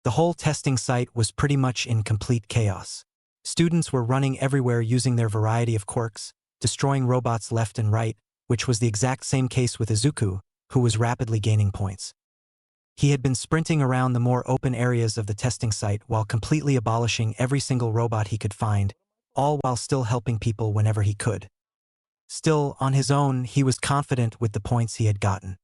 The whole testing site was pretty much in complete chaos. Students were running everywhere using their variety of quirks, destroying robots left and right, which was the exact same case with Izuku, who was rapidly gaining points. He had been sprinting around the more open areas of the testing site while completely abolishing every single robot he could find, all while still helping people whenever he could. Still, on his own, he was confident with the points he had gotten.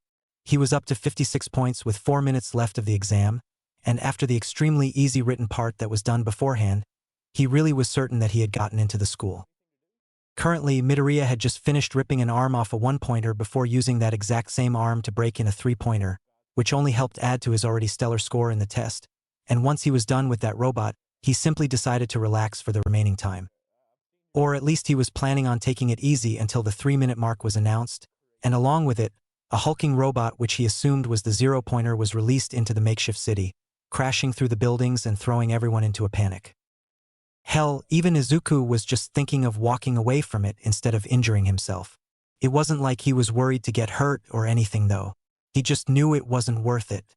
He was up to 56 points with 4 minutes left of the exam, and after the extremely easy written part that was done beforehand, he really was certain that he had gotten into the school. Currently, Midoriya had just finished ripping an arm off a one-pointer before using that exact same arm to break in a three-pointer, which only helped add to his already stellar score in the test, and once he was done with that robot, he simply decided to relax for the remaining time. Or at least he was planning on taking it easy until the 3-minute mark was announced, and along with it, a hulking robot which he assumed was the zero-pointer was released into the makeshift city, crashing through the buildings and throwing everyone into a panic. Hell, even Izuku was just thinking of walking away from it instead of injuring himself. It wasn't like he was worried to get hurt or anything though. He just knew it wasn't worth it.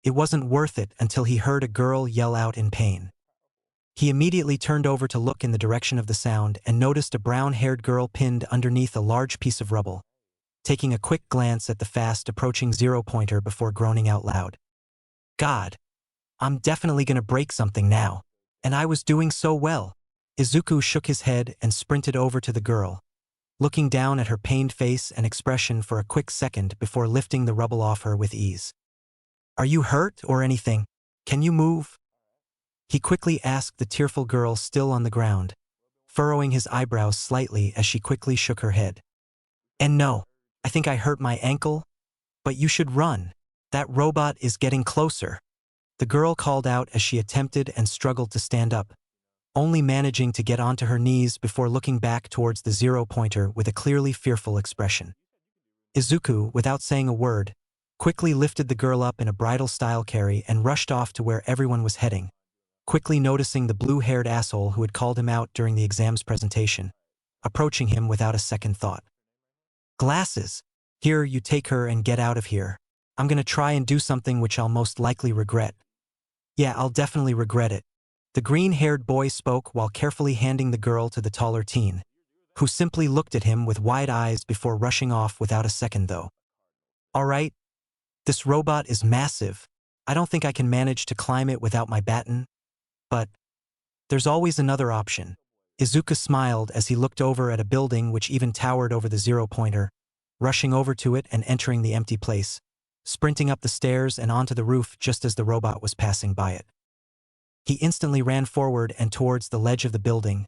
It wasn't worth it until he heard a girl yell out in pain. He immediately turned over to look in the direction of the sound and noticed a brown-haired girl pinned underneath a large piece of rubble, taking a quick glance at the fast-approaching zero-pointer before groaning out loud. God, I'm definitely gonna break something now. And I was doing so well. Izuku shook his head and sprinted over to the girl, looking down at her pained face and expression for a quick second before lifting the rubble off her with ease. Are you hurt or anything? Can you move? He quickly asked the tearful girl still on the ground, furrowing his eyebrows slightly as she quickly shook her head. And no, I think I hurt my ankle, but you should run. That robot is getting closer. The girl called out as she attempted and struggled to stand up, only managing to get onto her knees before looking back towards the zero-pointer with a clearly fearful expression. Izuku, without saying a word, quickly lifted the girl up in a bridal-style carry and rushed off to where everyone was heading, quickly noticing the blue-haired asshole who had called him out during the exam's presentation, approaching him without a second thought. Glasses! Here, you take her and get out of here. I'm gonna try and do something which I'll most likely regret. Yeah, I'll definitely regret it. The green-haired boy spoke while carefully handing the girl to the taller teen, who simply looked at him with wide eyes before rushing off without a second though. All right, this robot is massive. I don't think I can manage to climb it without my baton, but there's always another option. Izuku smiled as he looked over at a building which even towered over the zero-pointer, rushing over to it and entering the empty place, sprinting up the stairs and onto the roof just as the robot was passing by it. He instantly ran forward and towards the ledge of the building,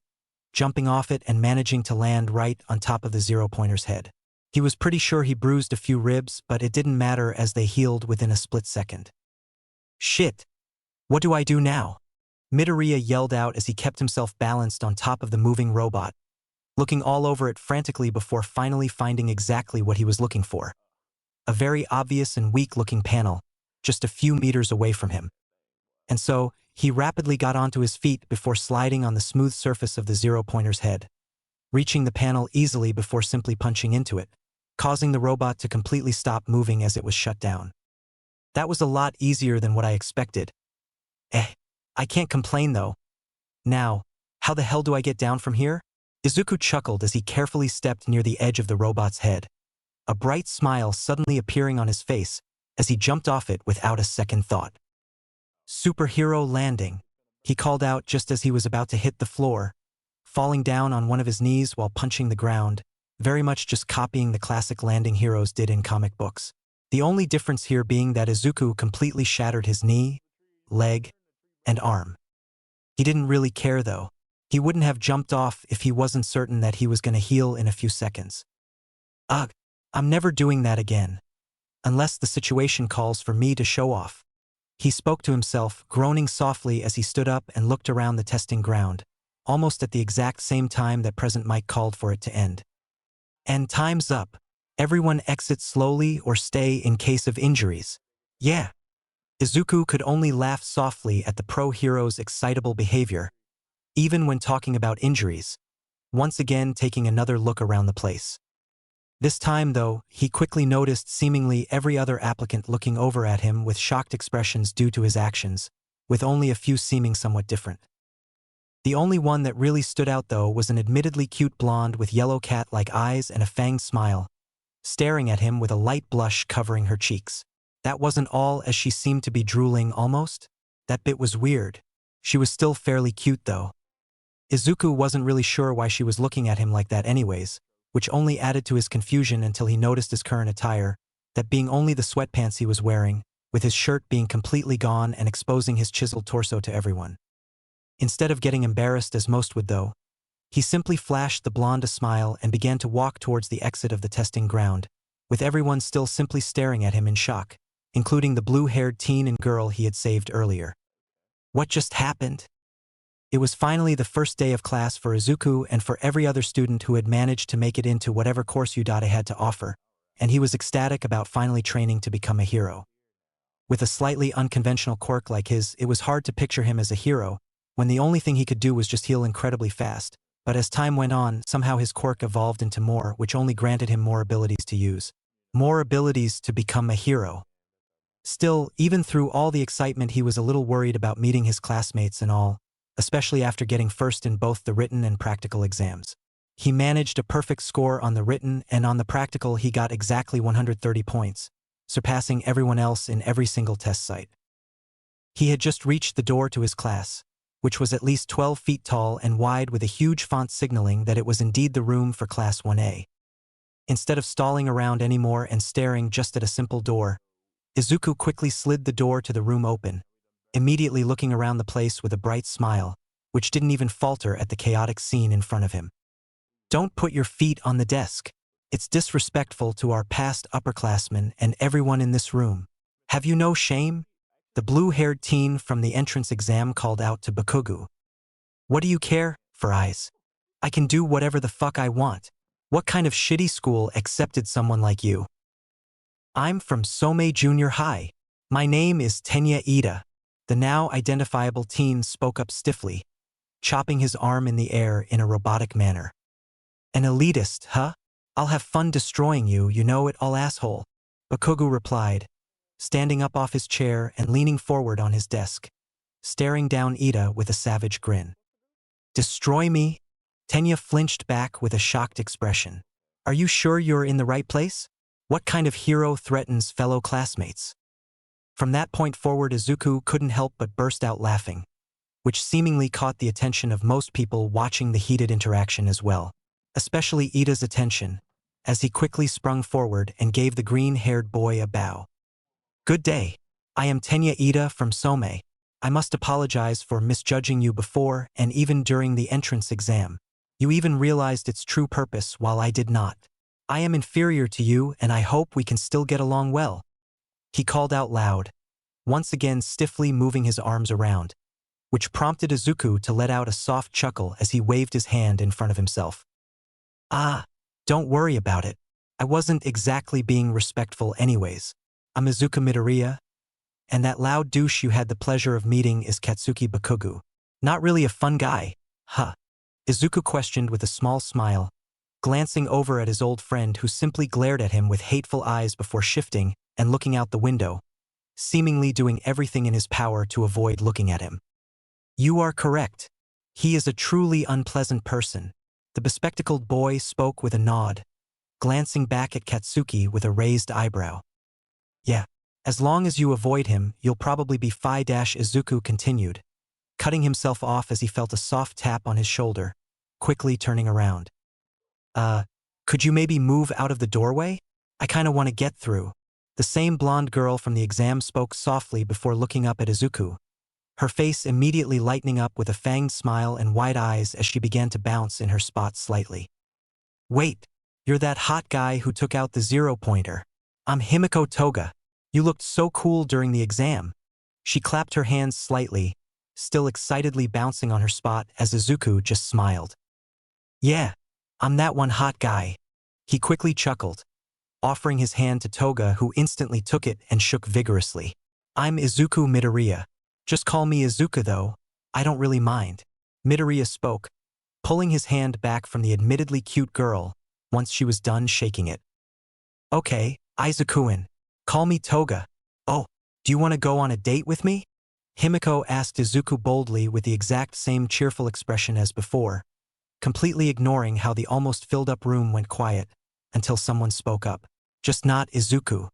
jumping off it and managing to land right on top of the zero-pointer's head. He was pretty sure he bruised a few ribs, but it didn't matter as they healed within a split second. Shit! What do I do now? Midoriya yelled out as he kept himself balanced on top of the moving robot, looking all over it frantically before finally finding exactly what he was looking for. A very obvious and weak-looking panel, just a few meters away from him. And so, he rapidly got onto his feet before sliding on the smooth surface of the zero-pointer's head, reaching the panel easily before simply punching into it, causing the robot to completely stop moving as it was shut down. That was a lot easier than what I expected. I can't complain though. Now, how the hell do I get down from here? Izuku chuckled as he carefully stepped near the edge of the robot's head, a bright smile suddenly appearing on his face as he jumped off it without a second thought. Superhero landing, he called out just as he was about to hit the floor, falling down on one of his knees while punching the ground, very much just copying the classic landing heroes did in comic books. The only difference here being that Izuku completely shattered his knee, leg, and arm. He didn't really care though. He wouldn't have jumped off if he wasn't certain that he was going to heal in a few seconds. Ugh, I'm never doing that again. Unless the situation calls for me to show off. He spoke to himself, groaning softly as he stood up and looked around the testing ground, almost at the exact same time that Present Mike called for it to end. And time's up. Everyone exit slowly or stay in case of injuries. Yeah. Izuku could only laugh softly at the pro-hero's excitable behavior, even when talking about injuries, once again taking another look around the place. This time, though, he quickly noticed seemingly every other applicant looking over at him with shocked expressions due to his actions, with only a few seeming somewhat different. The only one that really stood out, though, was an admittedly cute blonde with yellow cat-like eyes and a fanged smile, staring at him with a light blush covering her cheeks. That wasn't all, as she seemed to be drooling almost. That bit was weird. She was still fairly cute, though. Izuku wasn't really sure why she was looking at him like that anyways, which only added to his confusion until he noticed his current attire, that being only the sweatpants he was wearing, with his shirt being completely gone and exposing his chiseled torso to everyone. Instead of getting embarrassed as most would, though, he simply flashed the blonde a smile and began to walk towards the exit of the testing ground, with everyone still simply staring at him in shock, including the blue-haired teen and girl he had saved earlier. What just happened? It was finally the first day of class for Izuku and for every other student who had managed to make it into whatever course Udate had to offer, and he was ecstatic about finally training to become a hero. With a slightly unconventional quirk like his, it was hard to picture him as a hero, when the only thing he could do was just heal incredibly fast. But as time went on, somehow his quirk evolved into more, which only granted him more abilities to use. More abilities to become a hero. Still, even through all the excitement, he was a little worried about meeting his classmates and all, especially after getting first in both the written and practical exams. He managed a perfect score on the written, and on the practical he got exactly 130 points, surpassing everyone else in every single test site. He had just reached the door to his class, which was at least 12 feet tall and wide with a huge font signaling that it was indeed the room for Class 1A. Instead of stalling around anymore and staring just at a simple door, Izuku quickly slid the door to the room open, immediately looking around the place with a bright smile, which didn't even falter at the chaotic scene in front of him. "Don't put your feet on the desk. It's disrespectful to our past upperclassmen and everyone in this room. Have you no shame?" The blue-haired teen from the entrance exam called out to Bakugo. "What do you care for eyes? I can do whatever the fuck I want. What kind of shitty school accepted someone like you?" "I'm from Somei Junior High. My name is Tenya Ida." The now identifiable teen spoke up stiffly, chopping his arm in the air in a robotic manner. "An elitist, huh? I'll have fun destroying you, you know it all, asshole," Bakugo replied, standing up off his chair and leaning forward on his desk, staring down Ida with a savage grin. "Destroy me?" Tenya flinched back with a shocked expression. "Are you sure you're in the right place? What kind of hero threatens fellow classmates?" From that point forward, Izuku couldn't help but burst out laughing, which seemingly caught the attention of most people watching the heated interaction as well, especially Ida's attention, as he quickly sprung forward and gave the green-haired boy a bow. "Good day. I am Tenya Ida from Somei. I must apologize for misjudging you before and even during the entrance exam. You even realized its true purpose while I did not. I am inferior to you and I hope we can still get along well," he called out loud, once again stiffly moving his arms around, which prompted Izuku to let out a soft chuckle as he waved his hand in front of himself. "Ah, don't worry about it. I wasn't exactly being respectful anyways. I'm Izuku Midoriya, and that loud douche you had the pleasure of meeting is Katsuki Bakugo. Not really a fun guy, huh?" Izuku questioned with a small smile, glancing over at his old friend who simply glared at him with hateful eyes before shifting and looking out the window, seemingly doing everything in his power to avoid looking at him. "You are correct. He is a truly unpleasant person," the bespectacled boy spoke with a nod, glancing back at Katsuki with a raised eyebrow. "Yeah, as long as you avoid him, you'll probably be fine." Izuku continued, cutting himself off as he felt a soft tap on his shoulder, quickly turning around. Could you maybe move out of the doorway? I kinda want to get through." The same blonde girl from the exam spoke softly before looking up at Izuku, her face immediately lightening up with a fanged smile and wide eyes as she began to bounce in her spot slightly. "Wait, you're that hot guy who took out the 0-pointer. I'm Himiko Toga. You looked so cool during the exam." She clapped her hands slightly, still excitedly bouncing on her spot as Izuku just smiled. "Yeah, I'm that one hot guy." He quickly chuckled, offering his hand to Toga, who instantly took it and shook vigorously. "I'm Izuku Midoriya. Just call me Izuku though, I don't really mind." Midoriya spoke, pulling his hand back from the admittedly cute girl, once she was done shaking it. Okay, Izuku-in. Call me Toga. Oh, do you want to go on a date with me? Himiko asked Izuku boldly with the exact same cheerful expression as before, completely ignoring how the almost filled-up room went quiet until someone spoke up. Just not Izuku.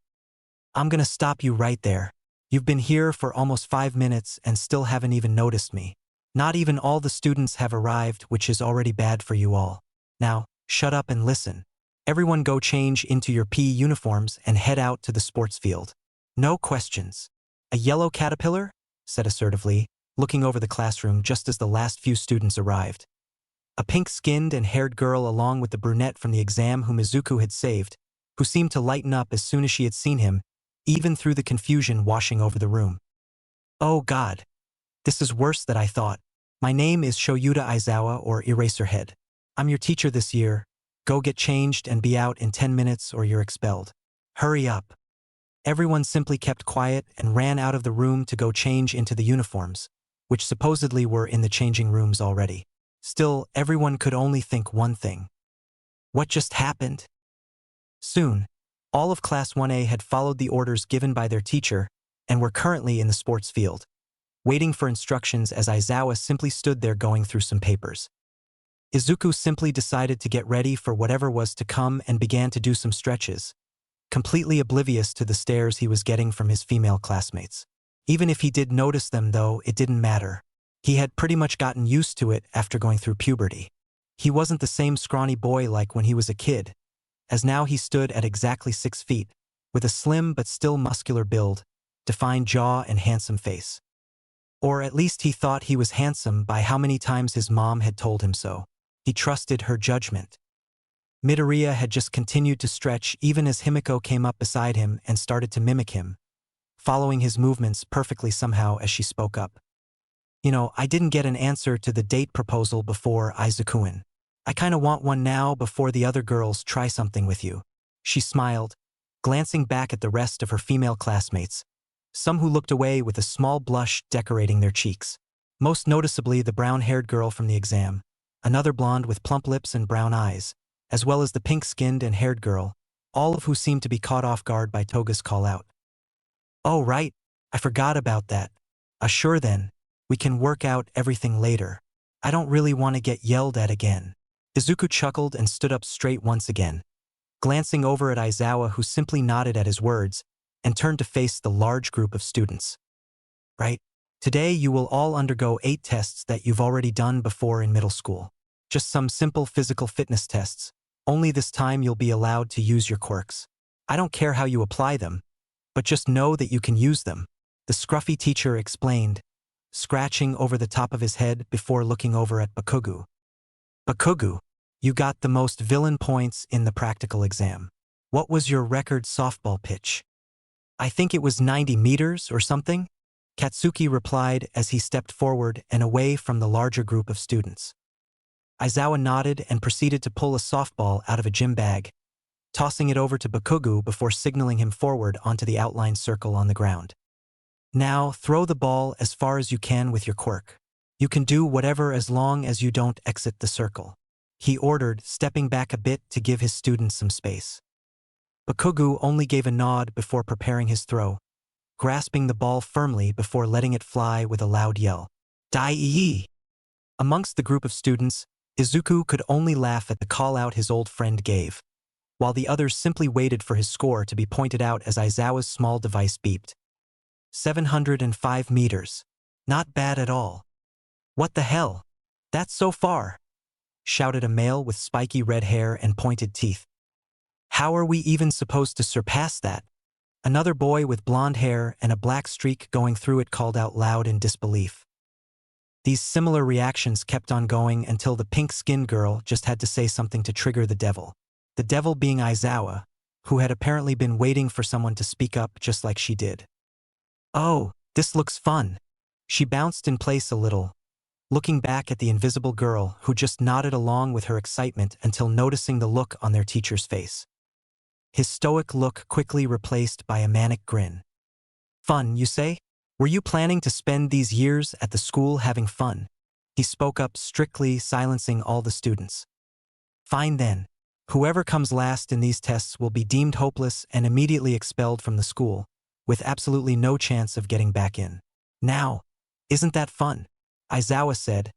I'm gonna stop you right there. You've been here for almost 5 minutes and still haven't even noticed me. Not even all the students have arrived, which is already bad for you all. Now, shut up and listen. Everyone go change into your PE uniforms and head out to the sports field. No questions. A yellow caterpillar? Said assertively, looking over the classroom just as the last few students arrived. A pink-skinned and haired girl along with the brunette from the exam whom Izuku had saved, who seemed to lighten up as soon as she had seen him, even through the confusion washing over the room. Oh God. This is worse than I thought. My name is Shoyuta Aizawa or Eraserhead. I'm your teacher this year. Go get changed and be out in 10 minutes or you're expelled. Hurry up. Everyone simply kept quiet and ran out of the room to go change into the uniforms, which supposedly were in the changing rooms already. Still, everyone could only think one thing. What just happened? Soon, all of Class 1A had followed the orders given by their teacher and were currently in the sports field, waiting for instructions as Aizawa simply stood there going through some papers. Izuku simply decided to get ready for whatever was to come and began to do some stretches, completely oblivious to the stares he was getting from his female classmates. Even if he did notice them though, it didn't matter. He had pretty much gotten used to it after going through puberty. He wasn't the same scrawny boy like when he was a kid, as now he stood at exactly 6 feet, with a slim but still muscular build, defined jaw and handsome face. Or at least he thought he was handsome by how many times his mom had told him so. He trusted her judgment. Midoriya had just continued to stretch even as Himiko came up beside him and started to mimic him, following his movements perfectly somehow as she spoke up. You know, I didn't get an answer to the date proposal before, Izuku-in. I kinda want one now before the other girls try something with you. She smiled, glancing back at the rest of her female classmates, some who looked away with a small blush decorating their cheeks. Most noticeably the brown-haired girl from the exam, another blonde with plump lips and brown eyes, as well as the pink-skinned and haired girl, all of who seemed to be caught off guard by Toga's call-out. Oh right, I forgot about that. Sure then, we can work out everything later. I don't really want to get yelled at again. Izuku chuckled and stood up straight once again, glancing over at Aizawa who simply nodded at his words and turned to face the large group of students. Right? Today you will all undergo 8 tests that you've already done before in middle school. Just some simple physical fitness tests. Only this time you'll be allowed to use your quirks. I don't care how you apply them, but just know that you can use them, the scruffy teacher explained, scratching over the top of his head before looking over at Bakugo. Bakugo, you got the most villain points in the practical exam. What was your record softball pitch? I think it was 90 meters or something, Katsuki replied as he stepped forward and away from the larger group of students. Aizawa nodded and proceeded to pull a softball out of a gym bag, tossing it over to Bakugo before signaling him forward onto the outlined circle on the ground. Now, throw the ball as far as you can with your quirk. You can do whatever as long as you don't exit the circle, he ordered, stepping back a bit to give his students some space. Bakugo only gave a nod before preparing his throw, grasping the ball firmly before letting it fly with a loud yell. Dai-ee! Amongst the group of students, Izuku could only laugh at the call-out his old friend gave, while the others simply waited for his score to be pointed out as Aizawa's small device beeped. 705 meters. Not bad at all. What the hell? That's so far, shouted a male with spiky red hair and pointed teeth. How are we even supposed to surpass that? Another boy with blonde hair and a black streak going through it called out loud in disbelief. These similar reactions kept on going until the pink-skinned girl just had to say something to trigger the devil. The devil being Aizawa, who had apparently been waiting for someone to speak up just like she did. Oh, this looks fun. She bounced in place a little, looking back at the invisible girl who just nodded along with her excitement until noticing the look on their teacher's face. His stoic look quickly replaced by a manic grin. Fun, you say? Were you planning to spend these years at the school having fun? He spoke up strictly, silencing all the students. Fine then. Whoever comes last in these tests will be deemed hopeless and immediately expelled from the school, with absolutely no chance of getting back in. Now, isn't that fun? Izawa said,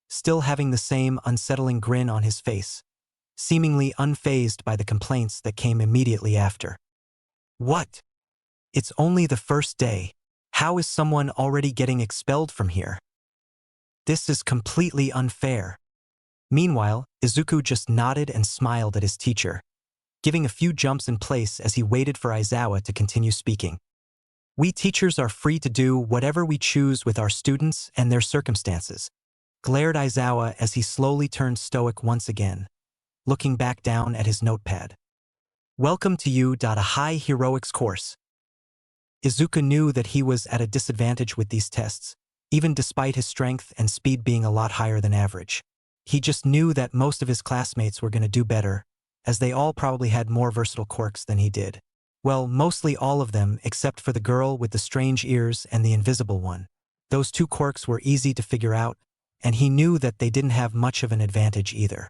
still having the same unsettling grin on his face, seemingly unfazed by the complaints that came immediately after. What? It's only the first day. How is someone already getting expelled from here? This is completely unfair. Meanwhile, Izuku just nodded and smiled at his teacher, giving a few jumps in place as he waited for Izawa to continue speaking. We teachers are free to do whatever we choose with our students and their circumstances, glared Izawa as he slowly turned stoic once again, looking back down at his notepad. Welcome to you. A high heroics course. Izuku knew that he was at a disadvantage with these tests, even despite his strength and speed being a lot higher than average. He just knew that most of his classmates were going to do better, as they all probably had more versatile quirks than he did. Well, mostly all of them except for the girl with the strange ears and the invisible one. Those two quirks were easy to figure out, and he knew that they didn't have much of an advantage either.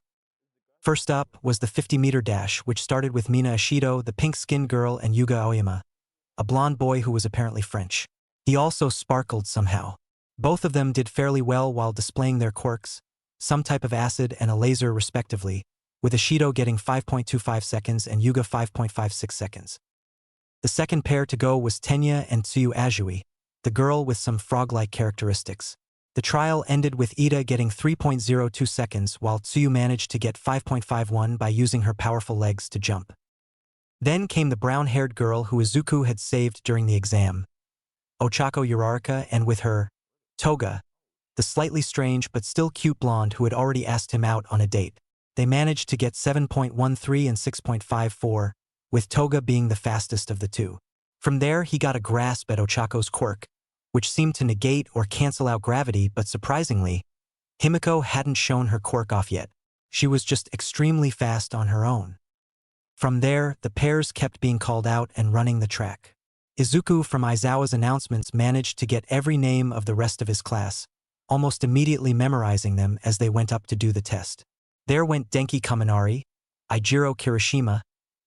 First up was the 50-meter dash, which started with Mina Ashido, the pink-skinned girl, and Yuga Aoyama, a blonde boy who was apparently French. He also sparkled somehow. Both of them did fairly well while displaying their quirks, some type of acid and a laser respectively, with Ashido getting 5.25 seconds and Yuga 5.56 seconds. The second pair to go was Tenya and Tsuyu Azui, the girl with some frog-like characteristics. The trial ended with Ida getting 3.02 seconds while Tsuyu managed to get 5.51 by using her powerful legs to jump. Then came the brown-haired girl who Izuku had saved during the exam, Ochako Uraraka, and with her, Toga, the slightly strange but still cute blonde who had already asked him out on a date. They managed to get 7.13 and 6.54, with Toga being the fastest of the two. From there he got a grasp at Ochako's quirk, which seemed to negate or cancel out gravity, but surprisingly, Himiko hadn't shown her quirk off yet. She was just extremely fast on her own. From there, the pairs kept being called out and running the track. Izuku, from Izawa's announcements, managed to get every name of the rest of his class, almost immediately memorizing them as they went up to do the test. There went Denki Kaminari, Eijiro Kirishima,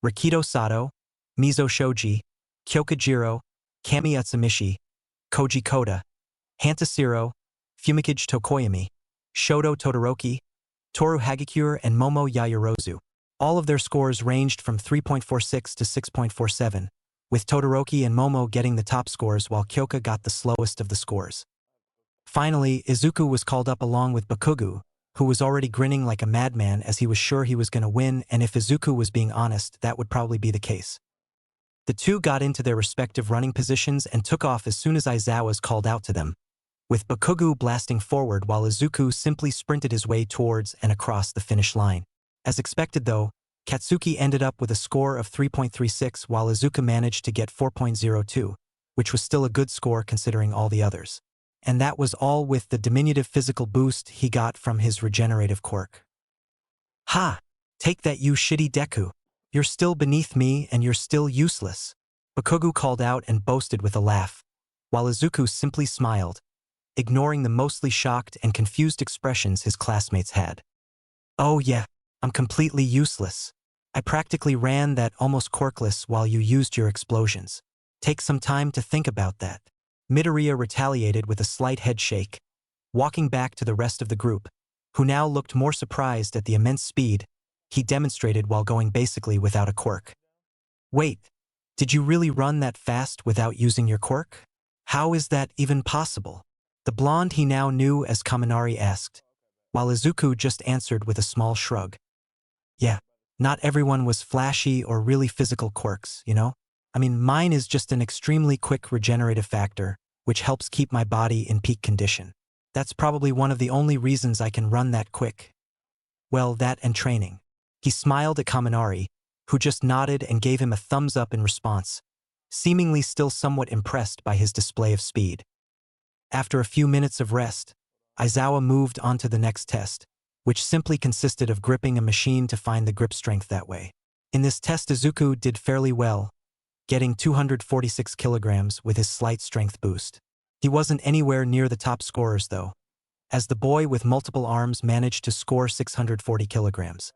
Rikido Sato, Mizo Shoji, Kyokujiro, Kami Utsumishi, Koji Koda, Hantasiro, Fumikage Tokoyami, Shoto Todoroki, Toru Hagakure, and Momo Yayorozu. All of their scores ranged from 3.46 to 6.47, with Todoroki and Momo getting the top scores while Kyoka got the slowest of the scores. Finally, Izuku was called up along with Bakugo, who was already grinning like a madman as he was sure he was going to win, and if Izuku was being honest, that would probably be the case. The two got into their respective running positions and took off as soon as Izawa called out to them, with Bakugo blasting forward while Izuku simply sprinted his way towards and across the finish line. As expected though, Katsuki ended up with a score of 3.36 while Izuku managed to get 4.02, which was still a good score considering all the others. And that was all with the diminutive physical boost he got from his regenerative quirk. Ha! Take that, you shitty Deku! You're still beneath me and you're still useless, Bakugo called out and boasted with a laugh, while Izuku simply smiled, ignoring the mostly shocked and confused expressions his classmates had. Oh yeah, I'm completely useless. I practically ran that almost quirkless while you used your explosions. Take some time to think about that. Midoriya retaliated with a slight head shake, walking back to the rest of the group, who now looked more surprised at the immense speed he demonstrated while going basically without a quirk. Wait, did you really run that fast without using your quirk? How is that even possible? The blonde he now knew as Kaminari asked, while Izuku just answered with a small shrug. Yeah, not everyone was flashy or really physical quirks, you know? I mean, mine is just an extremely quick regenerative factor, which helps keep my body in peak condition. That's probably one of the only reasons I can run that quick. Well, that and training. He smiled at Kaminari, who just nodded and gave him a thumbs up in response, seemingly still somewhat impressed by his display of speed. After a few minutes of rest, Izawa moved on to the next test, which simply consisted of gripping a machine to find the grip strength that way. In this test, Izuku did fairly well, getting 246 kilograms with his slight strength boost. He wasn't anywhere near the top scorers though, as the boy with multiple arms managed to score 640 kilograms.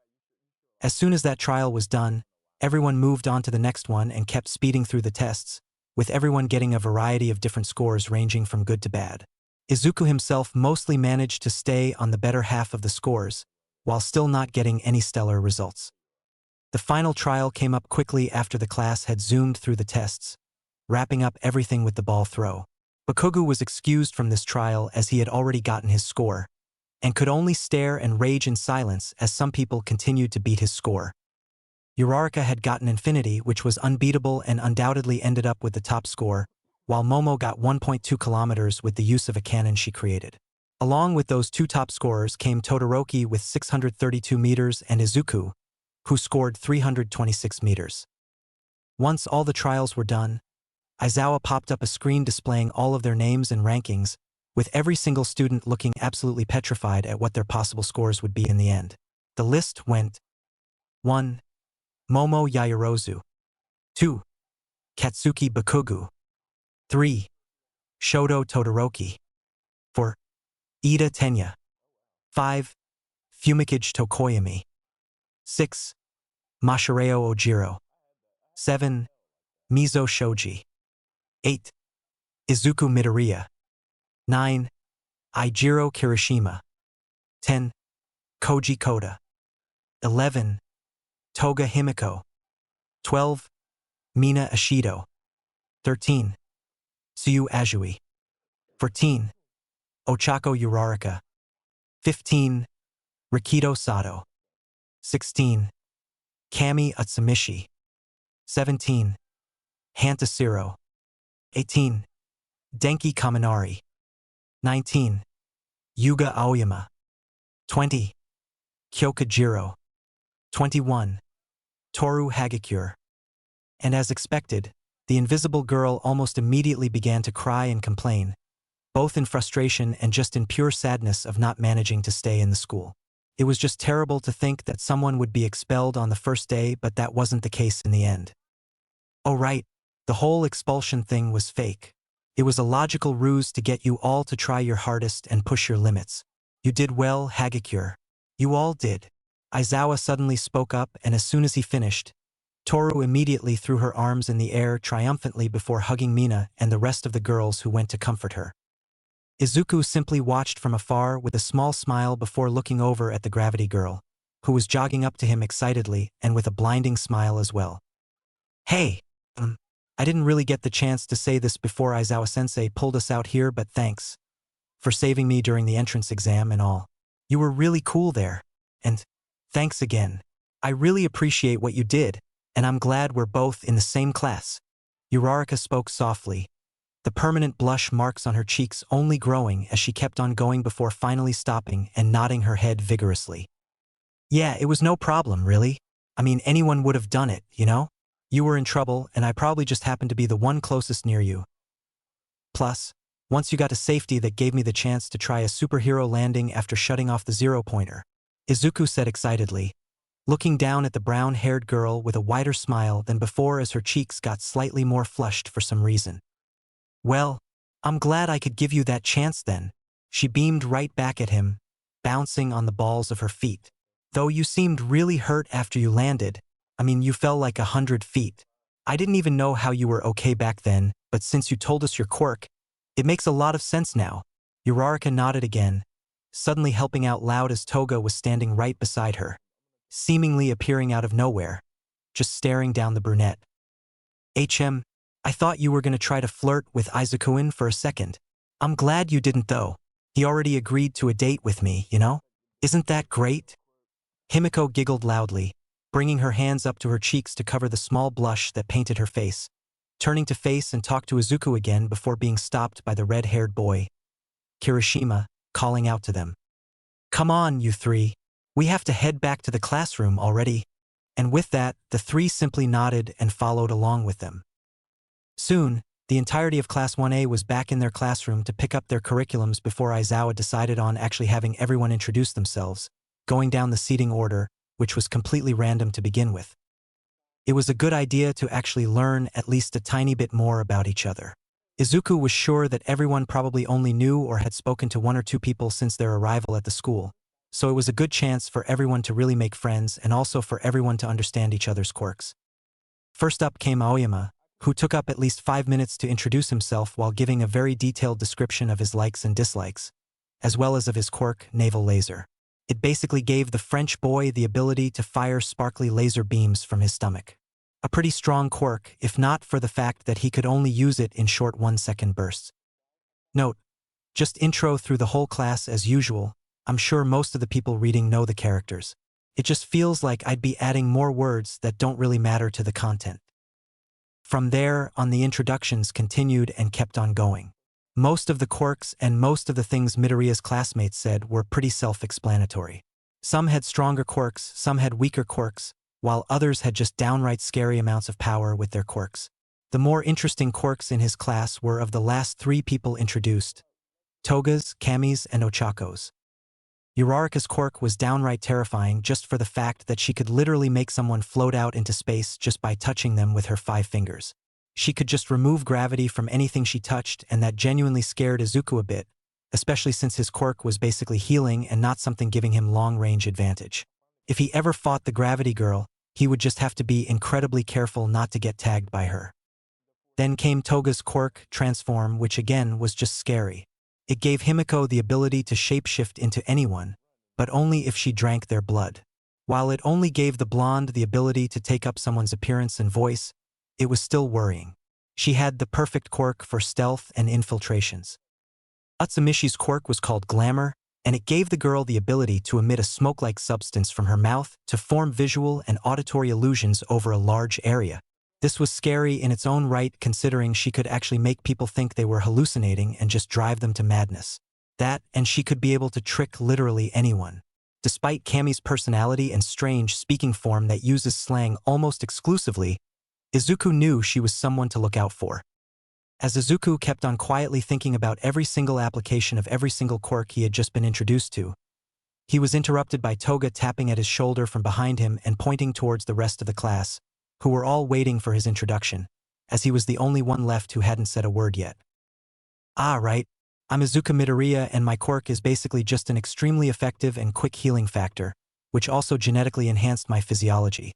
As soon as that trial was done, everyone moved on to the next one and kept speeding through the tests, with everyone getting a variety of different scores ranging from good to bad. Izuku himself mostly managed to stay on the better half of the scores, while still not getting any stellar results. The final trial came up quickly after the class had zoomed through the tests, wrapping up everything with the ball throw. Bakugo was excused from this trial as he had already gotten his score, and could only stare and rage in silence as some people continued to beat his score. Uraraka had gotten infinity, which was unbeatable and undoubtedly ended up with the top score, while Momo got 1.2 kilometers with the use of a cannon she created. Along with those two top scorers came Todoroki with 632 meters and Izuku, who scored 326 meters. Once all the trials were done, Aizawa popped up a screen displaying all of their names and rankings, with every single student looking absolutely petrified at what their possible scores would be in the end. The list went: 1. Momo Yaoyorozu. 2. Katsuki Bakugo. 3. Shoto Todoroki. 4. Ida Tenya. 5. Fumikage Tokoyami. 6. Mashireo Ojiro. 7. Mizo Shoji. 8. Izuku Midoriya. 9. Eijiro Kirishima. 10. Koji Koda. 11. Toga Himiko. 12. Mina Ashido. 13. Tsuyu Ajui. 14. Ochako Uraraka. 15. Rikido Sato. 16. Kami Utsumishi. 17. Hantasiro. 18. Denki Kaminari. 19. Yuga Aoyama. 20. Kyokujiro. 21. Toru Hagakure. And as expected, the invisible girl almost immediately began to cry and complain, both in frustration and just in pure sadness of not managing to stay in the school. It was just terrible to think that someone would be expelled on the first day, but that wasn't the case in the end. Oh right, the whole expulsion thing was fake. It was a logical ruse to get you all to try your hardest and push your limits. You did well, Hagakure. You all did. Aizawa suddenly spoke up, and as soon as he finished, Toru immediately threw her arms in the air triumphantly before hugging Mina and the rest of the girls who went to comfort her. Izuku simply watched from afar with a small smile before looking over at the gravity girl, who was jogging up to him excitedly and with a blinding smile as well. Hey, I didn't really get the chance to say this before Aizawa-sensei pulled us out here, but thanks for saving me during the entrance exam and all. You were really cool there, and thanks again. I really appreciate what you did, and I'm glad we're both in the same class. Uraraka spoke softly, the permanent blush marks on her cheeks only growing as she kept on going before finally stopping and nodding her head vigorously. Yeah, it was no problem, really. I mean, anyone would have done it, you know? You were in trouble, and I probably just happened to be the one closest near you. Plus, once you got to safety, that gave me the chance to try a superhero landing after shutting off the zero-pointer, Izuku said excitedly, looking down at the brown-haired girl with a wider smile than before as her cheeks got slightly more flushed for some reason. Well, I'm glad I could give you that chance then. She beamed right back at him, bouncing on the balls of her feet. Though you seemed really hurt after you landed. I mean, you fell like 100 feet. I didn't even know how you were okay back then, but since you told us your quirk, it makes a lot of sense now. Uraraka nodded again, suddenly helping out loud as Toga was standing right beside her, seemingly appearing out of nowhere, just staring down the brunette. I thought you were going to try to flirt with Izuku for a second. I'm glad you didn't though. He already agreed to a date with me, you know? Isn't that great? Himiko giggled loudly, bringing her hands up to her cheeks to cover the small blush that painted her face, turning to face and talk to Izuku again before being stopped by the red-haired boy, Kirishima, calling out to them. Come on, you three. We have to head back to the classroom already. And with that, the three simply nodded and followed along with them. Soon, the entirety of Class 1A was back in their classroom to pick up their curriculums before Aizawa decided on actually having everyone introduce themselves, going down the seating order, which was completely random to begin with. It was a good idea to actually learn at least a tiny bit more about each other. Izuku was sure that everyone probably only knew or had spoken to one or two people since their arrival at the school, so it was a good chance for everyone to really make friends and also for everyone to understand each other's quirks. First up came Aoyama, who took up at least 5 minutes to introduce himself while giving a very detailed description of his likes and dislikes, as well as of his quirk, Naval Laser. It basically gave the French boy the ability to fire sparkly laser beams from his stomach. A pretty strong quirk, if not for the fact that he could only use it in short 1-second bursts. Note, just intro through the whole class as usual. I'm sure most of the people reading know the characters. It just feels like I'd be adding more words that don't really matter to the content. From there on, the introductions continued and kept on going. Most of the quirks and most of the things Midoriya's classmates said were pretty self-explanatory. Some had stronger quirks, some had weaker quirks, while others had just downright scary amounts of power with their quirks. The more interesting quirks in his class were of the last 3 people introduced: Toga's, Kami's, and Ochako's. Uraraka's quirk was downright terrifying just for the fact that she could literally make someone float out into space just by touching them with her 5 fingers. She could just remove gravity from anything she touched, and that genuinely scared Izuku a bit, especially since his quirk was basically healing and not something giving him long-range advantage. If he ever fought the Gravity Girl, he would just have to be incredibly careful not to get tagged by her. Then came Toga's quirk, Transform, which again was just scary. It gave Himiko the ability to shapeshift into anyone, but only if she drank their blood. While it only gave the blonde the ability to take up someone's appearance and voice, it was still worrying. She had the perfect quirk for stealth and infiltrations. Utsumishi's quirk was called Glamour, and it gave the girl the ability to emit a smoke-like substance from her mouth to form visual and auditory illusions over a large area. This was scary in its own right, considering she could actually make people think they were hallucinating and just drive them to madness. That, and she could be able to trick literally anyone. Despite Kami's personality and strange speaking form that uses slang almost exclusively, Izuku knew she was someone to look out for. As Izuku kept on quietly thinking about every single application of every single quirk he had just been introduced to, he was interrupted by Toga tapping at his shoulder from behind him and pointing towards the rest of the class, who were all waiting for his introduction, as he was the only one left who hadn't said a word yet. "Ah, right. I'm Izuku Midoriya, and my quirk is basically just an extremely effective and quick healing factor, which also genetically enhanced my physiology,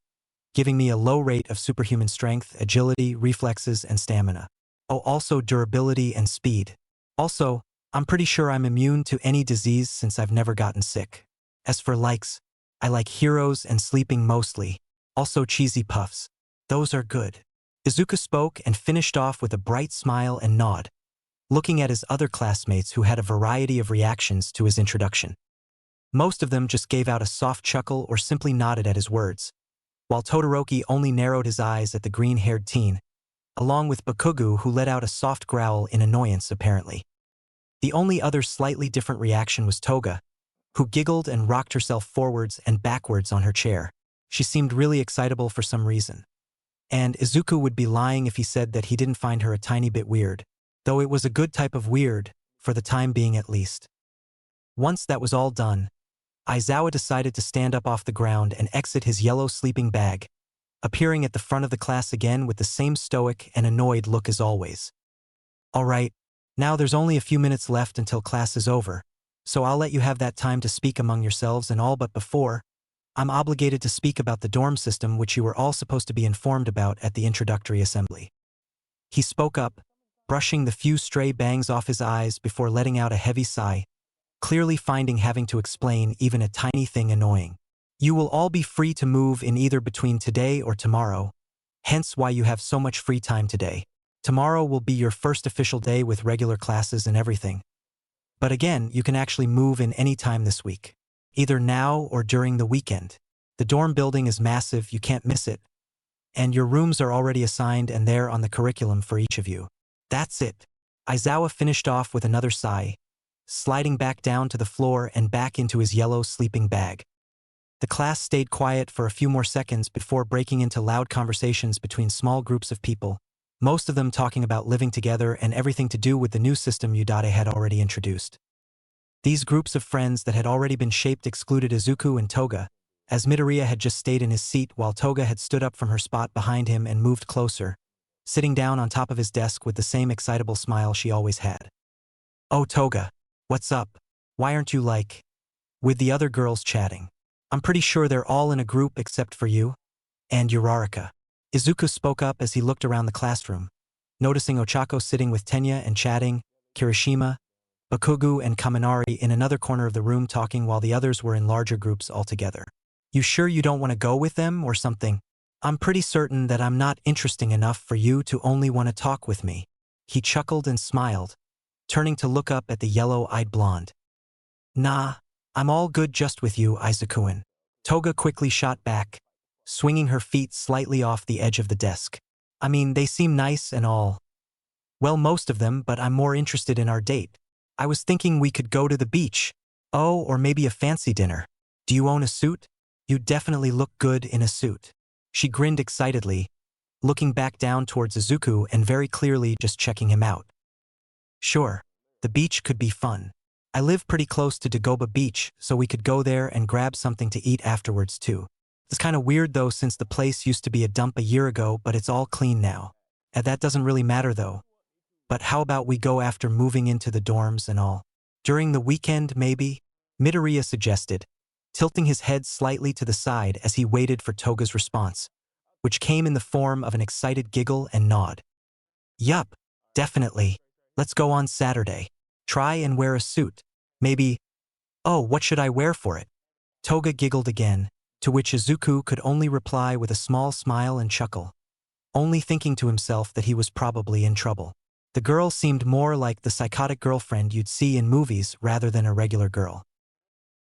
giving me a low rate of superhuman strength, agility, reflexes, and stamina. Oh, also durability and speed. Also, I'm pretty sure I'm immune to any disease since I've never gotten sick. As for likes, I like heroes and sleeping mostly. Also cheesy puffs. Those are good." Izuku spoke and finished off with a bright smile and nod, looking at his other classmates who had a variety of reactions to his introduction. Most of them just gave out a soft chuckle or simply nodded at his words, while Todoroki only narrowed his eyes at the green-haired teen, along with Bakugu, who let out a soft growl in annoyance apparently. The only other slightly different reaction was Toga, who giggled and rocked herself forwards and backwards on her chair. She seemed really excitable for some reason. And Izuku would be lying if he said that he didn't find her a tiny bit weird, though it was a good type of weird, for the time being at least. Once that was all done, Aizawa decided to stand up off the ground and exit his yellow sleeping bag, appearing at the front of the class again with the same stoic and annoyed look as always. "All right, now there's only a few minutes left until class is over, so I'll let you have that time to speak among yourselves and all, but before, I'm obligated to speak about the dorm system which you were all supposed to be informed about at the introductory assembly." He spoke up, brushing the few stray bangs off his eyes before letting out a heavy sigh, clearly finding having to explain even a tiny thing annoying. "You will all be free to move in either between today or tomorrow, hence why you have so much free time today. Tomorrow will be your first official day with regular classes and everything. But again, you can actually move in any time this week, either now or during the weekend. The dorm building is massive, you can't miss it, and your rooms are already assigned and there on the curriculum for each of you. That's it." Aizawa finished off with another sigh, sliding back down to the floor and back into his yellow sleeping bag. The class stayed quiet for a few more seconds before breaking into loud conversations between small groups of people, most of them talking about living together and everything to do with the new system Udade had already introduced. These groups of friends that had already been shaped excluded Izuku and Toga, as Midoriya had just stayed in his seat while Toga had stood up from her spot behind him and moved closer, sitting down on top of his desk with the same excitable smile she always had. "Oh, Toga, what's up? Why aren't you like..." with the other girls chatting. I'm pretty sure they're all in a group except for you and Uraraka. Izuku spoke up as he looked around the classroom, noticing Ochako sitting with Tenya and chatting, Kirishima, Bakugu and Kaminari in another corner of the room talking while the others were in larger groups altogether. You sure you don't want to go with them or something? I'm pretty certain that I'm not interesting enough for you to only want to talk with me. He chuckled and smiled, turning to look up at the yellow-eyed blonde. Nah, I'm all good just with you, Izukuin. Toga quickly shot back, swinging her feet slightly off the edge of the desk. I mean, they seem nice and all. Well, most of them, but I'm more interested in our date. I was thinking we could go to the beach. Oh, or maybe a fancy dinner. Do you own a suit? You definitely look good in a suit. She grinned excitedly, looking back down towards Izuku and very clearly just checking him out. Sure, the beach could be fun. I live pretty close to Dagoba Beach, so we could go there and grab something to eat afterwards too. It's kind of weird though since the place used to be a dump a year ago, but it's all clean now. And that doesn't really matter though. But how about we go after moving into the dorms and all? During the weekend maybe? Midoriya suggested, tilting his head slightly to the side as he waited for Toga's response, which came in the form of an excited giggle and nod. Yup, definitely. Let's go on Saturday. Try and wear a suit. Maybe, oh, what should I wear for it? Toga giggled again, to which Izuku could only reply with a small smile and chuckle, only thinking to himself that he was probably in trouble. The girl seemed more like the psychotic girlfriend you'd see in movies rather than a regular girl.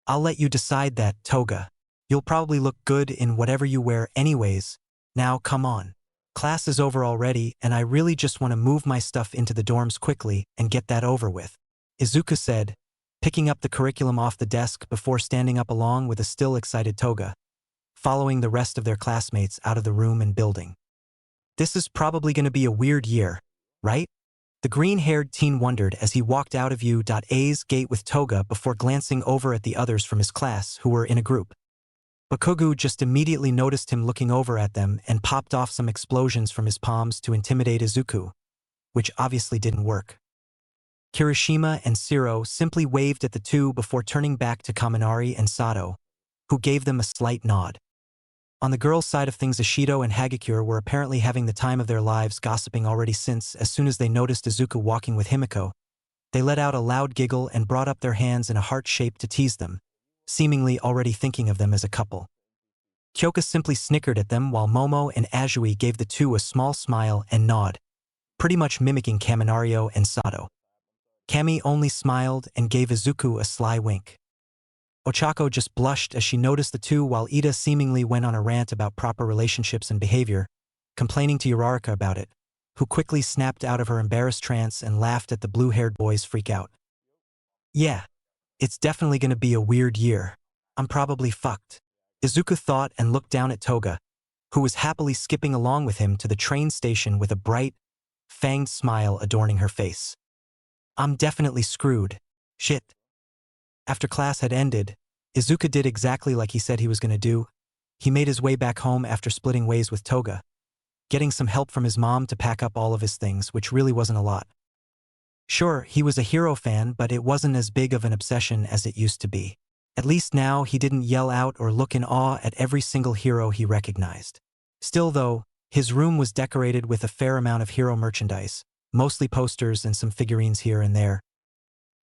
I'll let you decide that, Toga. You'll probably look good in whatever you wear anyways. Now come on. Class is over already and I really just want to move my stuff into the dorms quickly and get that over with, Izuku said, picking up the curriculum off the desk before standing up along with a still excited Toga, following the rest of their classmates out of the room and building. This is probably going to be a weird year, right? The green-haired teen wondered as he walked out of U.A's gate with Toga before glancing over at the others from his class who were in a group. Bakugu just immediately noticed him looking over at them and popped off some explosions from his palms to intimidate Izuku, which obviously didn't work. Kirishima and Shiro simply waved at the two before turning back to Kaminari and Sato, who gave them a slight nod. On the girls' side of things, Ishido and Hagakure were apparently having the time of their lives gossiping already since, as soon as they noticed Izuku walking with Himiko, they let out a loud giggle and brought up their hands in a heart shape to tease them, seemingly already thinking of them as a couple. Kyoka simply snickered at them while Momo and Azui gave the two a small smile and nod, pretty much mimicking Kaminario and Sato. Kami only smiled and gave Izuku a sly wink. Ochako just blushed as she noticed the two while Ida seemingly went on a rant about proper relationships and behavior, complaining to Uraraka about it, who quickly snapped out of her embarrassed trance and laughed at the blue-haired boys freak out. Yeah, it's definitely gonna be a weird year. I'm probably fucked, Izuku thought and looked down at Toga, who was happily skipping along with him to the train station with a bright, fanged smile adorning her face. I'm definitely screwed. Shit. After class had ended, Izuku did exactly like he said he was going to do. He made his way back home after splitting ways with Toga, getting some help from his mom to pack up all of his things, which really wasn't a lot. Sure, he was a hero fan, but it wasn't as big of an obsession as it used to be. At least now he didn't yell out or look in awe at every single hero he recognized. Still though, his room was decorated with a fair amount of hero merchandise, mostly posters and some figurines here and there.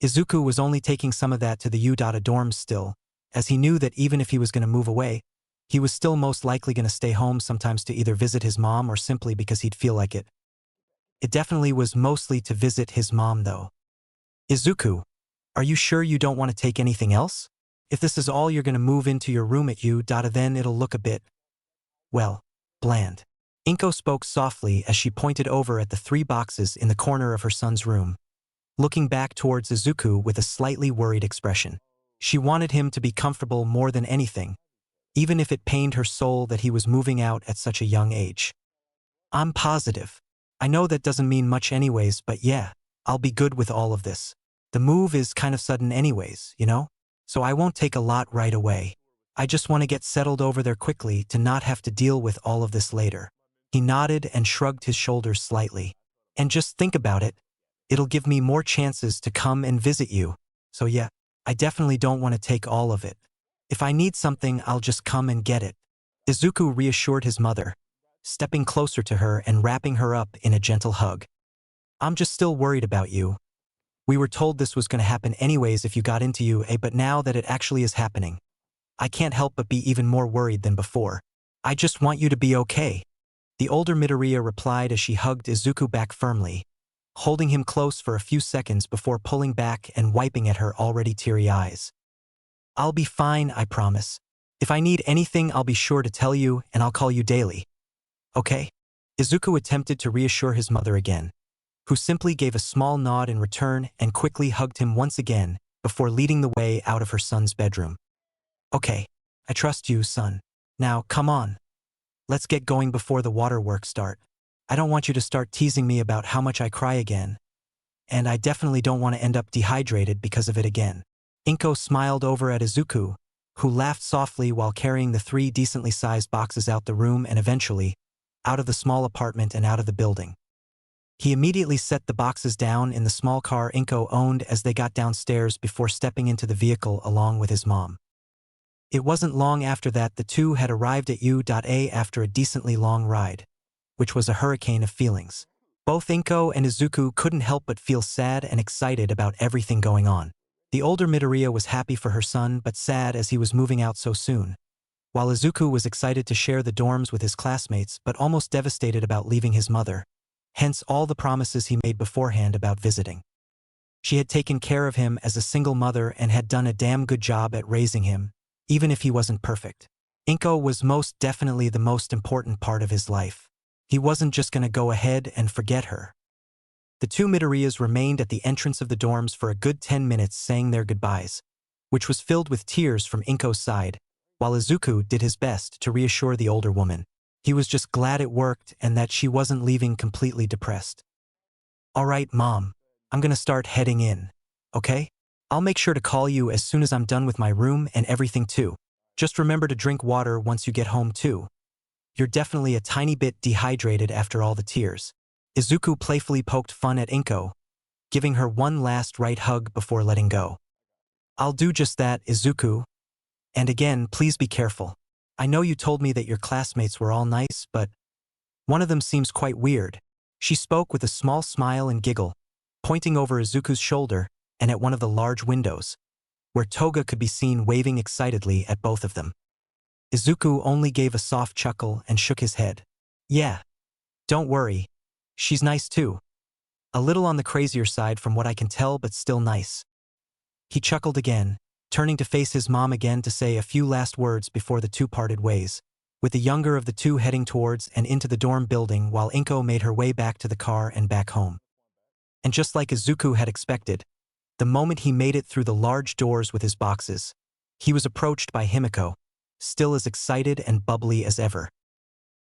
Izuku was only taking some of that to the U.A dorms still, as he knew that even if he was going to move away, he was still most likely going to stay home sometimes to either visit his mom or simply because he'd feel like it. It definitely was mostly to visit his mom though. Izuku, are you sure you don't want to take anything else? If this is all you're going to move into your room at U.A, then it'll look a bit, well, bland. Inko spoke softly as she pointed over at the 3 boxes in the corner of her son's room, looking back towards Izuku with a slightly worried expression. She wanted him to be comfortable more than anything, even if it pained her soul that he was moving out at such a young age. I'm positive. I know that doesn't mean much anyways, but yeah, I'll be good with all of this. The move is kind of sudden anyways, you know? So I won't take a lot right away. I just want to get settled over there quickly to not have to deal with all of this later. He nodded and shrugged his shoulders slightly. And just think about it. It'll give me more chances to come and visit you. So yeah, I definitely don't want to take all of it. If I need something, I'll just come and get it. Izuku reassured his mother, stepping closer to her and wrapping her up in a gentle hug. I'm just still worried about you. We were told this was going to happen anyways if you got into UA, but now that it actually is happening, I can't help but be even more worried than before. I just want you to be okay. The older Midoriya replied as she hugged Izuku back firmly, holding him close for a few seconds before pulling back and wiping at her already teary eyes. I'll be fine, I promise. If I need anything, I'll be sure to tell you, and I'll call you daily. Okay? Izuku attempted to reassure his mother again, who simply gave a small nod in return and quickly hugged him once again before leading the way out of her son's bedroom. Okay, I trust you, son. Now, come on. Let's get going before the waterworks start. I don't want you to start teasing me about how much I cry again. And I definitely don't want to end up dehydrated because of it again. Inko smiled over at Izuku, who laughed softly while carrying the 3 decently sized boxes out the room and eventually, out of the small apartment and out of the building. He immediately set the boxes down in the small car Inko owned as they got downstairs before stepping into the vehicle along with his mom. It wasn't long after that the two had arrived at UA after a decently long ride, which was a hurricane of feelings. Both Inko and Izuku couldn't help but feel sad and excited about everything going on. The older Midoriya was happy for her son but sad as he was moving out so soon, while Izuku was excited to share the dorms with his classmates but almost devastated about leaving his mother, hence all the promises he made beforehand about visiting. She had taken care of him as a single mother and had done a damn good job at raising him, even if he wasn't perfect. Inko was most definitely the most important part of his life. He wasn't just going to go ahead and forget her. The two Midoriyas remained at the entrance of the dorms for a good 10 minutes saying their goodbyes, which was filled with tears from Inko's side, while Izuku did his best to reassure the older woman. He was just glad it worked and that she wasn't leaving completely depressed. All right, Mom, I'm going to start heading in, okay? I'll make sure to call you as soon as I'm done with my room and everything too. Just remember to drink water once you get home too. You're definitely a tiny bit dehydrated after all the tears. Izuku playfully poked fun at Inko, giving her one last right hug before letting go. I'll do just that, Izuku. And again, please be careful. I know you told me that your classmates were all nice, but one of them seems quite weird. She spoke with a small smile and giggle, pointing over Izuku's shoulder and at one of the large windows, where Toga could be seen waving excitedly at both of them. Izuku only gave a soft chuckle and shook his head. Yeah. Don't worry. She's nice too. A little on the crazier side from what I can tell, but still nice. He chuckled again, turning to face his mom again to say a few last words before the two parted ways, with the younger of the two heading towards and into the dorm building while Inko made her way back to the car and back home. And just like Izuku had expected, the moment he made it through the large doors with his boxes, he was approached by Himiko, still as excited and bubbly as ever.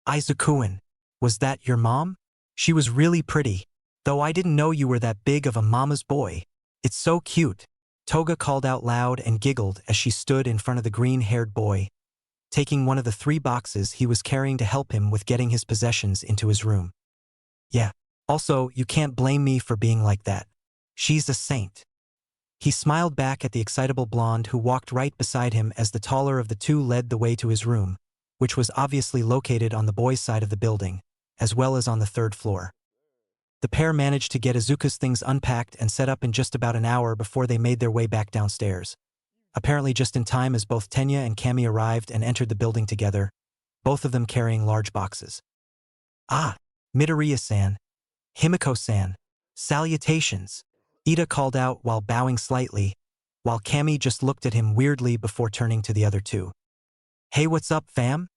Izuku-san, was that your mom? She was really pretty, though I didn't know you were that big of a mama's boy. It's so cute. Toga called out loud and giggled as she stood in front of the green-haired boy, taking one of the 3 boxes he was carrying to help him with getting his possessions into his room. Yeah. Also, you can't blame me for being like that. She's a saint. He smiled back at the excitable blonde who walked right beside him as the taller of the two led the way to his room, which was obviously located on the boys' side of the building, as well as on the 3rd floor. The pair managed to get Izuku's things unpacked and set up in just about an hour before they made their way back downstairs. Apparently just in time as both Tenya and Kami arrived and entered the building together, both of them carrying large boxes. Ah, Midoriya-san. Himiko-san. Salutations. Ida called out while bowing slightly, while Kami just looked at him weirdly before turning to the other two. Hey, what's up, fam?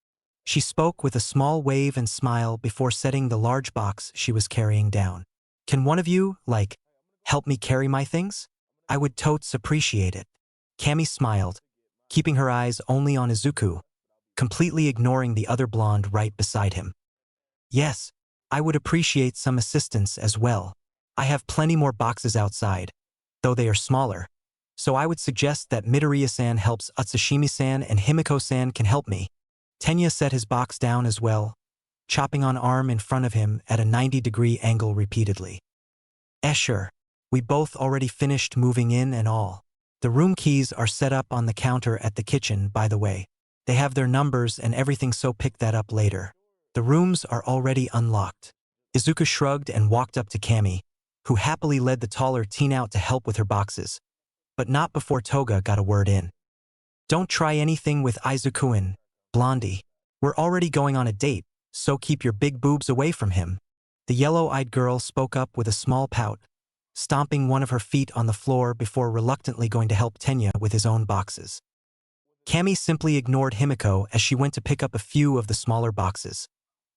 She spoke with a small wave and smile before setting the large box she was carrying down. Can one of you, help me carry my things? I would totes appreciate it. Kami smiled, keeping her eyes only on Izuku, completely ignoring the other blonde right beside him. Yes, I would appreciate some assistance as well. I have plenty more boxes outside, though they are smaller, so I would suggest that Midoriya-san helps Utsushimi-san and Himiko-san can help me. Tenya set his box down as well, chopping on arm in front of him at a 90-degree angle repeatedly. Sure. We both already finished moving in and all. The room keys are set up on the counter at the kitchen, by the way. They have their numbers and everything, so pick that up later. The rooms are already unlocked. Izuku shrugged and walked up to Kami, who happily led the taller teen out to help with her boxes. But not before Toga got a word in. Don't try anything with Izuku-in, Blondie. We're already going on a date, so keep your big boobs away from him. The yellow-eyed girl spoke up with a small pout, stomping one of her feet on the floor before reluctantly going to help Tenya with his own boxes. Kami simply ignored Himiko as she went to pick up a few of the smaller boxes,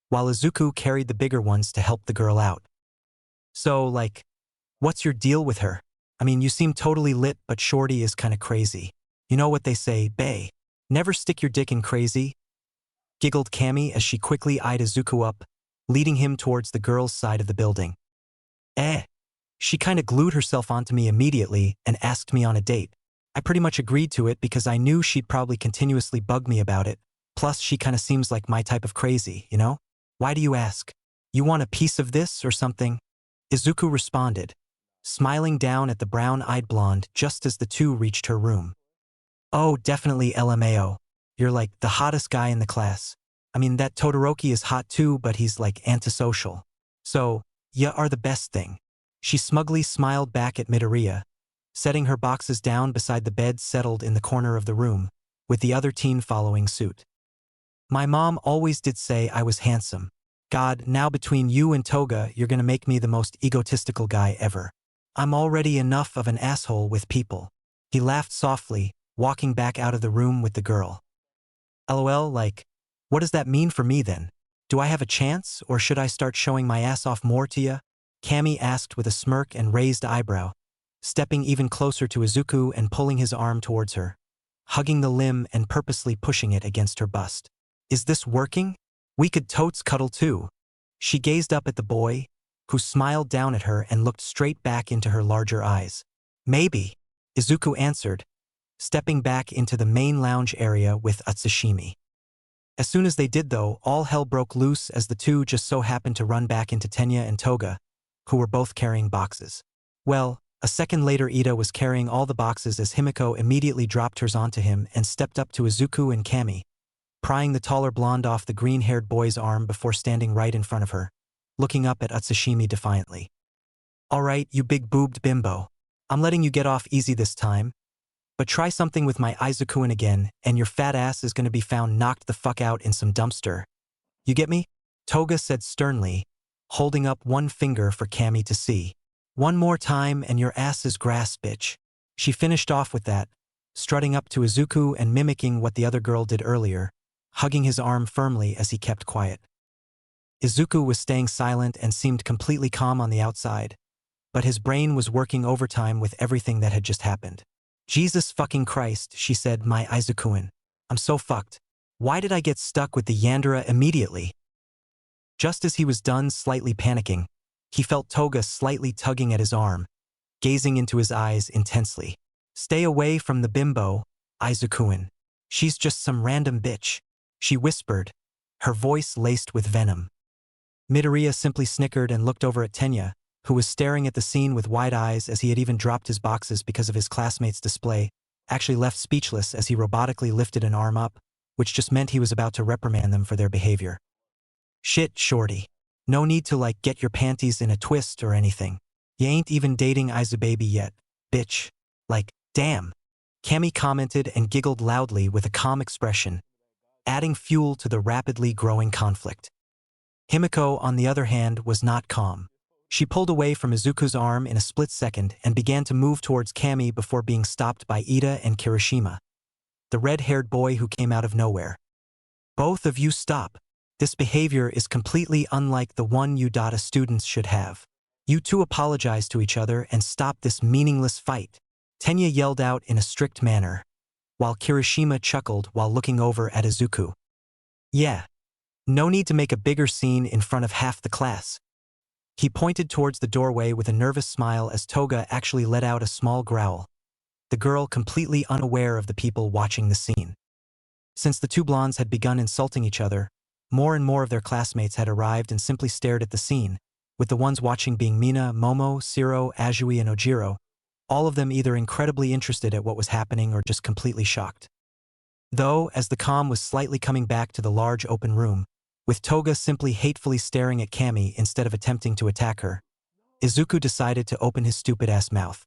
while Izuku carried the bigger ones to help the girl out. So, like, what's your deal with her? I mean, you seem totally lit, but Shorty is kinda crazy. You know what they say, bae. Never stick your dick in crazy? Giggled Kami as she quickly eyed Izuku up, leading him towards the girl's side of the building. She kinda glued herself onto me immediately and asked me on a date. I pretty much agreed to it because I knew she'd probably continuously bug me about it. Plus, she kinda seems like my type of crazy, you know? Why do you ask? You want a piece of this or something? Izuku responded, smiling down at the brown-eyed blonde just as the two reached her room. Oh, definitely LMAO. You're like the hottest guy in the class. I mean, that Todoroki is hot too, but he's like antisocial. So, ya are the best thing. She smugly smiled back at Midoriya, setting her boxes down beside the bed settled in the corner of the room, with the other teen following suit. My mom always did say I was handsome. God, now between you and Toga, you're gonna make me the most egotistical guy ever. I'm already enough of an asshole with people. He laughed softly, walking back out of the room with the girl. LOL, like, what does that mean for me then? Do I have a chance, or should I start showing my ass off more to ya? Kami asked with a smirk and raised eyebrow, stepping even closer to Izuku and pulling his arm towards her, hugging the limb and purposely pushing it against her bust. Is this working? We could totes cuddle too. She gazed up at the boy, who smiled down at her and looked straight back into her larger eyes. Maybe, Izuku answered, stepping back into the main lounge area with Atsushimi. As soon as they did though, all hell broke loose as the two just so happened to run back into Tenya and Toga, who were both carrying boxes. Well, a second later Ida was carrying all the boxes as Himiko immediately dropped hers onto him and stepped up to Izuku and Kami, prying the taller blonde off the green-haired boy's arm before standing right in front of her, looking up at Atsushimi defiantly. Alright, you big-boobed bimbo. I'm letting you get off easy this time, but try something with my Izuku-in again, and your fat ass is gonna be found knocked the fuck out in some dumpster. You get me? Toga said sternly, holding up one finger for Kami to see. One more time and your ass is grass, bitch. She finished off with that, strutting up to Izuku and mimicking what the other girl did earlier, hugging his arm firmly as he kept quiet. Izuku was staying silent and seemed completely calm on the outside, but his brain was working overtime with everything that had just happened. Jesus fucking Christ, she said, my Izuku-in. I'm so fucked. Why did I get stuck with the Yandere immediately? Just as he was done slightly panicking, he felt Toga slightly tugging at his arm, gazing into his eyes intensely. Stay away from the bimbo, Izuku-in. She's just some random bitch, she whispered, her voice laced with venom. Midoriya simply snickered and looked over at Tenya, who was staring at the scene with wide eyes as he had even dropped his boxes because of his classmates' display, actually left speechless as he robotically lifted an arm up, which just meant he was about to reprimand them for their behavior. Shit, shorty. No need to like get your panties in a twist or anything. You ain't even dating Izubaby yet, bitch. Like, damn. Kami commented and giggled loudly with a calm expression, adding fuel to the rapidly growing conflict. Himiko, on the other hand, was not calm. She pulled away from Izuku's arm in a split second and began to move towards Kami before being stopped by Ida and Kirishima, the red-haired boy who came out of nowhere. Both of you stop. This behavior is completely unlike the one you students should have. You two apologize to each other and stop this meaningless fight. Tenya yelled out in a strict manner, while Kirishima chuckled while looking over at Izuku. Yeah. No need to make a bigger scene in front of half the class. He pointed towards the doorway with a nervous smile as Toga actually let out a small growl, the girl completely unaware of the people watching the scene. Since the two blondes had begun insulting each other, more and more of their classmates had arrived and simply stared at the scene, with the ones watching being Mina, Momo, Siro, Azui, and Ojiro, all of them either incredibly interested at what was happening or just completely shocked. Though, as the calm was slightly coming back to the large open room, with Toga simply hatefully staring at Cammy instead of attempting to attack her, Izuku decided to open his stupid-ass mouth.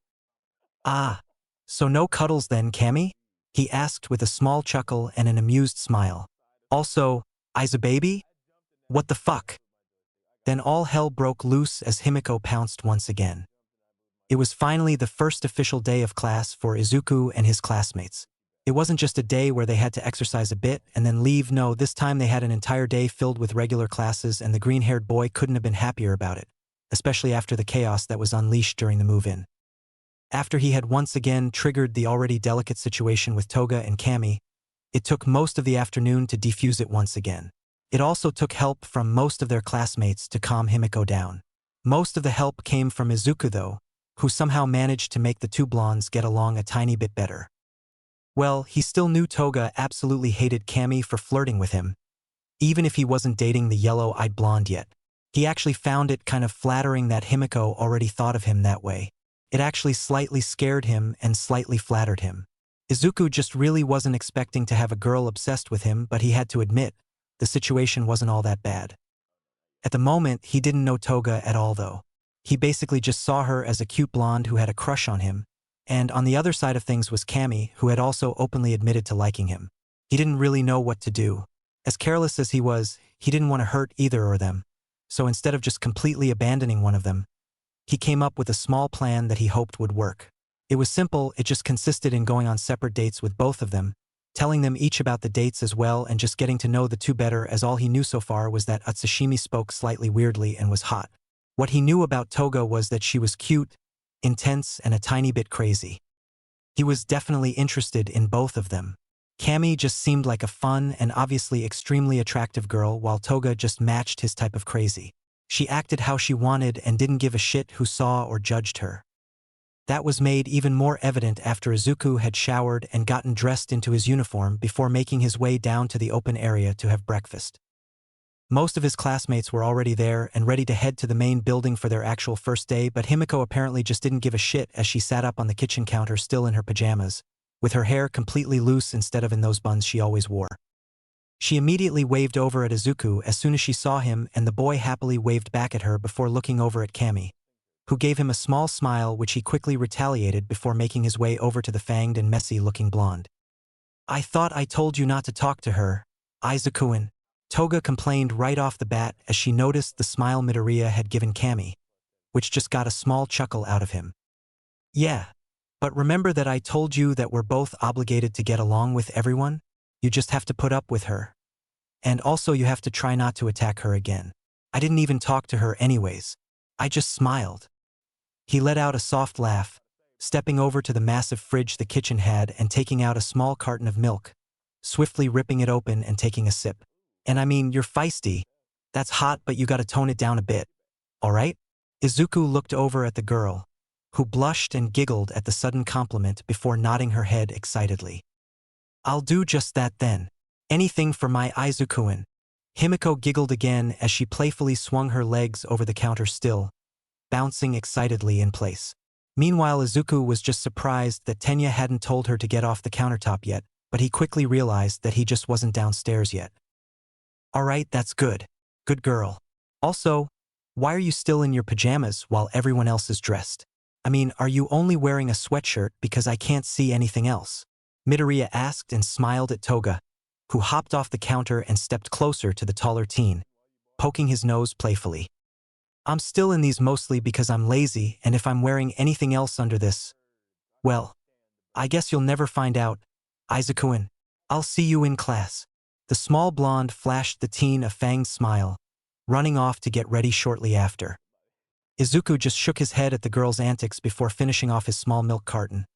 "Ah, so no cuddles then, Cammy?" he asked with a small chuckle and an amused smile. "Also, I's a baby? What the fuck?" Then all hell broke loose as Himiko pounced once again. It was finally the first official day of class for Izuku and his classmates. It wasn't just a day where they had to exercise a bit and then leave. No, this time they had an entire day filled with regular classes, and the green-haired boy couldn't have been happier about it, especially after the chaos that was unleashed during the move-in. After he had once again triggered the already delicate situation with Toga and Cammy, it took most of the afternoon to defuse it once again. It also took help from most of their classmates to calm Himiko down. Most of the help came from Izuku though, who somehow managed to make the two blondes get along a tiny bit better. Well, he still knew Toga absolutely hated Cammy for flirting with him, even if he wasn't dating the yellow-eyed blonde yet. He actually found it kind of flattering that Himiko already thought of him that way. It actually slightly scared him and slightly flattered him. Izuku just really wasn't expecting to have a girl obsessed with him, but he had to admit, the situation wasn't all that bad. At the moment, he didn't know Toga at all though. He basically just saw her as a cute blonde who had a crush on him, and on the other side of things was Cammy, who had also openly admitted to liking him. He didn't really know what to do. As careless as he was, he didn't want to hurt either of them, so instead of just completely abandoning one of them, he came up with a small plan that he hoped would work. It was simple, it just consisted in going on separate dates with both of them, telling them each about the dates as well, and just getting to know the two better, as all he knew so far was that Utsushimi spoke slightly weirdly and was hot. What he knew about Toga was that she was cute, intense, and a tiny bit crazy. He was definitely interested in both of them. Cammy just seemed like a fun and obviously extremely attractive girl, while Toga just matched his type of crazy. She acted how she wanted and didn't give a shit who saw or judged her. That was made even more evident after Izuku had showered and gotten dressed into his uniform before making his way down to the open area to have breakfast. Most of his classmates were already there and ready to head to the main building for their actual first day, but Himiko apparently just didn't give a shit as she sat up on the kitchen counter still in her pajamas, with her hair completely loose instead of in those buns she always wore. She immediately waved over at Izuku as soon as she saw him, and the boy happily waved back at her before looking over at Cammy, who gave him a small smile which he quickly retaliated before making his way over to the fanged and messy-looking blonde. "I thought I told you not to talk to her, Izuku-in," Toga complained right off the bat as she noticed the smile Midoriya had given Cammy, which just got a small chuckle out of him. "Yeah, but remember that I told you that we're both obligated to get along with everyone? You just have to put up with her. And also you have to try not to attack her again. I didn't even talk to her anyways. I just smiled." He let out a soft laugh, stepping over to the massive fridge the kitchen had and taking out a small carton of milk, swiftly ripping it open and taking a sip. "And I mean, you're feisty. That's hot, but you gotta tone it down a bit. Alright?" Izuku looked over at the girl, who blushed and giggled at the sudden compliment before nodding her head excitedly. "I'll do just that then. Anything for my Izuku-in." Himiko giggled again as she playfully swung her legs over the counter still, bouncing excitedly in place. Meanwhile, Izuku was just surprised that Tenya hadn't told her to get off the countertop yet, but he quickly realized that he just wasn't downstairs yet. "Alright, that's good. Good girl. Also, why are you still in your pajamas while everyone else is dressed? I mean, are you only wearing a sweatshirt because I can't see anything else?" Midoriya asked and smiled at Toga, who hopped off the counter and stepped closer to the taller teen, poking his nose playfully. "I'm still in these mostly because I'm lazy, and if I'm wearing anything else under this, well, I guess you'll never find out, Izuku-in. I'll see you in class." The small blonde flashed the teen a fanged smile, running off to get ready shortly after. Izuku just shook his head at the girl's antics before finishing off his small milk carton,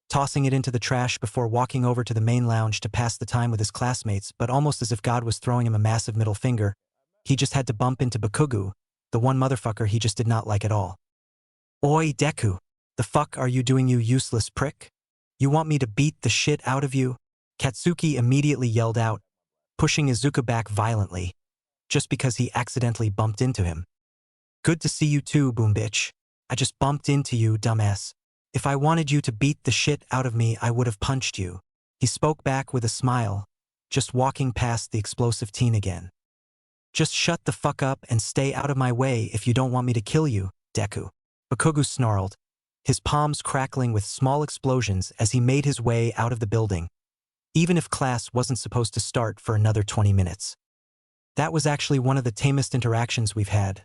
tossing it into the trash before walking over to the main lounge to pass the time with his classmates, but almost as if God was throwing him a massive middle finger, he just had to bump into Bakugu, the one motherfucker he just did not like at all. "Oi, Deku, the fuck are you doing, you useless prick? You want me to beat the shit out of you?" Katsuki immediately yelled out, pushing Izuku back violently, just because he accidentally bumped into him. "Good to see you too, boom bitch. I just bumped into you, dumbass." If I wanted you to beat the shit out of me, I would have punched you. He spoke back with a smile, just walking past the explosive teen again. Just shut the fuck up and stay out of my way if you don't want me to kill you, Deku. Bakugo snarled, his palms crackling with small explosions as he made his way out of the building, even if class wasn't supposed to start for another 20 minutes. That was actually one of the tamest interactions we've had.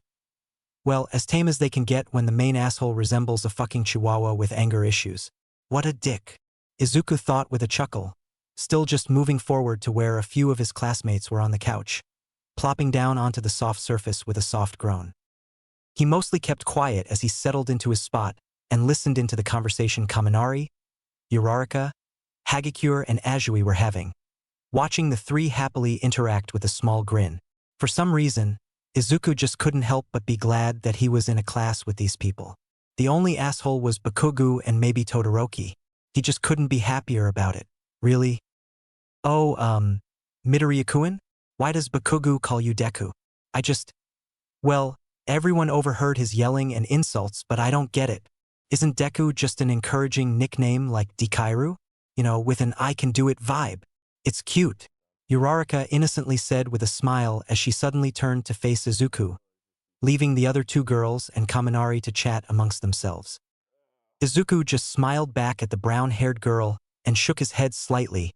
Well, as tame as they can get when the main asshole resembles a fucking chihuahua with anger issues. What a dick. Izuku thought with a chuckle, still just moving forward to where a few of his classmates were on the couch, plopping down onto the soft surface with a soft groan. He mostly kept quiet as he settled into his spot and listened into the conversation Kaminari, Uraraka, Hagakure, and Azui were having, watching the three happily interact with a small grin. For some reason, Izuku just couldn't help but be glad that he was in a class with these people. The only asshole was Bakugo and maybe Todoroki. He just couldn't be happier about it. Really? Oh, Midoriya-kun? Why does Bakugo call you Deku? Well, everyone overheard his yelling and insults, but I don't get it. Isn't Deku just an encouraging nickname like Dikairu? You know, with an I can do it vibe. It's cute. Uraraka innocently said with a smile as she suddenly turned to face Izuku, leaving the other two girls and Kaminari to chat amongst themselves. Izuku just smiled back at the brown-haired girl and shook his head slightly,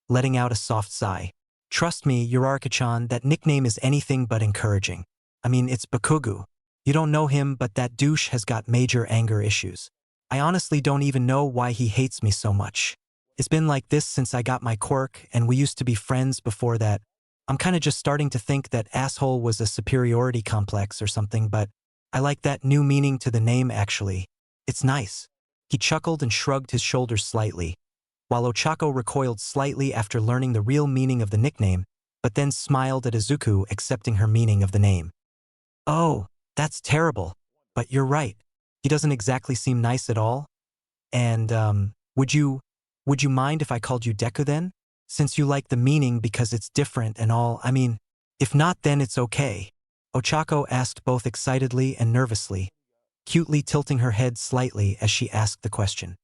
letting out a soft sigh. Trust me, Uraraka-chan, that nickname is anything but encouraging. I mean, it's Bakugo. You don't know him, but that douche has got major anger issues. I honestly don't even know why he hates me so much. It's been like this since I got my quirk, and we used to be friends before that. I'm kinda just starting to think that asshole was a superiority complex or something, but I like that new meaning to the name actually. It's nice. He chuckled and shrugged his shoulders slightly, while Ochako recoiled slightly after learning the real meaning of the nickname, but then smiled at Izuku accepting her meaning of the name. Oh, that's terrible. But you're right. He doesn't exactly seem nice at all. And, would you mind if I called you Deku then? Since you like the meaning because it's different and all, I mean, if not then it's okay. Ochako asked both excitedly and nervously, cutely tilting her head slightly as she asked the question.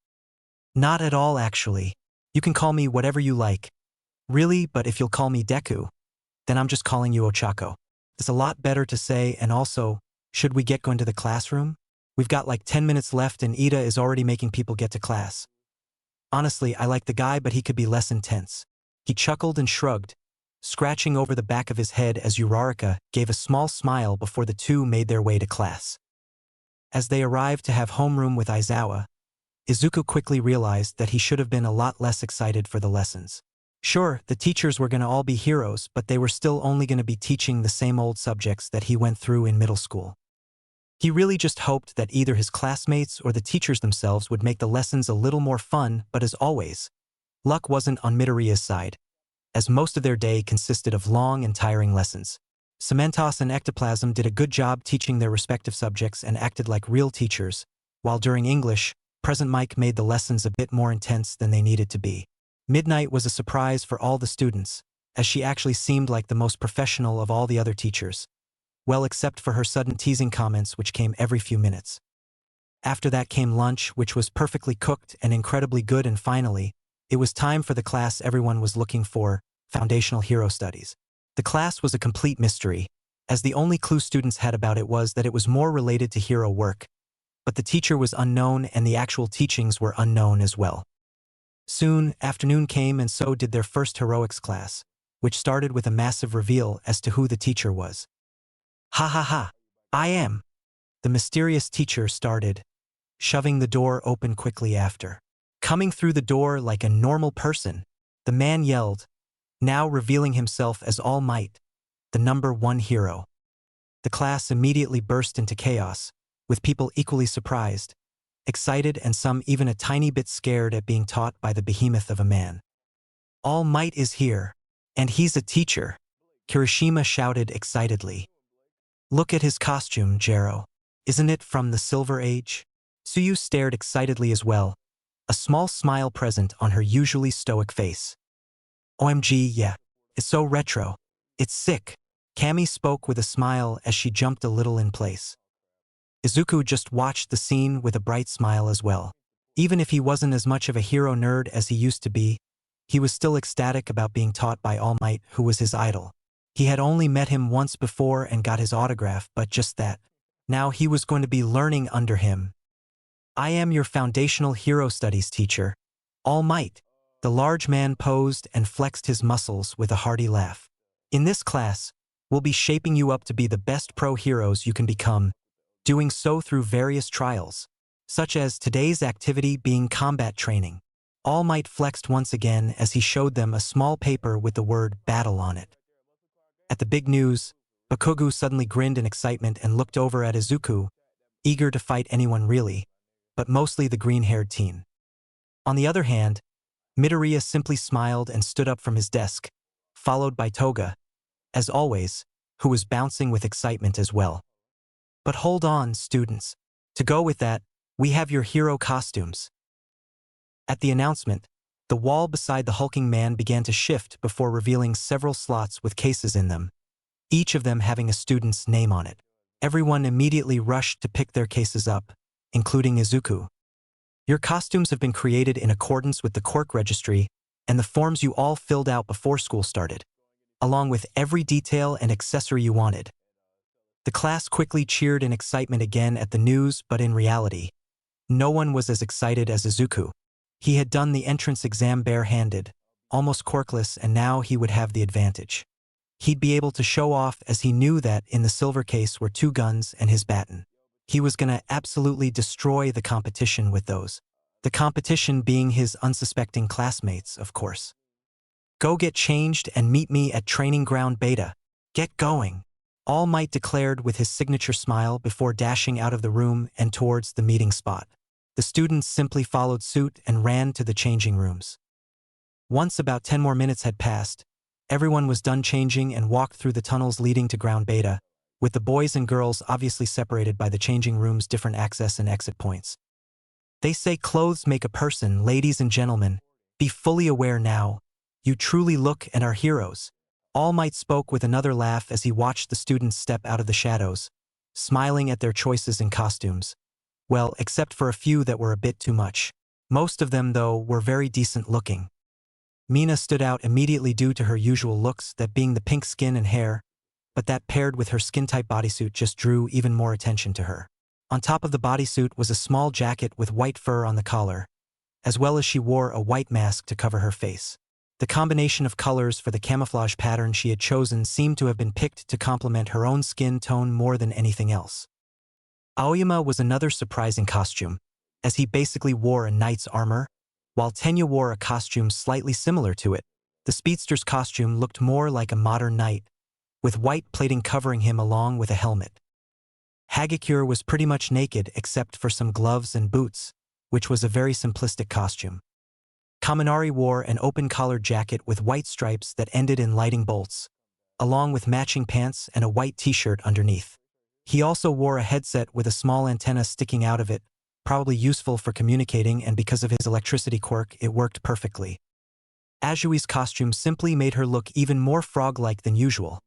Not at all actually. You can call me whatever you like. Really, but if you'll call me Deku, then I'm just calling you Ochako. It's a lot better to say, and also, should we get going to the classroom? We've got like 10 minutes left and Ida is already making people get to class. Honestly, I like the guy, but he could be less intense. He chuckled and shrugged, scratching over the back of his head as Uraraka gave a small smile before the two made their way to class. As they arrived to have homeroom with Aizawa, Izuku quickly realized that he should have been a lot less excited for the lessons. Sure, the teachers were going to all be heroes, but they were still only going to be teaching the same old subjects that he went through in middle school. He really just hoped that either his classmates or the teachers themselves would make the lessons a little more fun, but as always, luck wasn't on Midoriya's side, as most of their day consisted of long and tiring lessons. Cementos and Ectoplasm did a good job teaching their respective subjects and acted like real teachers, while during English, Present Mike made the lessons a bit more intense than they needed to be. Midnight was a surprise for all the students, as she actually seemed like the most professional of all the other teachers. Well, except for her sudden teasing comments which came every few minutes. After that came lunch, which was perfectly cooked and incredibly good, and finally, it was time for the class everyone was looking for, Foundational Hero Studies. The class was a complete mystery, as the only clue students had about it was that it was more related to hero work, but the teacher was unknown and the actual teachings were unknown as well. Soon, afternoon came and so did their first heroics class, which started with a massive reveal as to who the teacher was. Ha ha ha, I am. The mysterious teacher started, shoving the door open quickly after. Coming through the door like a normal person, the man yelled, now revealing himself as All Might, the #1 hero. The class immediately burst into chaos, with people equally surprised, excited, and some even a tiny bit scared at being taught by the behemoth of a man. All Might is here, and he's a teacher, Kirishima shouted excitedly. Look at his costume, Jero. Isn't it from the Silver Age? Suyu stared excitedly as well, a small smile present on her usually stoic face. OMG, yeah. It's so retro. It's sick. Cammy spoke with a smile as she jumped a little in place. Izuku just watched the scene with a bright smile as well. Even if he wasn't as much of a hero nerd as he used to be, he was still ecstatic about being taught by All Might, who was his idol. He had only met him once before and got his autograph, but just that. Now he was going to be learning under him. I am your foundational hero studies teacher, All Might. The large man posed and flexed his muscles with a hearty laugh. In this class, we'll be shaping you up to be the best pro heroes you can become, doing so through various trials, such as today's activity being combat training. All Might flexed once again as he showed them a small paper with the word battle on it. At the big news, Bakugo suddenly grinned in excitement and looked over at Izuku, eager to fight anyone really, but mostly the green-haired teen. On the other hand, Midoriya simply smiled and stood up from his desk, followed by Toga, as always, who was bouncing with excitement as well. But hold on, students. To go with that, we have your hero costumes. At the announcement, the wall beside the hulking man began to shift before revealing several slots with cases in them, each of them having a student's name on it. Everyone immediately rushed to pick their cases up, including Izuku. Your costumes have been created in accordance with the quirk registry and the forms you all filled out before school started, along with every detail and accessory you wanted. The class quickly cheered in excitement again at the news, but in reality, no one was as excited as Izuku. He had done the entrance exam bare-handed, almost quirkless, and now he would have the advantage. He'd be able to show off as he knew that in the silver case were 2 guns and his baton. He was gonna absolutely destroy the competition with those. The competition being his unsuspecting classmates, of course. Go get changed and meet me at Training Ground Beta. Get going. All Might declared with his signature smile before dashing out of the room and towards the meeting spot. The students simply followed suit and ran to the changing rooms. Once about 10 more minutes had passed, everyone was done changing and walked through the tunnels leading to Ground Beta, with the boys and girls obviously separated by the changing rooms' different access and exit points. They say clothes make a person, ladies and gentlemen. Be fully aware now. You truly look and are heroes. All Might spoke with another laugh as he watched the students step out of the shadows, smiling at their choices in costumes. Well, except for a few that were a bit too much. Most of them, though, were very decent looking. Mina stood out immediately due to her usual looks, that being the pink skin and hair, but that paired with her skin-type bodysuit just drew even more attention to her. On top of the bodysuit was a small jacket with white fur on the collar, as well as she wore a white mask to cover her face. The combination of colors for the camouflage pattern she had chosen seemed to have been picked to complement her own skin tone more than anything else. Aoyama was another surprising costume, as he basically wore a knight's armor, while Tenya wore a costume slightly similar to it. The speedster's costume looked more like a modern knight, with white plating covering him along with a helmet. Hagakure was pretty much naked except for some gloves and boots, which was a very simplistic costume. Kaminari wore an open-collared jacket with white stripes that ended in lightning bolts, along with matching pants and a white t-shirt underneath. He also wore a headset with a small antenna sticking out of it, probably useful for communicating, and because of his electricity quirk, it worked perfectly. Ajui's costume simply made her look even more frog-like than usual,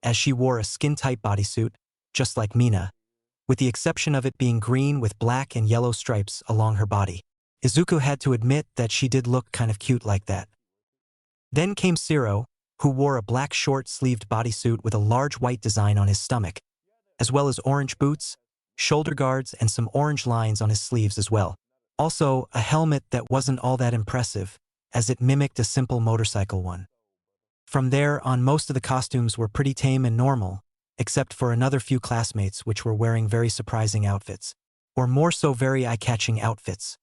as she wore a skin-tight bodysuit, just like Mina, with the exception of it being green with black and yellow stripes along her body. Izuku had to admit that she did look kind of cute like that. Then came Siro, who wore a black short-sleeved bodysuit with a large white design on his stomach, as well as orange boots, shoulder guards, and some orange lines on his sleeves as well. Also, a helmet that wasn't all that impressive, as it mimicked a simple motorcycle one. From there on, most of the costumes were pretty tame and normal, except for another few classmates which were wearing very surprising outfits, or more so very eye-catching outfits.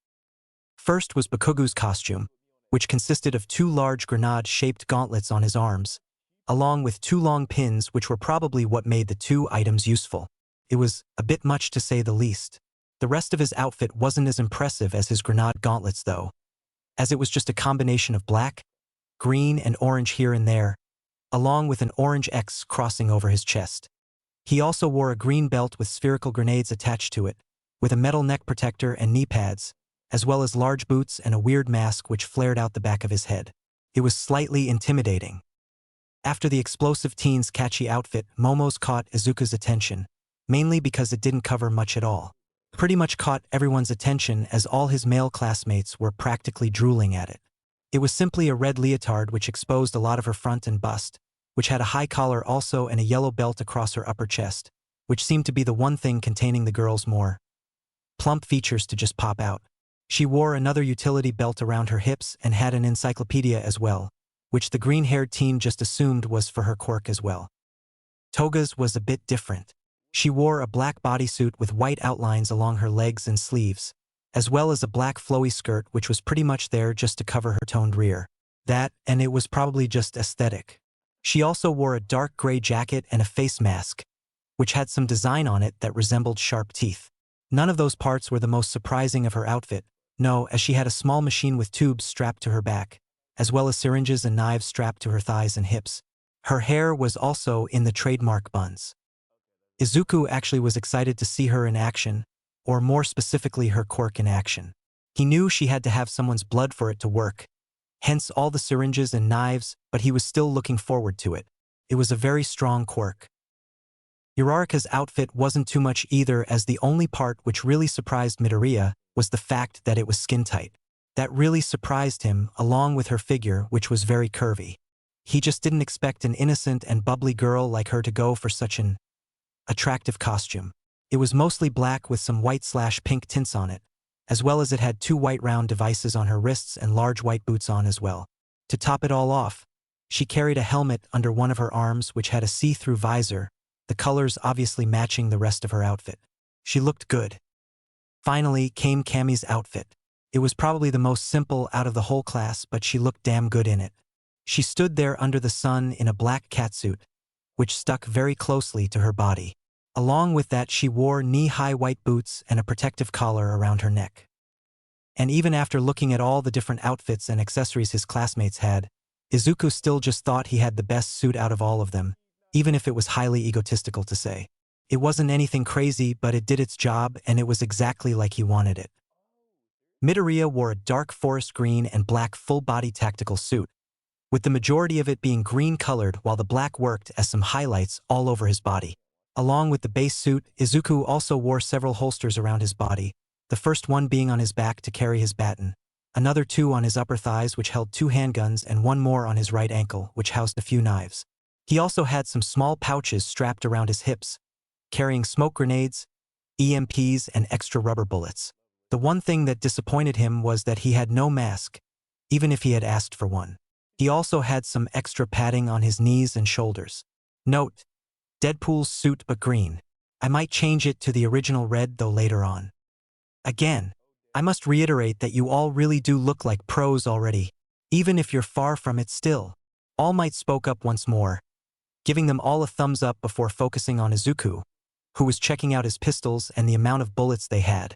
First was Bakugo's costume, which consisted of 2 large grenade-shaped gauntlets on his arms, along with 2 long pins which were probably what made the 2 items useful. It was a bit much to say the least. The rest of his outfit wasn't as impressive as his grenade gauntlets though, as it was just a combination of black, green, and orange here and there, along with an orange X crossing over his chest. He also wore a green belt with spherical grenades attached to it, with a metal neck protector and knee pads, as well as large boots and a weird mask which flared out the back of his head. It was slightly intimidating. After the explosive teen's catchy outfit, Momo's caught Izuku's attention, mainly because it didn't cover much at all. pretty much caught everyone's attention as all his male classmates were practically drooling at it. It was simply a red leotard which exposed a lot of her front and bust, which had a high collar also and a yellow belt across her upper chest, which seemed to be the one thing containing the girl's more plump features to just pop out. She wore another utility belt around her hips and had an encyclopedia as well, which the green-haired teen just assumed was for her quirk as well. Toga's was a bit different. She wore a black bodysuit with white outlines along her legs and sleeves, as well as a black flowy skirt which was pretty much there just to cover her toned rear. That, and it was probably just aesthetic. She also wore a dark gray jacket and a face mask, which had some design on it that resembled sharp teeth. None of those parts were the most surprising of her outfit, no, as she had a small machine with tubes strapped to her back, as well as syringes and knives strapped to her thighs and hips. Her hair was also in the trademark buns. Izuku actually was excited to see her in action, or more specifically her quirk in action. He knew she had to have someone's blood for it to work, hence all the syringes and knives, but he was still looking forward to it. It was a very strong quirk. Uraraka's outfit wasn't too much either, as the only part which really surprised Midoriya was the fact that it was skin-tight. That really surprised him, along with her figure, which was very curvy. He just didn't expect an innocent and bubbly girl like her to go for such an attractive costume. It was mostly black with some white/pink tints on it, as well as it had 2 white round devices on her wrists and large white boots on as well. To top it all off, she carried a helmet under one of her arms which had a see-through visor, the colors obviously matching the rest of her outfit. She looked good. Finally came Cammy's outfit. It was probably the most simple out of the whole class, but she looked damn good in it. She stood there under the sun in a black catsuit, which stuck very closely to her body. Along with that, she wore knee-high white boots and a protective collar around her neck. And even after looking at all the different outfits and accessories his classmates had, Izuku still just thought he had the best suit out of all of them, even if it was highly egotistical to say. It wasn't anything crazy, but it did its job, and it was exactly like he wanted it. Midoriya wore a dark forest green and black full-body tactical suit, with the majority of it being green-colored while the black worked as some highlights all over his body. Along with the base suit, Izuku also wore several holsters around his body, the first one being on his back to carry his baton, another 2 on his upper thighs which held 2 handguns, and 1 more on his right ankle which housed a few knives. He also had some small pouches strapped around his hips, carrying smoke grenades, EMPs, and extra rubber bullets. The one thing that disappointed him was that he had no mask, even if he had asked for one. He also had some extra padding on his knees and shoulders. Note: Deadpool's suit but green. I might change it to the original red though later on. Again, I must reiterate that you all really do look like pros already, even if you're far from it still. All Might spoke up once more, giving them all a thumbs up before focusing on Izuku, who was checking out his pistols and the amount of bullets they had,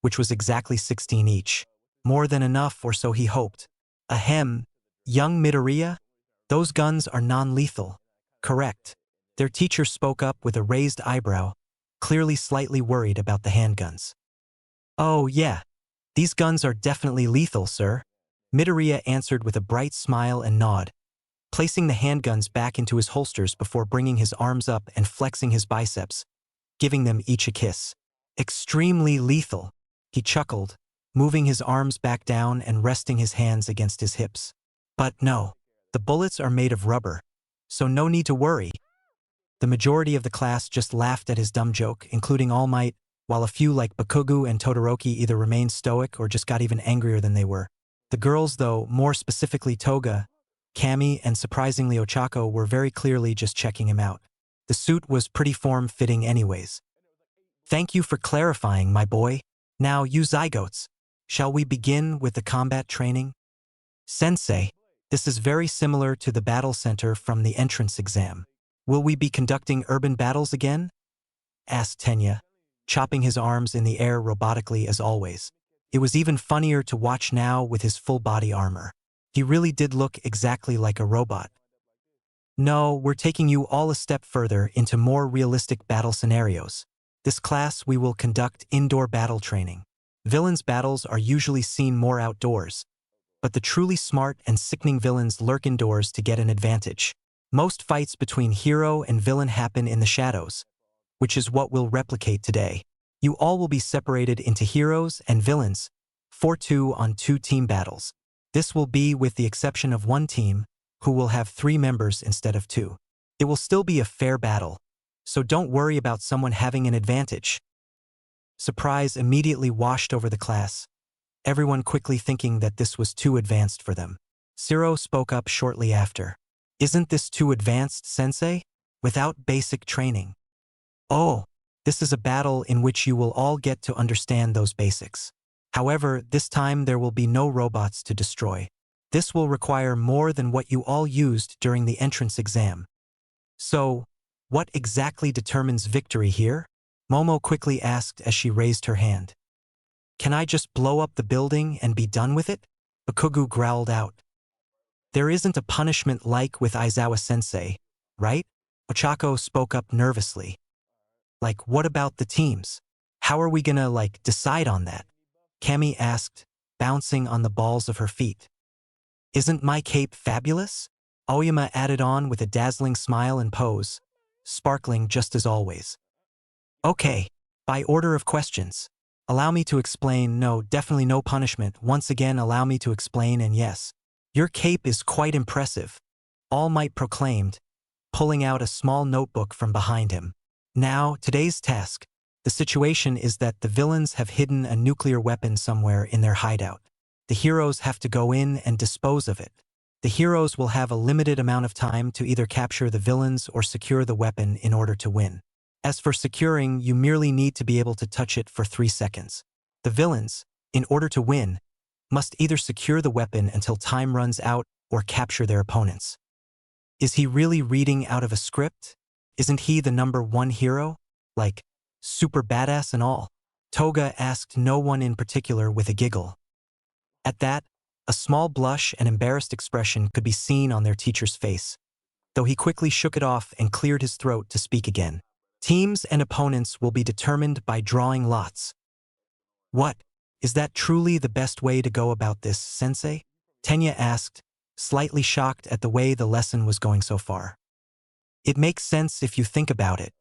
which was exactly 16 each. More than enough, or so he hoped. Ahem, young Midoriya? Those guns are non-lethal. Correct. Their teacher spoke up with a raised eyebrow, clearly slightly worried about the handguns. Oh yeah, these guns are definitely lethal, sir. Midoriya answered with a bright smile and nod, placing the handguns back into his holsters before bringing his arms up and flexing his biceps, giving them each a kiss. Extremely lethal, he chuckled, moving his arms back down and resting his hands against his hips. But no, the bullets are made of rubber, so no need to worry. The majority of the class just laughed at his dumb joke, including All Might, while a few like Bakugo and Todoroki either remained stoic or just got even angrier than they were. The girls, though, more specifically Toga, Cammy, and surprisingly Ochako, were very clearly just checking him out. The suit was pretty form-fitting anyways. Thank you for clarifying, my boy. Now, you zygotes, shall we begin with the combat training? Sensei, this is very similar to the battle center from the entrance exam. Will we be conducting urban battles again? Asked Tenya, chopping his arms in the air robotically as always. It was even funnier to watch now with his full body armor. He really did look exactly like a robot. No, we're taking you all a step further into more realistic battle scenarios. This class we will conduct indoor battle training. Villains' battles are usually seen more outdoors, but the truly smart and sickening villains lurk indoors to get an advantage. Most fights between hero and villain happen in the shadows, which is what we'll replicate today. You all will be separated into heroes and villains, 4-2-on-2 team battles. This will be with the exception of one team, who will have 3 members instead of 2. It will still be a fair battle, so don't worry about someone having an advantage. Surprise immediately washed over the class, everyone quickly thinking that this was too advanced for them. Zero spoke up shortly after. Isn't this too advanced, sensei? Without basic training. Oh, this is a battle in which you will all get to understand those basics. However, this time there will be no robots to destroy. This will require more than what you all used during the entrance exam. So, what exactly determines victory here? Momo quickly asked as she raised her hand. Can I just blow up the building and be done with it? Bakugu growled out. There isn't a punishment like with Aizawa-sensei, right? Ochako spoke up nervously. Like, what about the teams? How are we gonna, decide on that? Kami asked, bouncing on the balls of her feet. Isn't my cape fabulous? Aoyama added on with a dazzling smile and pose, sparkling just as always. Okay, by order of questions. Allow me to explain. No, definitely no punishment. Once again, allow me to explain, and yes. Your cape is quite impressive, All Might proclaimed, pulling out a small notebook from behind him. Now, today's task. The situation is that the villains have hidden a nuclear weapon somewhere in their hideout. The heroes have to go in and dispose of it. The heroes will have a limited amount of time to either capture the villains or secure the weapon in order to win. As for securing, you merely need to be able to touch it for 3 seconds. The villains, in order to win, must either secure the weapon until time runs out or capture their opponents. Is he really reading out of a script? Isn't he the #1 hero? Super badass and all? Toga asked no one in particular with a giggle. At that, a small blush and embarrassed expression could be seen on their teacher's face, though he quickly shook it off and cleared his throat to speak again. Teams and opponents will be determined by drawing lots. What? Is that truly the best way to go about this, sensei? Tenya asked, slightly shocked at the way the lesson was going so far. It makes sense if you think about it,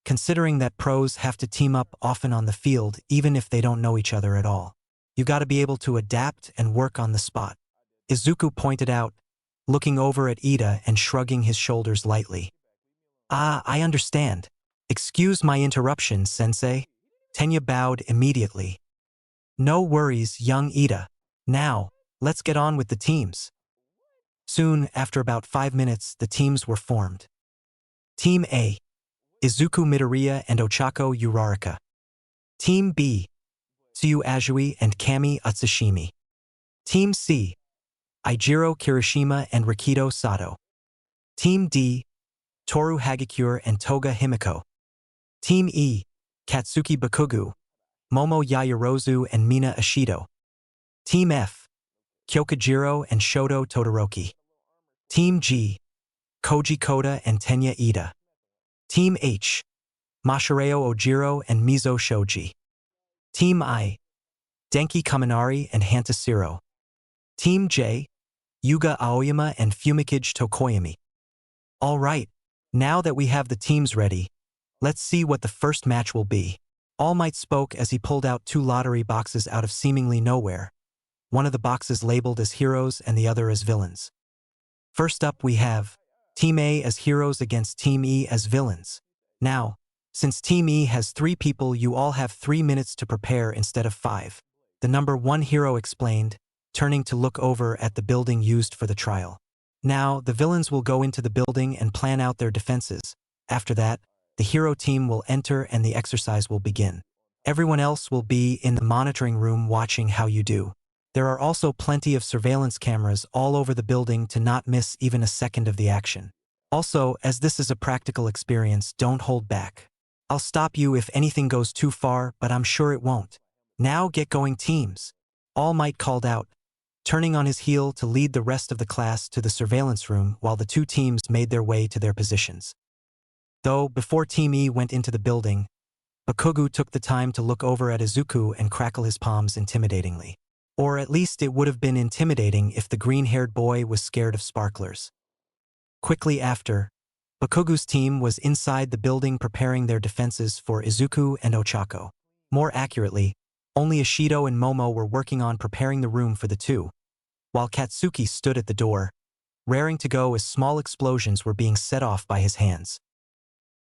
considering that pros have to team up often on the field even if they don't know each other at all. You gotta be able to adapt and work on the spot. Izuku pointed out, looking over at Ida and shrugging his shoulders lightly. Ah, I understand. Excuse my interruption, sensei. Tenya bowed immediately. No worries, young Ida. Now, let's get on with the teams. Soon, after about 5 minutes, the teams were formed. Team A, Izuku Midoriya and Ochako Uraraka. Team B, Tsuyu Azui and Kami Utsushimi. Team C, Eijiro Kirishima and Rikido Sato. Team D, Toru Hagakure and Toga Himiko. Team E, Katsuki Bakugu, Momo Yaoyorozu and Mina Ashido. Team F, Kyokujiro and Shoto Todoroki. Team G, Koji Koda and Tenya Ida. Team H, Masahiro Ojiro and Mizo Shoji. Team I, Denki Kaminari and Hantashiro. Team J, Yuga Aoyama and Fumikage Tokoyami. All right, now that we have the teams ready, let's see what the first match will be. All Might spoke as he pulled out 2 lottery boxes out of seemingly nowhere, one of the boxes labeled as heroes and the other as villains. First up we have Team A as heroes against Team E as villains. Now, since Team E has 3 people, you all have 3 minutes to prepare instead of 5. The #1 hero explained, turning to look over at the building used for the trial. Now, the villains will go into the building and plan out their defenses. After that, the hero team will enter and the exercise will begin. Everyone else will be in the monitoring room watching how you do. There are also plenty of surveillance cameras all over the building to not miss even a second of the action. Also, as this is a practical experience, don't hold back. I'll stop you if anything goes too far, but I'm sure it won't. Now get going, teams. All Might called out, turning on his heel to lead the rest of the class to the surveillance room while the 2 teams made their way to their positions. Though, before Team E went into the building, Bakugu took the time to look over at Izuku and crackle his palms intimidatingly. Or at least it would have been intimidating if the green-haired boy was scared of sparklers. Quickly after, Bakugu's team was inside the building preparing their defenses for Izuku and Ochako. More accurately, only Ishido and Momo were working on preparing the room for the two, while Katsuki stood at the door, raring to go as small explosions were being set off by his hands.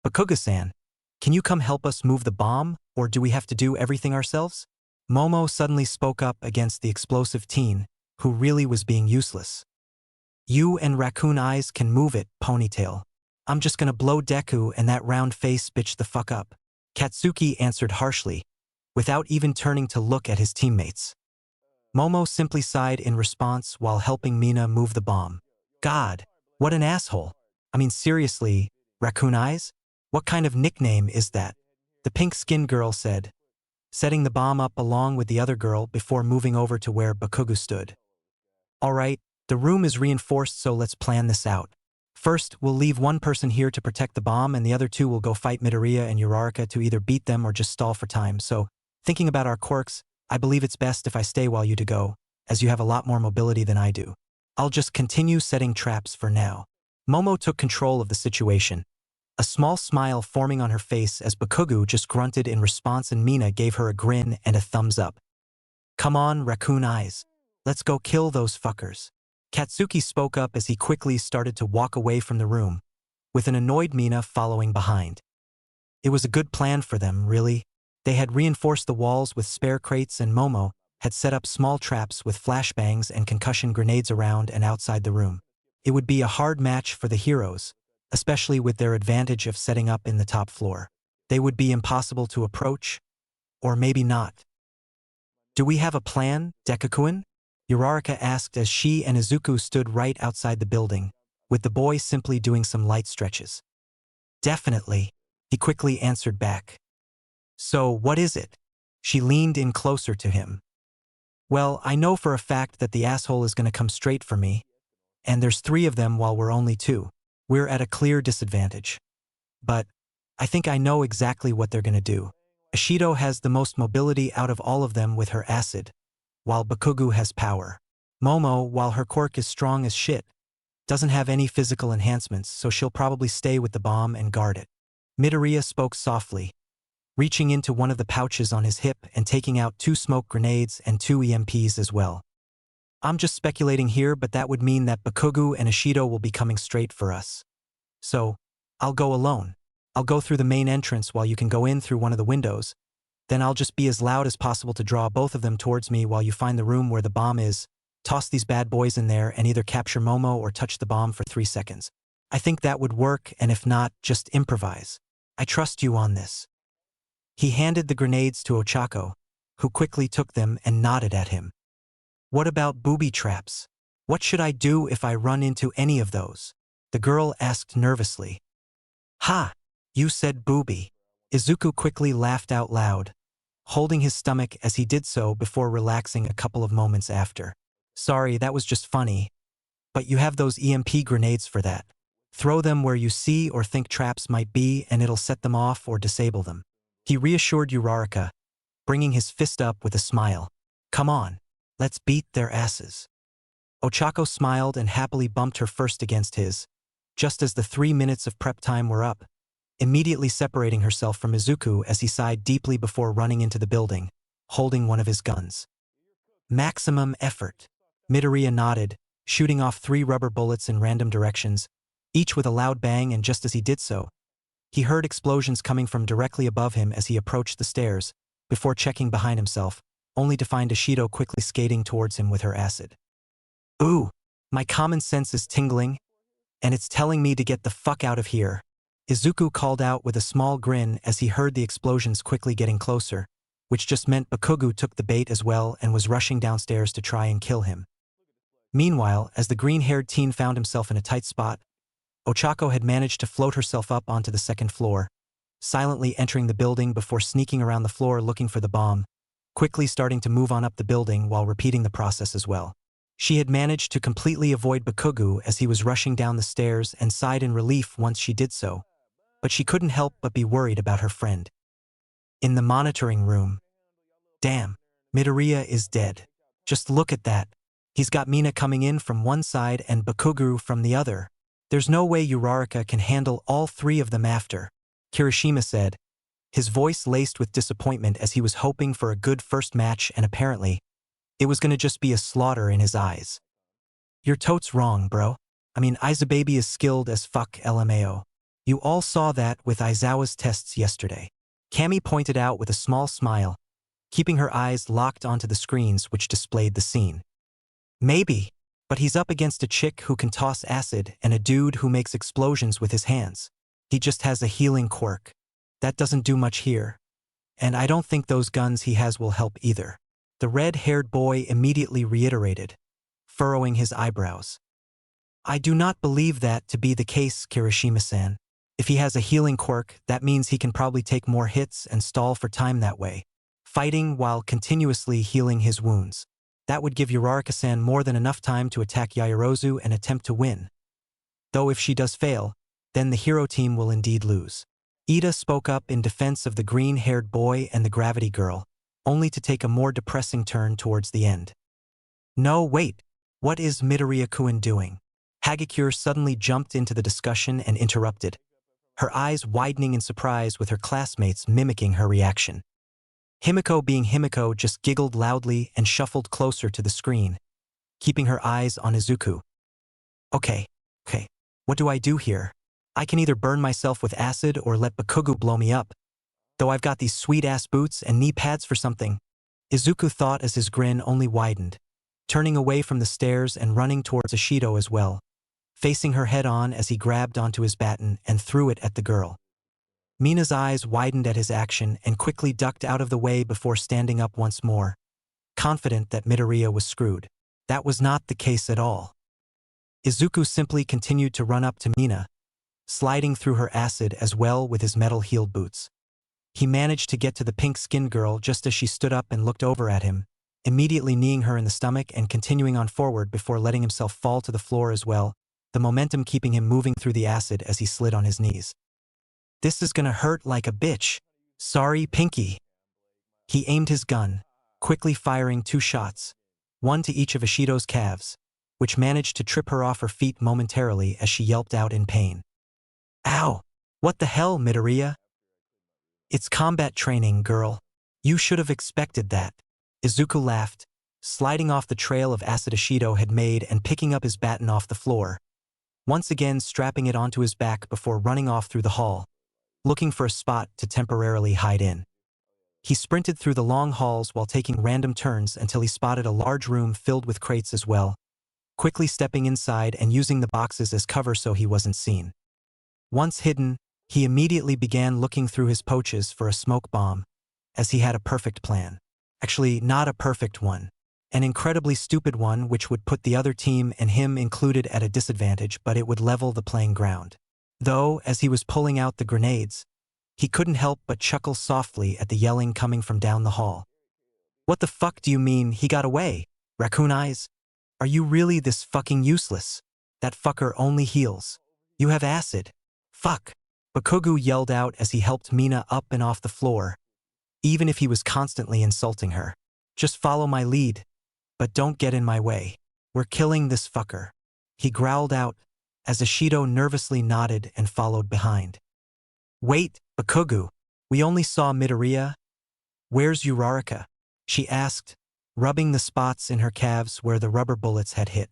Bakuga-san, can you come help us move the bomb, or do we have to do everything ourselves? Momo suddenly spoke up against the explosive teen, who really was being useless. You and Raccoon Eyes can move it, Ponytail. I'm just gonna blow Deku and that round face bitch the fuck up. Katsuki answered harshly, without even turning to look at his teammates. Momo simply sighed in response while helping Mina move the bomb. God, what an asshole. I mean seriously, Raccoon Eyes? What kind of nickname is that? The pink-skinned girl said, setting the bomb up along with the other girl before moving over to where Bakugu stood. Alright, the room is reinforced, so let's plan this out. First, we'll leave one person here to protect the bomb and the other two will go fight Midoriya and Uraraka to either beat them or just stall for time. So, thinking about our quirks, I believe it's best if I stay while you two go, as you have a lot more mobility than I do. I'll just continue setting traps for now. Momo took control of the situation, a small smile forming on her face as Bakugu just grunted in response and Mina gave her a grin and a thumbs up. Come on, Raccoon Eyes. Let's go kill those fuckers. Katsuki spoke up as he quickly started to walk away from the room, with an annoyed Mina following behind. It was a good plan for them, really. They had reinforced the walls with spare crates and Momo had set up small traps with flashbangs and concussion grenades around and outside the room. It would be a hard match for the heroes, especially with their advantage of setting up in the top floor. They would be impossible to approach, or maybe not. Do we have a plan, Dekakuin? Uraraka asked as she and Izuku stood right outside the building, with the boy simply doing some light stretches. Definitely, he quickly answered back. So what is it? She leaned in closer to him. Well, I know for a fact that the asshole is going to come straight for me, and there's 3 of them while we're only 2. We're at a clear disadvantage. But I think I know exactly what they're going to do. Ishido has the most mobility out of all of them with her acid, while Bakugu has power. Momo, while her quirk is strong as shit, doesn't have any physical enhancements, so she'll probably stay with the bomb and guard it. Midoriya spoke softly, reaching into one of the pouches on his hip and taking out 2 smoke grenades and 2 EMPs as well. I'm just speculating here, but that would mean that Bakugu and Ishido will be coming straight for us. So, I'll go alone. I'll go through the main entrance while you can go in through one of the windows. Then I'll just be as loud as possible to draw both of them towards me while you find the room where the bomb is, toss these bad boys in there and either capture Momo or touch the bomb for 3 seconds. I think that would work, and if not, just improvise. I trust you on this. He handed the grenades to Ochako, who quickly took them and nodded at him. What about booby traps? What should I do if I run into any of those? The girl asked nervously. Ha! You said booby. Izuku quickly laughed out loud, holding his stomach as he did so before relaxing a couple of moments after. Sorry, that was just funny. But you have those EMP grenades for that. Throw them where you see or think traps might be and it'll set them off or disable them. He reassured Uraraka, bringing his fist up with a smile. Come on, let's beat their asses. Ochako smiled and happily bumped her fist against his, just as the 3 minutes of prep time were up, immediately separating herself from Izuku as he sighed deeply before running into the building, holding one of his guns. Maximum effort. Midoriya nodded, shooting off 3 rubber bullets in random directions, each with a loud bang, and just as he did so, he heard explosions coming from directly above him as he approached the stairs, before checking behind himself, only to find Ishido quickly skating towards him with her acid. Ooh, my common sense is tingling, and it's telling me to get the fuck out of here. Izuku called out with a small grin as he heard the explosions quickly getting closer, which just meant Bakugu took the bait as well and was rushing downstairs to try and kill him. Meanwhile, as the green-haired teen found himself in a tight spot, Ochako had managed to float herself up onto the 2nd floor, silently entering the building before sneaking around the floor looking for the bomb, quickly starting to move on up the building while repeating the process as well. She had managed to completely avoid Bakugu as he was rushing down the stairs and sighed in relief once she did so, but she couldn't help but be worried about her friend. In the monitoring room. Damn, Midoriya is dead. Just look at that. He's got Mina coming in from one side and Bakugu from the other. There's no way Uraraka can handle all three of them after, Kirishima said, his voice laced with disappointment as he was hoping for a good first match and apparently, it was gonna just be a slaughter in his eyes. You're totes wrong, bro. I mean, Izubaby is skilled as fuck LMAO. You all saw that with Aizawa's tests yesterday. Cammy pointed out with a small smile, keeping her eyes locked onto the screens which displayed the scene. Maybe, but he's up against a chick who can toss acid and a dude who makes explosions with his hands. He just has a healing quirk. That doesn't do much here. And I don't think those guns he has will help either. The red-haired boy immediately reiterated, furrowing his eyebrows. I do not believe that to be the case, Kirishima-san. If he has a healing quirk, that means he can probably take more hits and stall for time that way, fighting while continuously healing his wounds. That would give Uraraka-san more than enough time to attack Yaoyorozu and attempt to win. Though if she does fail, then the hero team will indeed lose. Ida spoke up in defense of the green-haired boy and the gravity girl, only to take a more depressing turn towards the end. No, wait. What is Midoriya-kun doing? Hagakure suddenly jumped into the discussion and interrupted, her eyes widening in surprise with her classmates mimicking her reaction. Himiko, being Himiko, just giggled loudly and shuffled closer to the screen, keeping her eyes on Izuku. Okay, what do I do here? I can either burn myself with acid or let Bakugo blow me up. Though I've got these sweet-ass boots and knee pads for something. Izuku thought as his grin only widened, turning away from the stairs and running towards Ashido as well, facing her head-on as he grabbed onto his baton and threw it at the girl. Mina's eyes widened at his action and quickly ducked out of the way before standing up once more, confident that Midoriya was screwed. That was not the case at all. Izuku simply continued to run up to Mina, sliding through her acid as well with his metal-heeled boots. He managed to get to the pink-skinned girl just as she stood up and looked over at him, immediately kneeing her in the stomach and continuing on forward before letting himself fall to the floor as well, the momentum keeping him moving through the acid as he slid on his knees. This is gonna hurt like a bitch. Sorry, Pinky. He aimed his gun, quickly firing 2 shots, one to each of Ashido's calves, which managed to trip her off her feet momentarily as she yelped out in pain. Ow! What the hell, Midoriya? It's combat training, girl. You should have expected that. Izuku laughed, sliding off the trail of acid Ashido had made and picking up his baton off the floor, once again strapping it onto his back before running off through the hall, looking for a spot to temporarily hide in. He sprinted through the long halls while taking random turns until he spotted a large room filled with crates as well, quickly stepping inside and using the boxes as cover so he wasn't seen. Once hidden, he immediately began looking through his pouches for a smoke bomb, as he had a perfect plan. Actually, not a perfect one. An incredibly stupid one which would put the other team and him included at a disadvantage, but it would level the playing ground. Though, as he was pulling out the grenades, he couldn't help but chuckle softly at the yelling coming from down the hall. What the fuck do you mean he got away, Raccoon Eyes? Are you really this fucking useless? That fucker only heals. You have acid. Fuck. Bakugo yelled out as he helped Mina up and off the floor, even if he was constantly insulting her. Just follow my lead, but don't get in my way. We're killing this fucker. He growled out, as Ashido nervously nodded and followed behind. Wait, Bakugo, we only saw Midoriya. Where's Uraraka? She asked, rubbing the spots in her calves where the rubber bullets had hit.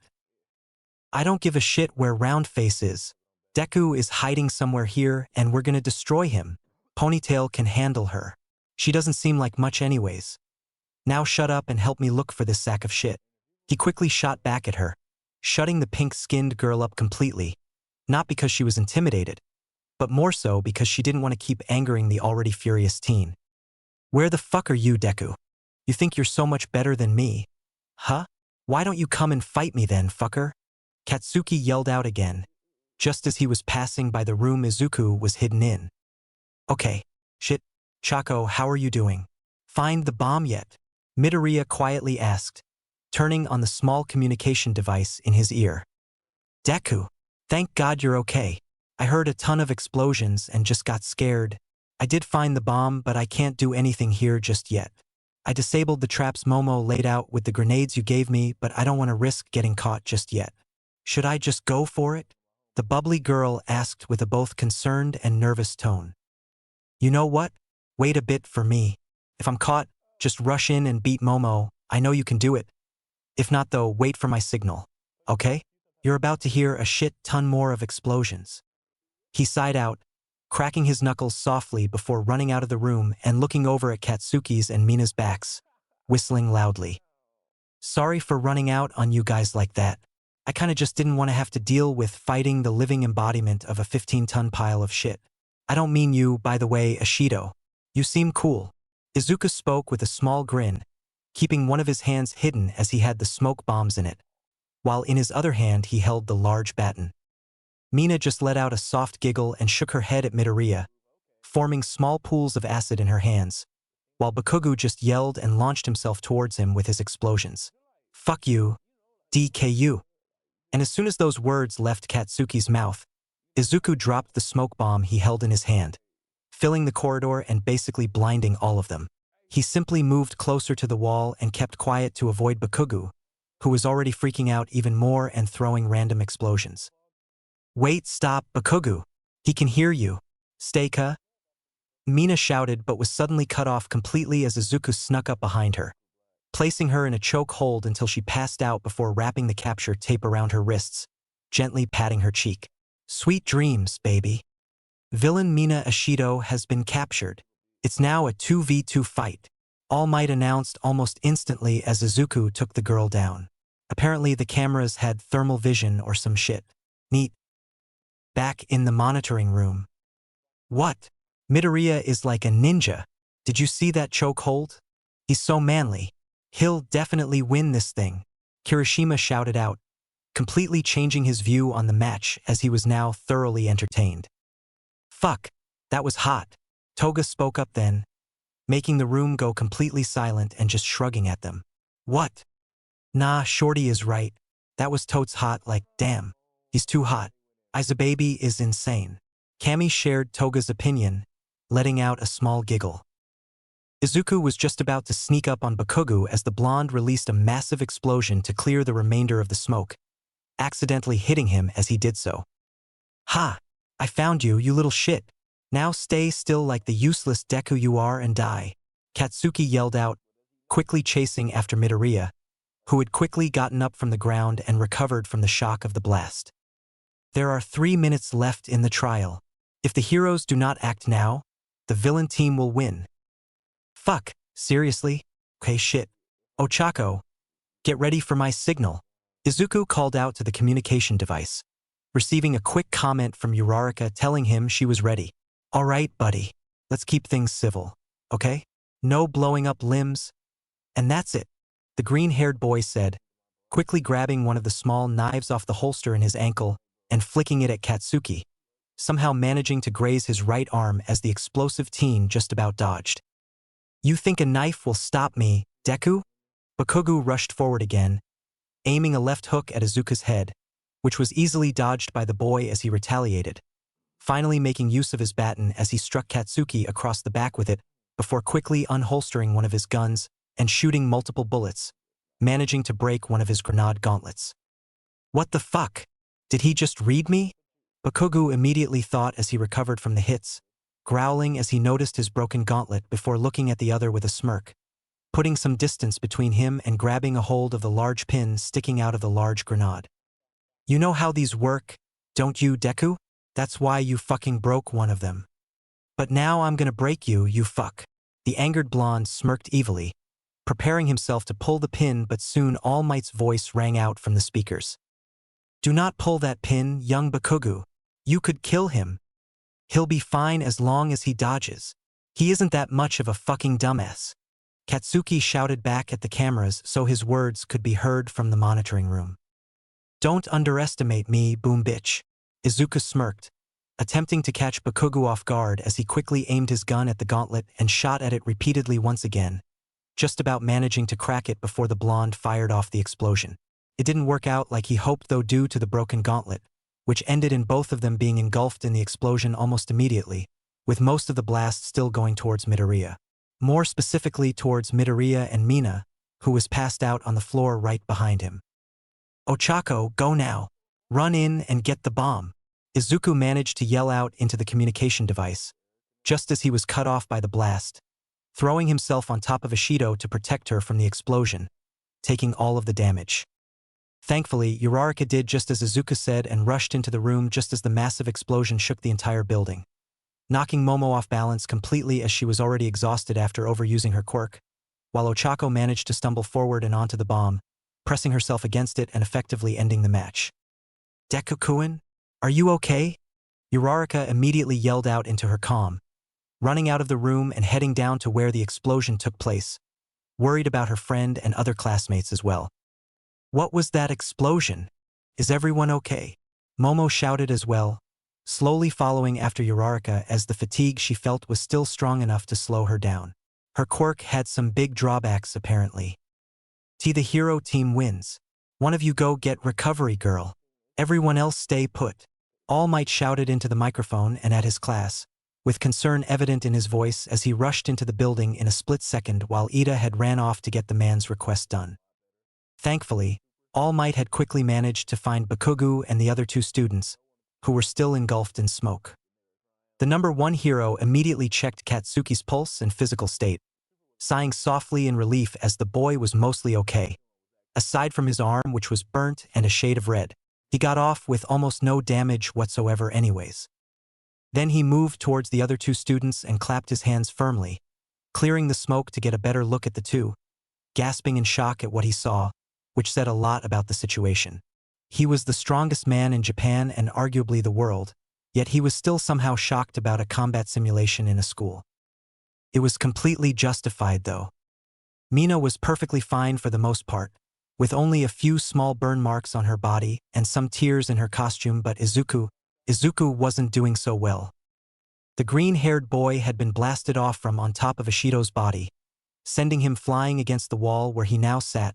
I don't give a shit where Roundface is. Deku is hiding somewhere here and we're gonna destroy him. Ponytail can handle her. She doesn't seem like much anyways. Now shut up and help me look for this sack of shit. He quickly shot back at her, shutting the pink-skinned girl up completely, not because she was intimidated, but more so because she didn't want to keep angering the already furious teen. Where the fuck are you, Deku? You think you're so much better than me? Huh? Why don't you come and fight me then, fucker? Katsuki yelled out again, just as he was passing by the room Izuku was hidden in. Okay, shit. Chaco, how are you doing? Find the bomb yet? Midoriya quietly asked, turning on the small communication device in his ear. Deku, thank God you're okay. I heard a ton of explosions and just got scared. I did find the bomb, but I can't do anything here just yet. I disabled the traps Momo laid out with the grenades you gave me, but I don't want to risk getting caught just yet. Should I just go for it? The bubbly girl asked with a both concerned and nervous tone. You know what? Wait a bit for me. If I'm caught, just rush in and beat Momo. I know you can do it. If not though, wait for my signal. Okay? You're about to hear a shit ton more of explosions. He sighed out, cracking his knuckles softly before running out of the room and looking over at Katsuki's and Mina's backs, whistling loudly. Sorry for running out on you guys like that. I kinda just didn't want to have to deal with fighting the living embodiment of a 15-ton pile of shit. I don't mean you, by the way, Ashido. You seem cool. Izuku spoke with a small grin, keeping one of his hands hidden as he had the smoke bombs in it, while in his other hand he held the large baton. Mina just let out a soft giggle and shook her head at Midoriya, forming small pools of acid in her hands, while Bakugo just yelled and launched himself towards him with his explosions. Fuck you, DKU. And as soon as those words left Katsuki's mouth, Izuku dropped the smoke bomb he held in his hand, filling the corridor and basically blinding all of them. He simply moved closer to the wall and kept quiet to avoid Bakugo, who was already freaking out even more and throwing random explosions. Wait, stop, Bakugo. He can hear you. Stay-ka? Mina shouted but was suddenly cut off completely as Izuku snuck up behind her, placing her in a choke hold until she passed out before wrapping the capture tape around her wrists, gently patting her cheek. Sweet dreams, baby. Villain Mina Ashido has been captured. It's now a 2v2 fight. All Might announced almost instantly as Izuku took the girl down. Apparently the cameras had thermal vision or some shit. Neat. Back in the monitoring room. What? Midoriya is like a ninja. Did you see that chokehold? He's so manly. He'll definitely win this thing, Kirishima shouted out, completely changing his view on the match as he was now thoroughly entertained. Fuck, that was hot. Toga spoke up then, making the room go completely silent and just shrugging at them. What? Nah, Shorty is right. That was totes hot, like, damn. He's too hot. Izubaby is insane. Kami shared Toga's opinion, letting out a small giggle. Izuku was just about to sneak up on Bakugo as the blonde released a massive explosion to clear the remainder of the smoke, accidentally hitting him as he did so. Ha! I found you, you little shit. Now stay still like the useless Deku you are and die, Katsuki yelled out, quickly chasing after Midoriya, who had quickly gotten up from the ground and recovered from the shock of the blast. There are 3 minutes left in the trial. If the heroes do not act now, the villain team will win. Fuck, seriously? Okay, shit. Ochako, get ready for my signal. Izuku called out to the communication device, receiving a quick comment from Uraraka telling him she was ready. All right, buddy. Let's keep things civil, okay? No blowing up limbs. And that's it, the green-haired boy said, quickly grabbing one of the small knives off the holster in his ankle and flicking it at Katsuki, somehow managing to graze his right arm as the explosive teen just about dodged. You think a knife will stop me, Deku? Bakugo rushed forward again, aiming a left hook at Izuku's head, which was easily dodged by the boy as he retaliated, finally making use of his baton as he struck Katsuki across the back with it before quickly unholstering one of his guns and shooting multiple bullets, managing to break one of his grenade gauntlets. What the fuck? Did he just read me? Bakugo immediately thought as he recovered from the hits, growling as he noticed his broken gauntlet before looking at the other with a smirk, putting some distance between him and grabbing a hold of the large pin sticking out of the large grenade. You know how these work, don't you, Deku? That's why you fucking broke one of them. But now I'm gonna break you, you fuck. The angered blonde smirked evilly, preparing himself to pull the pin, but soon All Might's voice rang out from the speakers. Do not pull that pin, young Bakugo. You could kill him. He'll be fine as long as he dodges. He isn't that much of a fucking dumbass. Katsuki shouted back at the cameras so his words could be heard from the monitoring room. Don't underestimate me, boom bitch. Izuku smirked, attempting to catch Bakugo off guard as he quickly aimed his gun at the gauntlet and shot at it repeatedly once again, just about managing to crack it before the blonde fired off the explosion. It didn't work out like he hoped though due to the broken gauntlet, which ended in both of them being engulfed in the explosion almost immediately, with most of the blast still going towards Midoriya. More specifically towards Midoriya and Mina, who was passed out on the floor right behind him. Ochako, go now. Run in and get the bomb. Izuku managed to yell out into the communication device, just as he was cut off by the blast, throwing himself on top of Ishido to protect her from the explosion, taking all of the damage. Thankfully, Uraraka did just as Izuku said and rushed into the room just as the massive explosion shook the entire building, knocking Momo off balance completely as she was already exhausted after overusing her quirk, while Ochako managed to stumble forward and onto the bomb, pressing herself against it and effectively ending the match. "Deku-kun, are you okay?" Uraraka immediately yelled out into her calm, running out of the room and heading down to where the explosion took place, worried about her friend and other classmates as well. "What was that explosion? Is everyone okay?" Momo shouted as well, slowly following after Uraraka as the fatigue she felt was still strong enough to slow her down. Her quirk had some big drawbacks apparently. The hero team wins. One of you go get recovery girl. Everyone else stay put. All Might shouted into the microphone and at his class, with concern evident in his voice as he rushed into the building in a split second while Ida had ran off to get the man's request done. Thankfully, All Might had quickly managed to find Bakugu and the other two students, who were still engulfed in smoke. The number one hero immediately checked Katsuki's pulse and physical state, sighing softly in relief as the boy was mostly okay. Aside from his arm, which was burnt and a shade of red, he got off with almost no damage whatsoever anyways. Then he moved towards the other two students and clapped his hands firmly, clearing the smoke to get a better look at the two, gasping in shock at what he saw, which said a lot about the situation. He was the strongest man in Japan and arguably the world, yet he was still somehow shocked about a combat simulation in a school. It was completely justified though. Mina was perfectly fine for the most part, with only a few small burn marks on her body and some tears in her costume, but Izuku wasn't doing so well. The green-haired boy had been blasted off from on top of Ishido's body, sending him flying against the wall where he now sat,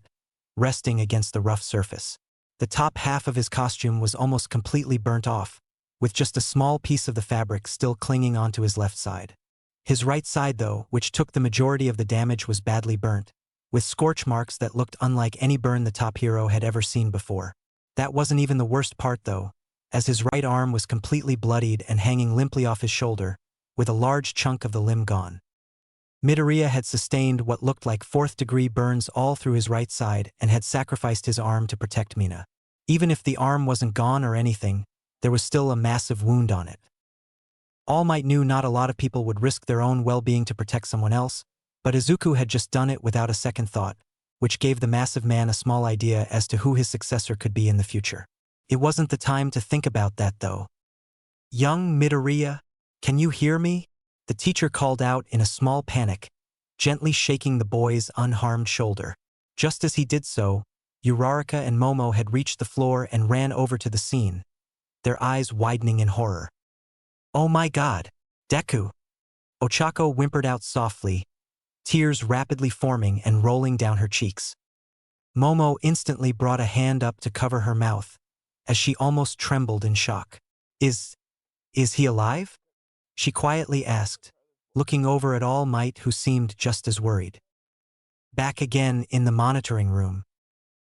resting against the rough surface. The top half of his costume was almost completely burnt off, with just a small piece of the fabric still clinging onto his left side. His right side, though, which took the majority of the damage, was badly burnt, with scorch marks that looked unlike any burn the top hero had ever seen before. That wasn't even the worst part, though, as his right arm was completely bloodied and hanging limply off his shoulder, with a large chunk of the limb gone. Midoriya had sustained what looked like fourth-degree burns all through his right side and had sacrificed his arm to protect Mina. Even if the arm wasn't gone or anything, there was still a massive wound on it. All Might knew not a lot of people would risk their own well-being to protect someone else, but Izuku had just done it without a second thought, which gave the massive man a small idea as to who his successor could be in the future. It wasn't the time to think about that, though. "Young Midoriya, can you hear me?" The teacher called out in a small panic, gently shaking the boy's unharmed shoulder. Just as he did so, Uraraka and Momo had reached the floor and ran over to the scene, their eyes widening in horror. "Oh my god, Deku!" Ochako whimpered out softly, tears rapidly forming and rolling down her cheeks. Momo instantly brought a hand up to cover her mouth, as she almost trembled in shock. Is he alive?" she quietly asked, looking over at All Might, who seemed just as worried. Back again in the monitoring room.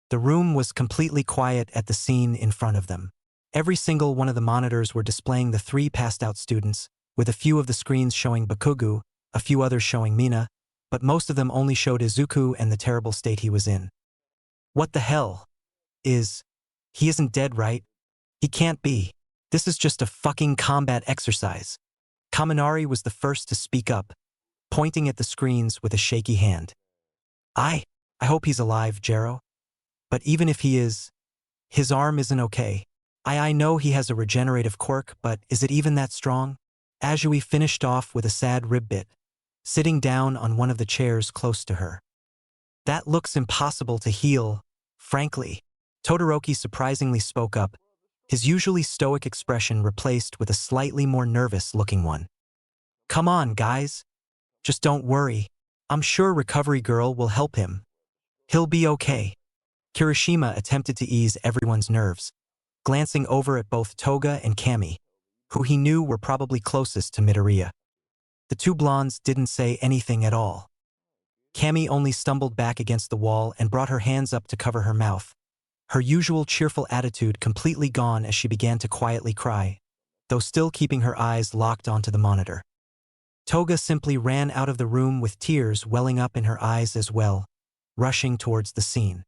The room was completely quiet at the scene in front of them. Every single one of the monitors were displaying the three passed-out students, with a few of the screens showing Bakugu, a few others showing Mina, but most of them only showed Izuku and the terrible state he was in. "What the hell? He isn't dead, right? He can't be. This is just a fucking combat exercise." Kaminari was the first to speak up, pointing at the screens with a shaky hand. I hope he's alive, Jero. But even if he is, his arm isn't okay. I know he has a regenerative quirk, but is it even that strong?" Azui finished off with a sad rib bit, sitting down on one of the chairs close to her. "That looks impossible to heal, frankly." Todoroki surprisingly spoke up, his usually stoic expression replaced with a slightly more nervous-looking one. "Come on, guys. Just don't worry. I'm sure Recovery Girl will help him. He'll be okay." Kirishima attempted to ease everyone's nerves, glancing over at both Toga and Kami, who he knew were probably closest to Midoriya. The two blondes didn't say anything at all. Kami only stumbled back against the wall and brought her hands up to cover her mouth, her usual cheerful attitude completely gone as she began to quietly cry. though still keeping her eyes locked onto the monitor. Toga simply ran out of the room with tears welling up in her eyes as well, rushing towards the scene.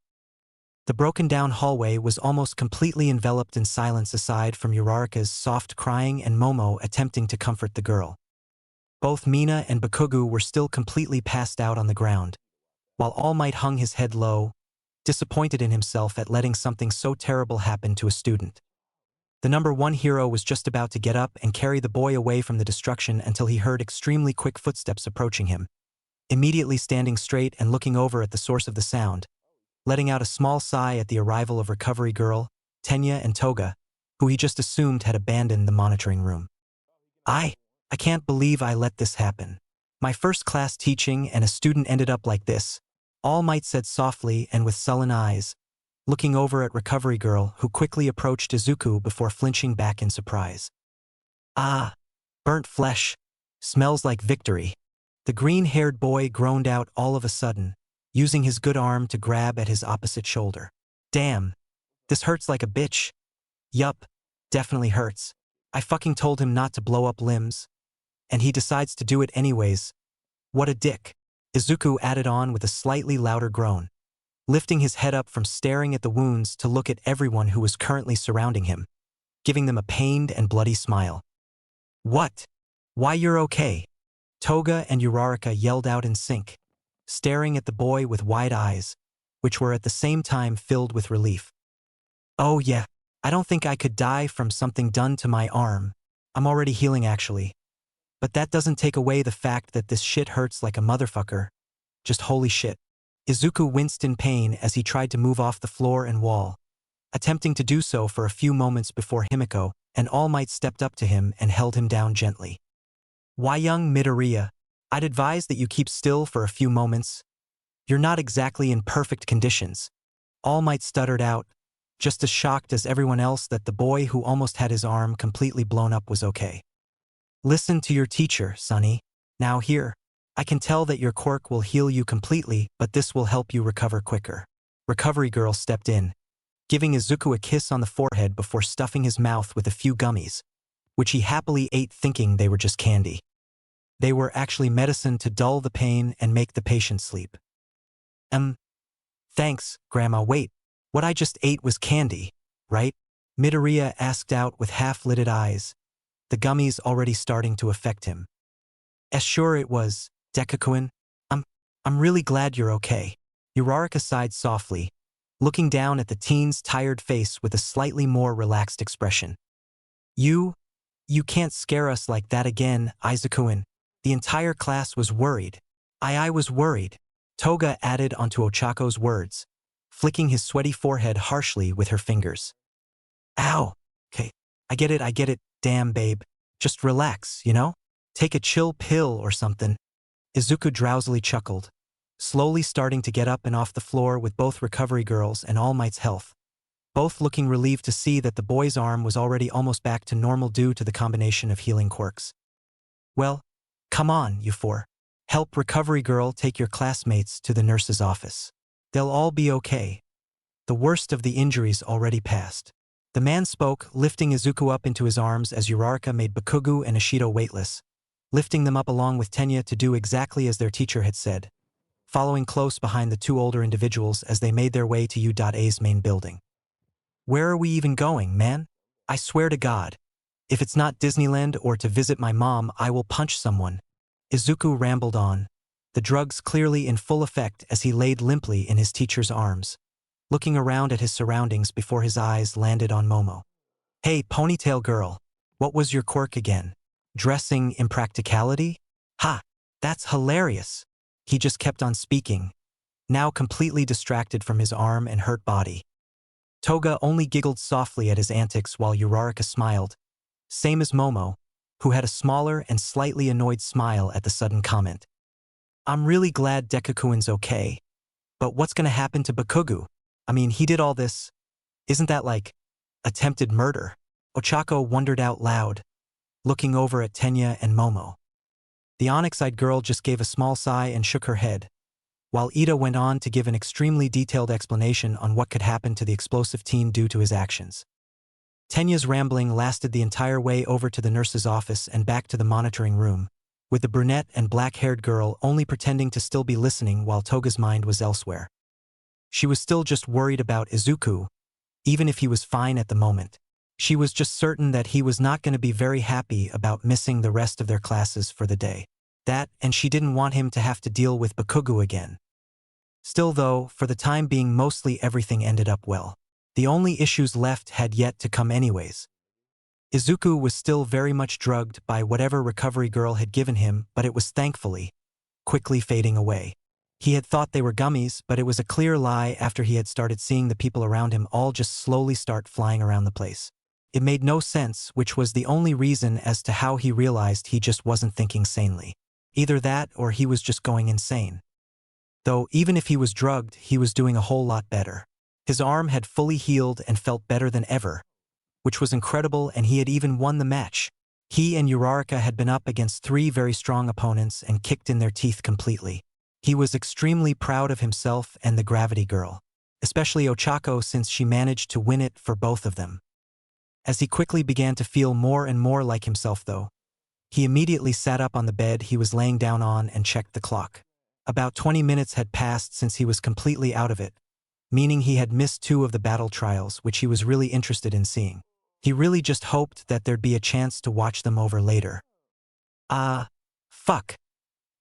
The broken-down hallway was almost completely enveloped in silence aside from Uraraka's soft crying and Momo attempting to comfort the girl. Both Mina and Bakugu were still completely passed out on the ground, while All Might hung his head low, disappointed in himself at letting something so terrible happen to a student. The number one hero was just about to get up and carry the boy away from the destruction until he heard extremely quick footsteps approaching him. Immediately standing straight and looking over at the source of the sound, letting out a small sigh at the arrival of Recovery Girl, Tenya and Toga, who he just assumed had abandoned the monitoring room. I can't believe I let this happen. My first class teaching and a student ended up like this, All Might said softly and with sullen eyes, looking over at Recovery Girl, who quickly approached Izuku before flinching back in surprise. Ah, burnt flesh. Smells like victory. The green-haired boy groaned out all of a sudden, using his good arm to grab at his opposite shoulder. Damn, this hurts like a bitch. Yup, definitely hurts. I fucking told him not to blow up limbs. And he decides to do it anyways. What a dick. Izuku added on with a slightly louder groan, lifting his head up from staring at the wounds to look at everyone who was currently surrounding him, giving them a pained and bloody smile. What? Why, you're okay. Toga and Uraraka yelled out in sync, staring at the boy with wide eyes, which were at the same time filled with relief. Oh yeah, I don't think I could die from something done to my arm. I'm already healing actually. But that doesn't take away the fact that this shit hurts like a motherfucker. Just holy shit. Izuku winced in pain as he tried to move off the floor and wall, attempting to do so for a few moments before Himiko and All Might stepped up to him and held him down gently. Why, young Midoriya, I'd advise that you keep still for a few moments. You're not exactly in perfect conditions. All Might stuttered out, just as shocked as everyone else that the boy who almost had his arm completely blown up was okay. Listen to your teacher, Sonny. Now here. I can tell that your quirk will heal you completely, but this will help you recover quicker. Recovery Girl stepped in, giving Izuku a kiss on the forehead before stuffing his mouth with a few gummies, which he happily ate thinking they were just candy. They were actually medicine to dull the pain and make the patient sleep. Thanks, Grandma. Wait, what I just ate was candy, right? Midoriya asked out with half-lidded eyes, the gummies already starting to affect him. Sure it was, Dekakuin. I'm really glad you're okay. Uraraka sighed softly, looking down at the teen's tired face with a slightly more relaxed expression. You can't scare us like that again, Izukuin. The entire class was worried. I was worried. Toga added onto Ochako's words, flicking his sweaty forehead harshly with her fingers. Ow. Okay, I get it, damn babe. Just relax, you know? Take a chill pill or something. Izuku drowsily chuckled, slowly starting to get up and off the floor with both Recovery Girls and All Might's health, both looking relieved to see that the boy's arm was already almost back to normal due to the combination of healing quirks. Well, come on, you four. Help Recovery Girl take your classmates to the nurse's office. They'll all be okay. The worst of the injuries already passed. The man spoke, lifting Izuku up into his arms as Uraraka made Bakugu and Ishido weightless, lifting them up along with Tenya to do exactly as their teacher had said, following close behind the two older individuals as they made their way to U.A's main building. Where are we even going, man? I swear to God, if it's not Disneyland or to visit my mom, I will punch someone. Izuku rambled on, the drugs clearly in full effect as he laid limply in his teacher's arms, looking around at his surroundings before his eyes landed on Momo. Hey, ponytail girl, what was your quirk again? Dressing impracticality? Ha, that's hilarious. He just kept on speaking, now completely distracted from his arm and hurt body. Toga only giggled softly at his antics while Uraraka smiled, same as Momo, who had a smaller and slightly annoyed smile at the sudden comment. I'm really glad Dekakuin's okay, but what's gonna happen to Bakugu? I mean, he did all this. Isn't that like attempted murder? Ochako wondered out loud, looking over at Tenya and Momo. The onyx-eyed girl just gave a small sigh and shook her head, while Ida went on to give an extremely detailed explanation on what could happen to the explosive teen due to his actions. Tenya's rambling lasted the entire way over to the nurse's office and back to the monitoring room, with the brunette and black-haired girl only pretending to still be listening while Toga's mind was elsewhere. She was still just worried about Izuku, even if he was fine at the moment. She was just certain that he was not going to be very happy about missing the rest of their classes for the day. That, and she didn't want him to have to deal with Bakugo again. Still though, for the time being mostly everything ended up well. The only issues left had yet to come anyways. Izuku was still very much drugged by whatever recovery girl had given him, but it was thankfully quickly fading away. He had thought they were gummies, but it was a clear lie after he had started seeing the people around him all just slowly start flying around the place. It made no sense, which was the only reason as to how he realized he just wasn't thinking sanely. Either that or he was just going insane. Though even if he was drugged, he was doing a whole lot better. His arm had fully healed and felt better than ever, which was incredible, and he had even won the match. He and Uraraka had been up against 3 very strong opponents and kicked in their teeth completely. He was extremely proud of himself and the Gravity Girl, especially Ochako since she managed to win it for both of them. As he quickly began to feel more and more like himself though, he immediately sat up on the bed he was laying down on and checked the clock. About 20 minutes had passed since he was completely out of it, meaning he had missed 2 of the battle trials which he was really interested in seeing. He really just hoped that there'd be a chance to watch them over later. Fuck.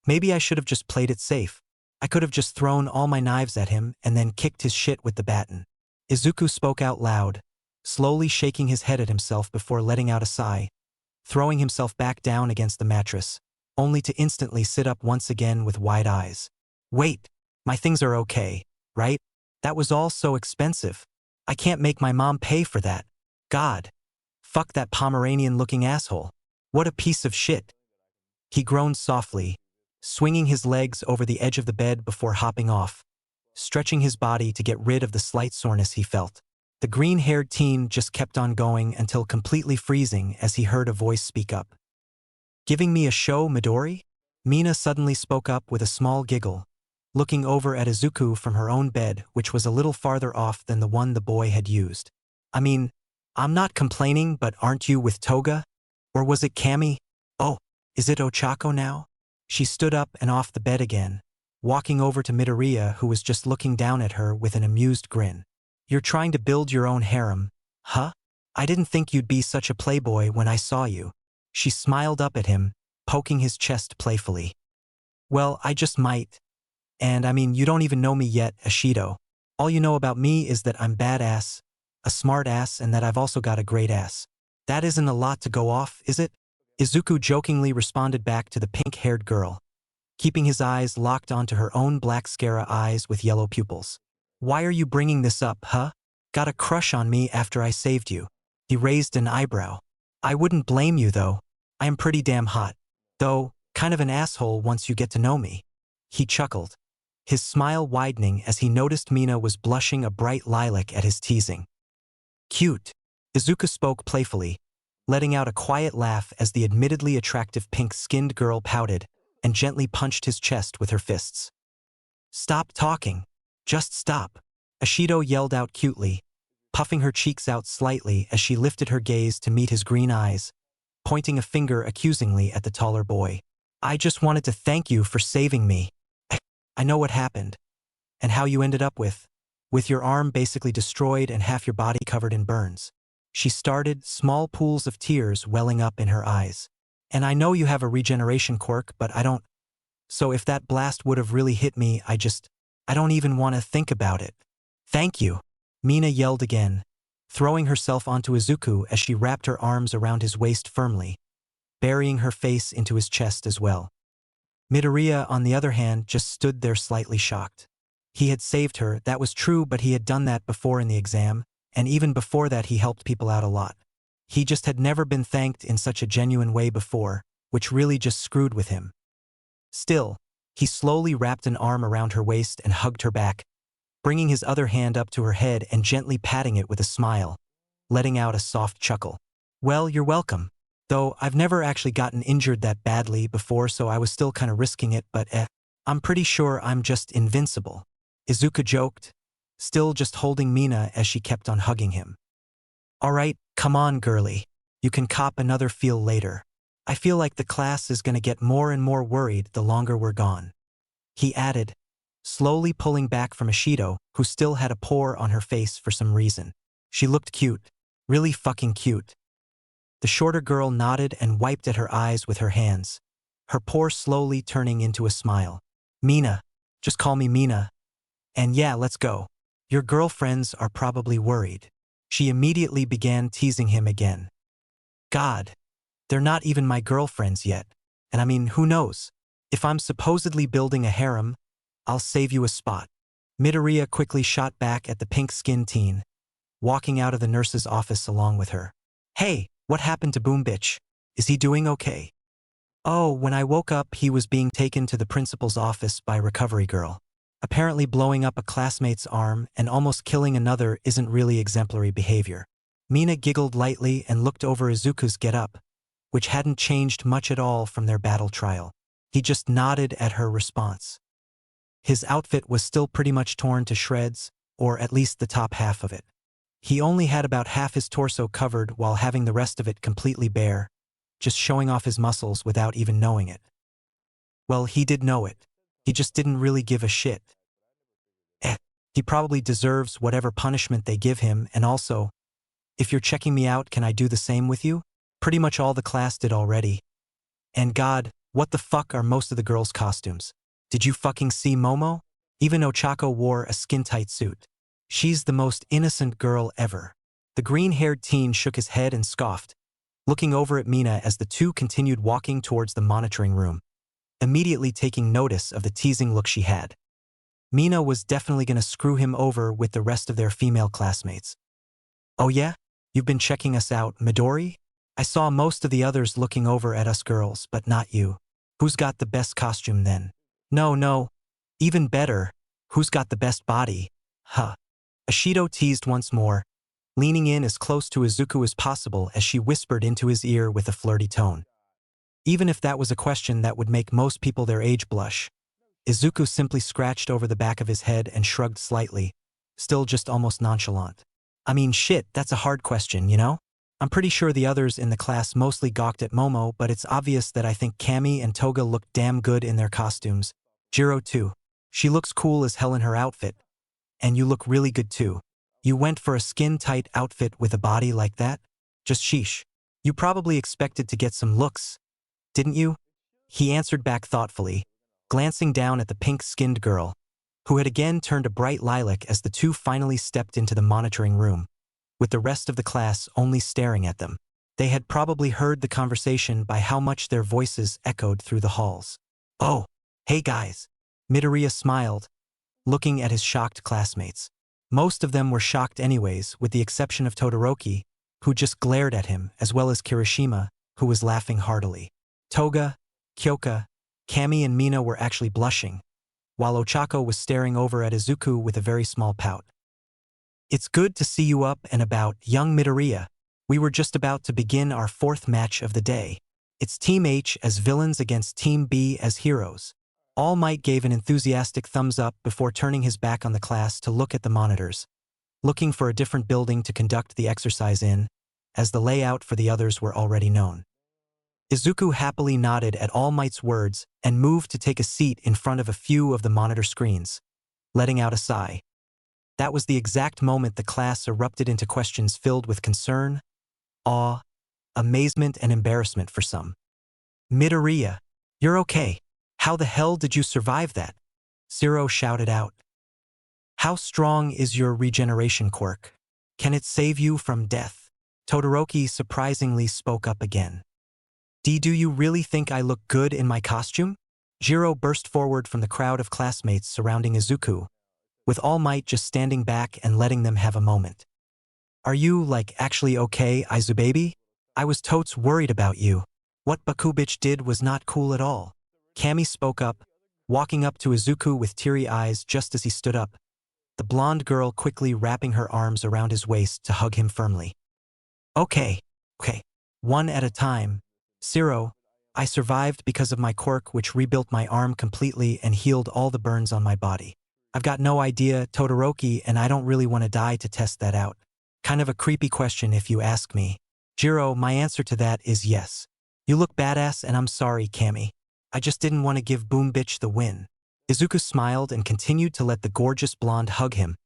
Maybe I should have just played it safe. I could have just thrown all my knives at him and then kicked his shit with the baton. Izuku spoke out loud, slowly shaking his head at himself before letting out a sigh, throwing himself back down against the mattress, only to instantly sit up once again with wide eyes. Wait, my things are okay, right? That was all so expensive. I can't make my mom pay for that. God. Fuck that Pomeranian-looking asshole. What a piece of shit. He groaned softly, swinging his legs over the edge of the bed before hopping off, stretching his body to get rid of the slight soreness he felt. The green-haired teen just kept on going until completely freezing as he heard a voice speak up. Giving me a show, Midori? Mina suddenly spoke up with a small giggle, looking over at Izuku from her own bed, which was a little farther off than the one the boy had used. I mean, I'm not complaining, but aren't you with Toga? Or was it Kami? Oh, is it Ochako now? She stood up and off the bed again, walking over to Midoriya, who was just looking down at her with an amused grin. You're trying to build your own harem, huh? I didn't think you'd be such a playboy when I saw you. She smiled up at him, poking his chest playfully. Well, I just might. And I mean, you don't even know me yet, Ashido. All you know about me is that I'm badass, a smart ass, and that I've also got a great ass. That isn't a lot to go off, is it? Izuku jokingly responded back to the pink-haired girl, keeping his eyes locked onto her own black Scara eyes with yellow pupils. Why are you bringing this up, huh? Got a crush on me after I saved you? He raised an eyebrow. I wouldn't blame you though. I am pretty damn hot. Though, kind of an asshole once you get to know me. He chuckled, his smile widening as he noticed Mina was blushing a bright lilac at his teasing. Cute. Izuku spoke playfully, letting out a quiet laugh as the admittedly attractive pink-skinned girl pouted and gently punched his chest with her fists. Stop talking. Just stop. Ashido yelled out cutely, puffing her cheeks out slightly as she lifted her gaze to meet his green eyes, pointing a finger accusingly at the taller boy. I just wanted to thank you for saving me. I know what happened, and how you ended up with your arm basically destroyed and half your body covered in burns. She started, small pools of tears welling up in her eyes. And I know you have a regeneration quirk, but I don't. So if that blast would have really hit me, I don't even want to think about it. Thank you. Mina yelled again, throwing herself onto Izuku as she wrapped her arms around his waist firmly, burying her face into his chest as well. Midoriya, on the other hand, just stood there slightly shocked. He had saved her, that was true, but he had done that before in the exam, and even before that he helped people out a lot. He just had never been thanked in such a genuine way before, which really just screwed with him. Still, he slowly wrapped an arm around her waist and hugged her back, bringing his other hand up to her head and gently patting it with a smile, letting out a soft chuckle. Well, you're welcome. Though I've never actually gotten injured that badly before, so I was still kind of risking it, but I'm pretty sure I'm just invincible. Izuku joked, still just holding Mina as she kept on hugging him. All right, Come on, girly. You can cop another feel later. I feel like the class is gonna get more and more worried the longer we're gone. He added, slowly pulling back from Ashido, who still had a pore on her face for some reason. She looked cute. Really fucking cute. The shorter girl nodded and wiped at her eyes with her hands, her pore slowly turning into a smile. Mina. Just call me Mina. And yeah, let's go. Your girlfriends are probably worried. She immediately began teasing him again. God. They're not even my girlfriends yet. And I mean, who knows? If I'm supposedly building a harem, I'll save you a spot. Midoriya quickly shot back at the pink-skinned teen, walking out of the nurse's office along with her. Hey, what happened to Boom Bitch? Is he doing okay? Oh, when I woke up he was being taken to the principal's office by Recovery Girl. Apparently blowing up a classmate's arm and almost killing another isn't really exemplary behavior. Mina giggled lightly and looked over Izuku's getup, which hadn't changed much at all from their battle trial. He just nodded at her response. His outfit was still pretty much torn to shreds, or at least the top half of it. He only had about half his torso covered while having the rest of it completely bare, just showing off his muscles without even knowing it. Well, he did know it. He just didn't really give a shit. He probably deserves whatever punishment they give him, and also, if you're checking me out, can I do the same with you? Pretty much all the class did already. And God, what the fuck are most of the girls' costumes? Did you fucking see Momo? Even Ochako wore a skin-tight suit. She's the most innocent girl ever. The green-haired teen shook his head and scoffed, looking over at Mina as the two continued walking towards the monitoring room, immediately taking notice of the teasing look she had. Mina was definitely gonna screw him over with the rest of their female classmates. Oh yeah? You've been checking us out, Midori? I saw most of the others looking over at us girls, but not you. Who's got the best costume then? No. Even better, who's got the best body? Huh. Ashido teased once more, leaning in as close to Izuku as possible as she whispered into his ear with a flirty tone. Even if that was a question that would make most people their age blush, Izuku simply scratched over the back of his head and shrugged slightly, still just almost nonchalant. I mean shit, that's a hard question, you know? I'm pretty sure the others in the class mostly gawked at Momo, but it's obvious that I think Kami and Toga look damn good in their costumes. Jiro too. She looks cool as hell in her outfit. And you look really good too. You went for a skin-tight outfit with a body like that? Just sheesh. You probably expected to get some looks, didn't you? He answered back thoughtfully, glancing down at the pink-skinned girl, who had again turned a bright lilac as the two finally stepped into the monitoring room, with the rest of the class only staring at them. They had probably heard the conversation by how much their voices echoed through the halls. Oh, hey guys. Midoriya smiled, looking at his shocked classmates. Most of them were shocked anyways, with the exception of Todoroki, who just glared at him, as well as Kirishima, who was laughing heartily. Toga, Kyoka, Kami and Mina were actually blushing, while Ochako was staring over at Izuku with a very small pout. It's good to see you up and about, young Midoriya. We were just about to begin our fourth match of the day. It's Team H as villains against Team B as heroes. All Might gave an enthusiastic thumbs up before turning his back on the class to look at the monitors, looking for a different building to conduct the exercise in, as the layout for the others were already known. Izuku happily nodded at All Might's words and moved to take a seat in front of a few of the monitor screens, letting out a sigh. That was the exact moment the class erupted into questions filled with concern, awe, amazement, and embarrassment for some. Midoriya, you're okay. How the hell did you survive that? Zero shouted out. How strong is your regeneration quirk? Can it save you from death? Todoroki surprisingly spoke up again. Do you really think I look good in my costume? Jiro burst forward from the crowd of classmates surrounding Izuku, with All Might just standing back and letting them have a moment. Are you, like, actually okay, Izubaby? I was totes worried about you. What Bakubich did was not cool at all. Kami spoke up, walking up to Izuku with teary eyes just as he stood up, the blonde girl quickly wrapping her arms around his waist to hug him firmly. Okay. One at a time. Zero, I survived because of my quirk which rebuilt my arm completely and healed all the burns on my body. I've got no idea, Todoroki, and I don't really want to die to test that out. Kind of a creepy question if you ask me. Jiro, my answer to that is yes. You look badass and I'm sorry, Cammy. I just didn't want to give Boom Bitch the win. Izuku smiled and continued to let the gorgeous blonde hug him,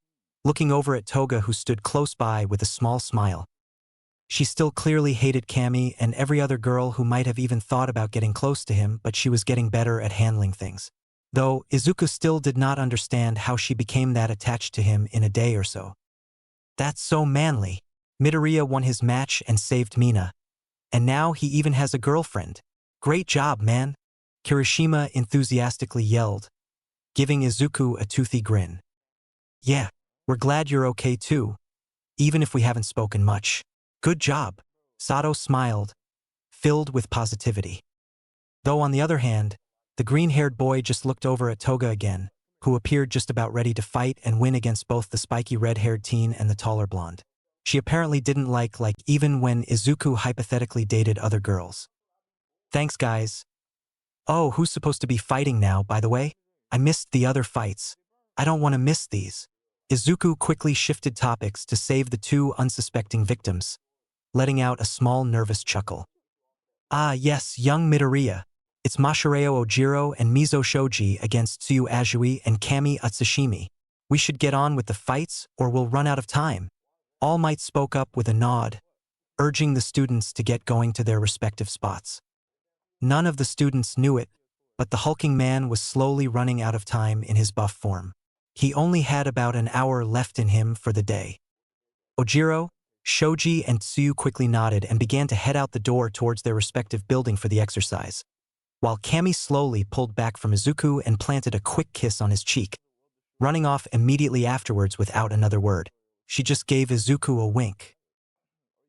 looking over at Toga who stood close by with a small smile. She still clearly hated Cammy and every other girl who might have even thought about getting close to him, but she was getting better at handling things. Though, Izuku still did not understand how she became that attached to him in a day or so. That's so manly. Midoriya won his match and saved Mina. And now he even has a girlfriend. Great job, man. Kirishima enthusiastically yelled, giving Izuku a toothy grin. Yeah, we're glad you're okay too, even if we haven't spoken much. Good job. Sato smiled, filled with positivity. Though on the other hand, the green-haired boy just looked over at Toga again, who appeared just about ready to fight and win against both the spiky red-haired teen and the taller blonde. She apparently didn't like even when Izuku hypothetically dated other girls. Thanks, guys. Oh, who's supposed to be fighting now, by the way? I missed the other fights. I don't want to miss these. Izuku quickly shifted topics to save the two unsuspecting victims, letting out a small nervous chuckle. Ah yes, young Midoriya. It's Masahiro Ojiro and Mizo Shoji against Tsuyu Azui and Kami Utsushimi. We should get on with the fights or we'll run out of time. All Might spoke up with a nod, urging the students to get going to their respective spots. None of the students knew it, but the hulking man was slowly running out of time in his buff form. He only had about an hour left in him for the day. Ojiro, Shoji and Tsuyu quickly nodded and began to head out the door towards their respective building for the exercise, while Kami slowly pulled back from Izuku and planted a quick kiss on his cheek, running off immediately afterwards without another word. She just gave Izuku a wink.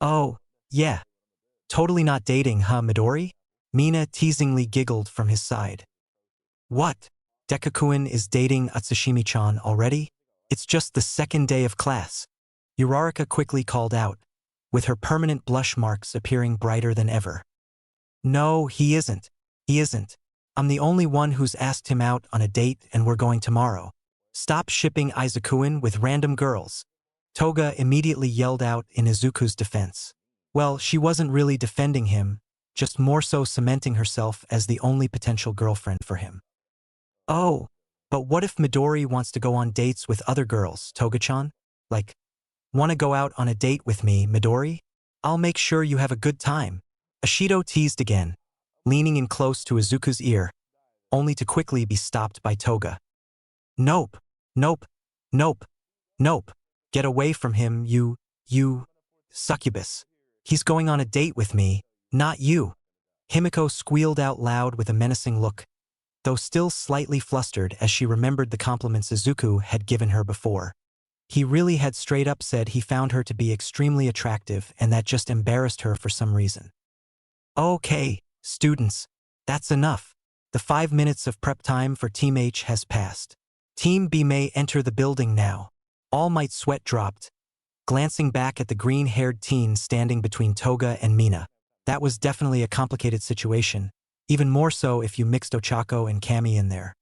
Oh, yeah. Totally not dating, huh, Midori? Mina teasingly giggled from his side. What? Dekakuin is dating Utsushimi-chan already? It's just the second day of class. Uraraka quickly called out, with her permanent blush marks appearing brighter than ever. No, he isn't. He isn't. I'm the only one who's asked him out on a date and we're going tomorrow. Stop shipping Izukuin with random girls. Toga immediately yelled out in Izuku's defense. Well, she wasn't really defending him, just more so cementing herself as the only potential girlfriend for him. Oh, but what if Midori wants to go on dates with other girls, Toga-chan? Want to go out on a date with me, Midori? I'll make sure you have a good time. Ashido teased again, leaning in close to Izuku's ear, only to quickly be stopped by Toga. Nope, nope, nope, nope. Get away from him, you succubus. He's going on a date with me, not you. Himiko squealed out loud with a menacing look, though still slightly flustered as she remembered the compliments Izuku had given her before. He really had straight up said he found her to be extremely attractive and that just embarrassed her for some reason. Okay, students, that's enough. The 5 minutes of prep time for Team H has passed. Team B may enter the building now. All Might's sweat dropped, glancing back at the green-haired teen standing between Toga and Mina. That was definitely a complicated situation, even more so if you mixed Ochako and Kami in there.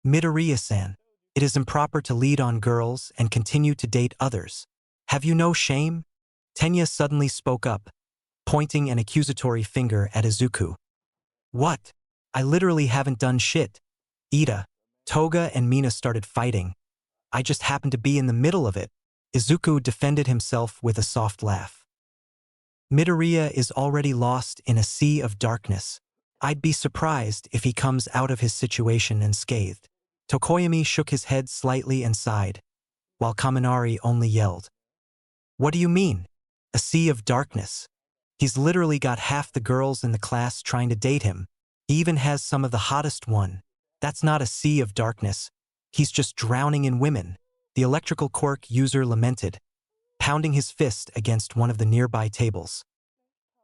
Midoriya-san, it is improper to lead on girls and continue to date others. Have you no shame? Tenya suddenly spoke up, pointing an accusatory finger at Izuku. What? I literally haven't done shit. Ida, Toga and Mina started fighting. I just happened to be in the middle of it. Izuku defended himself with a soft laugh. Midoriya is already lost in a sea of darkness. I'd be surprised if he comes out of his situation unscathed. Tokoyami shook his head slightly and sighed, while Kaminari only yelled. What do you mean? A sea of darkness? He's literally got half the girls in the class trying to date him. He even has some of the hottest one. That's not a sea of darkness. He's just drowning in women, the electrical quirk user lamented, pounding his fist against one of the nearby tables.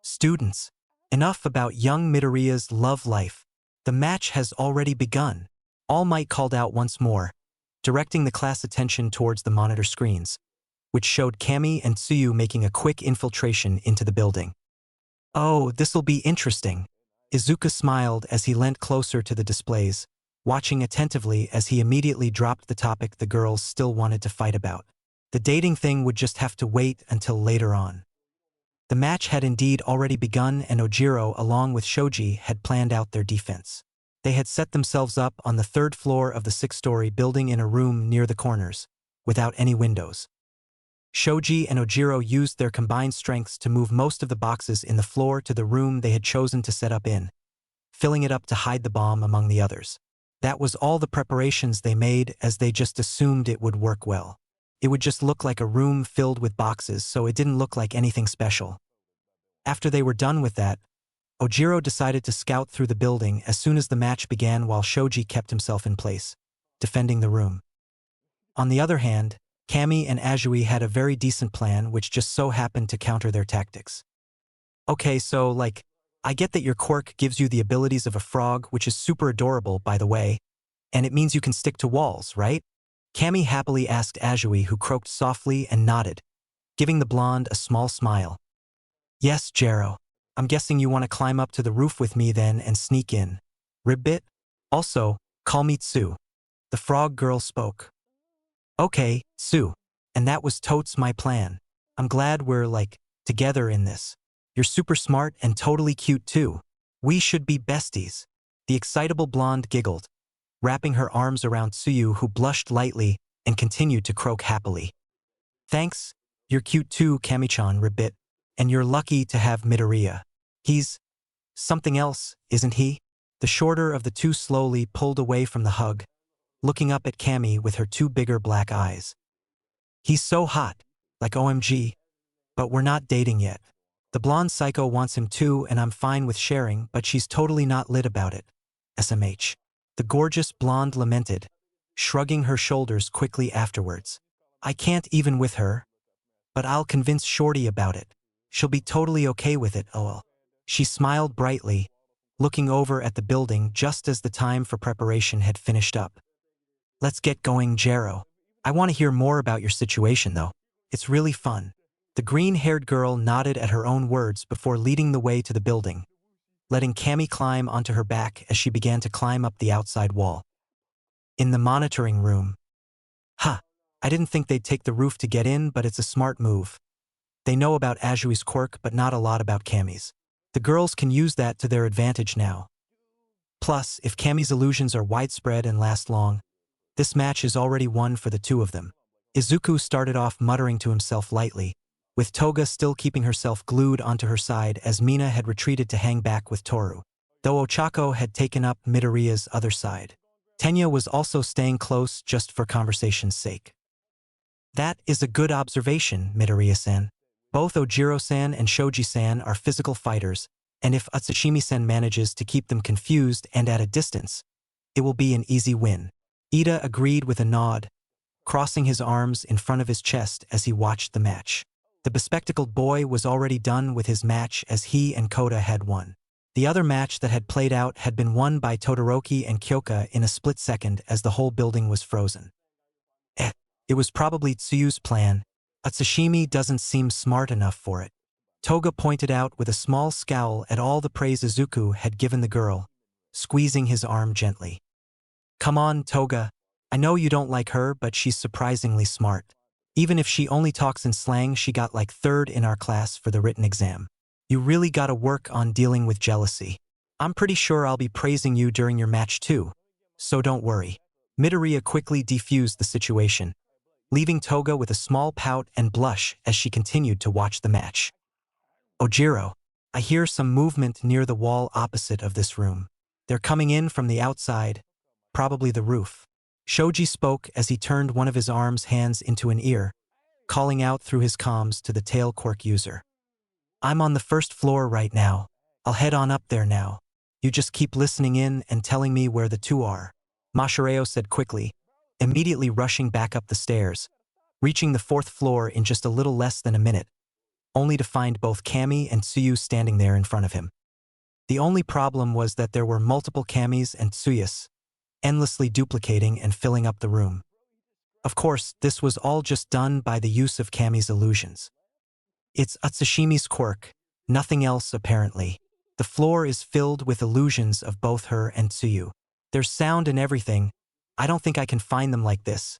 Students, enough about young Midoriya's love life. The match has already begun. All Might called out once more, directing the class attention towards the monitor screens, which showed Kami and Tsuyu making a quick infiltration into the building. Oh, this'll be interesting. Izuku smiled as he leant closer to the displays, watching attentively as he immediately dropped the topic the girls still wanted to fight about. The dating thing would just have to wait until later on. The match had indeed already begun, and Ojiro, along with Shoji, had planned out their defense. They had set themselves up on the third floor of the six-story building in a room near the corners, without any windows. Shoji and Ojiro used their combined strengths to move most of the boxes in the floor to the room they had chosen to set up in, filling it up to hide the bomb among the others. That was all the preparations they made, as they just assumed it would work well. It would just look like a room filled with boxes, so it didn't look like anything special. After they were done with that, Ojiro decided to scout through the building as soon as the match began, while Shoji kept himself in place, defending the room. On the other hand, Kami and Azui had a very decent plan which just so happened to counter their tactics. Okay, so I get that your quirk gives you the abilities of a frog, which is super adorable, by the way, and it means you can stick to walls, right? Kami happily asked Azui, who croaked softly and nodded, giving the blonde a small smile. Yes, Jero. I'm guessing you want to climb up to the roof with me then and sneak in. Ribbit? Also, call me Tsu. The frog girl spoke. Okay, Tsu. And that was totes my plan. I'm glad we're, together in this. You're super smart and totally cute too. We should be besties. The excitable blonde giggled, wrapping her arms around Tsuyu, who blushed lightly and continued to croak happily. Thanks. You're cute too, Kami-chan, Ribbit. And you're lucky to have Midoriya. He's something else, isn't he? The shorter of the two slowly pulled away from the hug, looking up at Kami with her two bigger black eyes. He's so hot, like OMG. But we're not dating yet. The blonde psycho wants him too, and I'm fine with sharing, but she's totally not lit about it. SMH. The gorgeous blonde lamented, shrugging her shoulders quickly afterwards. I can't even with her. But I'll convince Shorty about it. She'll be totally okay with it, lol. She smiled brightly, looking over at the building just as the time for preparation had finished up. Let's get going, Jero. I want to hear more about your situation, though. It's really fun. The green-haired girl nodded at her own words before leading the way to the building, letting Kami climb onto her back as she began to climb up the outside wall. In the monitoring room. I didn't think they'd take the roof to get in, but it's a smart move. They know about Azui's quirk, but not a lot about Kami's. The girls can use that to their advantage now. Plus, if Kami's illusions are widespread and last long, this match is already won for the two of them. Izuku started off muttering to himself lightly, with Toga still keeping herself glued onto her side as Mina had retreated to hang back with Toru, though Ochako had taken up Midoriya's other side. Tenya was also staying close just for conversation's sake. That is a good observation, Midoriya-san. Both Ojiro-san and Shoji-san are physical fighters, and if Utsushimi-san manages to keep them confused and at a distance, it will be an easy win. Ida agreed with a nod, crossing his arms in front of his chest as he watched the match. The bespectacled boy was already done with his match, as he and Kota had won. The other match that had played out had been won by Todoroki and Kyoka in a split second as the whole building was frozen. It was probably Tsuyu's plan. Utsushimi doesn't seem smart enough for it. Toga pointed out with a small scowl at all the praise Izuku had given the girl, squeezing his arm gently. Come on, Toga. I know you don't like her, but she's surprisingly smart. Even if she only talks in slang, she got third in our class for the written exam. You really gotta work on dealing with jealousy. I'm pretty sure I'll be praising you during your match too, so don't worry. Midoriya quickly defused the situation, leaving Toga with a small pout and blush as she continued to watch the match. Ojiro, I hear some movement near the wall opposite of this room. They're coming in from the outside, probably the roof. Shoji spoke as he turned one of his hands into an ear, calling out through his comms to the tail quirk user. I'm on the first floor right now. I'll head on up there now. You just keep listening in and telling me where the two are. Mashareo said quickly, immediately rushing back up the stairs, reaching the fourth floor in just a little less than a minute, only to find both Kami and Tsuyu standing there in front of him. The only problem was that there were multiple Kamis and Tsuyas, endlessly duplicating and filling up the room. Of course, this was all just done by the use of Kami's illusions. It's Utsushimi's quirk, nothing else apparently. The floor is filled with illusions of both her and Tsuyu. There's sound and everything. I don't think I can find them like this.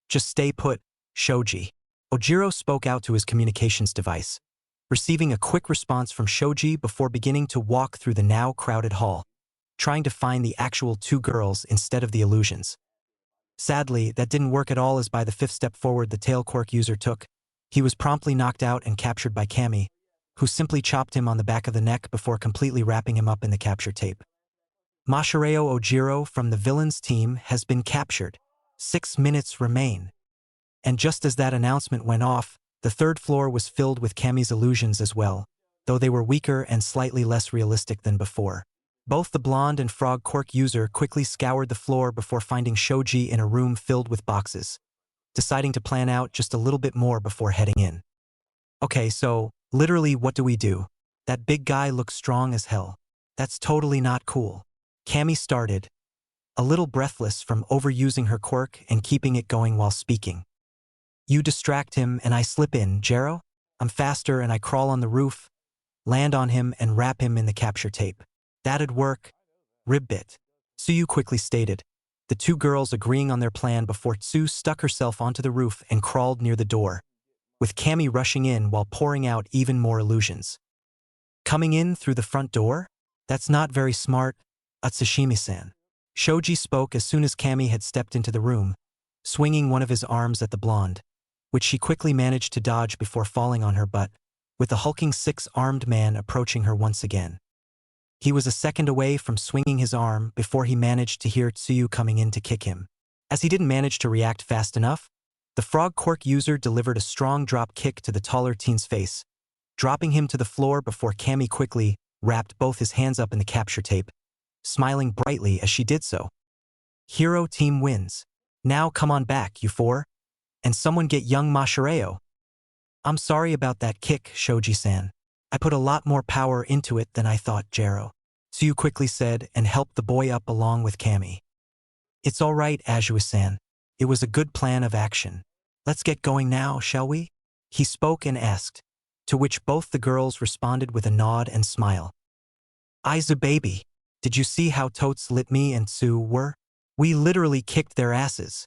Just stay put, Shoji. Ojiro spoke out to his communications device, receiving a quick response from Shoji before beginning to walk through the now crowded hall, trying to find the actual two girls instead of the illusions. Sadly, that didn't work at all, as by the fifth step forward the tail quirk user took, he was promptly knocked out and captured by Kami, who simply chopped him on the back of the neck before completely wrapping him up in the capture tape. Masahiro Ojiro from the villains team has been captured. 6 minutes remain. And just as that announcement went off, the third floor was filled with Kami's illusions as well, though they were weaker and slightly less realistic than before. Both the blonde and frog quirk user quickly scoured the floor before finding Shoji in a room filled with boxes, deciding to plan out just a little bit more before heading in. Okay, so, literally what do we do? That big guy looks strong as hell. That's totally not cool. Kami started, a little breathless from overusing her quirk and keeping it going while speaking. You distract him and I slip in, Jero? I'm faster and I crawl on the roof, land on him and wrap him in the capture tape. That'd work. Ribbit. Tsuyu quickly stated, the two girls agreeing on their plan before Tsu stuck herself onto the roof and crawled near the door, with Kami rushing in while pouring out even more illusions. Coming in through the front door? That's not very smart, Atsushimi-san. Shoji spoke as soon as Kami had stepped into the room, swinging one of his arms at the blonde, which she quickly managed to dodge before falling on her butt, with the hulking six-armed man approaching her once again. He was a second away from swinging his arm before he managed to hear Tsuyu coming in to kick him. As he didn't manage to react fast enough, the frog quirk user delivered a strong drop kick to the taller teen's face, dropping him to the floor before Kami quickly wrapped both his hands up in the capture tape, smiling brightly as she did so. Hero team wins. Now come on back, you four, and someone get young Masahiro. I'm sorry about that kick, Shoji-san. I put a lot more power into it than I thought, Jero. Tsuyu quickly said and helped the boy up along with Kami. It's all right, Azue-san. It was a good plan of action. Let's get going now, shall we? He spoke and asked, to which both the girls responded with a nod and smile. Izu baby, did you see how totes lit me and Tsu were? We literally kicked their asses.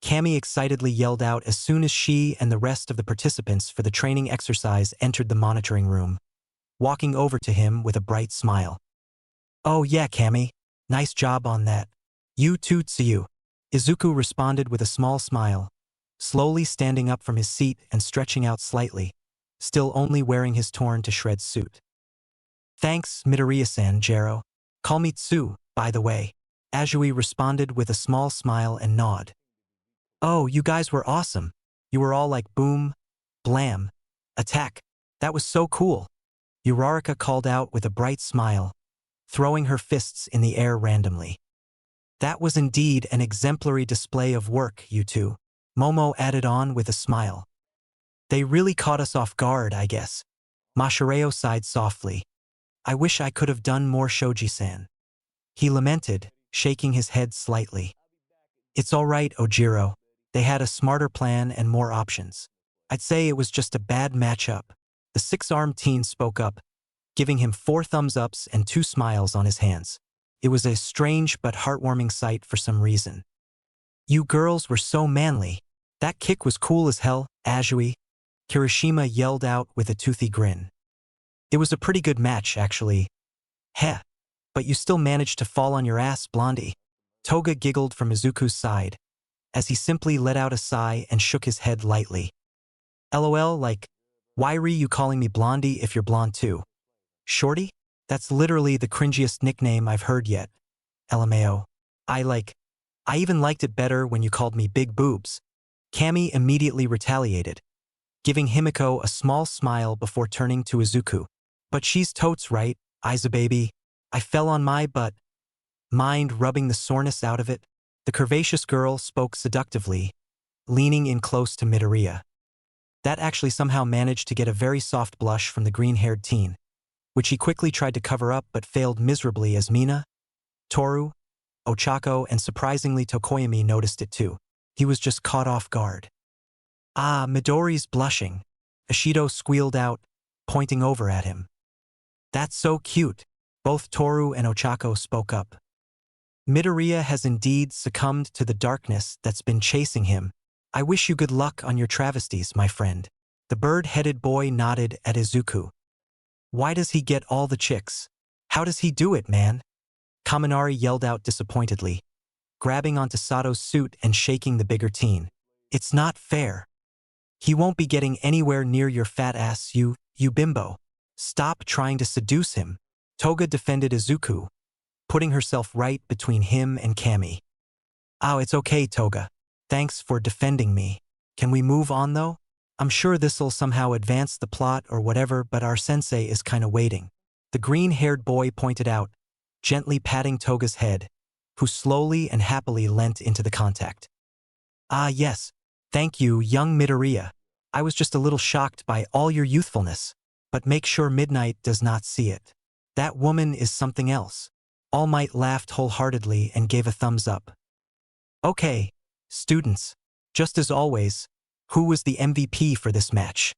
Kami excitedly yelled out as soon as she and the rest of the participants for the training exercise entered the monitoring room, walking over to him with a bright smile. Oh yeah, Kami. Nice job on that. You too, Tsuyu. Izuku responded with a small smile, slowly standing up from his seat and stretching out slightly, still only wearing his torn-to-shreds suit. Thanks, Midoriya-san, Jero. Call me Tsu, by the way. Azue responded with a small smile and nod. Oh, you guys were awesome. You were all like boom, blam, attack. That was so cool. Uraraka called out with a bright smile, throwing her fists in the air randomly. That was indeed an exemplary display of work, you two. Momo added on with a smile. They really caught us off guard, I guess. Masahiro sighed softly. I wish I could have done more, Shoji-san. He lamented, shaking his head slightly. It's all right, Ojiro. They had a smarter plan and more options. I'd say it was just a bad matchup. The six-armed teen spoke up, giving him 4 thumbs-ups and 2 smiles on his hands. It was a strange but heartwarming sight for some reason. You girls were so manly. That kick was cool as hell, Azue. Kirishima yelled out with a toothy grin. It was a pretty good match, actually. Heh. But you still managed to fall on your ass, Blondie. Toga giggled from Izuku's side, as he simply let out a sigh and shook his head lightly. LOL, like, why re you calling me Blondie if you're blonde too? Shorty? That's literally the cringiest nickname I've heard yet. LMAO. I even liked it better when you called me Big Boobs. Kami immediately retaliated, giving Himiko a small smile before turning to Izuku. But she's totes right, Izu baby. I fell on my butt. Mind rubbing the soreness out of it? The curvaceous girl spoke seductively, leaning in close to Midoriya. That actually somehow managed to get a very soft blush from the green-haired teen, which he quickly tried to cover up but failed miserably as Mina, Toru, Ochako, and surprisingly Tokoyami noticed it too. He was just caught off guard. Ah, Midori's blushing, Ishido squealed out, pointing over at him. That's so cute. Both Toru and Ochako spoke up. Midoriya has indeed succumbed to the darkness that's been chasing him, I wish you good luck on your travesties, my friend. The bird-headed boy nodded at Izuku. Why does he get all the chicks? How does he do it, man? Kaminari yelled out disappointedly, grabbing onto Sato's suit and shaking the bigger teen. It's not fair. He won't be getting anywhere near your fat ass, you bimbo. Stop trying to seduce him. Toga defended Izuku, putting herself right between him and Kami. Oh, it's okay, Toga. Thanks for defending me. Can we move on, though? I'm sure this'll somehow advance the plot or whatever, but our sensei is kinda waiting. The green-haired boy pointed out, gently patting Toga's head, who slowly and happily leant into the contact. Ah, yes. Thank you, young Midoriya. I was just a little shocked by all your youthfulness, but make sure Midnight does not see it. That woman is something else. All Might laughed wholeheartedly and gave a thumbs up. Okay, students, just as always, who was the MVP for this match?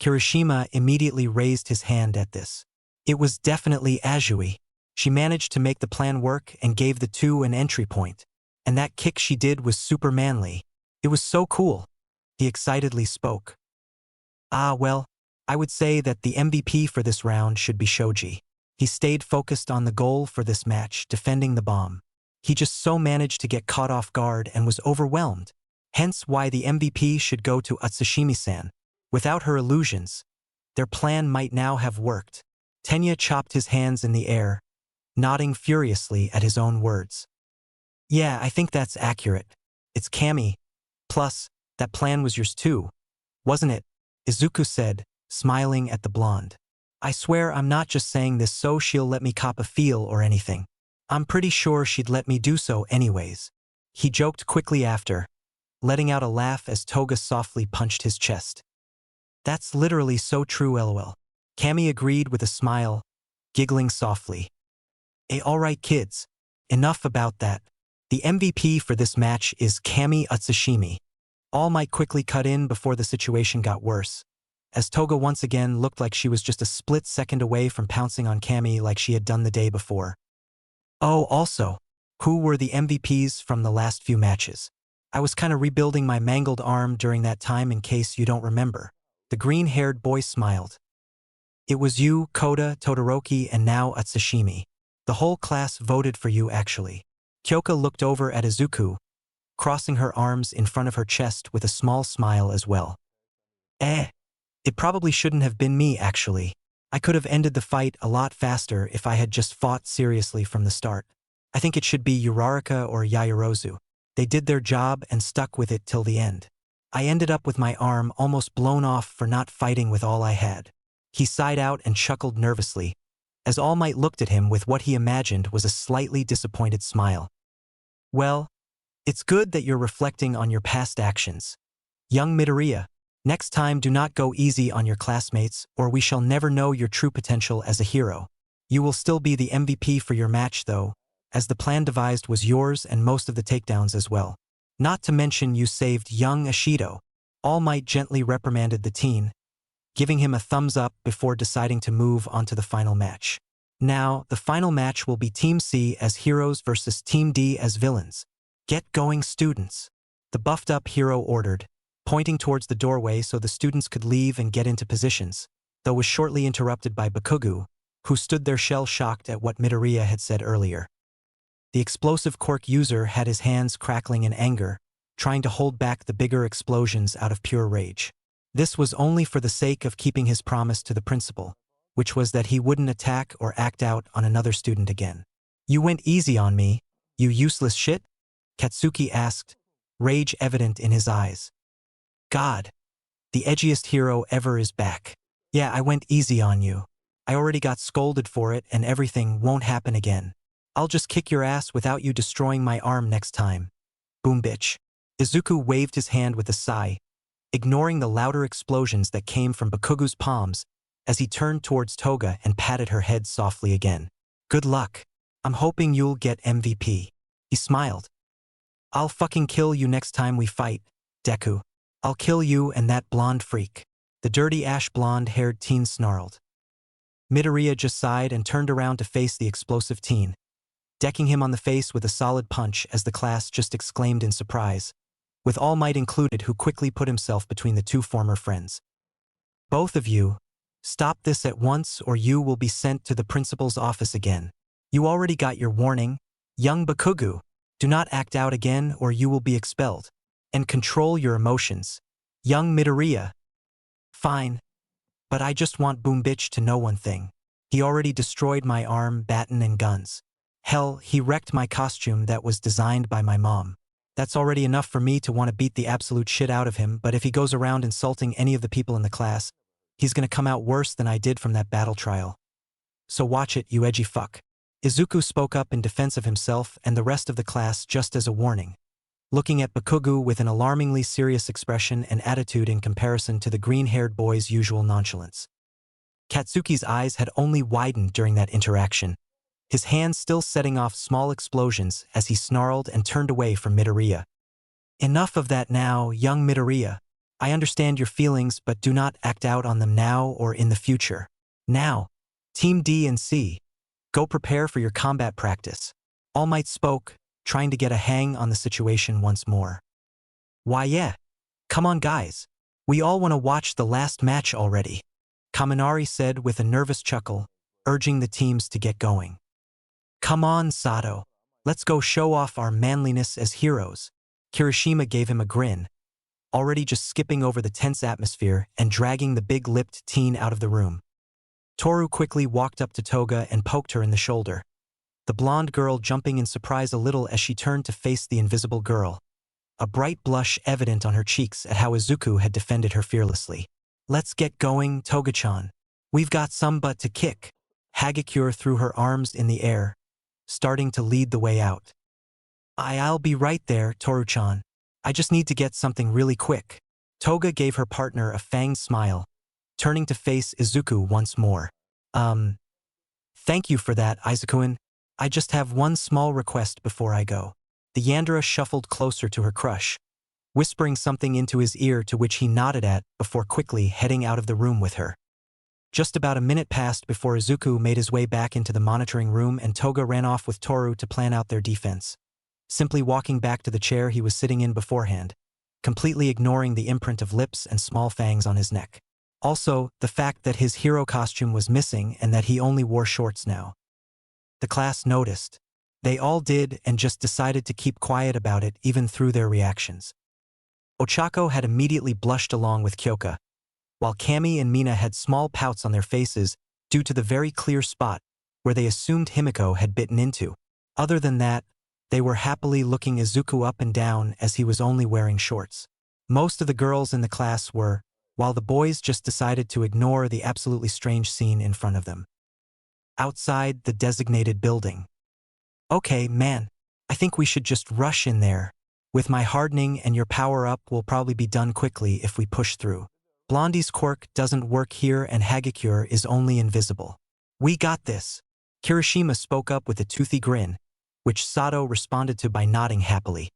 Kirishima immediately raised his hand at this. It was definitely Azui. She managed to make the plan work and gave the two an entry point. And that kick she did was super manly. It was so cool. He excitedly spoke. Ah, well, I would say that the MVP for this round should be Shoji. He stayed focused on the goal for this match, defending the bomb. He just so managed to get caught off guard and was overwhelmed. Hence why the MVP should go to Utsushimi-san. Without her illusions, their plan might now have worked. Tenya chopped his hands in the air, nodding furiously at his own words. Yeah, I think that's accurate. It's Kami. Plus, that plan was yours too, wasn't it? Izuku said, smiling at the blonde. I swear I'm not just saying this so she'll let me cop a feel or anything. I'm pretty sure she'd let me do so anyways. He joked quickly after, letting out a laugh as Toga softly punched his chest. That's literally so true, lol. Kami agreed with a smile, giggling softly. Alright kids, enough about that. The MVP for this match is Kami Utsushimi. All Might quickly cut in before the situation got worse, as Toga once again looked like she was just a split second away from pouncing on Kami like she had done the day before. Oh, also, who were the MVPs from the last few matches? I was kinda rebuilding my mangled arm during that time in case you don't remember. The green-haired boy smiled. It was you, Koda, Todoroki, and now Utsushimi. The whole class voted for you, actually. Kyoka looked over at Izuku, crossing her arms in front of her chest with a small smile as well. It probably shouldn't have been me, actually. I could have ended the fight a lot faster if I had just fought seriously from the start. I think it should be Uraraka or Yaoyorozu. They did their job and stuck with it till the end. I ended up with my arm almost blown off for not fighting with all I had. He sighed out and chuckled nervously, as All Might looked at him with what he imagined was a slightly disappointed smile. Well, it's good that you're reflecting on your past actions. Young Midoriya, next time do not go easy on your classmates or we shall never know your true potential as a hero. You will still be the MVP for your match though, as the plan devised was yours and most of the takedowns as well. Not to mention you saved young Ashido. All Might gently reprimanded the teen, giving him a thumbs up before deciding to move on to the final match. Now, the final match will be Team C as heroes versus Team D as villains. Get going, students. The buffed-up hero ordered, pointing towards the doorway so the students could leave and get into positions, though was shortly interrupted by Bakugu, who stood there shell-shocked at what Midoriya had said earlier. The explosive quirk user had his hands crackling in anger, trying to hold back the bigger explosions out of pure rage. This was only for the sake of keeping his promise to the principal, which was that he wouldn't attack or act out on another student again. You went easy on me, you useless shit? Katsuki asked, rage evident in his eyes. God, the edgiest hero ever is back. Yeah, I went easy on you. I already got scolded for it and everything won't happen again. I'll just kick your ass without you destroying my arm next time. Boom bitch. Izuku waved his hand with a sigh, ignoring the louder explosions that came from Bakugu's palms as he turned towards Toga and patted her head softly again. Good luck. I'm hoping you'll get MVP. He smiled. I'll fucking kill you next time we fight, Deku. I'll kill you and that blonde freak. The dirty ash blonde-haired teen snarled. Midoriya just sighed and turned around to face the explosive teen, decking him on the face with a solid punch as the class just exclaimed in surprise, with All Might included, who quickly put himself between the two former friends. Both of you, stop this at once or you will be sent to the principal's office again. You already got your warning, young Bakugu. Do not act out again or you will be expelled. And control your emotions, young Midoriya. Fine. But I just want Boom Bitch to know one thing. He already destroyed my arm, baton and guns. Hell, he wrecked my costume that was designed by my mom. That's already enough for me to want to beat the absolute shit out of him, but if he goes around insulting any of the people in the class, he's gonna come out worse than I did from that battle trial. So watch it, you edgy fuck. Izuku spoke up in defense of himself and the rest of the class just as a warning, looking at Bakugu with an alarmingly serious expression and attitude in comparison to the green-haired boy's usual nonchalance. Katsuki's eyes had only widened during that interaction, his hands still setting off small explosions as he snarled and turned away from Midoriya. Enough of that now, young Midoriya. I understand your feelings, but do not act out on them now or in the future. Now, Team D and C, go prepare for your combat practice. All Might spoke, trying to get a hang on the situation once more. Why yeah. Come on guys. We all want to watch the last match already. Kaminari said with a nervous chuckle, urging the teams to get going. Come on, Sato. Let's go show off our manliness as heroes. Kirishima gave him a grin, already just skipping over the tense atmosphere and dragging the big-lipped teen out of the room. Toru quickly walked up to Toga and poked her in the shoulder, the blonde girl jumping in surprise a little as she turned to face the invisible girl, a bright blush evident on her cheeks at how Izuku had defended her fearlessly. Let's get going, Toga-chan. We've got some butt to kick. Hagakure threw her arms in the air, starting to lead the way out. I'll be right there, Toru-chan. I just need to get something really quick. Toga gave her partner a fanged smile, turning to face Izuku once more. Thank you for that, Izuku-in. I just have one small request before I go. The Yandere shuffled closer to her crush, whispering something into his ear to which he nodded at before quickly heading out of the room with her. Just about a minute passed before Izuku made his way back into the monitoring room and Toga ran off with Toru to plan out their defense, simply walking back to the chair he was sitting in beforehand, completely ignoring the imprint of lips and small fangs on his neck. Also, the fact that his hero costume was missing and that he only wore shorts now. The class noticed. They all did and just decided to keep quiet about it even through their reactions. Ochako had immediately blushed along with Kyoka, while Kami and Mina had small pouts on their faces due to the very clear spot where they assumed Himiko had bitten into. Other than that, they were happily looking Izuku up and down as he was only wearing shorts. Most of the girls in the class were, while the boys just decided to ignore the absolutely strange scene in front of them. Outside the designated building. Okay, man, I think we should just rush in there. With my hardening and your power-up will probably be done quickly if we push through. Blondie's quirk doesn't work here and Hagakure is only invisible. We got this. Kirishima spoke up with a toothy grin, which Sato responded to by nodding happily.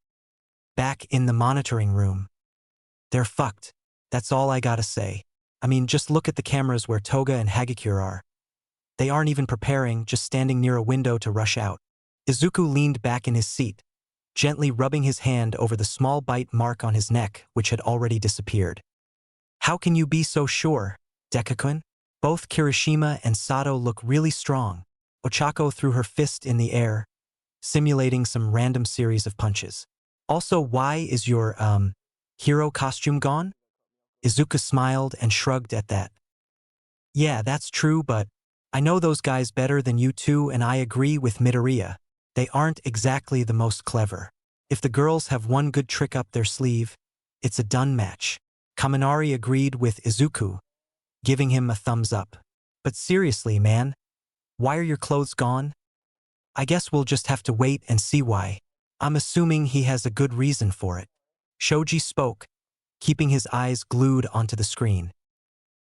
Back in the monitoring room. They're fucked. That's all I gotta say. I mean, just look at the cameras where Toga and Hagakure are. They aren't even preparing, just standing near a window to rush out. Izuku leaned back in his seat, gently rubbing his hand over the small bite mark on his neck, which had already disappeared. How can you be so sure, Deku-kun? Both Kirishima and Sato look really strong. Ochako threw her fist in the air, simulating some random series of punches. Also, why is your, hero costume gone? Izuku smiled and shrugged at that. Yeah, that's true, but I know those guys better than you two and I agree with Midoriya. They aren't exactly the most clever. If the girls have one good trick up their sleeve, it's a done match. Kaminari agreed with Izuku, giving him a thumbs up. But seriously, man, why are your clothes gone? I guess we'll just have to wait and see why. I'm assuming he has a good reason for it. Shoji spoke, keeping his eyes glued onto the screen.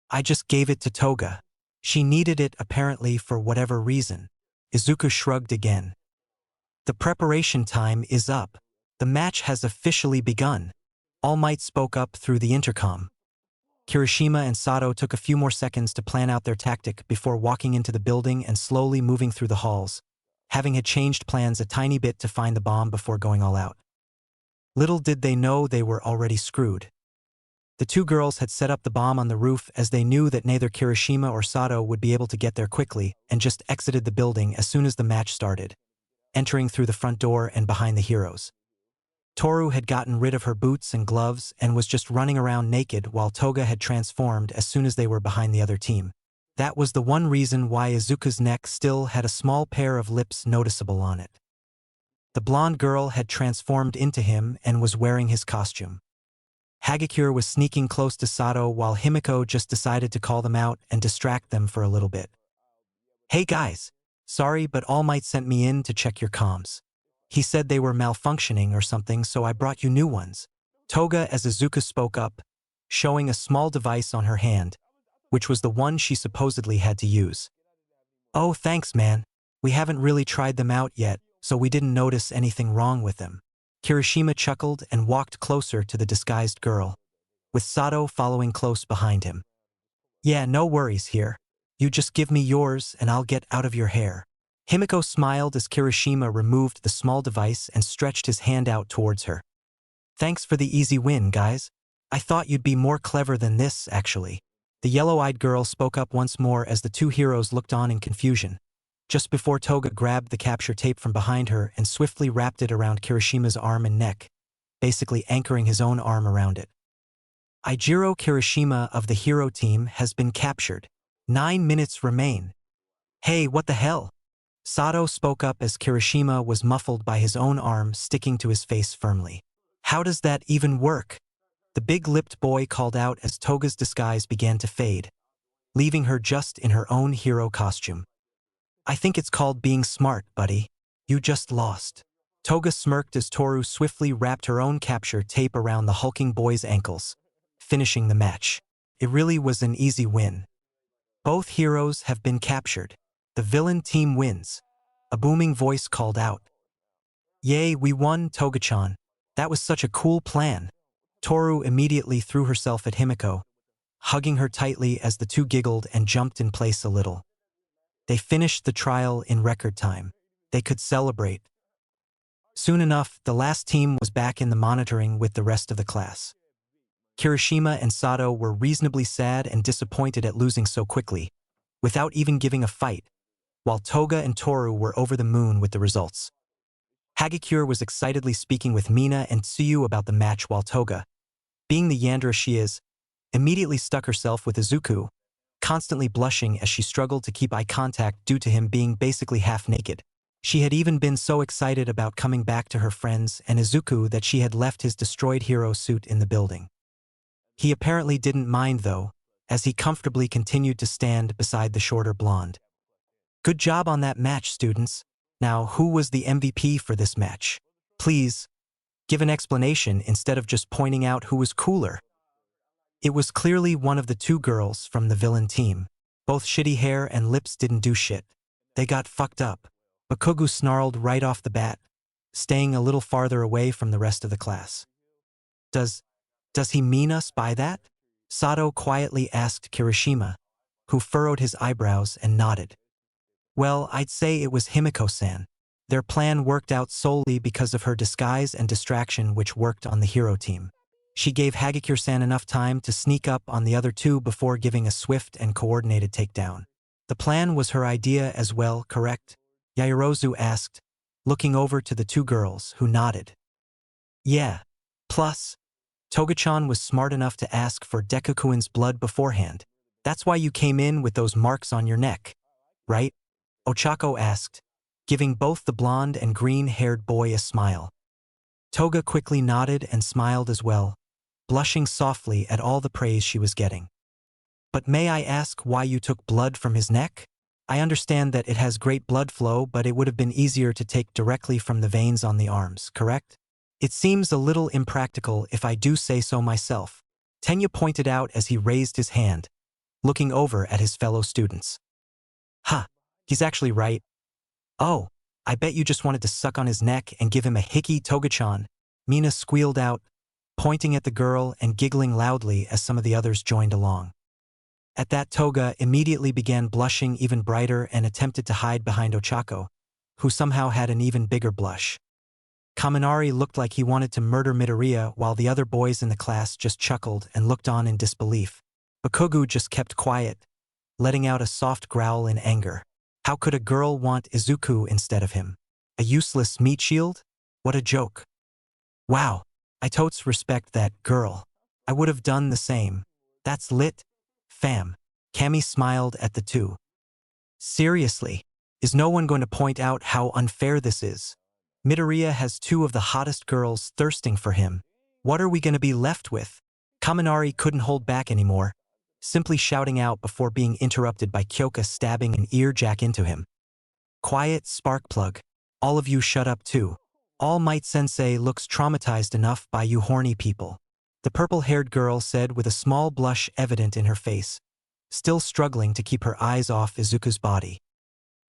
I just gave it to Toga. She needed it apparently for whatever reason. Izuku shrugged again. The preparation time is up. The match has officially begun. All Might spoke up through the intercom. Kirishima and Sato took a few more seconds to plan out their tactic before walking into the building and slowly moving through the halls, having had changed plans a tiny bit to find the bomb before going all out. Little did they know they were already screwed. The two girls had set up the bomb on the roof as they knew that neither Kirishima or Sato would be able to get there quickly and just exited the building as soon as the match started, entering through the front door and behind the heroes. Toru had gotten rid of her boots and gloves and was just running around naked while Toga had transformed as soon as they were behind the other team. That was the one reason why Izuku's neck still had a small pair of lips noticeable on it. The blonde girl had transformed into him and was wearing his costume. Hagakure was sneaking close to Sato while Himiko just decided to call them out and distract them for a little bit. "Hey guys, sorry but All Might sent me in to check your comms. He said they were malfunctioning or something, so I brought you new ones." Toga as Izuku spoke up, showing a small device on her hand, which was the one she supposedly had to use. "Oh, thanks, man. We haven't really tried them out yet, so we didn't notice anything wrong with them." Kirishima chuckled and walked closer to the disguised girl, with Sato following close behind him. "Yeah, no worries here. You just give me yours and I'll get out of your hair." Himiko smiled as Kirishima removed the small device and stretched his hand out towards her. "Thanks for the easy win, guys. I thought you'd be more clever than this, actually." The yellow-eyed girl spoke up once more as the two heroes looked on in confusion, just before Toga grabbed the capture tape from behind her and swiftly wrapped it around Kirishima's arm and neck, basically anchoring his own arm around it. "Eijiro Kirishima of the hero team has been captured. 9 minutes remain." "Hey, what the hell?" Sato spoke up as Kirishima was muffled by his own arm sticking to his face firmly. "How does that even work?" the big-lipped boy called out as Toga's disguise began to fade, leaving her just in her own hero costume. "I think it's called being smart, buddy. You just lost." Toga smirked as Toru swiftly wrapped her own capture tape around the hulking boy's ankles, finishing the match. It really was an easy win. Both heroes have been captured. The villain team wins. A booming voice called out. "Yay, we won, Toga-chan. That was such a cool plan." Toru immediately threw herself at Himiko, hugging her tightly as the two giggled and jumped in place a little. They finished the trial in record time. They could celebrate. Soon enough, the last team was back in the monitoring with the rest of the class. Kirishima and Sato were reasonably sad and disappointed at losing so quickly, without even giving a fight, while Toga and Toru were over the moon with the results. Hagakure was excitedly speaking with Mina and Tsuyu about the match while Toga, being the yandere she is, immediately stuck herself with Izuku, constantly blushing as she struggled to keep eye contact due to him being basically half naked. She had even been so excited about coming back to her friends and Izuku that she had left his destroyed hero suit in the building. He apparently didn't mind though, as he comfortably continued to stand beside the shorter blonde. "Good job on that match, students. Now, who was the MVP for this match? Please, give an explanation instead of just pointing out who was cooler." It was clearly one of the two girls from the villain team. Both shitty hair and lips didn't do shit. They got fucked up. Bakugu snarled right off the bat, staying a little farther away from the rest of the class. Does he mean us by that?" Sato quietly asked Kirishima, who furrowed his eyebrows and nodded. "Well, I'd say it was Himiko-san. Their plan worked out solely because of her disguise and distraction, which worked on the hero team. She gave Hagakure-san enough time to sneak up on the other two before giving a swift and coordinated takedown. The plan was her idea as well, correct?" Yaoyorozu asked, looking over to the two girls, who nodded. "Yeah. Plus, Toga-chan was smart enough to ask for Dekukuin's blood beforehand. That's why you came in with those marks on your neck, right?" Ochako asked, giving both the blonde and green-haired boy a smile. Toga quickly nodded and smiled as well, blushing softly at all the praise she was getting. "But may I ask why you took blood from his neck? I understand that it has great blood flow, but it would have been easier to take directly from the veins on the arms, correct? It seems a little impractical if I do say so myself," Tenya pointed out as he raised his hand, looking over at his fellow students. "Ha, he's actually right. Oh, I bet you just wanted to suck on his neck and give him a hickey, Toga-chan," Mina squealed out, pointing at the girl and giggling loudly as some of the others joined along. At that, Toga immediately began blushing even brighter and attempted to hide behind Ochako, who somehow had an even bigger blush. Kaminari looked like he wanted to murder Midoriya while the other boys in the class just chuckled and looked on in disbelief. Bakugo just kept quiet, letting out a soft growl in anger. How could a girl want Izuku instead of him? A useless meat shield? What a joke. Wow, I totes respect that girl. I would have done the same. That's lit, fam. Cammy smiled at the two. Seriously, is no one going to point out how unfair this is? Midoriya has two of the hottest girls thirsting for him. What are we going to be left with? Kaminari couldn't hold back anymore, simply shouting out before being interrupted by Kyoka stabbing an earjack into him. Quiet, Sparkplug. All of you shut up too. All Might Sensei looks traumatized enough by you horny people. The purple-haired girl said with a small blush evident in her face, still struggling to keep her eyes off Izuku's body.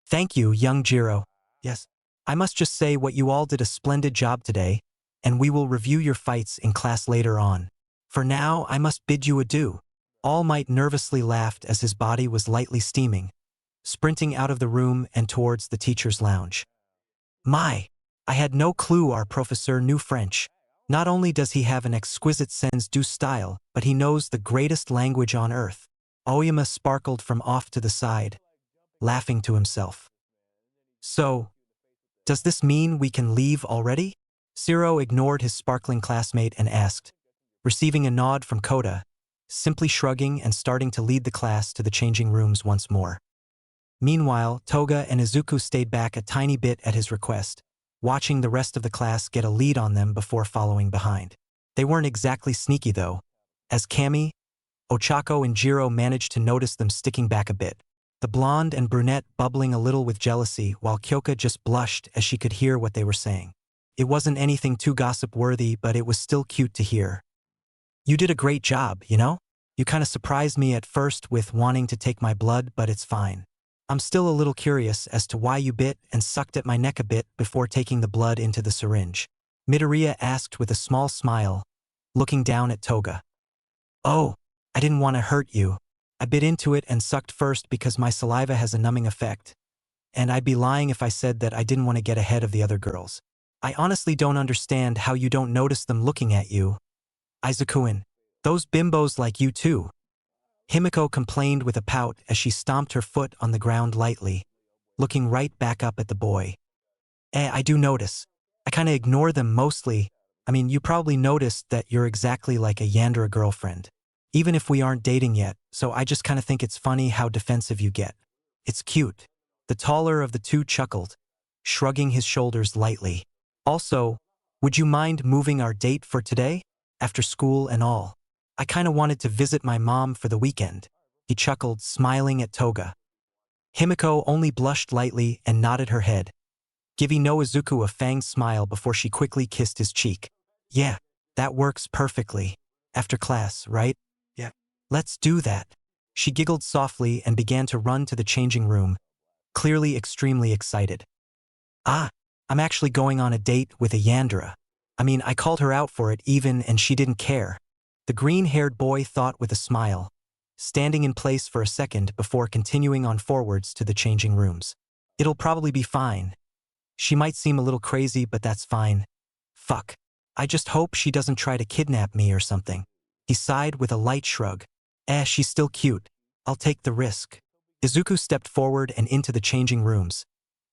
Thank you, young Jiro. Yes. I must just say what you all did a splendid job today, and we will review your fights in class later on. For now, I must bid you adieu. All Might nervously laughed as his body was lightly steaming, sprinting out of the room and towards the teacher's lounge. My, I had no clue our professor knew French. Not only does he have an exquisite sense-du style, but he knows the greatest language on earth. Oyama sparkled from off to the side, laughing to himself. So, does this mean we can leave already? Zero ignored his sparkling classmate and asked, receiving a nod from Koda, simply shrugging and starting to lead the class to the changing rooms once more. Meanwhile, Toga and Izuku stayed back a tiny bit at his request, watching the rest of the class get a lead on them before following behind. They weren't exactly sneaky though, as Cammy, Ochako and Jiro managed to notice them sticking back a bit. The blonde and brunette bubbling a little with jealousy while Kyoka just blushed as she could hear what they were saying. It wasn't anything too gossip-worthy, but it was still cute to hear. You did a great job, you know? You kinda surprised me at first with wanting to take my blood, but it's fine. I'm still a little curious as to why you bit and sucked at my neck a bit before taking the blood into the syringe. Midoriya asked with a small smile, looking down at Toga. Oh, I didn't want to hurt you. I bit into it and sucked first because my saliva has a numbing effect. And I'd be lying if I said that I didn't want to get ahead of the other girls. I honestly don't understand how you don't notice them looking at you. Izuku-in, those bimbos like you too. Himiko complained with a pout as she stomped her foot on the ground lightly, looking right back up at the boy. I do notice. I kinda ignore them mostly. I mean, you probably noticed that you're exactly like a Yandere girlfriend. Even if we aren't dating yet, so I just kinda think it's funny how defensive you get. It's cute. The taller of the two chuckled, shrugging his shoulders lightly. Also, would you mind moving our date for today? After school and all. I kinda wanted to visit my mom for the weekend. He chuckled, smiling at Toga. Himiko only blushed lightly and nodded her head, giving Izuku a fanged smile before she quickly kissed his cheek. Yeah, that works perfectly. After class, right? Yeah. Let's do that. She giggled softly and began to run to the changing room, clearly extremely excited. I'm actually going on a date with a Yandere. I mean, I called her out for it even and she didn't care. The green-haired boy thought with a smile, standing in place for a second before continuing on forwards to the changing rooms. It'll probably be fine. She might seem a little crazy, but that's fine. Fuck. I just hope she doesn't try to kidnap me or something. He sighed with a light shrug. She's still cute. I'll take the risk. Izuku stepped forward and into the changing rooms,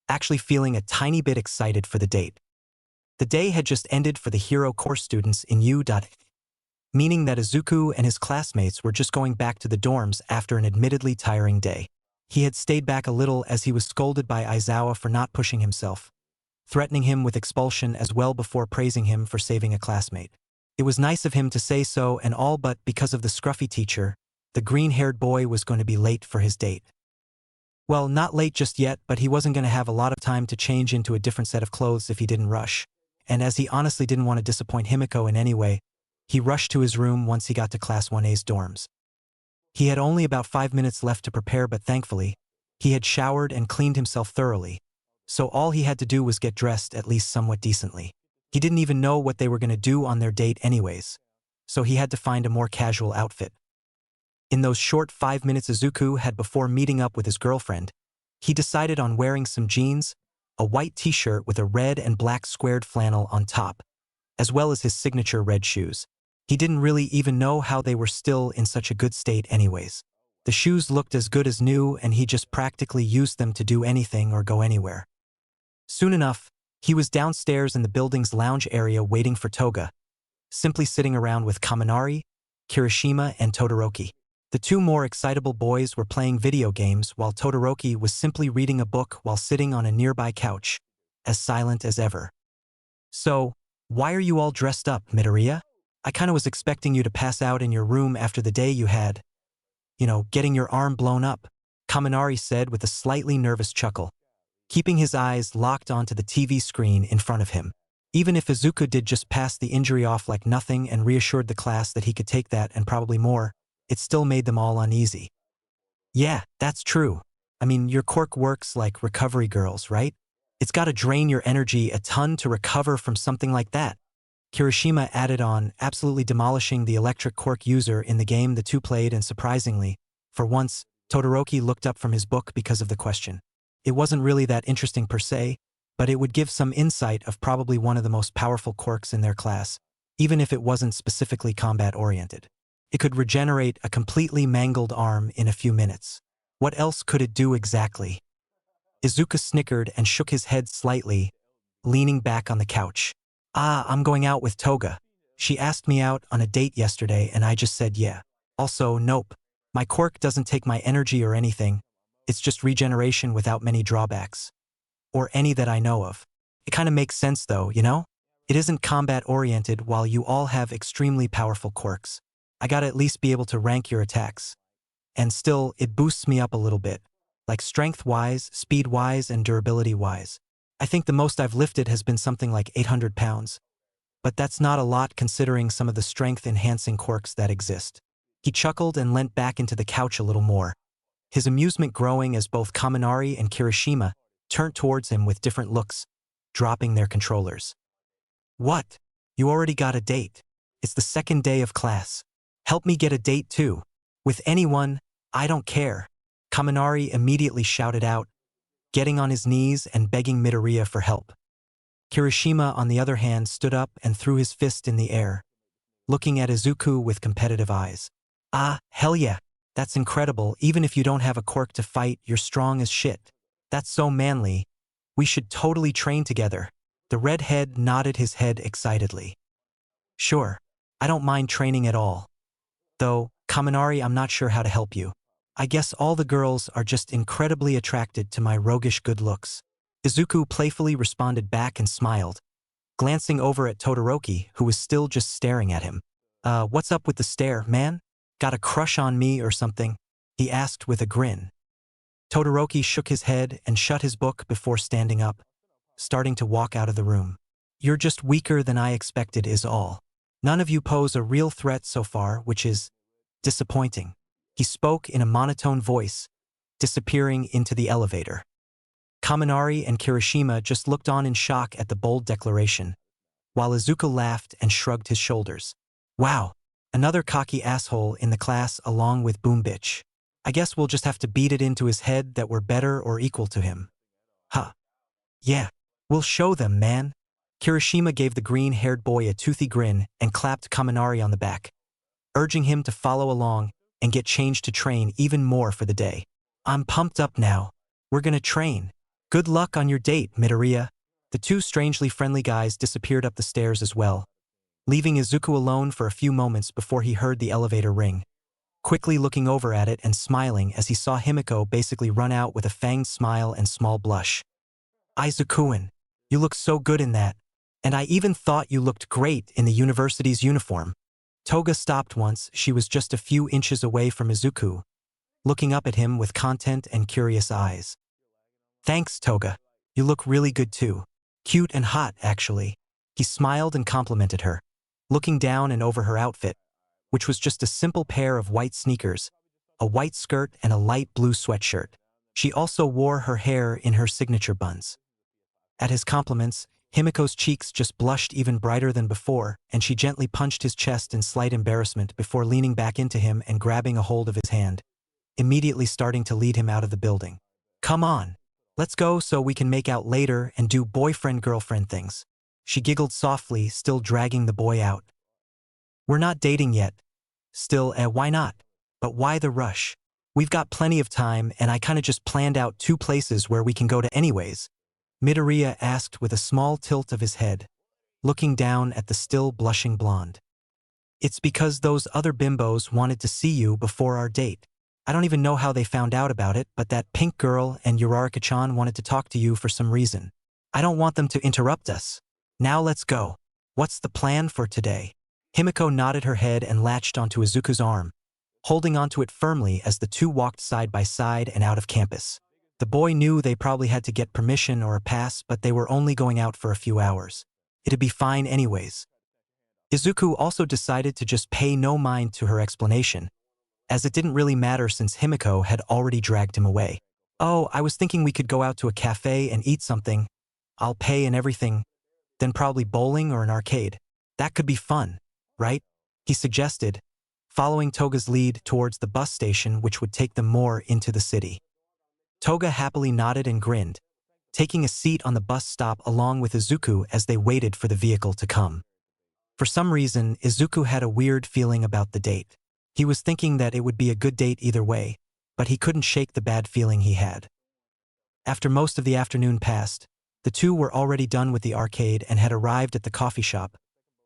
actually feeling a tiny bit excited for the date. The day had just ended for the hero course students in U. Meaning that Izuku and his classmates were just going back to the dorms after an admittedly tiring day. He had stayed back a little as he was scolded by Aizawa for not pushing himself, threatening him with expulsion as well before praising him for saving a classmate. It was nice of him to say so and all, but because of the scruffy teacher, the green-haired boy was going to be late for his date. Well, not late just yet, but he wasn't going to have a lot of time to change into a different set of clothes if he didn't rush. And as he honestly didn't want to disappoint Himiko in any way, he rushed to his room once he got to Class 1A's dorms. He had only about 5 minutes left to prepare, but thankfully, he had showered and cleaned himself thoroughly, so all he had to do was get dressed at least somewhat decently. He didn't even know what they were going to do on their date anyways, so he had to find a more casual outfit. In those short 5 minutes Izuku had before meeting up with his girlfriend, he decided on wearing some jeans, a white t-shirt with a red and black squared flannel on top, as well as his signature red shoes. He didn't really even know how they were still in such a good state anyways. The shoes looked as good as new, and he just practically used them to do anything or go anywhere. Soon enough, he was downstairs in the building's lounge area waiting for Toga, simply sitting around with Kaminari, Kirishima, and Todoroki. The two more excitable boys were playing video games while Todoroki was simply reading a book while sitting on a nearby couch, as silent as ever. "So, why are you all dressed up, Midoriya? I kinda was expecting you to pass out in your room after the day you had, getting your arm blown up," Kaminari said with a slightly nervous chuckle, keeping his eyes locked onto the TV screen in front of him. Even if Izuku did just pass the injury off like nothing and reassured the class that he could take that and probably more, it still made them all uneasy. "Yeah, that's true. I mean, your quirk works like recovery girls, right? It's gotta drain your energy a ton to recover from something like that," Kirishima added on, absolutely demolishing the electric quirk user in the game the two played, and surprisingly, for once, Todoroki looked up from his book because of the question. It wasn't really that interesting per se, but it would give some insight of probably one of the most powerful quirks in their class, even if it wasn't specifically combat-oriented. It could regenerate a completely mangled arm in a few minutes. What else could it do exactly? Izuku snickered and shook his head slightly, leaning back on the couch. "I'm going out with Toga. She asked me out on a date yesterday and I just said yeah. Also, nope. My quirk doesn't take my energy or anything. It's just regeneration without many drawbacks. Or any that I know of. It kinda makes sense though, you know? It isn't combat-oriented while you all have extremely powerful quirks. I gotta at least be able to rank your attacks. And still, it boosts me up a little bit. Like strength-wise, speed-wise, and durability-wise. I think the most I've lifted has been something like 800 pounds. But that's not a lot considering some of the strength-enhancing quirks that exist." He chuckled and leant back into the couch a little more, his amusement growing as both Kaminari and Kirishima turned towards him with different looks, dropping their controllers. "What? You already got a date? It's the second day of class. Help me get a date too. With anyone, I don't care," Kaminari immediately shouted out, getting on his knees and begging Midoriya for help. Kirishima, on the other hand, stood up and threw his fist in the air, looking at Izuku with competitive eyes. Hell yeah, that's incredible. Even if you don't have a quirk to fight, you're strong as shit. That's so manly. We should totally train together." The redhead nodded his head excitedly. "Sure, I don't mind training at all. Though, Kaminari, I'm not sure how to help you. I guess all the girls are just incredibly attracted to my roguish good looks." Izuku playfully responded back and smiled, glancing over at Todoroki, who was still just staring at him. What's up with the stare, man? Got a crush on me or something?" he asked with a grin. Todoroki shook his head and shut his book before standing up, starting to walk out of the room. "You're just weaker than I expected is all. None of you pose a real threat so far, which is disappointing." He spoke in a monotone voice, disappearing into the elevator. Kaminari and Kirishima just looked on in shock at the bold declaration, while Izuku laughed and shrugged his shoulders. "Wow, another cocky asshole in the class along with Boom Bitch. I guess we'll just have to beat it into his head that we're better or equal to him. Huh. Yeah, we'll show them, man." Kirishima gave the green-haired boy a toothy grin and clapped Kaminari on the back, urging him to follow along and get changed to train even more for the day. "I'm pumped up now. We're gonna train. Good luck on your date, Midoriya." The two strangely friendly guys disappeared up the stairs as well, leaving Izuku alone for a few moments before he heard the elevator ring, quickly looking over at it and smiling as he saw Himiko basically run out with a fanged smile and small blush. "Izuku-san, you look so good in that, and I even thought you looked great in the university's uniform." Toga stopped once she was just a few inches away from Izuku, looking up at him with content and curious eyes. "Thanks, Toga. You look really good too. Cute and hot, actually." He smiled and complimented her, looking down and over her outfit, which was just a simple pair of white sneakers, a white skirt, and a light blue sweatshirt. She also wore her hair in her signature buns. At his compliments, Himiko's cheeks just blushed even brighter than before, and she gently punched his chest in slight embarrassment before leaning back into him and grabbing a hold of his hand, immediately starting to lead him out of the building. "Come on. Let's go so we can make out later and do boyfriend-girlfriend things. She giggled softly, still dragging the boy out. We're not dating yet. Still, why not? But why the rush? We've got plenty of time, and I kinda just planned out 2 places where we can go to anyways. Midoriya asked with a small tilt of his head, looking down at the still blushing blonde. It's because those other bimbos wanted to see you before our date. I don't even know how they found out about it, but that pink girl and Uraraka-chan wanted to talk to you for some reason. I don't want them to interrupt us. Now let's go. What's the plan for today? Himiko nodded her head and latched onto Izuku's arm, holding onto it firmly as the two walked side by side and out of campus. The boy knew they probably had to get permission or a pass, but they were only going out for a few hours. It'd be fine anyways. Izuku also decided to just pay no mind to her explanation, as it didn't really matter since Himiko had already dragged him away. Oh, I was thinking we could go out to a cafe and eat something. I'll pay and everything. Then probably bowling or an arcade. That could be fun, right? He suggested, following Toga's lead towards the bus station which would take them more into the city. Toga happily nodded and grinned, taking a seat on the bus stop along with Izuku as they waited for the vehicle to come. For some reason, Izuku had a weird feeling about the date. He was thinking that it would be a good date either way, but he couldn't shake the bad feeling he had. After most of the afternoon passed, the two were already done with the arcade and had arrived at the coffee shop,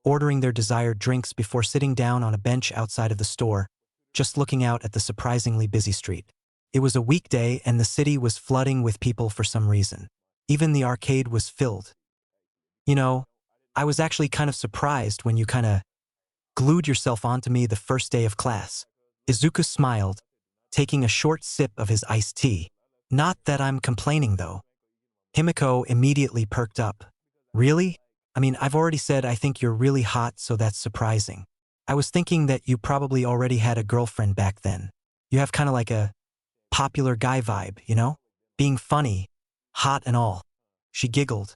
ordering their desired drinks before sitting down on a bench outside of the store, just looking out at the surprisingly busy street. It was a weekday and the city was flooding with people for some reason. Even the arcade was filled. You know, I was actually kind of surprised when you kinda glued yourself onto me the first day of class. Izuku smiled, taking a short sip of his iced tea. Not that I'm complaining though. Himiko immediately perked up. Really? I mean, I've already said I think you're really hot, so that's surprising. I was thinking that you probably already had a girlfriend back then. You have kinda like a popular guy vibe, you know? Being funny, hot and all. She giggled.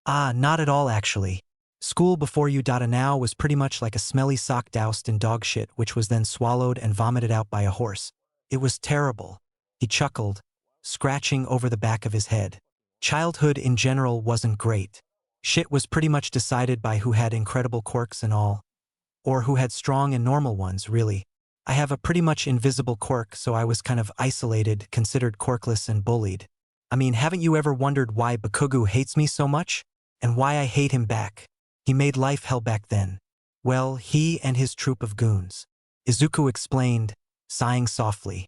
Ah, not at all actually. School before you now was pretty much like a smelly sock doused in dog shit which was then swallowed and vomited out by a horse. It was terrible. He chuckled, scratching over the back of his head. Childhood in general wasn't great. Shit was pretty much decided by who had incredible quirks and all. Or who had strong and normal ones, really. I have a pretty much invisible quirk, so I was kind of isolated, considered quirkless and bullied. I mean, haven't you ever wondered why Bakugo hates me so much? And why I hate him back? He made life hell back then. Well, he and his troop of goons. Izuku explained, sighing softly.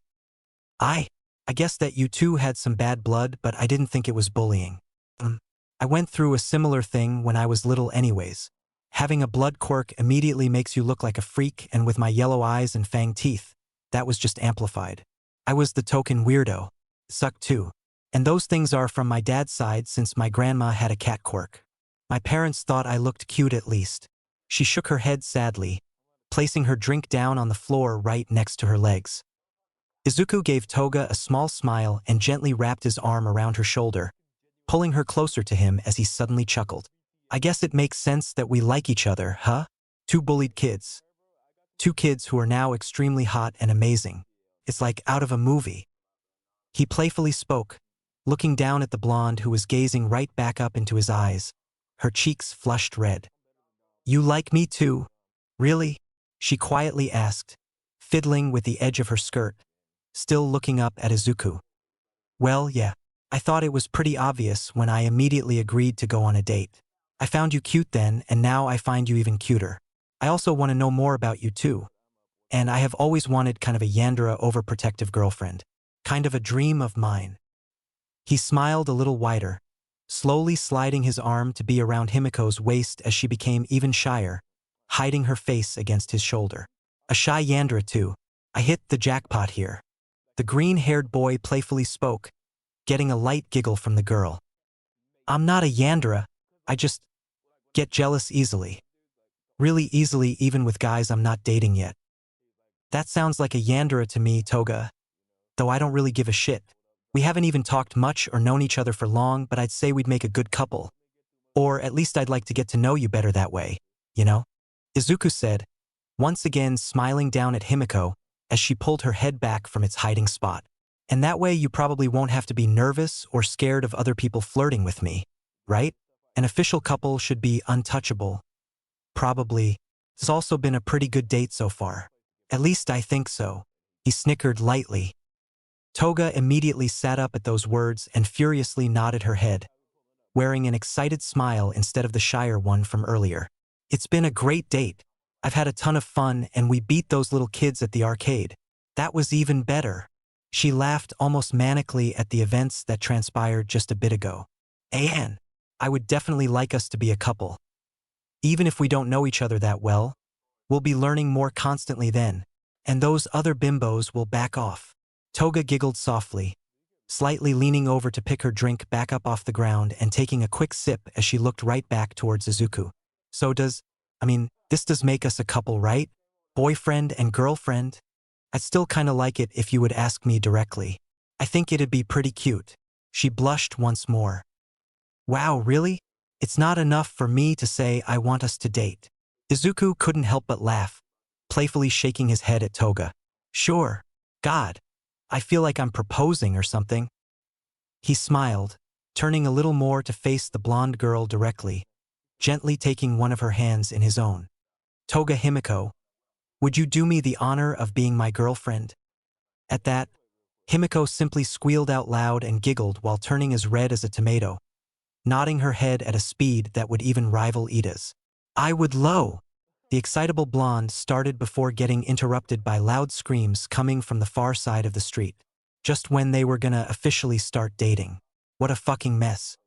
I guess that you two had some bad blood, but I didn't think it was bullying. I went through a similar thing when I was little anyways. Having a blood quirk immediately makes you look like a freak, and with my yellow eyes and fang teeth, that was just amplified. I was the token weirdo. Suck too. And those things are from my dad's side since my grandma had a cat quirk. My parents thought I looked cute at least. She shook her head sadly, placing her drink down on the floor right next to her legs. Izuku gave Toga a small smile and gently wrapped his arm around her shoulder, pulling her closer to him as he suddenly chuckled. I guess it makes sense that we like each other, huh? 2 bullied kids. 2 kids who are now extremely hot and amazing. It's like out of a movie. He playfully spoke, looking down at the blonde who was gazing right back up into his eyes, her cheeks flushed red. You like me too? Really? She quietly asked, fiddling with the edge of her skirt, still looking up at Izuku. Well, yeah. I thought it was pretty obvious when I immediately agreed to go on a date. I found you cute then, and now I find you even cuter. I also want to know more about you too. And I have always wanted kind of a Yandere overprotective girlfriend. Kind of a dream of mine. He smiled a little wider, slowly sliding his arm to be around Himiko's waist as she became even shyer, hiding her face against his shoulder. A shy Yandere too. I hit the jackpot here. The green-haired boy playfully spoke, getting a light giggle from the girl. I'm not a Yandere, I just get jealous easily. Really easily even with guys I'm not dating yet. That sounds like a Yandere to me, Toga. Though I don't really give a shit. We haven't even talked much or known each other for long, but I'd say we'd make a good couple. Or at least I'd like to get to know you better that way, you know? Izuku said, once again smiling down at Himiko as she pulled her head back from its hiding spot. And that way you probably won't have to be nervous or scared of other people flirting with me, right? An official couple should be untouchable. Probably. It's also been a pretty good date so far. At least I think so. He snickered lightly. Toga immediately sat up at those words and furiously nodded her head, wearing an excited smile instead of the shyer one from earlier. It's been a great date. I've had a ton of fun and we beat those little kids at the arcade. That was even better. She laughed almost manically at the events that transpired just a bit ago. And I would definitely like us to be a couple. Even if we don't know each other that well, we'll be learning more constantly then, and those other bimbos will back off. Toga giggled softly, slightly leaning over to pick her drink back up off the ground and taking a quick sip as she looked right back towards Izuku. So this does make us a couple, right? Boyfriend and girlfriend? I'd still kinda like it if you would ask me directly. I think it'd be pretty cute. She blushed once more. Wow, really? It's not enough for me to say I want us to date. Izuku couldn't help but laugh, playfully shaking his head at Toga. Sure. God. I feel like I'm proposing or something. He smiled, turning a little more to face the blonde girl directly, gently taking one of her hands in his own. Toga Himiko, would you do me the honor of being my girlfriend? At that, Himiko simply squealed out loud and giggled while turning as red as a tomato, nodding her head at a speed that would even rival Ida's. I would low. The excitable blonde started before getting interrupted by loud screams coming from the far side of the street, just when they were gonna officially start dating. What a fucking mess.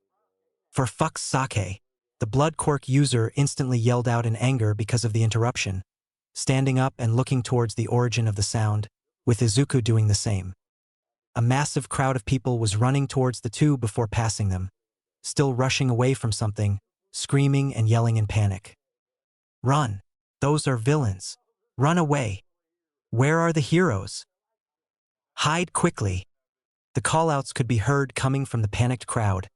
For fuck's sake, the blood quirk user instantly yelled out in anger because of the interruption, standing up and looking towards the origin of the sound, with Izuku doing the same. A massive crowd of people was running towards the two before passing them, still rushing away from something, screaming and yelling in panic. Run! Those are villains. Run away! Where are the heroes? Hide quickly! The callouts could be heard coming from the panicked crowd,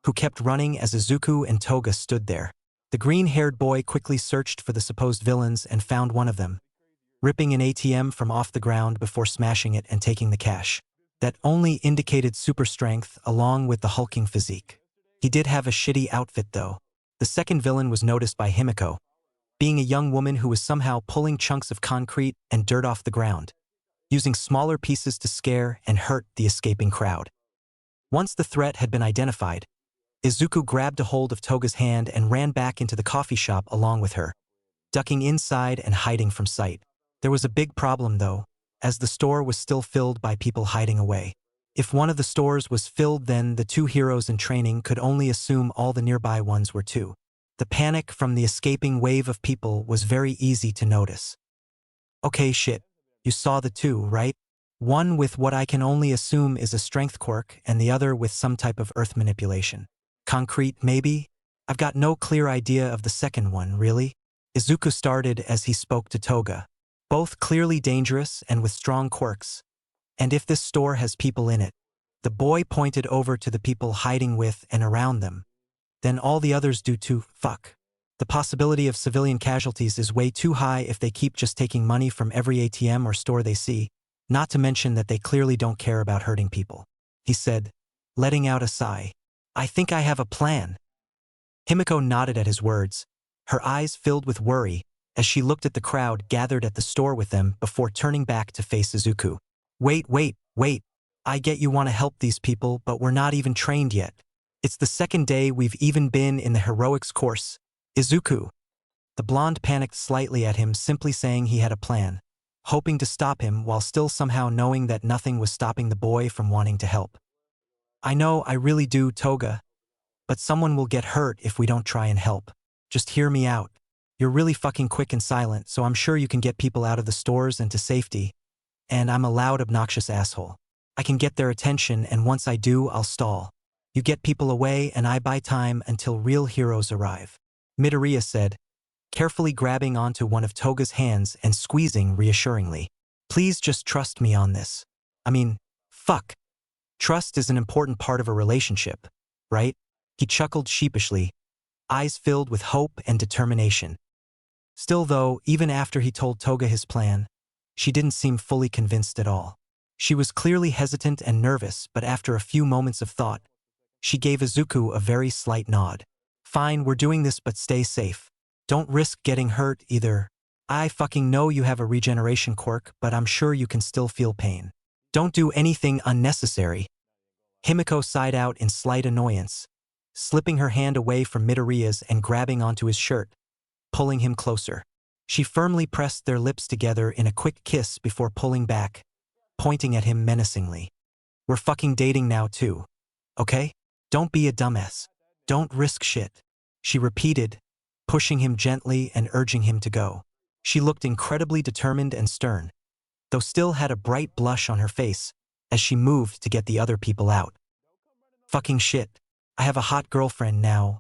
who kept running as Izuku and Toga stood there. The green-haired boy quickly searched for the supposed villains and found one of them, ripping an ATM from off the ground before smashing it and taking the cash. That only indicated super strength along with the hulking physique. He did have a shitty outfit though. The second villain was noticed by Himiko, being a young woman who was somehow pulling chunks of concrete and dirt off the ground, using smaller pieces to scare and hurt the escaping crowd. Once the threat had been identified, Izuku grabbed a hold of Toga's hand and ran back into the coffee shop along with her, ducking inside and hiding from sight. There was a big problem though, as the store was still filled by people hiding away. If one of the stores was filled, then the two heroes in training could only assume all the nearby ones were too. The panic from the escaping wave of people was very easy to notice. Okay, shit. You saw the two, right? One with what I can only assume is a strength quirk and the other with some type of earth manipulation. Concrete, maybe? I've got no clear idea of the second one, really. Izuku started as he spoke to Toga. Both clearly dangerous and with strong quirks. And if this store has people in it, the boy pointed over to the people hiding with and around them, then all the others do too. Fuck. The possibility of civilian casualties is way too high if they keep just taking money from every ATM or store they see, not to mention that they clearly don't care about hurting people. He said, letting out a sigh. I think I have a plan. Himiko nodded at his words, her eyes filled with worry as she looked at the crowd gathered at the store with them before turning back to face Izuku. Wait. I get you want to help these people, but we're not even trained yet. It's the second day we've even been in the heroics course. Izuku. The blonde panicked slightly at him, simply saying he had a plan, hoping to stop him while still somehow knowing that nothing was stopping the boy from wanting to help. I know, I really do, Toga. But someone will get hurt if we don't try and help. Just hear me out. You're really fucking quick and silent, so I'm sure you can get people out of the stores and to safety. And I'm a loud, obnoxious asshole. I can get their attention, and once I do, I'll stall. You get people away and I buy time until real heroes arrive. Midoriya said, carefully grabbing onto one of Toga's hands and squeezing reassuringly. Please just trust me on this. Fuck. Trust is an important part of a relationship, right? He chuckled sheepishly, eyes filled with hope and determination. Still though, even after he told Toga his plan, she didn't seem fully convinced at all. She was clearly hesitant and nervous, but after a few moments of thought, she gave Izuku a very slight nod. Fine, we're doing this, but stay safe. Don't risk getting hurt either. I fucking know you have a regeneration quirk, but I'm sure you can still feel pain. Don't do anything unnecessary. Himiko sighed out in slight annoyance, slipping her hand away from Midoriya's and grabbing onto his shirt, pulling him closer. She firmly pressed their lips together in a quick kiss before pulling back, pointing at him menacingly. We're fucking dating now too. Okay? Don't be a dumbass. Don't risk shit. She repeated, pushing him gently and urging him to go. She looked incredibly determined and stern, though still had a bright blush on her face as she moved to get the other people out. Fucking shit. I have a hot girlfriend now.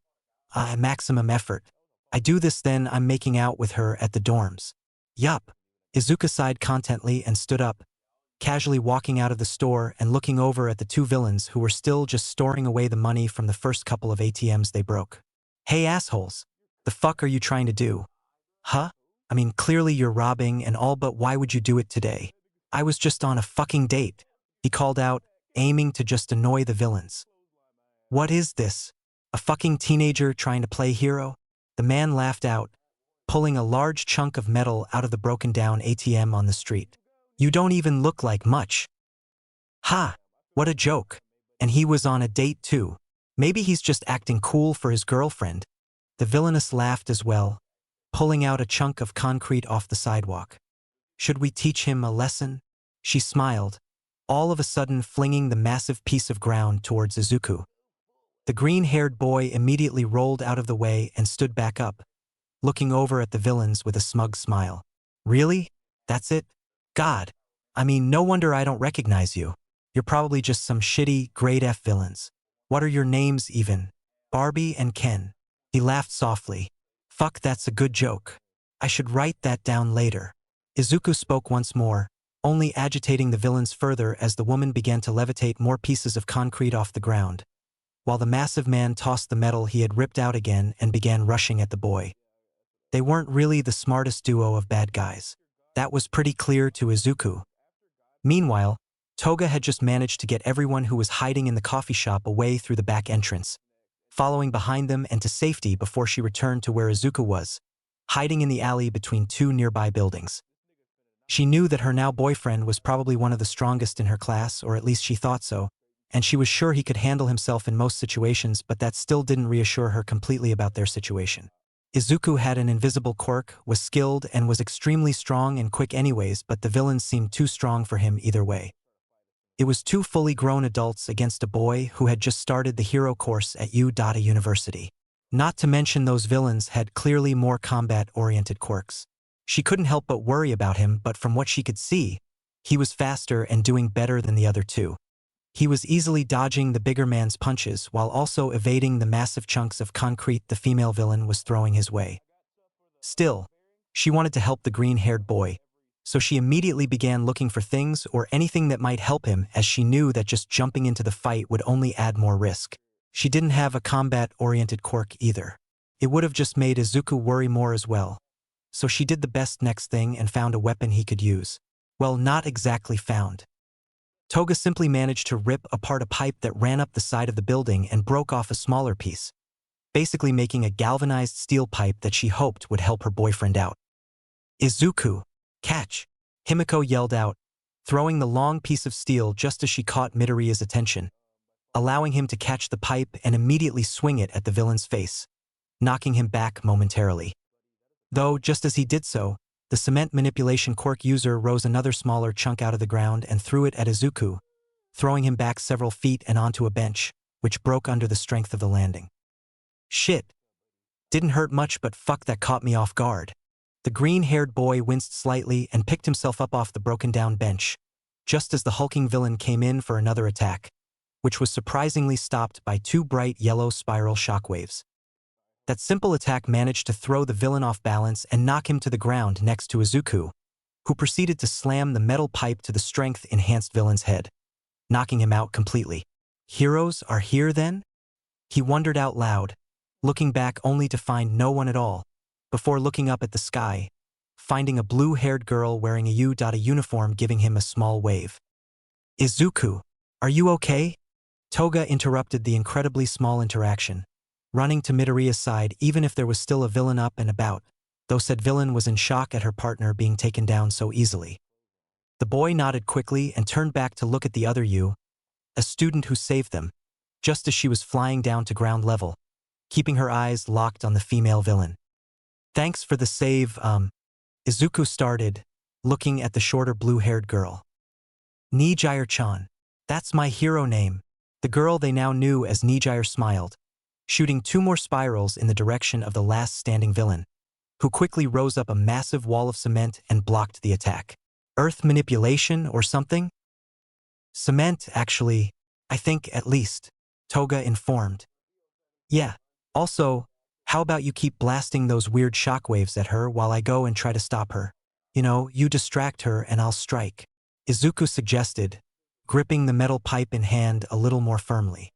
Maximum effort. I do this, then I'm making out with her at the dorms. Yup. Izuku sighed contently and stood up, casually walking out of the store and looking over at the two villains who were still just storing away the money from the first couple of ATMs they broke. Hey assholes. The fuck are you trying to do? Huh? I mean, clearly you're robbing and all, but why would you do it today? I was just on a fucking date, he called out, aiming to just annoy the villains. What is this? A fucking teenager trying to play hero? The man laughed out, pulling a large chunk of metal out of the broken down ATM on the street. You don't even look like much. Ha! What a joke. And he was on a date too. Maybe he's just acting cool for his girlfriend. The villainess laughed as well, pulling out a chunk of concrete off the sidewalk. Should we teach him a lesson? She smiled, all of a sudden flinging the massive piece of ground towards Izuku. The green-haired boy immediately rolled out of the way and stood back up, looking over at the villains with a smug smile. Really? That's it? God. I mean, no wonder I don't recognize you. You're probably just some shitty, grade F villains. What are your names even? Barbie and Ken. He laughed softly. Fuck, that's a good joke. I should write that down later. Izuku spoke once more, only agitating the villains further as the woman began to levitate more pieces of concrete off the ground, while the massive man tossed the metal he had ripped out again and began rushing at the boy. They weren't really the smartest duo of bad guys. That was pretty clear to Izuku. Meanwhile, Toga had just managed to get everyone who was hiding in the coffee shop away through the back entrance, following behind them and to safety before she returned to where Izuku was, hiding in the alley between two nearby buildings. She knew that her now boyfriend was probably one of the strongest in her class, or at least she thought so, and she was sure he could handle himself in most situations, but that still didn't reassure her completely about their situation. Izuku had an invisible quirk, was skilled, and was extremely strong and quick anyways, but the villains seemed too strong for him either way. It was two fully grown adults against a boy who had just started the hero course at University. Not to mention those villains had clearly more combat-oriented quirks. She couldn't help but worry about him, but from what she could see, he was faster and doing better than the other two. He was easily dodging the bigger man's punches while also evading the massive chunks of concrete the female villain was throwing his way. Still, she wanted to help the green-haired boy, so she immediately began looking for things or anything that might help him, as she knew that just jumping into the fight would only add more risk. She didn't have a combat-oriented quirk either. It would have just made Izuku worry more as well. So she did the best next thing and found a weapon he could use. Well, not exactly found. Toga simply managed to rip apart a pipe that ran up the side of the building and broke off a smaller piece, basically making a galvanized steel pipe that she hoped would help her boyfriend out. Izuku, catch! Himiko yelled out, throwing the long piece of steel just as she caught Midoriya's attention, allowing him to catch the pipe and immediately swing it at the villain's face, knocking him back momentarily. Though, just as he did so, the cement manipulation quirk user rose another smaller chunk out of the ground and threw it at Izuku, throwing him back several feet and onto a bench, which broke under the strength of the landing. Shit. Didn't hurt much, but fuck, that caught me off guard. The green-haired boy winced slightly and picked himself up off the broken-down bench, just as the hulking villain came in for another attack, which was surprisingly stopped by two bright yellow spiral shockwaves. That simple attack managed to throw the villain off balance and knock him to the ground next to Izuku, who proceeded to slam the metal pipe to the strength-enhanced villain's head, knocking him out completely. Heroes are here then? He wondered out loud, looking back only to find no one at all, before looking up at the sky, finding a blue-haired girl wearing a uniform giving him a small wave. Izuku, are you okay? Toga interrupted the incredibly small interaction, running to Midoriya's side even if there was still a villain up and about, though said villain was in shock at her partner being taken down so easily. The boy nodded quickly and turned back to look at the other Yu, a student who saved them, just as she was flying down to ground level, keeping her eyes locked on the female villain. Thanks for the save, Izuku started, looking at the shorter blue-haired girl. Nijire-chan. That's my hero name. The girl they now knew as Nijire smiled, shooting 2 more spirals in the direction of the last standing villain, who quickly rose up a massive wall of cement and blocked the attack. Earth manipulation or something? Cement, actually, I think at least, Toga informed. Yeah. Also, how about you keep blasting those weird shockwaves at her while I go and try to stop her? You distract her and I'll strike. Izuku suggested, gripping the metal pipe in hand a little more firmly.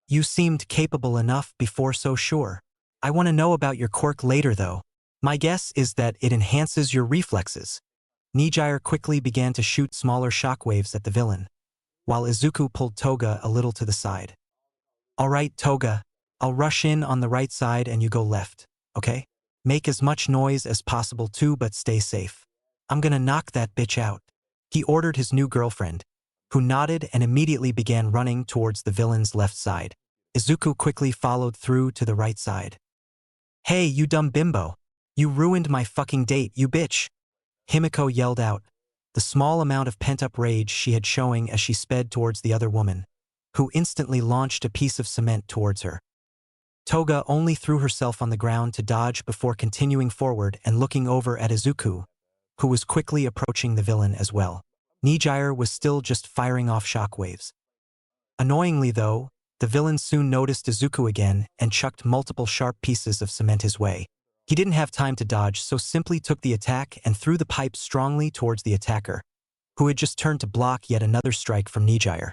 You seemed capable enough before, so sure. I want to know about your quirk later though. My guess is that it enhances your reflexes. Nijire quickly began to shoot smaller shockwaves at the villain, while Izuku pulled Toga a little to the side. Alright, Toga, I'll rush in on the right side and you go left, okay? Make as much noise as possible too, but stay safe. I'm gonna knock that bitch out. He ordered his new girlfriend, who nodded and immediately began running towards the villain's left side. Izuku quickly followed through to the right side. Hey, you dumb bimbo. You ruined my fucking date, you bitch. Himiko yelled out, the small amount of pent-up rage she had showing as she sped towards the other woman, who instantly launched a piece of cement towards her. Toga only threw herself on the ground to dodge before continuing forward and looking over at Izuku, who was quickly approaching the villain as well. Nijire was still just firing off shockwaves. Annoyingly though, the villain soon noticed Izuku again and chucked multiple sharp pieces of cement his way. He didn't have time to dodge, so simply took the attack and threw the pipe strongly towards the attacker, who had just turned to block yet another strike from Nijire.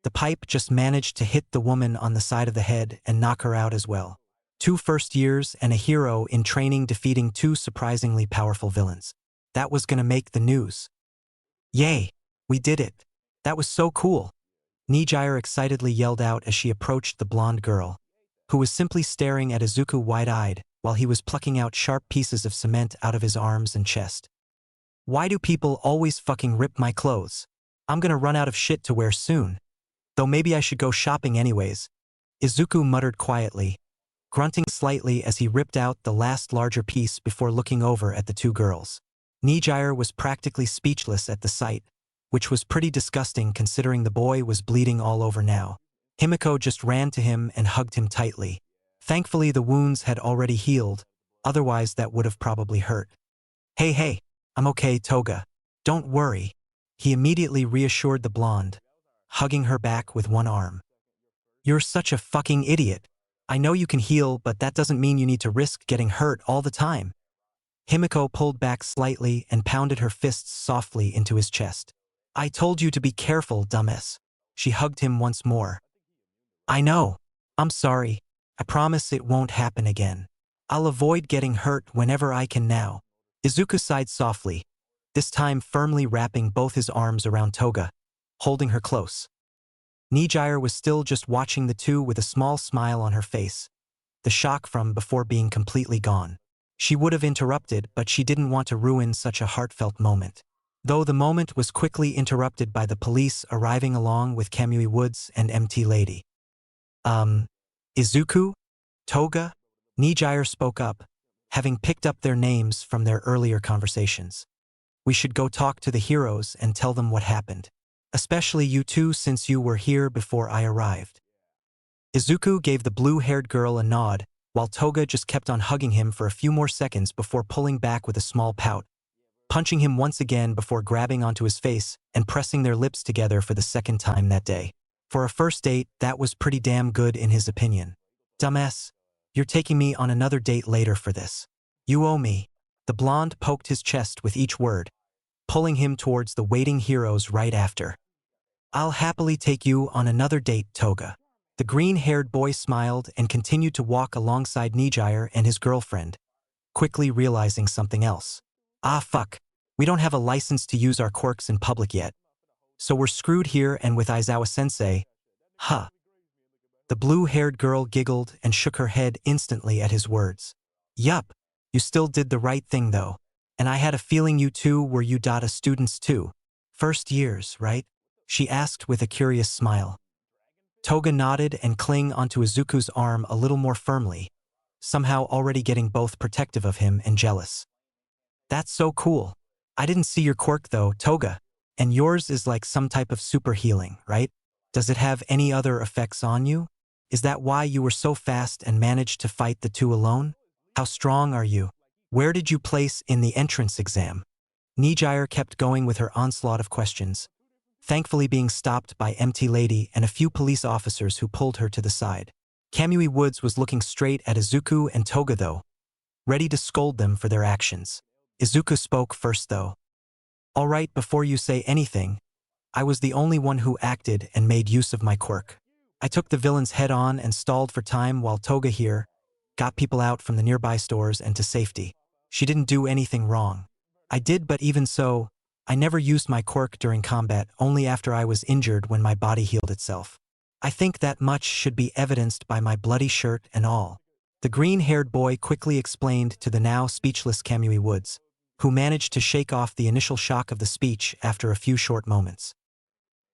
The pipe just managed to hit the woman on the side of the head and knock her out as well. 2 first years and a hero in training defeating 2 surprisingly powerful villains. That was gonna make the news. Yay! We did it! That was so cool! Nijire excitedly yelled out as she approached the blonde girl, who was simply staring at Izuku wide-eyed while he was plucking out sharp pieces of cement out of his arms and chest. Why do people always fucking rip my clothes? I'm gonna run out of shit to wear soon. Though maybe I should go shopping anyways. Izuku muttered quietly, grunting slightly as he ripped out the last larger piece before looking over at the 2 girls. Nijire was practically speechless at the sight, which was pretty disgusting considering the boy was bleeding all over now. Himiko just ran to him and hugged him tightly. Thankfully the wounds had already healed, otherwise that would have probably hurt. Hey, I'm okay, Toga. Don't worry. He immediately reassured the blonde, hugging her back with one arm. You're such a fucking idiot. I know you can heal, but that doesn't mean you need to risk getting hurt all the time. Himiko pulled back slightly and pounded her fists softly into his chest. I told you to be careful, dumbass. She hugged him once more. I know. I'm sorry. I promise it won't happen again. I'll avoid getting hurt whenever I can now. Izuku sighed softly, this time firmly wrapping both his arms around Toga, holding her close. Nijire was still just watching the two with a small smile on her face, the shock from before being completely gone. She would have interrupted, but she didn't want to ruin such a heartfelt moment. Though the moment was quickly interrupted by the police arriving along with Kamui Woods and MT Lady. Izuku? Toga? Nijire spoke up, having picked up their names from their earlier conversations. We should go talk to the heroes and tell them what happened. Especially you two, since you were here before I arrived. Izuku gave the blue-haired girl a nod, while Toga just kept on hugging him for a few more seconds before pulling back with a small pout, punching him once again before grabbing onto his face and pressing their lips together for the second time that day. For a first date, that was pretty damn good in his opinion. Dumbass, you're taking me on another date later for this. You owe me. The blonde poked his chest with each word, pulling him towards the waiting heroes right after. I'll happily take you on another date, Toga. The green-haired boy smiled and continued to walk alongside Nijire and his girlfriend, quickly realizing something else. Ah fuck, we don't have a license to use our quirks in public yet. So we're screwed here and with Aizawa-sensei. Huh. The blue-haired girl giggled and shook her head instantly at his words. Yup, you still did the right thing though. And I had a feeling you two were Udata students too. First years, right? She asked with a curious smile. Toga nodded and clung onto Izuku's arm a little more firmly, somehow already getting both protective of him and jealous. That's so cool. I didn't see your quirk though, Toga. And yours is like some type of super healing, right? Does it have any other effects on you? Is that why you were so fast and managed to fight the two alone? How strong are you? Where did you place in the entrance exam? Nijire kept going with her onslaught of questions, thankfully being stopped by MT Lady and a few police officers who pulled her to the side. Kamui Woods was looking straight at Izuku and Toga though, ready to scold them for their actions. Izuku spoke first though. All right, before you say anything, I was the only one who acted and made use of my quirk. I took the villains head on and stalled for time while Toga here got people out from the nearby stores and to safety. She didn't do anything wrong. I did, but even so, I never used my quirk during combat, only after I was injured when my body healed itself. I think that much should be evidenced by my bloody shirt and all. The green-haired boy quickly explained to the now speechless Kamui Woods, who managed to shake off the initial shock of the speech after a few short moments.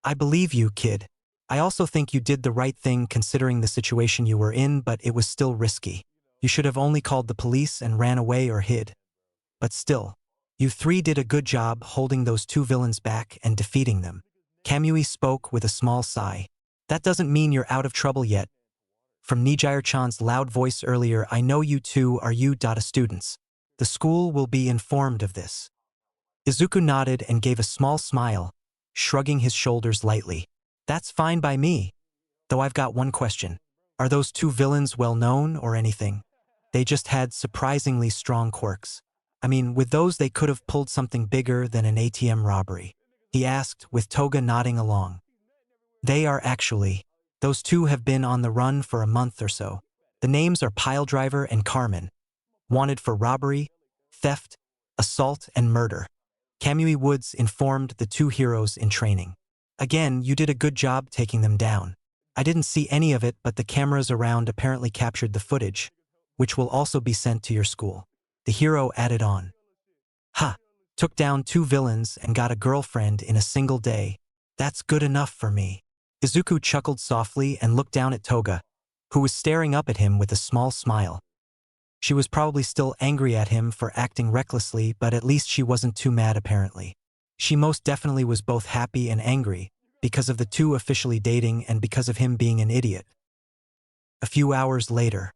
I believe you, kid. I also think you did the right thing considering the situation you were in, but it was still risky. You should have only called the police and ran away or hid. But still, you three did a good job holding those two villains back and defeating them. Kamui spoke with a small sigh. That doesn't mean you're out of trouble yet. From Nijire-chan's loud voice earlier, I know you two are Udata students. The school will be informed of this. Izuku nodded and gave a small smile, shrugging his shoulders lightly. That's fine by me. Though I've got one question. Are those two villains well known or anything? They just had surprisingly strong quirks. I mean, with those they could have pulled something bigger than an ATM robbery. He asked, with Toga nodding along. They are actually. Those two have been on the run for a month or so. The names are Piledriver and Carmen. Wanted for robbery, theft, assault, and murder. Kamui Woods informed the two heroes in training. Again, you did a good job taking them down. I didn't see any of it, but the cameras around apparently captured the footage, which will also be sent to your school. The hero added on. Ha! Took down two villains and got a girlfriend in a single day. That's good enough for me. Izuku chuckled softly and looked down at Toga, who was staring up at him with a small smile. She was probably still angry at him for acting recklessly, but at least she wasn't too mad apparently. She most definitely was both happy and angry, because of the two officially dating and because of him being an idiot. A few hours later,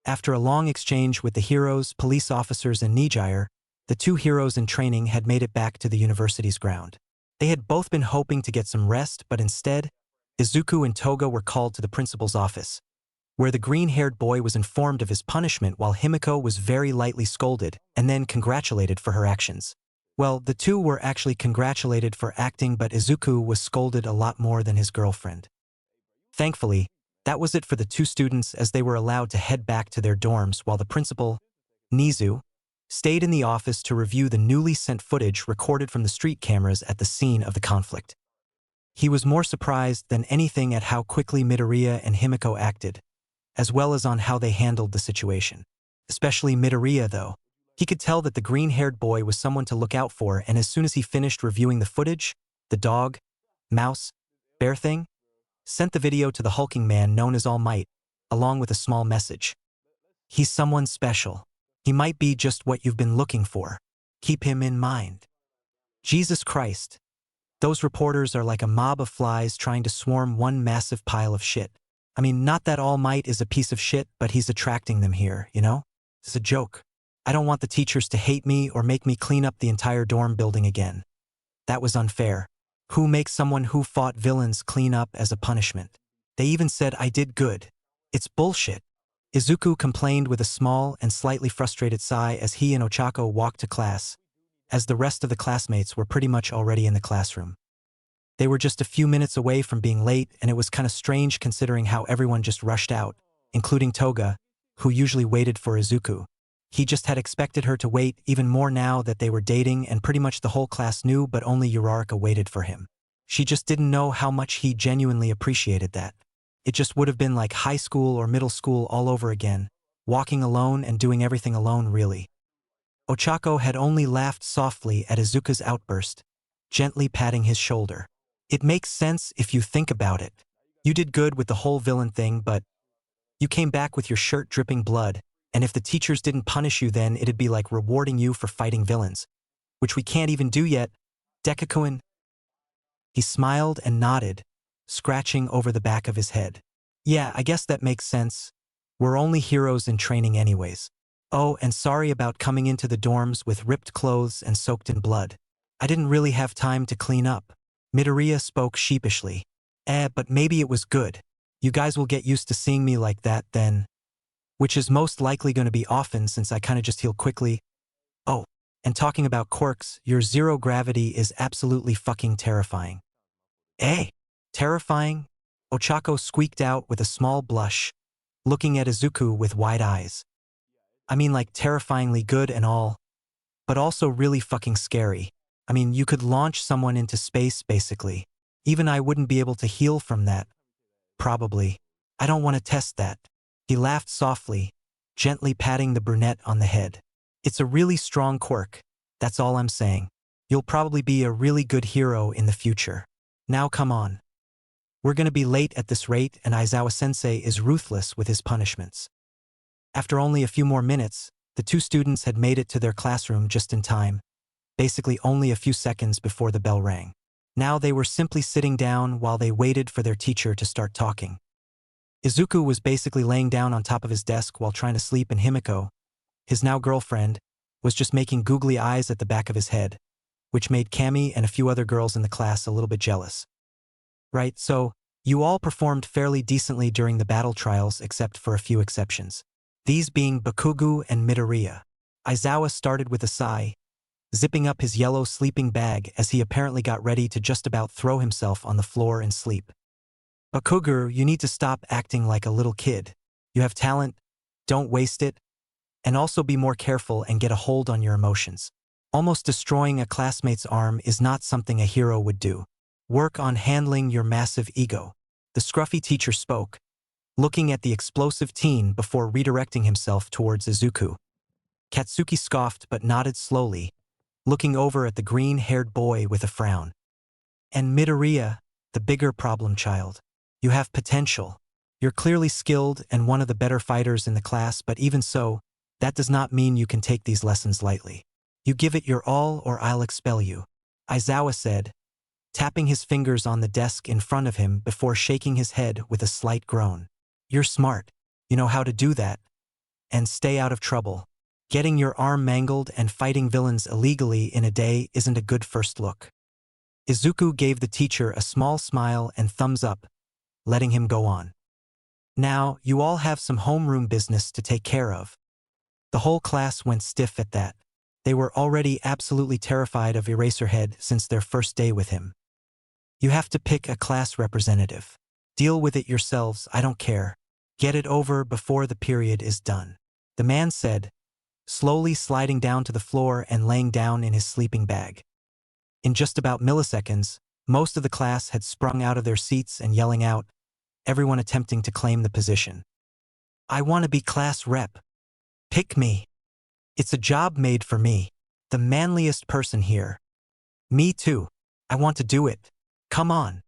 after a long exchange with the heroes, police officers, and Nijire, the two heroes in training had made it back to the university's ground. They had both been hoping to get some rest, but instead, Izuku and Toga were called to the principal's office, where the green-haired boy was informed of his punishment while Himiko was very lightly scolded and then congratulated for her actions. Well, the two were actually congratulated for acting, but Izuku was scolded a lot more than his girlfriend. Thankfully, that was it for the two students as they were allowed to head back to their dorms while the principal, Nizu, stayed in the office to review the newly sent footage recorded from the street cameras at the scene of the conflict. He was more surprised than anything at how quickly Midoriya and Himiko acted, as well as on how they handled the situation. Especially Midoriya, though. He could tell that the green-haired boy was someone to look out for, and as soon as he finished reviewing the footage, the dog, mouse, bear thing, sent the video to the hulking man known as All Might, along with a small message. He's someone special. He might be just what you've been looking for. Keep him in mind. Jesus Christ. Those reporters are like a mob of flies trying to swarm one massive pile of shit. I mean, not that All Might is a piece of shit, but he's attracting them here, you know? It's a joke. I don't want the teachers to hate me or make me clean up the entire dorm building again. That was unfair. Who makes someone who fought villains clean up as a punishment? They even said I did good. It's bullshit. Izuku complained with a small and slightly frustrated sigh as he and Ochako walked to class, as the rest of the classmates were pretty much already in the classroom. They were just a few minutes away from being late, and it was kind of strange considering how everyone just rushed out, including Toga, who usually waited for Izuku. He just had expected her to wait even more now that they were dating, and pretty much the whole class knew, but only Uraraka waited for him. She just didn't know how much he genuinely appreciated that. It just would have been like high school or middle school all over again, walking alone and doing everything alone really. Ochako had only laughed softly at Izuku's outburst, gently patting his shoulder. It makes sense if you think about it. You did good with the whole villain thing, but you came back with your shirt dripping blood, and if the teachers didn't punish you then it'd be like rewarding you for fighting villains, which we can't even do yet, Dekakuen. He smiled and nodded, scratching over the back of his head. Yeah, I guess that makes sense. We're only heroes in training anyways. Oh, and sorry about coming into the dorms with ripped clothes and soaked in blood. I didn't really have time to clean up. Midoriya spoke sheepishly. But maybe it was good. You guys will get used to seeing me like that then. Which is most likely going to be often since I kinda just heal quickly. Oh, and talking about quirks, your zero gravity is absolutely fucking terrifying. Terrifying? Ochako squeaked out with a small blush, looking at Izuku with wide eyes. I mean, like terrifyingly good and all, but also really fucking scary. I mean, you could launch someone into space basically. Even I wouldn't be able to heal from that. Probably. I don't want to test that. He laughed softly, gently patting the brunette on the head. It's a really strong quirk, that's all I'm saying. You'll probably be a really good hero in the future. Now come on. We're gonna be late at this rate and Aizawa-sensei is ruthless with his punishments. After only a few more minutes, the two students had made it to their classroom just in time, basically only a few seconds before the bell rang. Now they were simply sitting down while they waited for their teacher to start talking. Izuku was basically laying down on top of his desk while trying to sleep, and Himiko, his now girlfriend, was just making googly eyes at the back of his head, which made Cammy and a few other girls in the class a little bit jealous. Right, so, you all performed fairly decently during the battle trials except for a few exceptions. These being Bakugu and Midoriya. Aizawa started with a sigh, zipping up his yellow sleeping bag as he apparently got ready to just about throw himself on the floor and sleep. Bakugu, you need to stop acting like a little kid. You have talent, don't waste it, and also be more careful and get a hold on your emotions. Almost destroying a classmate's arm is not something a hero would do. Work on handling your massive ego. The scruffy teacher spoke, looking at the explosive teen before redirecting himself towards Izuku. Katsuki scoffed but nodded slowly, looking over at the green-haired boy with a frown. And Midoriya, the bigger problem child. You have potential. You're clearly skilled and one of the better fighters in the class, but even so, that does not mean you can take these lessons lightly. You give it your all or I'll expel you, Aizawa said, tapping his fingers on the desk in front of him before shaking his head with a slight groan. You're smart. You know how to do that. And stay out of trouble. Getting your arm mangled and fighting villains illegally in a day isn't a good first look. Izuku gave the teacher a small smile and thumbs up, letting him go on. Now, you all have some homeroom business to take care of. The whole class went stiff at that. They were already absolutely terrified of Eraserhead since their first day with him. You have to pick a class representative. Deal with it yourselves, I don't care. Get it over before the period is done. The man said, slowly sliding down to the floor and laying down in his sleeping bag. In just about milliseconds, most of the class had sprung out of their seats and yelling out, everyone attempting to claim the position. I want to be class rep. Pick me. It's a job made for me, the manliest person here. Me too. I want to do it. Come on.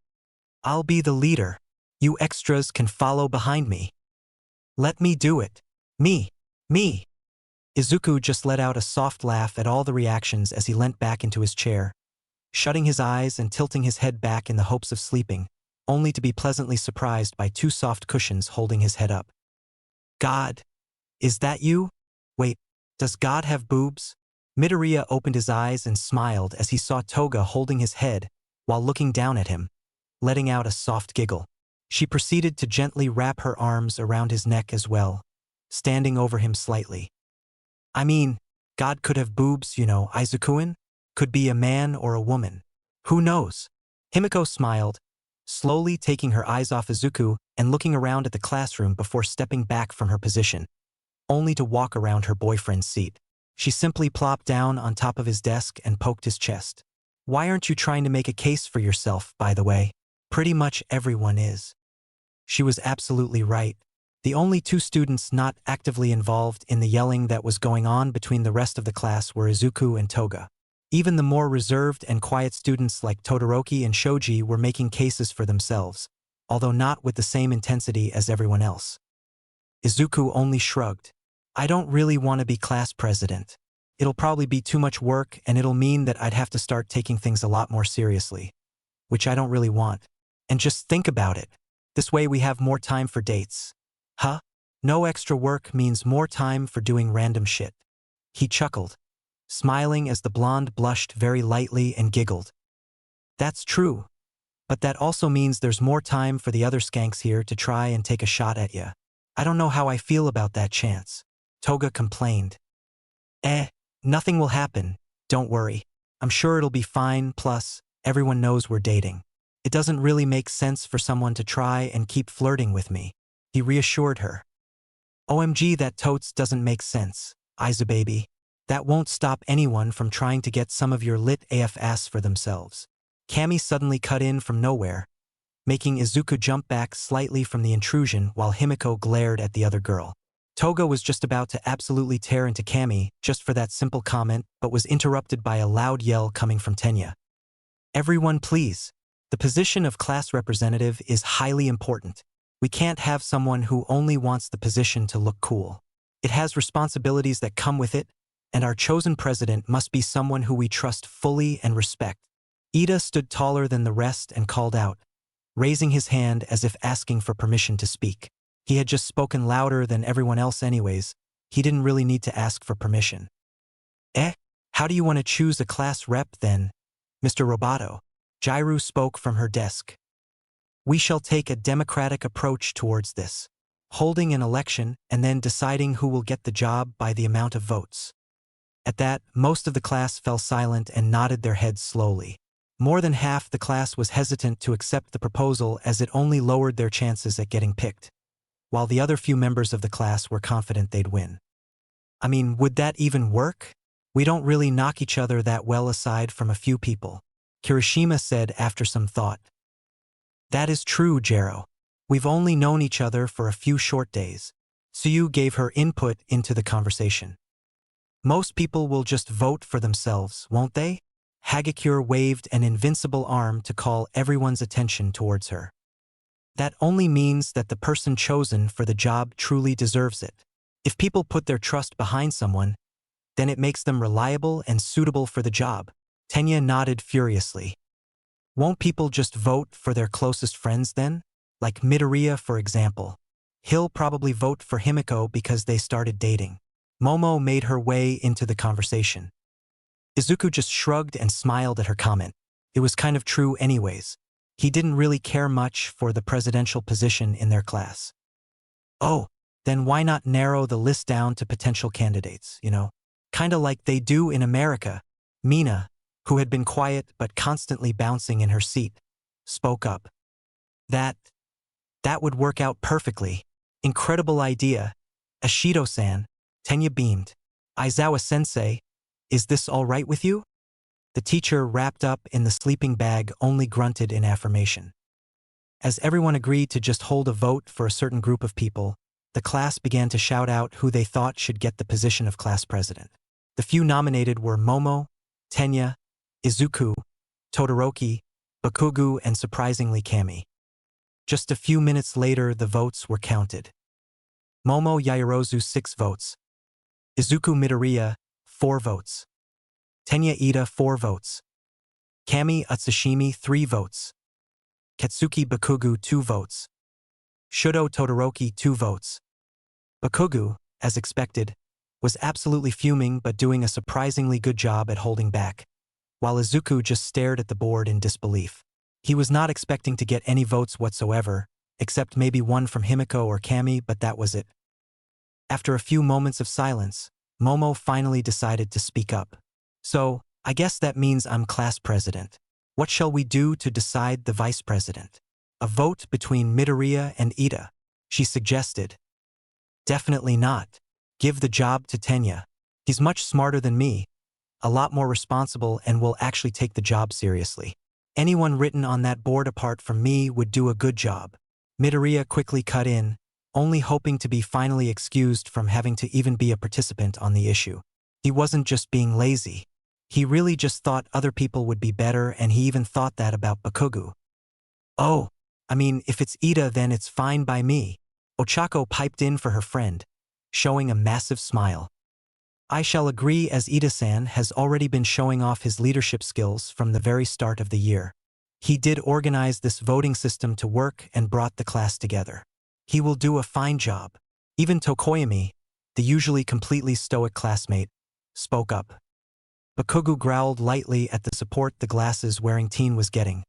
I'll be the leader. You extras can follow behind me. Let me do it. Me. Izuku just let out a soft laugh at all the reactions as he leant back into his chair, shutting his eyes and tilting his head back in the hopes of sleeping, only to be pleasantly surprised by two soft cushions holding his head up. God. Is that you? Wait, does God have boobs? Midoriya opened his eyes and smiled as he saw Toga holding his head while looking down at him, letting out a soft giggle. She proceeded to gently wrap her arms around his neck as well, standing over him slightly. I mean, God could have boobs, you know, Izuku-in? Could be a man or a woman. Who knows? Himiko smiled, slowly taking her eyes off Izuku and looking around at the classroom before stepping back from her position, only to walk around her boyfriend's seat. She simply plopped down on top of his desk and poked his chest. Why aren't you trying to make a case for yourself, by the way? Pretty much everyone is. She was absolutely right. The only two students not actively involved in the yelling that was going on between the rest of the class were Izuku and Toga. Even the more reserved and quiet students like Todoroki and Shoji were making cases for themselves, although not with the same intensity as everyone else. Izuku only shrugged. I don't really want to be class president. It'll probably be too much work and it'll mean that I'd have to start taking things a lot more seriously, which I don't really want. And just think about it. This way we have more time for dates. Huh? No extra work means more time for doing random shit. He chuckled, smiling as the blonde blushed very lightly and giggled. That's true. But that also means there's more time for the other skanks here to try and take a shot at ya. I don't know how I feel about that chance. Toga complained. Nothing will happen. Don't worry. I'm sure it'll be fine, plus, everyone knows we're dating. It doesn't really make sense for someone to try and keep flirting with me. He reassured her. OMG, that totes doesn't make sense, Izubaby. That won't stop anyone from trying to get some of your lit AF ass for themselves. Cammy suddenly cut in from nowhere, making Izuku jump back slightly from the intrusion while Himiko glared at the other girl. Toga was just about to absolutely tear into Cammy just for that simple comment, but was interrupted by a loud yell coming from Tenya. Everyone please. The position of class representative is highly important. We can't have someone who only wants the position to look cool. It has responsibilities that come with it, and our chosen president must be someone who we trust fully and respect. Ida stood taller than the rest and called out, raising his hand as if asking for permission to speak. He had just spoken louder than everyone else anyways. He didn't really need to ask for permission. How do you want to choose a class rep then, Mr. Roboto? Jairu spoke from her desk. We shall take a democratic approach towards this, holding an election and then deciding who will get the job by the amount of votes. At that, most of the class fell silent and nodded their heads slowly. More than half the class was hesitant to accept the proposal as it only lowered their chances at getting picked, while the other few members of the class were confident they'd win. I mean, would that even work? We don't really knock each other that well aside from a few people, Kirishima said after some thought. That is true, Jero. We've only known each other for a few short days. Tsuyu gave her input into the conversation. Most people will just vote for themselves, won't they? Hagakure waved an invincible arm to call everyone's attention towards her. That only means that the person chosen for the job truly deserves it. If people put their trust behind someone, then it makes them reliable and suitable for the job. Tenya nodded furiously. Won't people just vote for their closest friends then? Like Midoriya, for example. He'll probably vote for Himiko because they started dating. Momo made her way into the conversation. Izuku just shrugged and smiled at her comment. It was kind of true anyways. He didn't really care much for the presidential position in their class. Oh, then why not narrow the list down to potential candidates, Kinda like they do in America. Mina, who had been quiet but constantly bouncing in her seat, spoke up. That would work out perfectly. Incredible idea. Ashido-san, Tenya beamed. Aizawa-sensei, is this all right with you? The teacher, wrapped up in the sleeping bag, only grunted in affirmation. As everyone agreed to just hold a vote for a certain group of people, the class began to shout out who they thought should get the position of class president. The few nominated were Momo, Tenya, Izuku, Todoroki, Bakugu, and surprisingly Cammy. Just a few minutes later, the votes were counted. Momo Yaoyorozu 6 votes. Izuku Midoriya 4 votes. Tenya Ida 4 votes. Cammy Utsushimi 3 votes. Katsuki Bakugu 2 votes. Shudo Todoroki 2 votes. Bakugu, as expected, was absolutely fuming but doing a surprisingly good job at holding back, while Izuku just stared at the board in disbelief. He was not expecting to get any votes whatsoever, except maybe one from Himiko or Cammy, but that was it. After a few moments of silence, Momo finally decided to speak up. So, I guess that means I'm class president. What shall we do to decide the vice president? A vote between Midoriya and Ida, she suggested. Definitely not. Give the job to Tenya. He's much smarter than me. a lot more responsible, and will actually take the job seriously. Anyone written on that board apart from me would do a good job. Midoriya quickly cut in, only hoping to be finally excused from having to even be a participant on the issue. He wasn't just being lazy. He really just thought other people would be better, and he even thought that about Bakugo. Oh, I mean, if it's Ida, then it's fine by me. Ochako piped in for her friend, showing a massive smile. I shall agree, as Ida-san has already been showing off his leadership skills from the very start of the year. He did organize this voting system to work and brought the class together. He will do a fine job. Even Tokoyami, the usually completely stoic classmate, spoke up. Bakugo growled lightly at the support the glasses-wearing teen was getting,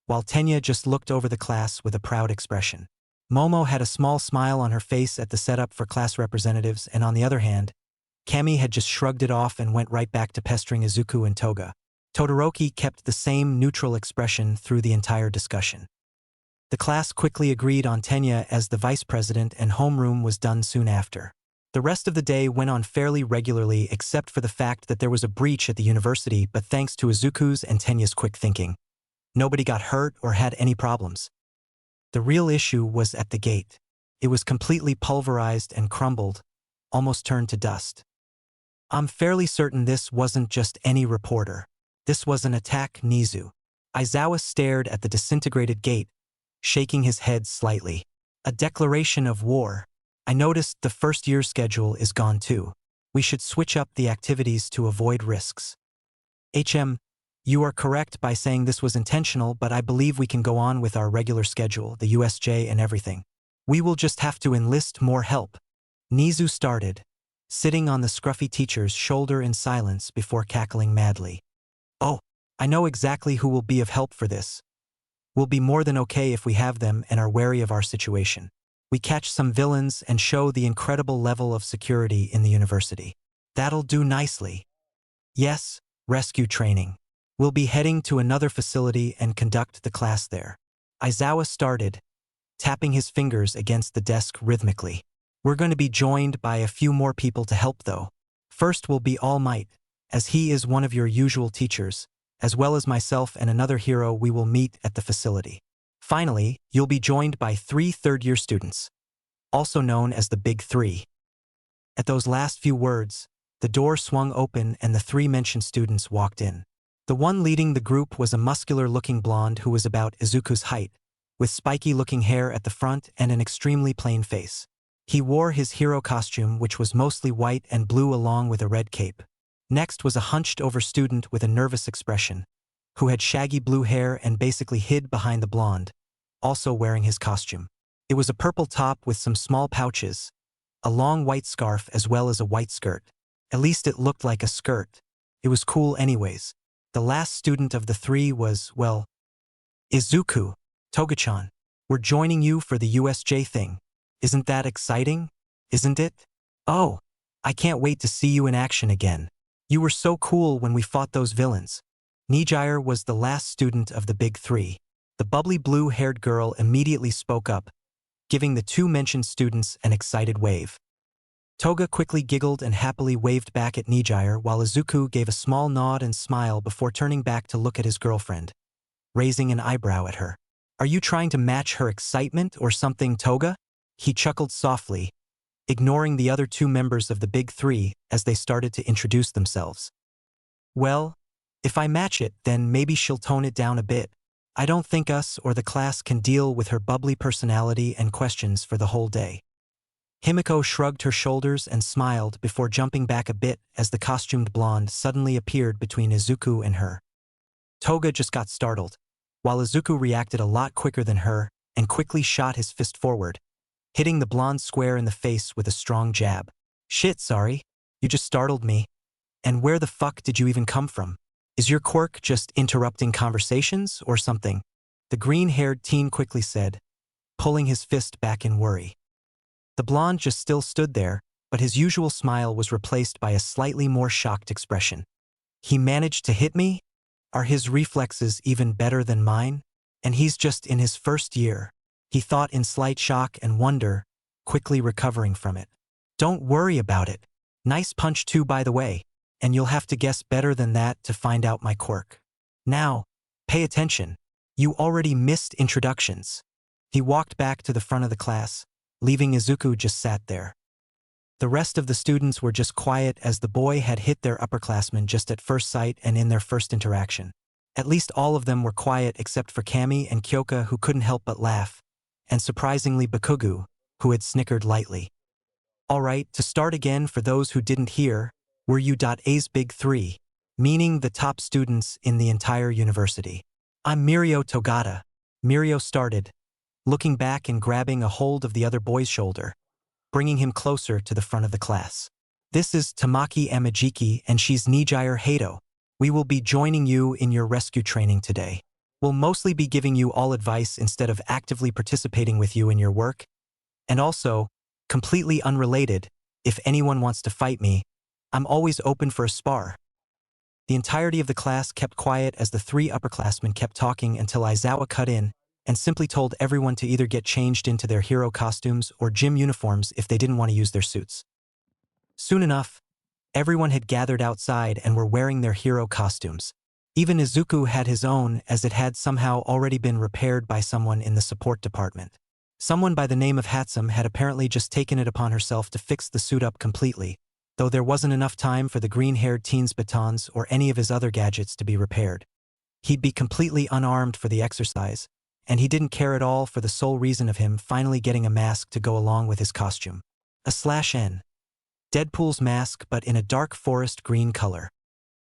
while Tenya just looked over the class with a proud expression. Momo had a small smile on her face at the setup for class representatives, and on the other hand, Kami had just shrugged it off and went right back to pestering Izuku and Toga. Todoroki kept the same neutral expression through the entire discussion. The class quickly agreed on Tenya as the vice president, and homeroom was done soon after. The rest of the day went on fairly regularly, except for the fact that there was a breach at the university, but thanks to Izuku's and Tenya's quick thinking, nobody got hurt or had any problems. The real issue was at the gate. It was completely pulverized and crumbled, almost turned to dust. I'm fairly certain this wasn't just any reporter. This was an attack, Nizu. Aizawa stared at the disintegrated gate, shaking his head slightly. A declaration of war. I noticed the first year schedule is gone too. We should switch up the activities to avoid risks. You are correct by saying this was intentional, but I believe we can go on with our regular schedule, the USJ and everything. We will just have to enlist more help. Nizu started, sitting on the scruffy teacher's shoulder in silence before cackling madly. Oh, I know exactly who will be of help for this. We'll be more than okay if we have them and are wary of our situation. We catch some villains and show the incredible level of security in the university. That'll do nicely. Yes, rescue training. We'll be heading to another facility and conduct the class there. Aizawa started, tapping his fingers against the desk rhythmically. We're going to be joined by a few more people to help though. First will be All Might, as he is one of your usual teachers, as well as myself and another hero we will meet at the facility. Finally, you'll be joined by 3 third-year students, also known as the Big Three. At those last few words, the door swung open and the 3 mentioned students walked in. The one leading the group was a muscular-looking blonde who was about Izuku's height, with spiky-looking hair at the front and an extremely plain face. He wore his hero costume, which was mostly white and blue along with a red cape. Next was a hunched-over student with a nervous expression, who had shaggy blue hair and basically hid behind the blonde, also wearing his costume. It was a purple top with some small pouches, a long white scarf as well as a white skirt. At least it looked like a skirt. It was cool anyways. The last student of the 3 was, well, Izuku. Toga-chan, we're joining you for the USJ thing. Isn't that exciting? Isn't it? Oh, I can't wait to see you in action again. You were so cool when we fought those villains. Nijire was the last student of the Big Three. The bubbly blue-haired girl immediately spoke up, giving the 2 mentioned students an excited wave. Toga quickly giggled and happily waved back at Nijire, while Izuku gave a small nod and smile before turning back to look at his girlfriend, raising an eyebrow at her. Are you trying to match her excitement or something, Toga? He chuckled softly, ignoring the other 2 members of the Big Three as they started to introduce themselves. Well, if I match it, then maybe she'll tone it down a bit. I don't think us or the class can deal with her bubbly personality and questions for the whole day. Himiko shrugged her shoulders and smiled before jumping back a bit as the costumed blonde suddenly appeared between Izuku and her. Toga just got startled, while Izuku reacted a lot quicker than her and quickly shot his fist forward, hitting the blonde square in the face with a strong jab. Shit, sorry. You just startled me. And where the fuck did you even come from? Is your quirk just interrupting conversations or something? The green-haired teen quickly said, pulling his fist back in worry. The blonde just still stood there, but his usual smile was replaced by a slightly more shocked expression. He managed to hit me? Are his reflexes even better than mine? And he's just in his first year, he thought in slight shock and wonder, quickly recovering from it. Don't worry about it. Nice punch too, by the way. and you'll have to guess better than that to find out my quirk. Now, pay attention. You already missed introductions. He walked back to the front of the class, leaving Izuku just sat there. The rest of the students were just quiet as the boy had hit their upperclassmen just at first sight and in their first interaction. At least all of them were quiet except for Kami and Kyoka, who couldn't help but laugh, and surprisingly Bakugu, who had snickered lightly. All right, to start again for those who didn't hear, were you A's Big Three, meaning the top students in the entire university. I'm Mirio Togata. Mirio started, looking back and grabbing a hold of the other boy's shoulder, bringing him closer to the front of the class. This is Tamaki Amajiki and she's Nijire Hato. We will be joining you in your rescue training today. We'll mostly be giving you all advice instead of actively participating with you in your work. And also, completely unrelated, if anyone wants to fight me, I'm always open for a spar. The entirety of the class kept quiet as the three upperclassmen kept talking until Aizawa cut in and simply told everyone to either get changed into their hero costumes or gym uniforms if they didn't want to use their suits. Soon enough, everyone had gathered outside and were wearing their hero costumes. Even Izuku had his own, as it had somehow already been repaired by someone in the support department. Someone by the name of Hatsum had apparently just taken it upon herself to fix the suit up completely, though there wasn't enough time for the green-haired teen's batons or any of his other gadgets to be repaired. He'd be completely unarmed for the exercise, and he didn't care at all for the sole reason of him finally getting a mask to go along with his costume. /N. Deadpool's mask, but in a dark forest green color.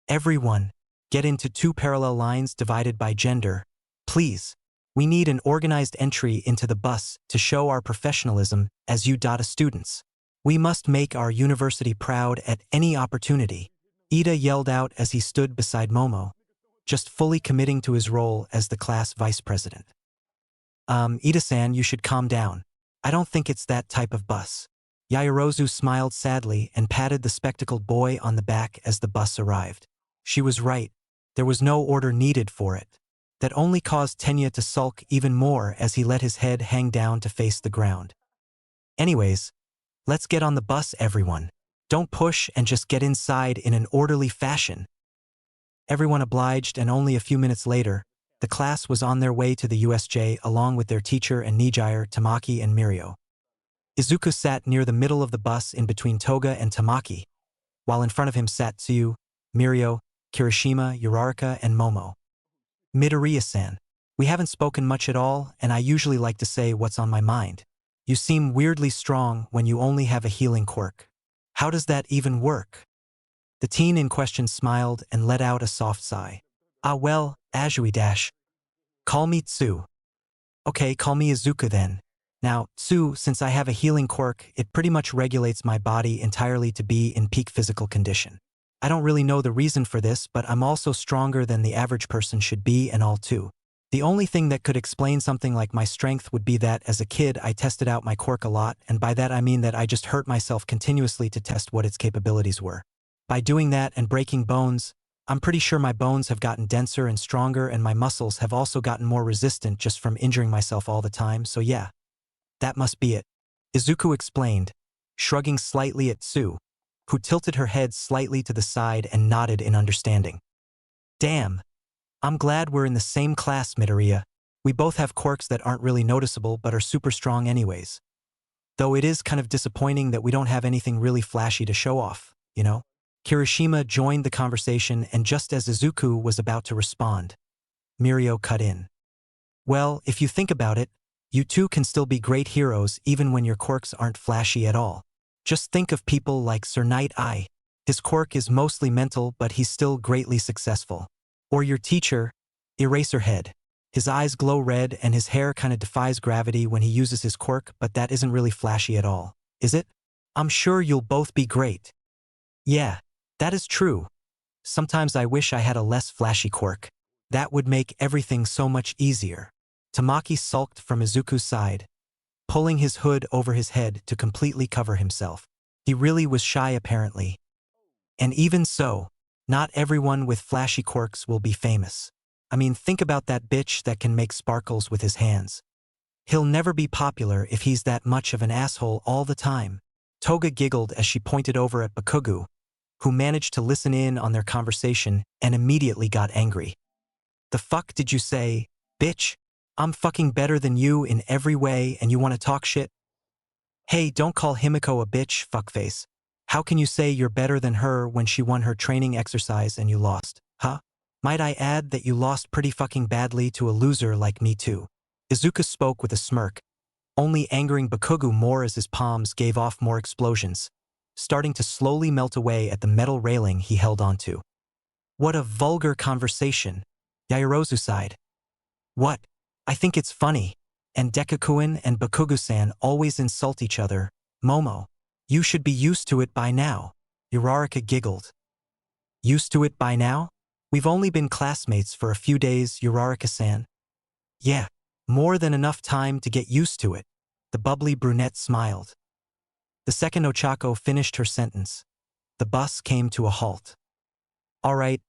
Everyone, get into 2 parallel lines divided by gender, please. We need an organized entry into the bus to show our professionalism as UDATA students. We must make our university proud at any opportunity. Ida yelled out as he stood beside Momo, just fully committing to his role as the class vice president. Ida-san, you should calm down. I don't think it's that type of bus. Yaoyorozu smiled sadly and patted the spectacled boy on the back as the bus arrived. She was right. There was no order needed for it. That only caused Tenya to sulk even more as he let his head hang down to face the ground. Anyways, let's get on the bus, everyone. Don't push and just get inside in an orderly fashion. Everyone obliged, and only a few minutes later, the class was on their way to the USJ along with their teacher and Nijire, Tamaki and Mirio. Izuku sat near the middle of the bus in between Toga and Tamaki, while in front of him sat Tsuyu, Mirio, Kirishima, Uraraka, and Momo. Midoriya-san, we haven't spoken much at all, and I usually like to say what's on my mind. You seem weirdly strong when you only have a healing quirk. How does that even work? The teen in question smiled and let out a soft sigh. Ah well, Azui-dash. Call me Tsu. Okay, call me Izuku then. Now, Tsu, since I have a healing quirk, it pretty much regulates my body entirely to be in peak physical condition. I don't really know the reason for this, but I'm also stronger than the average person should be and all too. The only thing that could explain something like my strength would be that as a kid I tested out my quirk a lot, and by that I mean that I just hurt myself continuously to test what its capabilities were. By doing that and breaking bones, I'm pretty sure my bones have gotten denser and stronger, and my muscles have also gotten more resistant just from injuring myself all the time, so yeah. That must be it. Izuku explained, shrugging slightly at Tsu, who tilted her head slightly to the side and nodded in understanding. Damn. I'm glad we're in the same class, Midoriya. We both have quirks that aren't really noticeable but are super strong anyways. Though it is kind of disappointing that we don't have anything really flashy to show off, you know? Kirishima joined the conversation, and just as Izuku was about to respond, Mirio cut in. Well, if you think about it, you two can still be great heroes even when your quirks aren't flashy at all. Just think of people like Sir Night Eye. His quirk is mostly mental, but he's still greatly successful. Or your teacher, Eraserhead. His eyes glow red and his hair kinda defies gravity when he uses his quirk, but that isn't really flashy at all, is it? I'm sure you'll both be great. Yeah, that is true. Sometimes I wish I had a less flashy quirk. That would make everything so much easier. Tamaki sulked from Izuku's side, pulling his hood over his head to completely cover himself. He really was shy apparently. And even so, not everyone with flashy quirks will be famous. I mean, think about that bitch that can make sparkles with his hands. He'll never be popular if he's that much of an asshole all the time. Toga giggled as she pointed over at Bakugu, who managed to listen in on their conversation and immediately got angry. "The fuck did you say, bitch? I'm fucking better than you in every way and you want to talk shit? Hey, don't call Himiko a bitch, fuckface. How can you say you're better than her when she won her training exercise and you lost, huh? Might I add that you lost pretty fucking badly to a loser like me too." Izuku spoke with a smirk, only angering Bakugo more as his palms gave off more explosions, starting to slowly melt away at the metal railing he held onto. "What a vulgar conversation," Yaoyorozu sighed. "What? I think it's funny. And Dekakuin and Bakugo-san always insult each other. Momo, you should be used to it by now." Uraraka giggled. "Used to it by now? We've only been classmates for a few days, Uraraka-san." "Yeah, more than enough time to get used to it." The bubbly brunette smiled. The second Ochako finished her sentence, the bus came to a halt. "All right,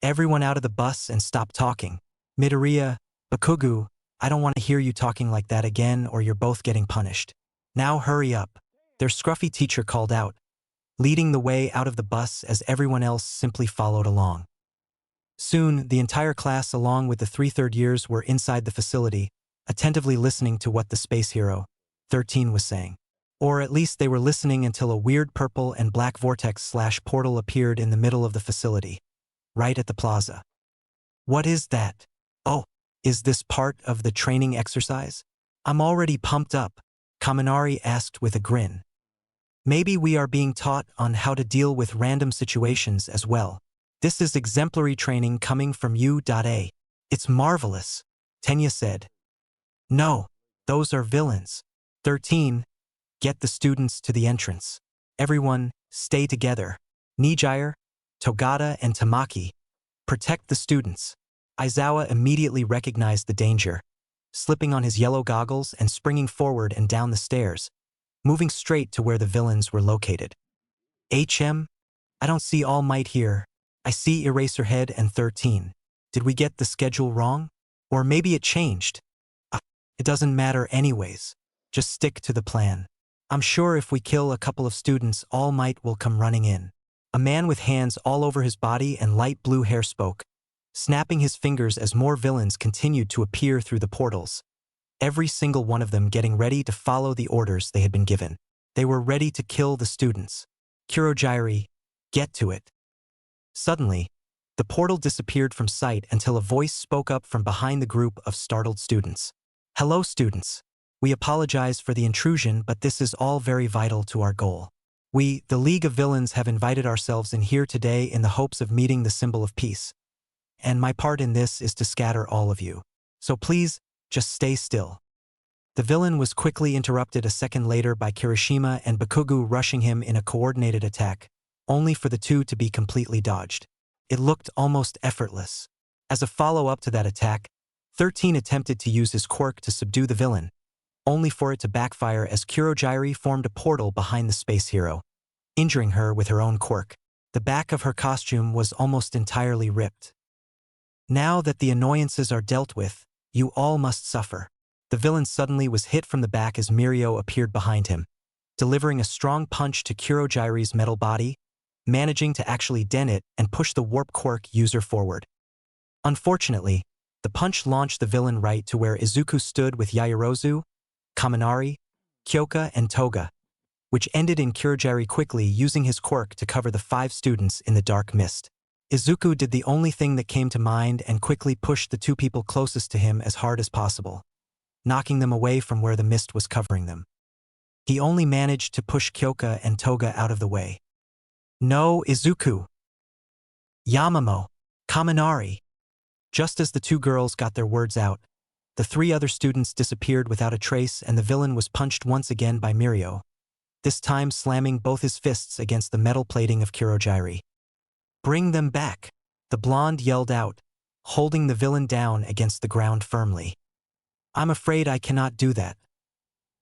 everyone out of the bus and stop talking. Midoriya, Bakugo, I don't want to hear you talking like that again or you're both getting punished. Now hurry up," their scruffy teacher called out, leading the way out of the bus as everyone else simply followed along. Soon, the entire class along with the 3 third years were inside the facility, attentively listening to what the space hero, 13, was saying. Or at least they were listening until a weird purple and black vortex/portal appeared in the middle of the facility, right at the plaza. "What is that? Oh, is this part of the training exercise? I'm already pumped up," Kaminari asked with a grin. "Maybe we are being taught on how to deal with random situations as well. This is exemplary training coming from U.A. It's marvelous," Tenya said. "No, those are villains. 13, get the students to the entrance. Everyone, stay together. Nijire, Togata, and Tamaki, protect the students." Aizawa immediately recognized the danger, slipping on his yellow goggles and springing forward and down the stairs, moving straight to where the villains were located. "HM? I don't see All Might here. I see Eraserhead and 13. Did we get the schedule wrong? Or maybe it changed. It doesn't matter anyways. Just stick to the plan. I'm sure if we kill a couple of students, All Might will come running in." A man with hands all over his body and light blue hair spoke, snapping his fingers as more villains continued to appear through the portals, every single one of them getting ready to follow the orders they had been given. They were ready to kill the students. "Kurogiri, get to it." Suddenly, the portal disappeared from sight until a voice spoke up from behind the group of startled students. "Hello, students. We apologize for the intrusion, but this is all very vital to our goal. We, the League of Villains, have invited ourselves in here today in the hopes of meeting the symbol of peace. And my part in this is to scatter all of you. So please, just stay still." The villain was quickly interrupted a second later by Kirishima and Bakugo rushing him in a coordinated attack, only for the two to be completely dodged. It looked almost effortless. As a follow-up to that attack, 13 attempted to use his quirk to subdue the villain, only for it to backfire as Kurogiri formed a portal behind the space hero, injuring her with her own quirk. The back of her costume was almost entirely ripped. "Now that the annoyances are dealt with, you all must suffer." The villain suddenly was hit from the back as Mirio appeared behind him, delivering a strong punch to Kurogiri's metal body, managing to actually dent it and push the warp quirk user forward. Unfortunately, the punch launched the villain right to where Izuku stood with Yaoyorozu, Kaminari, Kyoka, and Toga, which ended in Kurogiri quickly using his quirk to cover the 5 students in the dark mist. Izuku did the only thing that came to mind and quickly pushed the 2 people closest to him as hard as possible, knocking them away from where the mist was covering them. He only managed to push Kyoka and Toga out of the way. "No, Izuku! Yamamo! Kaminari!" Just as the 2 girls got their words out, the 3 other students disappeared without a trace and the villain was punched once again by Mirio, this time slamming both his fists against the metal plating of Kurogiri. "Bring them back!" the blonde yelled out, holding the villain down against the ground firmly. "I'm afraid I cannot do that.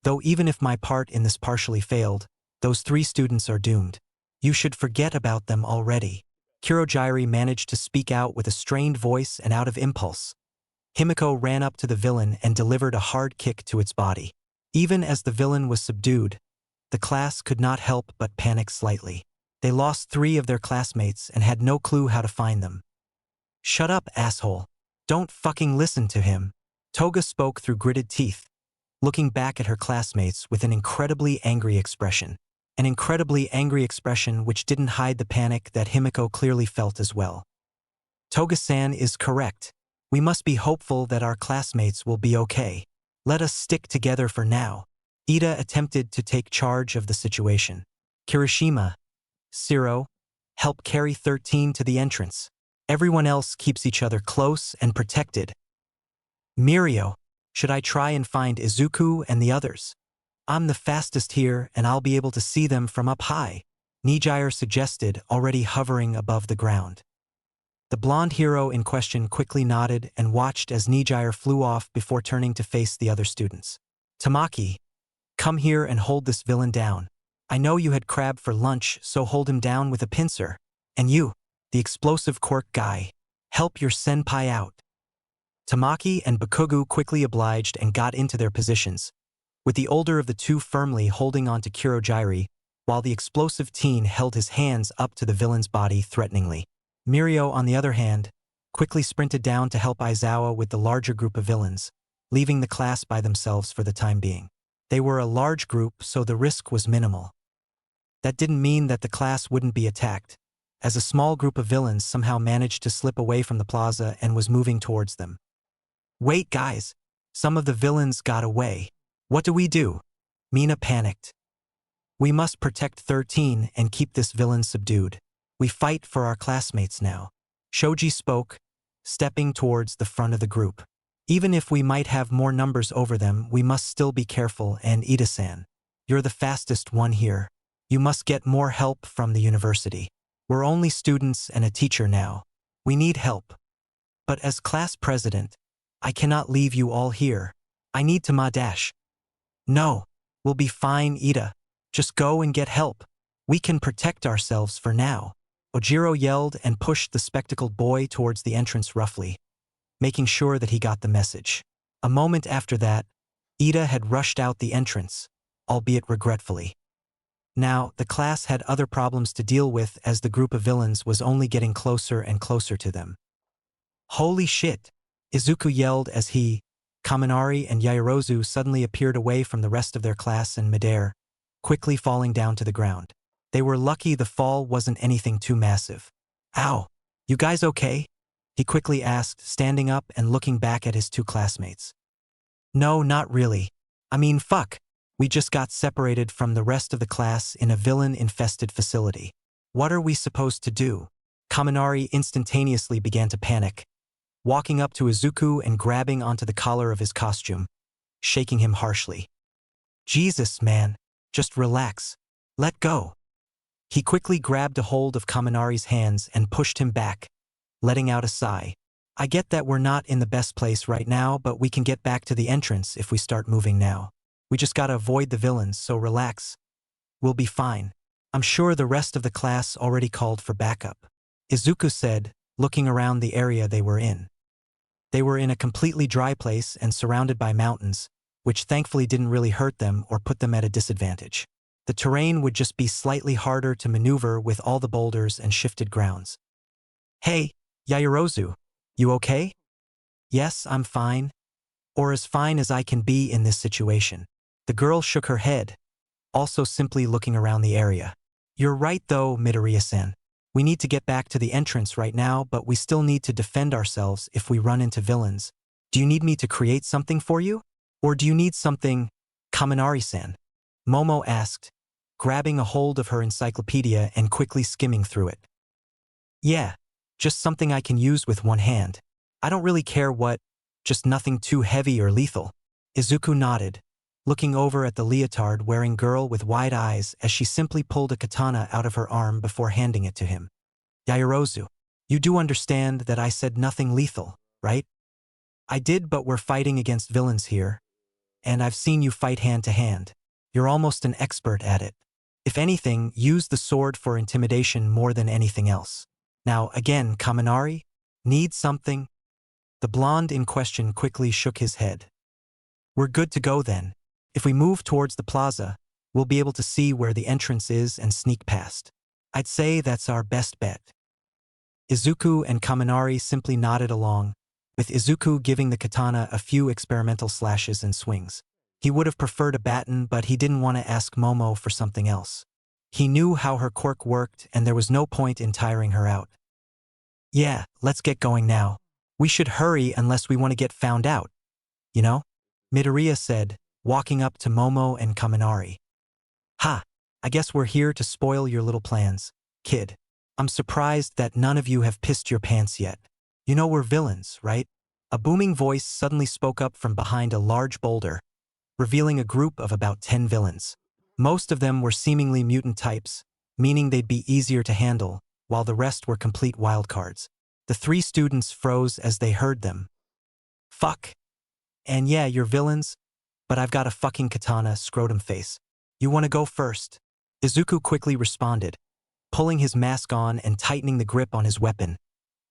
Though even if my part in this partially failed, those 3 students are doomed. You should forget about them already." Kurogiri managed to speak out with a strained voice and out of impulse. Himiko ran up to the villain and delivered a hard kick to its body. Even as the villain was subdued, the class could not help but panic slightly. They lost 3 of their classmates and had no clue how to find them. Shut up, asshole. Don't fucking listen to him. Toga spoke through gritted teeth, looking back at her classmates with an incredibly angry expression. An incredibly angry expression which didn't hide the panic that Himiko clearly felt as well. Toga-san is correct. We must be hopeful that our classmates will be okay. Let us stick together for now. Ida attempted to take charge of the situation. Kirishima, Siro, help carry 13 to the entrance. Everyone else keeps each other close and protected. Mirio, should I try and find Izuku and the others? I'm the fastest here and I'll be able to see them from up high, Nijire suggested, already hovering above the ground. The blonde hero in question quickly nodded and watched as Nijire flew off before turning to face the other students. Tamaki, come here and hold this villain down. I know you had crab for lunch, so hold him down with a pincer. And you, the explosive quirk guy, help your senpai out. Tamaki and Bakugu quickly obliged and got into their positions, with the older of the two firmly holding on to Kurogiri, while the explosive teen held his hands up to the villain's body threateningly. Mirio, on the other hand, quickly sprinted down to help Aizawa with the larger group of villains, leaving the class by themselves for the time being. They were a large group, so the risk was minimal. That didn't mean that the class wouldn't be attacked, as a small group of villains somehow managed to slip away from the plaza and was moving towards them. Wait, guys! Some of the villains got away. What do we do? Mina panicked. We must protect 13 and keep this villain subdued. We fight for our classmates now. Shoji spoke, stepping towards the front of the group. Even if we might have more numbers over them, we must still be careful, and Ida-san, you're the fastest one here. You must get more help from the university. We're only students and a teacher now. We need help. But as class president, I cannot leave you all here. I need to dash. No, we'll be fine, Ida. Just go and get help. We can protect ourselves for now. Ojiro yelled and pushed the spectacled boy towards the entrance roughly, making sure that he got the message. A moment after that, Ida had rushed out the entrance, albeit regretfully. Now, the class had other problems to deal with as the group of villains was only getting closer and closer to them. Holy shit! Izuku yelled as he, Kaminari and Yaoyorozu suddenly appeared away from the rest of their class in midair, quickly falling down to the ground. They were lucky the fall wasn't anything too massive. Ow! You guys okay? He quickly asked, standing up and looking back at his two classmates. No, not really. I mean, fuck. We just got separated from the rest of the class in a villain-infested facility. What are we supposed to do? Kaminari instantaneously began to panic, walking up to Izuku and grabbing onto the collar of his costume, shaking him harshly. Jesus, man. Just relax. Let go. He quickly grabbed a hold of Kaminari's hands and pushed him back, letting out a sigh. I get that we're not in the best place right now, but we can get back to the entrance if we start moving now. We just gotta avoid the villains, so relax. We'll be fine. I'm sure the rest of the class already called for backup, Izuku said, looking around the area they were in. They were in a completely dry place and surrounded by mountains, which thankfully didn't really hurt them or put them at a disadvantage. The terrain would just be slightly harder to maneuver with all the boulders and shifted grounds. Hey, Yaoyorozu, you okay? Yes, I'm fine. Or as fine as I can be in this situation. The girl shook her head, also simply looking around the area. You're right though, Midoriya-san. We need to get back to the entrance right now, but we still need to defend ourselves if we run into villains. Do you need me to create something for you? Or do you need something, Kaminari-san? Momo asked, grabbing a hold of her encyclopedia and quickly skimming through it. Yeah, just something I can use with one hand. I don't really care what, just nothing too heavy or lethal. Izuku nodded, looking over at the leotard-wearing girl with wide eyes as she simply pulled a katana out of her arm before handing it to him. Yaoyorozu, you do understand that I said nothing lethal, right? I did, but we're fighting against villains here, and I've seen you fight hand to hand. You're almost an expert at it. If anything, use the sword for intimidation more than anything else. Now, again, Kaminari, need something? The blonde in question quickly shook his head. We're good to go then. If we move towards the plaza, we'll be able to see where the entrance is and sneak past. I'd say that's our best bet. Izuku and Kaminari simply nodded along, with Izuku giving the katana a few experimental slashes and swings. He would have preferred a baton, but he didn't want to ask Momo for something else. He knew how her quirk worked, and there was no point in tiring her out. Yeah, let's get going now. We should hurry unless we want to get found out, you know? Midoriya said, walking up to Momo and Kaminari. Ha! I guess we're here to spoil your little plans, kid. I'm surprised that none of you have pissed your pants yet. You know we're villains, right? A booming voice suddenly spoke up from behind a large boulder, revealing a group of about 10 villains. Most of them were seemingly mutant types, meaning they'd be easier to handle, while the rest were complete wildcards. The three students froze as they heard them. Fuck. And yeah, you're villains, but I've got a fucking katana, scrotum face. You want to go first? Izuku quickly responded, pulling his mask on and tightening the grip on his weapon,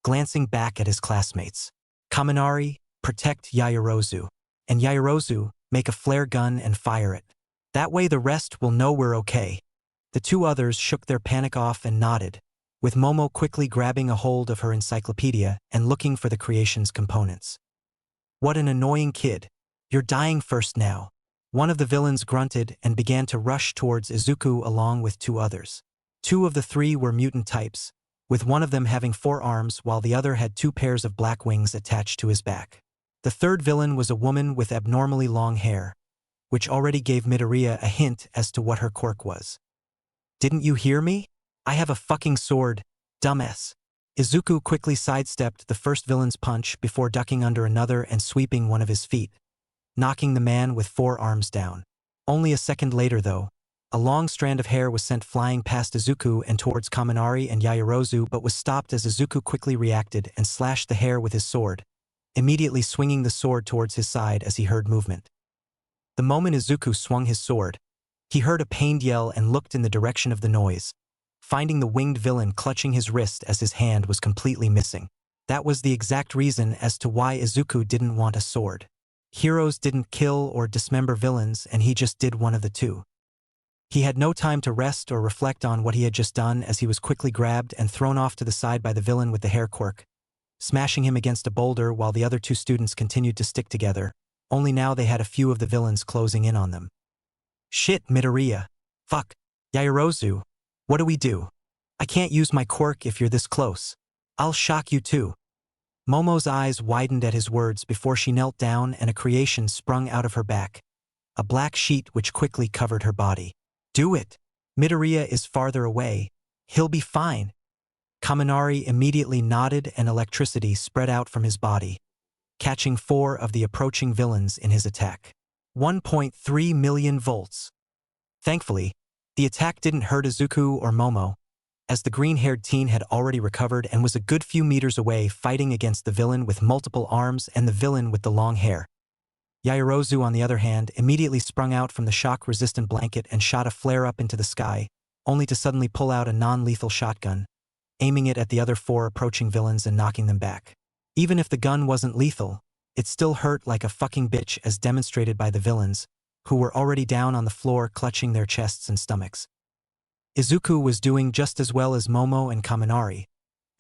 glancing back at his classmates. Kaminari, protect Yaoyorozu. And Yaoyorozu, make a flare gun and fire it. That way the rest will know we're okay. The two others shook their panic off and nodded, with Momo quickly grabbing a hold of her encyclopedia and looking for the creation's components. What an annoying kid. You're dying first now. One of the villains grunted and began to rush towards Izuku along with two others. Two of the three were mutant types, with one of them having 4 arms while the other had 2 pairs of black wings attached to his back. The third villain was a woman with abnormally long hair, which already gave Midoriya a hint as to what her quirk was. Didn't you hear me? I have a fucking sword, dumbass. Izuku quickly sidestepped the first villain's punch before ducking under another and sweeping one of his feet, knocking the man with 4 arms down. Only a second later, though, a long strand of hair was sent flying past Izuku and towards Kaminari and Yaoyorozu, but was stopped as Izuku quickly reacted and slashed the hair with his sword, immediately swinging the sword towards his side as he heard movement. The moment Izuku swung his sword, he heard a pained yell and looked in the direction of the noise, finding the winged villain clutching his wrist as his hand was completely missing. That was the exact reason as to why Izuku didn't want a sword. Heroes didn't kill or dismember villains, and he just did one of the two. He had no time to rest or reflect on what he had just done as he was quickly grabbed and thrown off to the side by the villain with the hair quirk, smashing him against a boulder while the other two students continued to stick together, only now they had a few of the villains closing in on them. Shit, Midoriya. Fuck. Yaoyorozu. What do we do? I can't use my quirk if you're this close. I'll shock you too. Momo's eyes widened at his words before she knelt down and a creation sprung out of her back, a black sheet which quickly covered her body. Do it. Midoriya is farther away. He'll be fine. Kaminari immediately nodded and electricity spread out from his body, catching 4 of the approaching villains in his attack. 1.3 million volts. Thankfully, the attack didn't hurt Izuku or Momo, as the green-haired teen had already recovered and was a good few meters away fighting against the villain with multiple arms and the villain with the long hair. Yaoyorozu, on the other hand, immediately sprung out from the shock-resistant blanket and shot a flare up into the sky, only to suddenly pull out a non-lethal shotgun, aiming it at the other 4 approaching villains and knocking them back. Even if the gun wasn't lethal, it still hurt like a fucking bitch, as demonstrated by the villains, who were already down on the floor clutching their chests and stomachs. Izuku was doing just as well as Momo and Kaminari,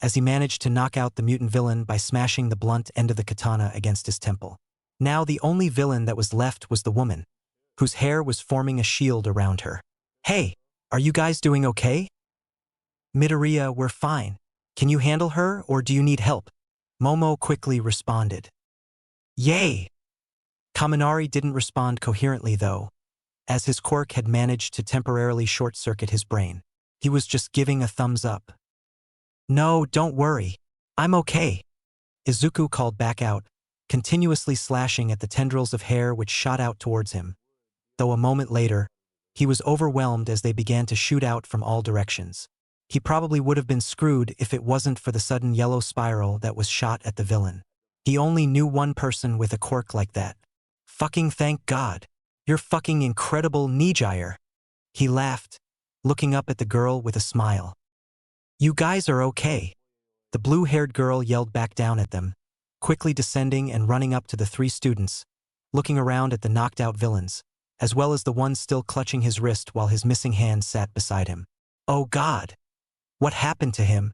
as he managed to knock out the mutant villain by smashing the blunt end of the katana against his temple. Now the only villain that was left was the woman, whose hair was forming a shield around her. Hey, are you guys doing okay? Midoriya, we're fine. Can you handle her, or do you need help? Momo quickly responded. Yay! Kaminari didn't respond coherently though, as his quirk had managed to temporarily short-circuit his brain. He was just giving a thumbs up. No, don't worry. I'm okay. Izuku called back out, continuously slashing at the tendrils of hair which shot out towards him. Though a moment later, he was overwhelmed as they began to shoot out from all directions. He probably would have been screwed if it wasn't for the sudden yellow spiral that was shot at the villain. He only knew one person with a quirk like that. Fucking thank God. You're fucking incredible, Nijire. He laughed, looking up at the girl with a smile. You guys are okay. The blue-haired girl yelled back down at them, quickly descending and running up to the 3 students, looking around at the knocked-out villains, as well as the one still clutching his wrist while his missing hand sat beside him. Oh God! What happened to him?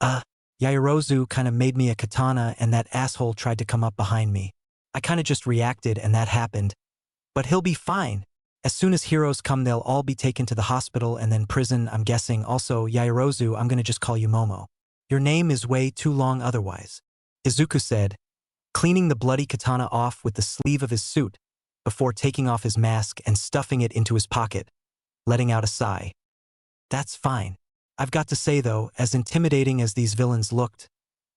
Uh, Yaoyorozu kinda made me a katana and that asshole tried to come up behind me. I kinda just reacted and that happened. But he'll be fine. As soon as heroes come, they'll all be taken to the hospital and then prison, I'm guessing. Also, Yaoyorozu, I'm gonna just call you Momo. Your name is way too long otherwise. Izuku said, cleaning the bloody katana off with the sleeve of his suit before taking off his mask and stuffing it into his pocket, letting out a sigh. That's fine. I've got to say though, as intimidating as these villains looked,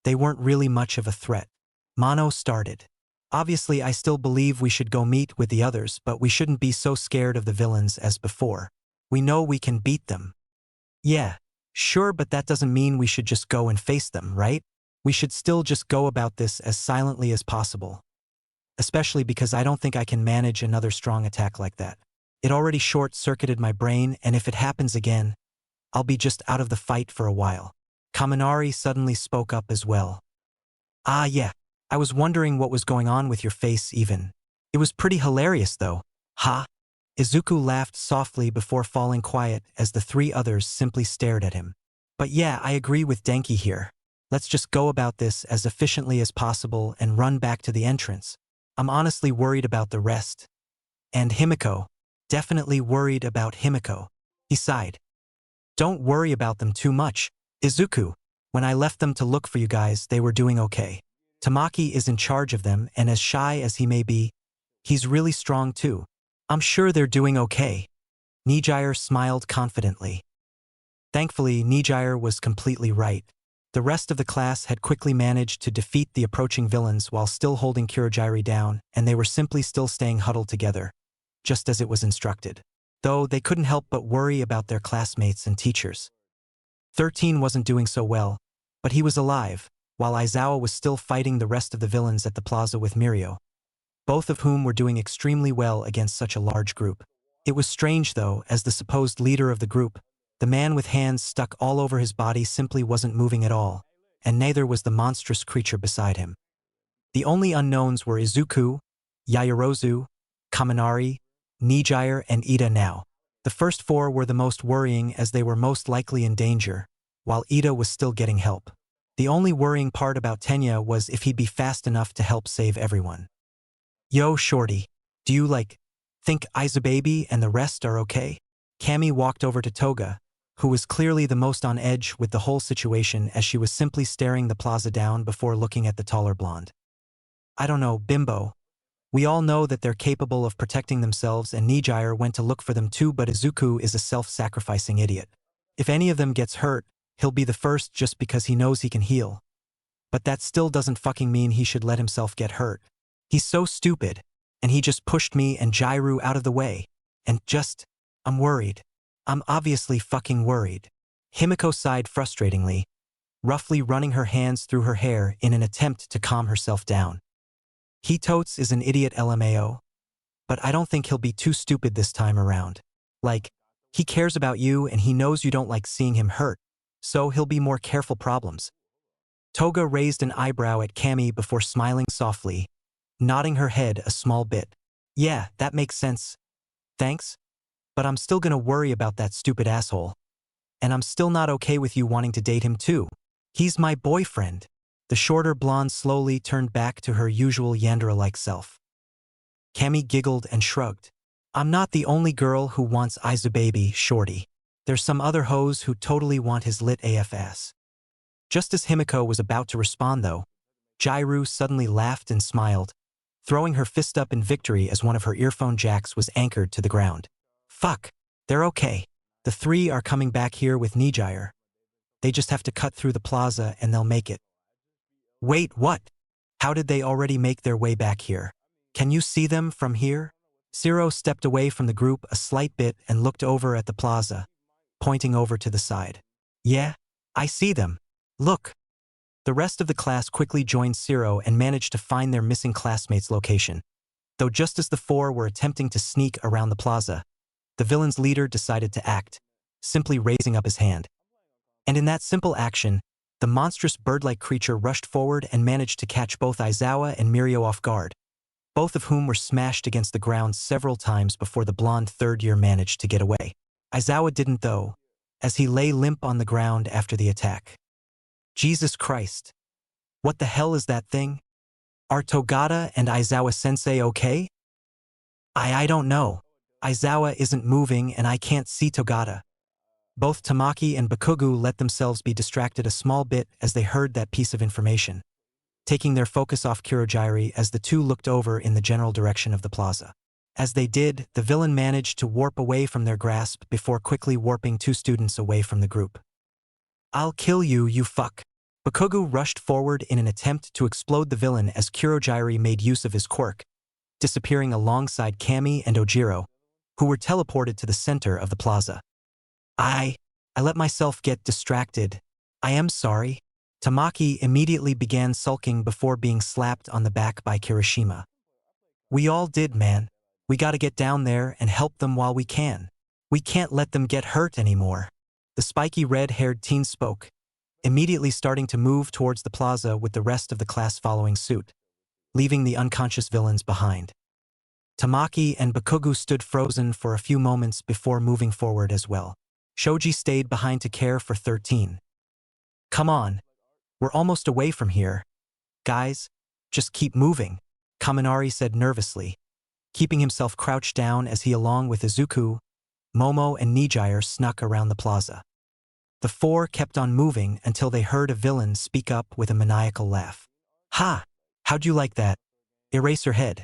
they weren't really much of a threat. Mono started. Obviously, I still believe we should go meet with the others, but we shouldn't be so scared of the villains as before. We know we can beat them. Yeah, sure, but that doesn't mean we should just go and face them, right? We should still just go about this as silently as possible. Especially because I don't think I can manage another strong attack like that. It already short-circuited my brain, and if it happens again, I'll be just out of the fight for a while. Kaminari suddenly spoke up as well. Ah yeah, I was wondering what was going on with your face even. It was pretty hilarious though. Ha? Izuku laughed softly before falling quiet as the three others simply stared at him. But yeah, I agree with Denki here. Let's just go about this as efficiently as possible and run back to the entrance. I'm honestly worried about the rest. And Himiko. Definitely worried about Himiko. He sighed. Don't worry about them too much, Izuku. When I left them to look for you guys, they were doing okay. Tamaki is in charge of them, and as shy as he may be, he's really strong too. I'm sure they're doing okay. Nijire smiled confidently. Thankfully, Nijire was completely right. The rest of the class had quickly managed to defeat the approaching villains while still holding Kurogiri down, and they were simply still staying huddled together, just as it was instructed. Though they couldn't help but worry about their classmates and teachers. 13 wasn't doing so well, but he was alive, while Aizawa was still fighting the rest of the villains at the plaza with Mirio, both of whom were doing extremely well against such a large group. It was strange though, as the supposed leader of the group, the man with hands stuck all over his body simply wasn't moving at all, and neither was the monstrous creature beside him. The only unknowns were Izuku, Yaoyorozu, Kaminari, Nijire, and Ida now. The first four were the most worrying as they were most likely in danger, while Ida was still getting help. The only worrying part about Tenya was if he'd be fast enough to help save everyone. Yo, shorty, do you think Izubaby and the rest are okay? Cammy walked over to Toga, who was clearly the most on edge with the whole situation as she was simply staring the plaza down before looking at the taller blonde. I don't know, Bimbo. We all know that they're capable of protecting themselves and Nijire went to look for them too, but Izuku is a self-sacrificing idiot. If any of them gets hurt, he'll be the first just because he knows he can heal. But that still doesn't fucking mean he should let himself get hurt. He's so stupid, and he just pushed me and Jairu out of the way. And I'm worried. I'm obviously fucking worried. Himiko sighed frustratingly, roughly running her hands through her hair in an attempt to calm herself down. He totes is an idiot LMAO, but I don't think he'll be too stupid this time around. He cares about you and he knows you don't like seeing him hurt, so he'll be more careful problems. Toga raised an eyebrow at Cammy before smiling softly, nodding her head a small bit. Yeah, that makes sense. Thanks. But I'm still gonna worry about that stupid asshole. And I'm still not okay with you wanting to date him too. He's my boyfriend. The shorter blonde slowly turned back to her usual Yandere-like self. Cammy giggled and shrugged. I'm not the only girl who wants Izubaby, shorty. There's some other hoes who totally want his lit AF ass. Just as Himiko was about to respond though, Jairu suddenly laughed and smiled, throwing her fist up in victory as one of her earphone jacks was anchored to the ground. Fuck, they're okay. The three are coming back here with Nijire. They just have to cut through the plaza and they'll make it. Wait, what? How did they already make their way back here? Can you see them from here? Zero stepped away from the group a slight bit and looked over at the plaza, pointing over to the side. Yeah, I see them. Look. The rest of the class quickly joined Zero and managed to find their missing classmate's location. Though just as the four were attempting to sneak around the plaza, the villain's leader decided to act, simply raising up his hand. And in that simple action, the monstrous bird-like creature rushed forward and managed to catch both Aizawa and Mirio off guard, both of whom were smashed against the ground several times before the blonde third year managed to get away. Aizawa didn't though, as he lay limp on the ground after the attack. Jesus Christ. What the hell is that thing? Are Togata and Aizawa-sensei okay? I don't know. Aizawa isn't moving and I can't see Togata. Both Tamaki and Bakugu let themselves be distracted a small bit as they heard that piece of information, taking their focus off Kurojairi as the two looked over in the general direction of the plaza. As they did, the villain managed to warp away from their grasp before quickly warping two students away from the group. I'll kill you, you fuck. Bakugu rushed forward in an attempt to explode the villain as Kurojairi made use of his quirk, disappearing alongside Kami and Ojiro, who were teleported to the center of the plaza. I let myself get distracted. I am sorry. Tamaki immediately began sulking before being slapped on the back by Kirishima. We all did, man. We gotta get down there and help them while we can. We can't let them get hurt anymore. The spiky red-haired teen spoke, immediately starting to move towards the plaza with the rest of the class following suit, leaving the unconscious villains behind. Tamaki and Bakugu stood frozen for a few moments before moving forward as well. Shoji stayed behind to care for 13. Come on. We're almost away from here. Guys, just keep moving, Kaminari said nervously, keeping himself crouched down as he along with Izuku, Momo and Nijire snuck around the plaza. The four kept on moving until they heard a villain speak up with a maniacal laugh. Ha! How'd you like that? Eraserhead.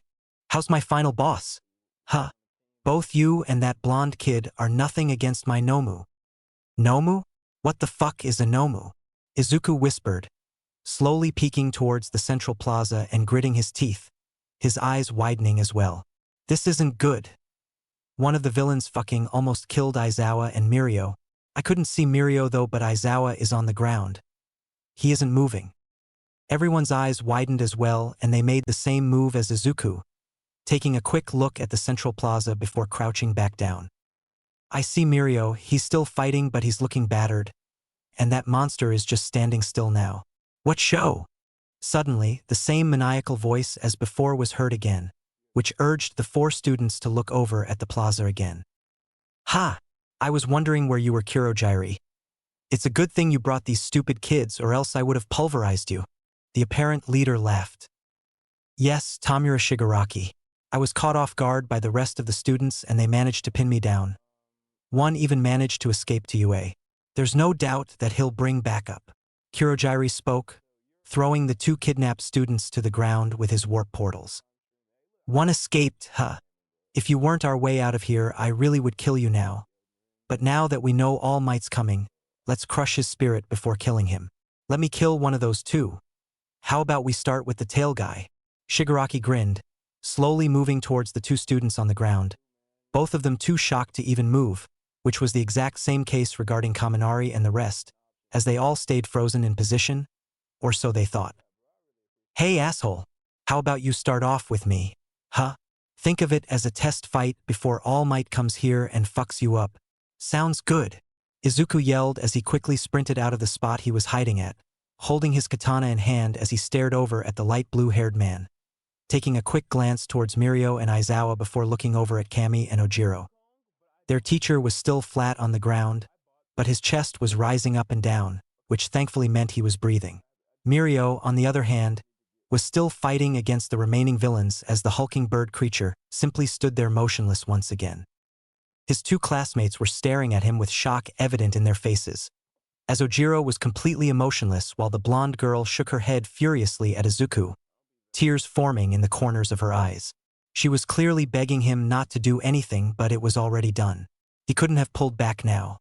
How's my final boss? Huh. Both you and that blonde kid are nothing against my Nomu. Nomu? What the fuck is a Nomu? Izuku whispered, slowly peeking towards the central plaza and gritting his teeth, his eyes widening as well. This isn't good. One of the villains fucking almost killed Aizawa and Mirio. I couldn't see Mirio though, but Aizawa is on the ground. He isn't moving. Everyone's eyes widened as well and they made the same move as Izuku, taking a quick look at the central plaza before crouching back down. I see Mirio, he's still fighting but he's looking battered. And that monster is just standing still now. What show? Suddenly, the same maniacal voice as before was heard again, which urged the four students to look over at the plaza again. Ha! I was wondering where you were, Kurojairi. It's a good thing you brought these stupid kids or else I would have pulverized you. The apparent leader laughed. Yes, Tamura Shigaraki. I was caught off guard by the rest of the students and they managed to pin me down. One even managed to escape to UA. There's no doubt that he'll bring backup. Kurojairi spoke, throwing the two kidnapped students to the ground with his warp portals. One escaped, huh? If you weren't our way out of here, I really would kill you now. But now that we know All Might's coming, let's crush his spirit before killing him. Let me kill one of those two. How about we start with the tail guy? Shigaraki grinned, slowly moving towards the two students on the ground, both of them too shocked to even move, which was the exact same case regarding Kaminari and the rest, as they all stayed frozen in position, or so they thought. Hey asshole, how about you start off with me? Huh? Think of it as a test fight before All Might comes here and fucks you up. Sounds good. Izuku yelled as he quickly sprinted out of the spot he was hiding at, holding his katana in hand as he stared over at the light blue-haired man, taking a quick glance towards Mirio and Aizawa before looking over at Kami and Ojiro. Their teacher was still flat on the ground, but his chest was rising up and down, which thankfully meant he was breathing. Mirio, on the other hand, was still fighting against the remaining villains as the hulking bird creature simply stood there motionless once again. His two classmates were staring at him with shock evident in their faces, as Ojiro was completely emotionless while the blonde girl shook her head furiously at Izuku, tears forming in the corners of her eyes. She was clearly begging him not to do anything, but it was already done. He couldn't have pulled back now.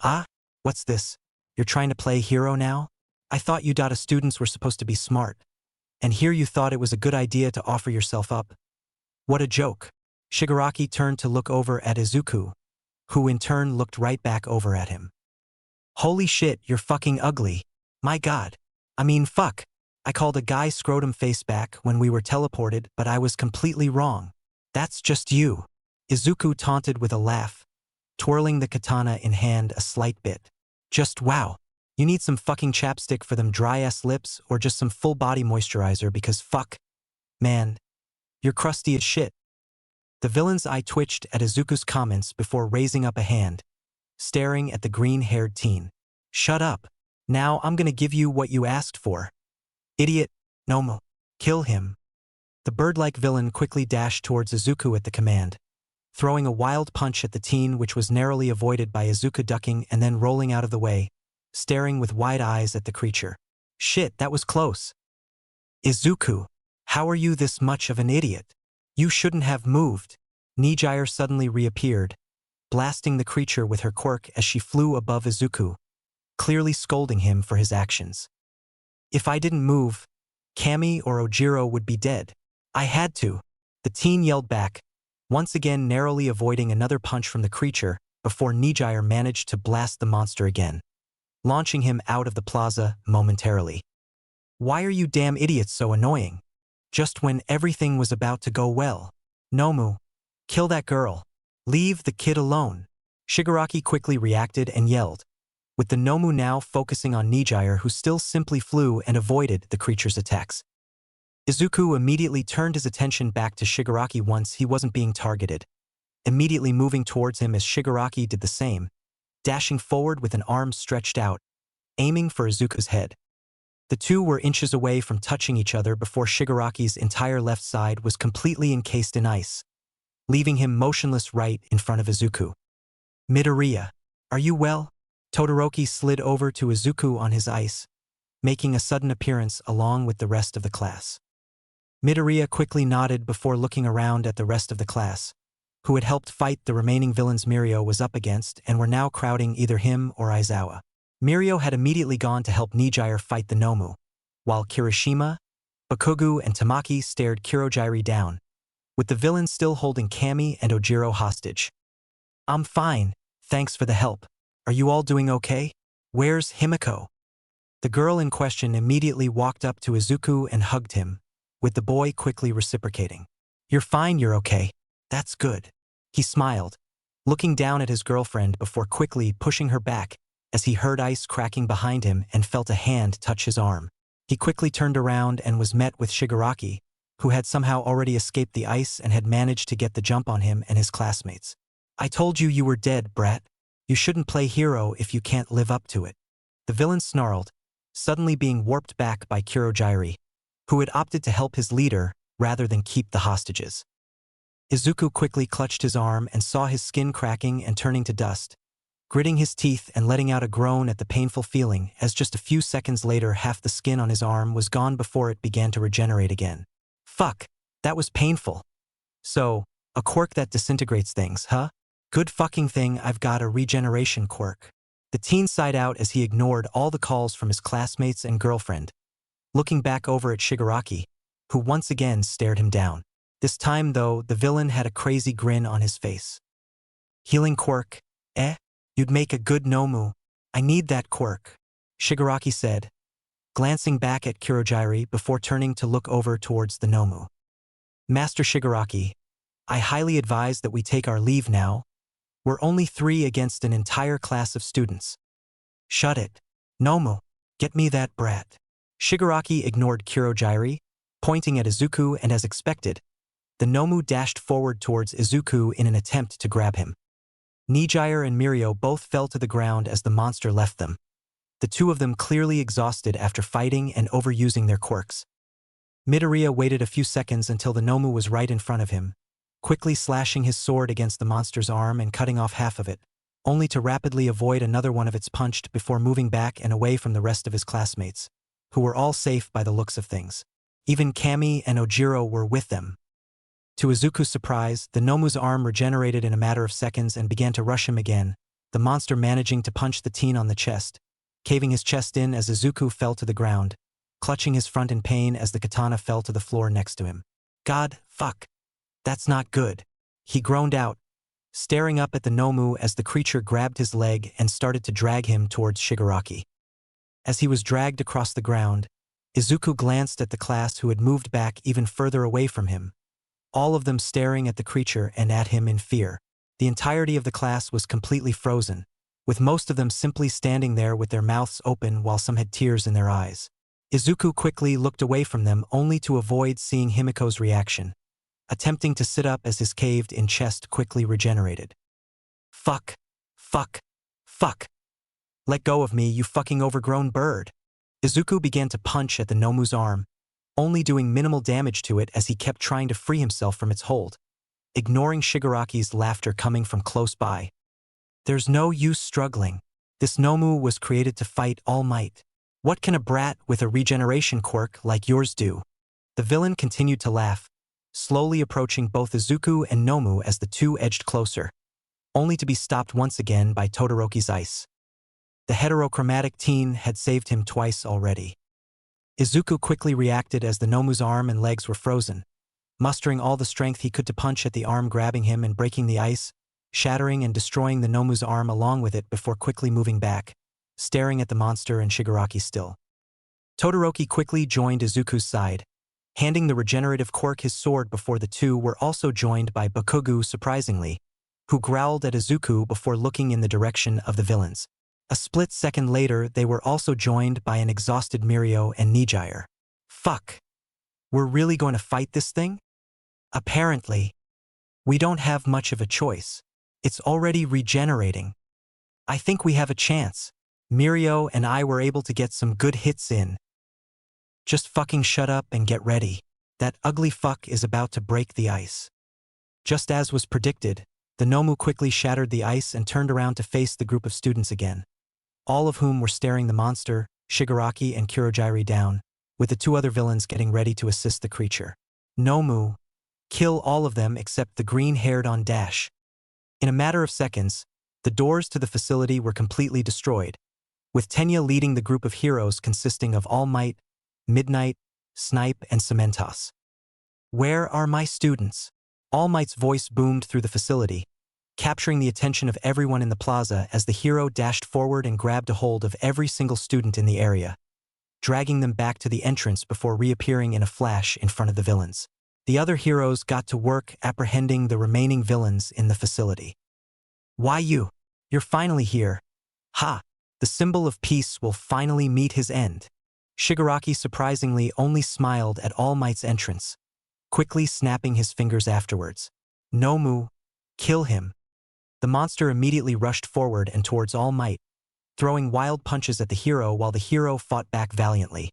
Ah? What's this? You're trying to play hero now? I thought you data students were supposed to be smart. And here you thought it was a good idea to offer yourself up? What a joke. Shigaraki turned to look over at Izuku, who in turn looked right back over at him. Holy shit, you're fucking ugly. My god. I mean, fuck. I called a guy scrotum face back when we were teleported, but I was completely wrong. That's just you. Izuku taunted with a laugh, twirling the katana in hand a slight bit. Just wow. You need some fucking chapstick for them dry-ass lips or just some full-body moisturizer because fuck. Man. You're crusty as shit. The villain's eye twitched at Izuku's comments before raising up a hand, staring at the green-haired teen. Shut up. Now I'm gonna give you what you asked for. Idiot. Nomu. Kill him. The bird-like villain quickly dashed towards Izuku at the command, throwing a wild punch at the teen which was narrowly avoided by Izuku ducking and then rolling out of the way, staring with wide eyes at the creature. Shit, that was close. Izuku, how are you this much of an idiot? You shouldn't have moved. Nijire suddenly reappeared, blasting the creature with her quirk as she flew above Izuku, clearly scolding him for his actions. If I didn't move, Kami or Ojiro would be dead. I had to. The teen yelled back, once again narrowly avoiding another punch from the creature before Nijire managed to blast the monster again, launching him out of the plaza momentarily. Why are you damn idiots so annoying? Just when everything was about to go well. Nomu, kill that girl. Leave the kid alone. Shigaraki quickly reacted and yelled, with the Nomu now focusing on Nijire, who still simply flew and avoided the creature's attacks. Izuku immediately turned his attention back to Shigaraki once he wasn't being targeted, immediately moving towards him as Shigaraki did the same, dashing forward with an arm stretched out, aiming for Izuku's head. The two were inches away from touching each other before Shigaraki's entire left side was completely encased in ice, leaving him motionless right in front of Izuku. Midoriya, are you well? Todoroki slid over to Izuku on his ice, making a sudden appearance along with the rest of the class. Midoriya quickly nodded before looking around at the rest of the class, who had helped fight the remaining villains Mirio was up against and were now crowding either him or Aizawa. Mirio had immediately gone to help Nijire fight the Nomu, while Kirishima, Bakugu, and Tamaki stared Kurogiri down, with the villains still holding Kami and Ojiro hostage. I'm fine, thanks for the help. Are you all doing okay? Where's Himiko? The girl in question immediately walked up to Izuku and hugged him, with the boy quickly reciprocating. You're fine, you're okay. That's good. He smiled, looking down at his girlfriend before quickly pushing her back as he heard ice cracking behind him and felt a hand touch his arm. He quickly turned around and was met with Shigaraki, who had somehow already escaped the ice and had managed to get the jump on him and his classmates. I told you were dead, brat. You shouldn't play hero if you can't live up to it. The villain snarled, suddenly being warped back by Kurogiri, who had opted to help his leader rather than keep the hostages. Izuku quickly clutched his arm and saw his skin cracking and turning to dust, gritting his teeth and letting out a groan at the painful feeling as just a few seconds later half the skin on his arm was gone before it began to regenerate again. Fuck, that was painful. So, a quirk that disintegrates things, huh? Good fucking thing I've got a regeneration quirk. The teen sighed out as he ignored all the calls from his classmates and girlfriend, looking back over at Shigaraki, who once again stared him down. This time, though, the villain had a crazy grin on his face. Healing quirk, eh? You'd make a good Nomu. I need that quirk, Shigaraki said, glancing back at Kurogiri before turning to look over towards the Nomu. Master Shigaraki, I highly advise that we take our leave now. We're only 3 against an entire class of students. Shut it. Nomu, get me that brat. Shigaraki ignored Kurogiri, pointing at Izuku, and as expected, the Nomu dashed forward towards Izuku in an attempt to grab him. Nijire and Mirio both fell to the ground as the monster left them, the two of them clearly exhausted after fighting and overusing their quirks. Midoriya waited a few seconds until the Nomu was right in front of him, quickly slashing his sword against the monster's arm and cutting off half of it, only to rapidly avoid another one of its punched before moving back and away from the rest of his classmates, who were all safe by the looks of things. Even Kami and Ojiro were with them. To Izuku's surprise, the Nomu's arm regenerated in a matter of seconds and began to rush him again, the monster managing to punch the teen on the chest, caving his chest in as Izuku fell to the ground, clutching his front in pain as the katana fell to the floor next to him. God, fuck. That's not good. He groaned out, staring up at the Nomu as the creature grabbed his leg and started to drag him towards Shigaraki. As he was dragged across the ground, Izuku glanced at the class who had moved back even further away from him, all of them staring at the creature and at him in fear. The entirety of the class was completely frozen, with most of them simply standing there with their mouths open while some had tears in their eyes. Izuku quickly looked away from them only to avoid seeing Himiko's reaction, attempting to sit up as his caved-in chest quickly regenerated. Fuck. Fuck. Fuck! Let go of me, you fucking overgrown bird. Izuku began to punch at the Nomu's arm, only doing minimal damage to it as he kept trying to free himself from its hold, ignoring Shigaraki's laughter coming from close by. There's no use struggling. This Nomu was created to fight All Might. What can a brat with a regeneration quirk like yours do? The villain continued to laugh, slowly approaching both Izuku and Nomu as the two edged closer, only to be stopped once again by Todoroki's ice. The heterochromatic teen had saved him twice already. Izuku quickly reacted as the Nomu's arm and legs were frozen, mustering all the strength he could to punch at the arm, grabbing him and breaking the ice, shattering and destroying the Nomu's arm along with it before quickly moving back, staring at the monster and Shigaraki still. Todoroki quickly joined Izuku's side, handing the regenerative quirk his sword before the two were also joined by Bakugo surprisingly, who growled at Izuku before looking in the direction of the villains. A split second later they were also joined by an exhausted Mirio and Nijire. Fuck. We're really going to fight this thing? Apparently. We don't have much of a choice. It's already regenerating. I think we have a chance. Mirio and I were able to get some good hits in. Just fucking shut up and get ready. That ugly fuck is about to break the ice. Just as was predicted, the Nomu quickly shattered the ice and turned around to face the group of students again, all of whom were staring the monster, Shigaraki and Kurogiri down, with the two other villains getting ready to assist the creature. Nomu, kill all of them except the green-haired on Dash. In a matter of seconds, the doors to the facility were completely destroyed, with Tenya leading the group of heroes consisting of All Might, Midnight, Snipe, and Cementos. Where are my students? All Might's voice boomed through the facility, capturing the attention of everyone in the plaza as the hero dashed forward and grabbed a hold of every single student in the area, dragging them back to the entrance before reappearing in a flash in front of the villains. The other heroes got to work apprehending the remaining villains in the facility. Why you? You're finally here. Ha! The symbol of peace will finally meet his end. Shigaraki surprisingly only smiled at All Might's entrance, quickly snapping his fingers afterwards. Nomu, kill him. The monster immediately rushed forward and towards All Might, throwing wild punches at the hero while the hero fought back valiantly,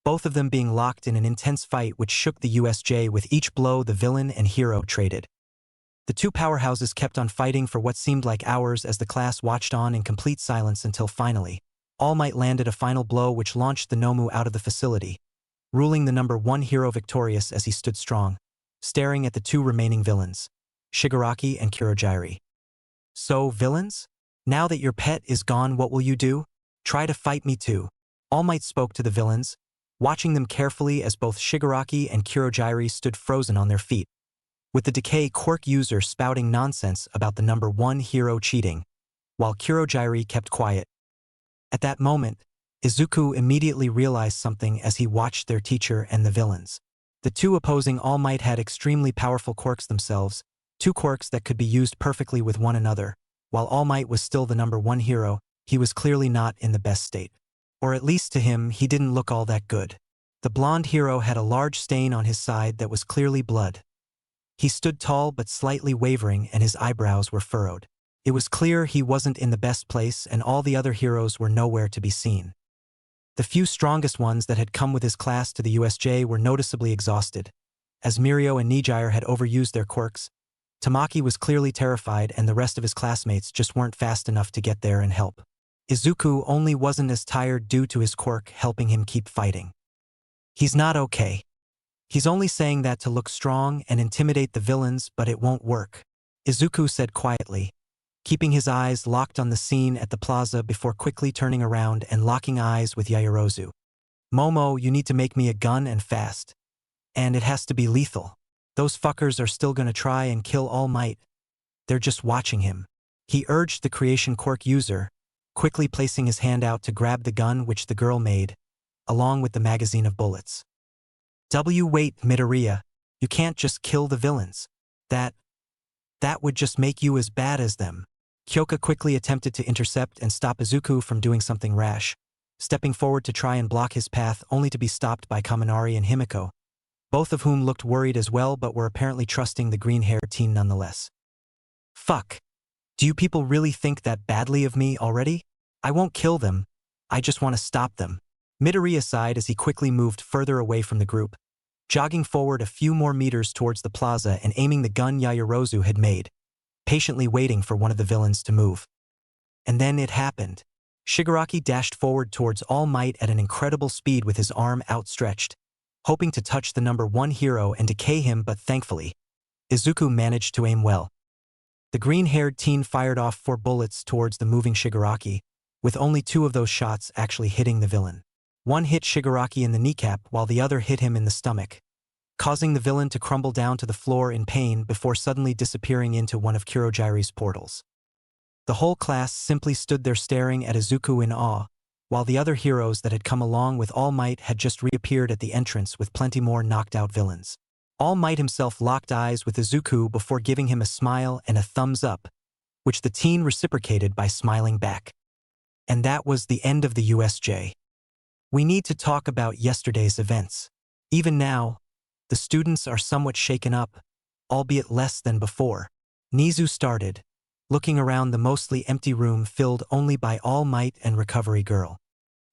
both of them being locked in an intense fight which shook the USJ with each blow the villain and hero traded. The two powerhouses kept on fighting for what seemed like hours as the class watched on in complete silence until finally, All Might landed a final blow which launched the Nomu out of the facility, ruling the number one hero victorious as he stood strong, staring at the two remaining villains, Shigaraki and Kurogiri. So, villains? Now that your pet is gone, what will you do? Try to fight me too. All Might spoke to the villains, watching them carefully as both Shigaraki and Kurogiri stood frozen on their feet, with the Decay quirk user spouting nonsense about the number one hero cheating, while Kurogiri kept quiet. At that moment, Izuku immediately realized something as he watched their teacher and the villains. The two opposing All Might had extremely powerful quirks themselves, two quirks that could be used perfectly with one another. While All Might was still the number one hero, he was clearly not in the best state. Or at least to him, he didn't look all that good. The blonde hero had a large stain on his side that was clearly blood. He stood tall but slightly wavering and his eyebrows were furrowed. It was clear he wasn't in the best place and all the other heroes were nowhere to be seen. The few strongest ones that had come with his class to the USJ were noticeably exhausted. As Mirio and Nijire had overused their quirks, Tamaki was clearly terrified and the rest of his classmates just weren't fast enough to get there and help. Izuku only wasn't as tired due to his quirk helping him keep fighting. He's not okay. He's only saying that to look strong and intimidate the villains, but it won't work, Izuku said quietly, keeping his eyes locked on the scene at the plaza before quickly turning around and locking eyes with Yaoyorozu. Momo, you need to make me a gun and fast. And it has to be lethal. Those fuckers are still gonna try and kill All Might. They're just watching him. He urged the creation quirk user, quickly placing his hand out to grab the gun which the girl made, along with the magazine of bullets. Wait, Midoriya, you can't just kill the villains. That would just make you as bad as them. Kyoka quickly attempted to intercept and stop Izuku from doing something rash, stepping forward to try and block his path only to be stopped by Kaminari and Himiko, both of whom looked worried as well but were apparently trusting the green-haired teen nonetheless. Fuck. Do you people really think that badly of me already? I won't kill them. I just want to stop them. Midoriya sighed as he quickly moved further away from the group, jogging forward a few more meters towards the plaza and aiming the gun Yaoyorozu had made, patiently waiting for one of the villains to move. And then it happened. Shigaraki dashed forward towards All Might at an incredible speed with his arm outstretched, hoping to touch the number 1 hero and decay him, but thankfully, Izuku managed to aim well. The green-haired teen fired off 4 bullets towards the moving Shigaraki, with only 2 of those shots actually hitting the villain. One hit Shigaraki in the kneecap while the other hit him in the stomach, causing the villain to crumble down to the floor in pain before suddenly disappearing into one of Kurogiri's portals. The whole class simply stood there staring at Izuku in awe, while the other heroes that had come along with All Might had just reappeared at the entrance with plenty more knocked-out villains. All Might himself locked eyes with Izuku before giving him a smile and a thumbs up, which the teen reciprocated by smiling back. And that was the end of the USJ. We need to talk about yesterday's events. Even now, the students are somewhat shaken up, albeit less than before. Nizu started, looking around the mostly empty room filled only by All Might and Recovery Girl.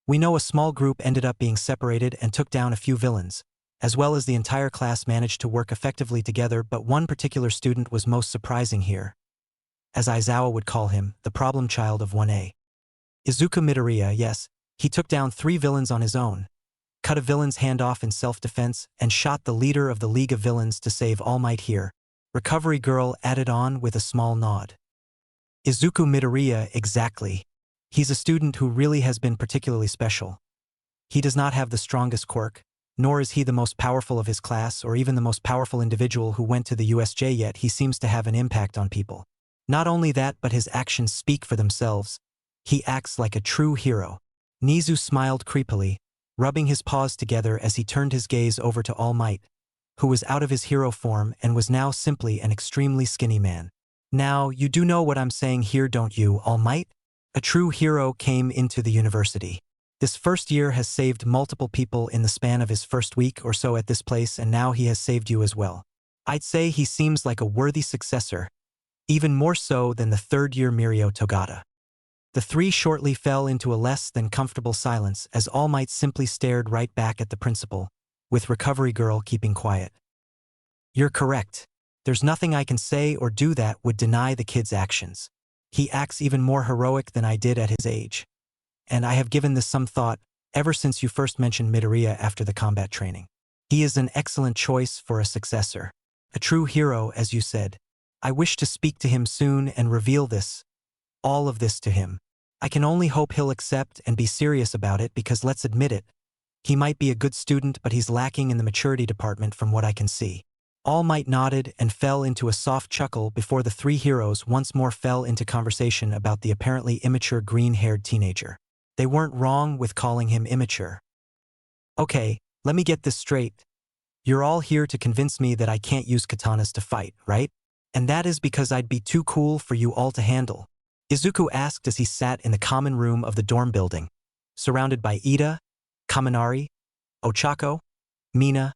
We know a small group ended up being separated and took down a few villains, as well as the entire class managed to work effectively together, but one particular student was most surprising here. As Aizawa would call him, the problem child of 1A. Izuku Midoriya, yes, he took down 3 villains on his own, cut a villain's hand off in self-defense, and shot the leader of the League of Villains to save All Might here. Recovery Girl added on with a small nod. Izuku Midoriya, exactly. He's a student who really has been particularly special. He does not have the strongest quirk, nor is he the most powerful of his class or even the most powerful individual who went to the USJ, yet he seems to have an impact on people. Not only that, but his actions speak for themselves. He acts like a true hero. Nizu smiled creepily, rubbing his paws together as he turned his gaze over to All Might, who was out of his hero form and was now simply an extremely skinny man. Now, you do know what I'm saying here, don't you, All Might? A true hero came into the university. This first year has saved multiple people in the span of his first week or so at this place, and now he has saved you as well. I'd say he seems like a worthy successor, even more so than the third-year Mirio Togata. The 3 shortly fell into a less than comfortable silence as All Might simply stared right back at the principal, with Recovery Girl keeping quiet. You're correct. There's nothing I can say or do that would deny the kid's actions. He acts even more heroic than I did at his age. And I have given this some thought ever since you first mentioned Midoriya after the combat training. He is an excellent choice for a successor. A true hero, as you said. I wish to speak to him soon and reveal this, all of this to him. I can only hope he'll accept and be serious about it, because let's admit it, he might be a good student, but he's lacking in the maturity department from what I can see. All Might nodded and fell into a soft chuckle before the 3 heroes once more fell into conversation about the apparently immature green-haired teenager. They weren't wrong with calling him immature. Okay, let me get this straight. You're all here to convince me that I can't use katanas to fight, right? And that is because I'd be too cool for you all to handle? Izuku asked as he sat in the common room of the dorm building, surrounded by Ida, Kaminari, Ochako, Mina,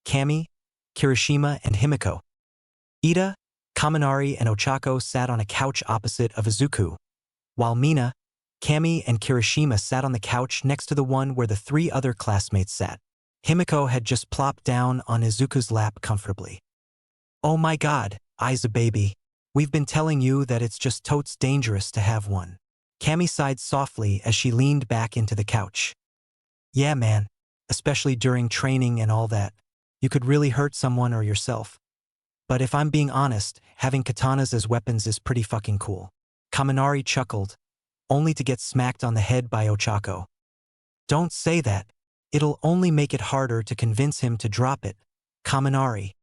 Kami, Kirishima, and Himiko. Ida, Kaminari, and Ochako sat on a couch opposite of Izuku, while Mina, Kami, and Kirishima sat on the couch next to the one where the 3 other classmates sat. Himiko had just plopped down on Izuku's lap comfortably. Oh my god, Aiza baby. We've been telling you that it's just totes dangerous to have one. Kami sighed softly as she leaned back into the couch. Yeah man, especially during training and all that. You could really hurt someone or yourself. But if I'm being honest, having katanas as weapons is pretty fucking cool. Kaminari chuckled, only to get smacked on the head by Ochako. Don't say that. It'll only make it harder to convince him to drop it. Kaminari.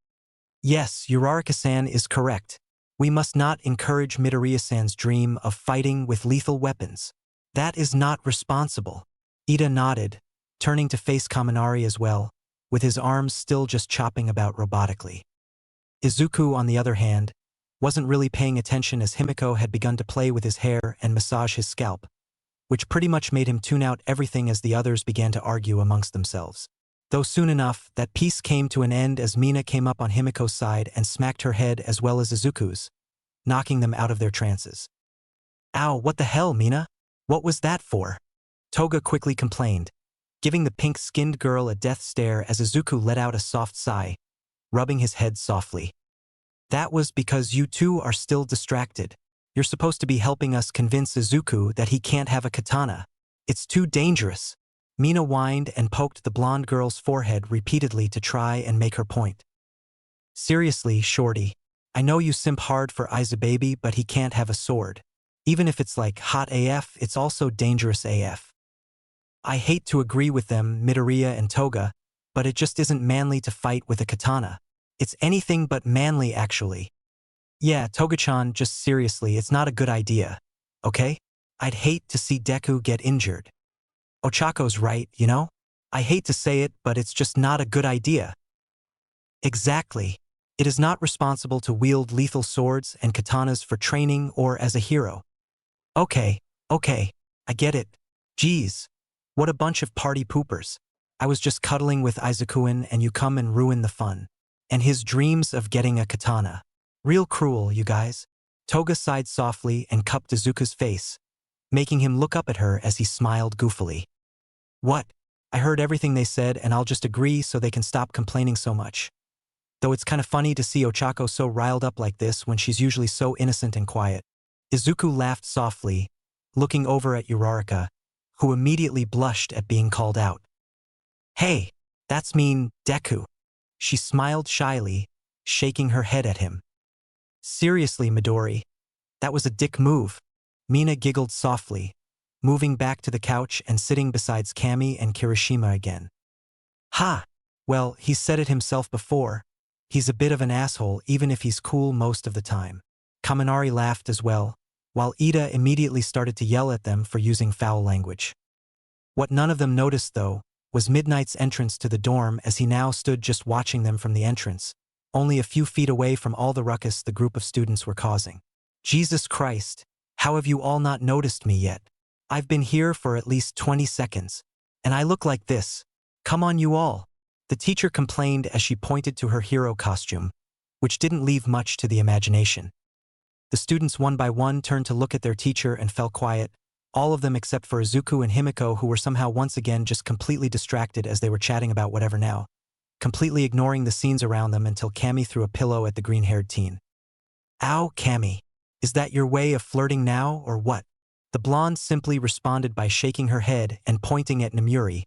Yes, Uraraka-san is correct. We must not encourage Midoriya-san's dream of fighting with lethal weapons. That is not responsible. Ida nodded, turning to face Kaminari as well, with his arms still just chopping about robotically. Izuku, on the other hand, wasn't really paying attention as Himiko had begun to play with his hair and massage his scalp, which pretty much made him tune out everything as the others began to argue amongst themselves. Though soon enough, that peace came to an end as Mina came up on Himiko's side and smacked her head as well as Izuku's, knocking them out of their trances. Ow, what the hell, Mina? What was that for? Toga quickly complained, giving the pink-skinned girl a death stare as Izuku let out a soft sigh, rubbing his head softly. That was because you two are still distracted. You're supposed to be helping us convince Izuku that he can't have a katana. It's too dangerous. Mina whined and poked the blonde girl's forehead repeatedly to try and make her point. Seriously, shorty. I know you simp hard for Izubaby, but he can't have a sword. Even if it's like hot AF, it's also dangerous AF. I hate to agree with them, Midoriya and Toga, but it just isn't manly to fight with a katana. It's anything but manly, actually. Yeah, Toga-chan, just seriously, it's not a good idea. Okay? I'd hate to see Deku get injured. Ochako's right, you know? I hate to say it, but it's just not a good idea. Exactly. It is not responsible to wield lethal swords and katanas for training or as a hero. Okay, I get it. Geez, what a bunch of party poopers. I was just cuddling with Izukuin and you come and ruin the fun. And his dreams of getting a katana. Real cruel, you guys. Toga sighed softly and cupped Izuku's face, making him look up at her as he smiled goofily. What? I heard everything they said and I'll just agree so they can stop complaining so much. Though it's kind of funny to see Ochako so riled up like this when she's usually so innocent and quiet. Izuku laughed softly, looking over at Uraraka, who immediately blushed at being called out. Hey, that's mean, Deku. She smiled shyly, shaking her head at him. Seriously, Midori. That was a dick move. Mina giggled softly, moving back to the couch and sitting beside Kami and Kirishima again. Ha! Well, he's said it himself before. He's a bit of an asshole even if he's cool most of the time. Kaminari laughed as well, while Ida immediately started to yell at them for using foul language. What none of them noticed, though, was Midnight's entrance to the dorm as he now stood just watching them from the entrance, only a few feet away from all the ruckus the group of students were causing. Jesus Christ, how have you all not noticed me yet? I've been here for at least 20 seconds, and I look like this. Come on, you all. The teacher complained as she pointed to her hero costume, which didn't leave much to the imagination. The students one by one turned to look at their teacher and fell quiet, all of them except for Izuku and Himiko, who were somehow once again just completely distracted as they were chatting about whatever now, completely ignoring the scenes around them until Kami threw a pillow at the green-haired teen. Ow, Kami. Is that your way of flirting now, or what? The blonde simply responded by shaking her head and pointing at Namuri,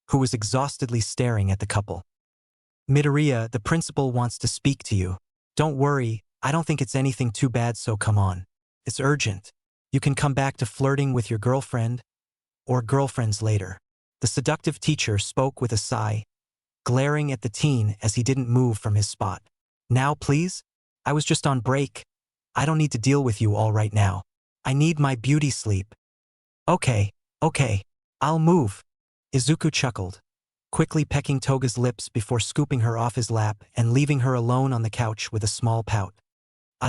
who was exhaustedly staring at the couple. Midoriya, the principal wants to speak to you. Don't worry, I don't think it's anything too bad, so come on. It's urgent. You can come back to flirting with your girlfriend, or girlfriends later. The seductive teacher spoke with a sigh, glaring at the teen as he didn't move from his spot. Now, please? I was just on break. I don't need to deal with you all right now. I need my beauty sleep. Okay, I'll move. Izuku chuckled, quickly pecking Toga's lips before scooping her off his lap and leaving her alone on the couch with a small pout.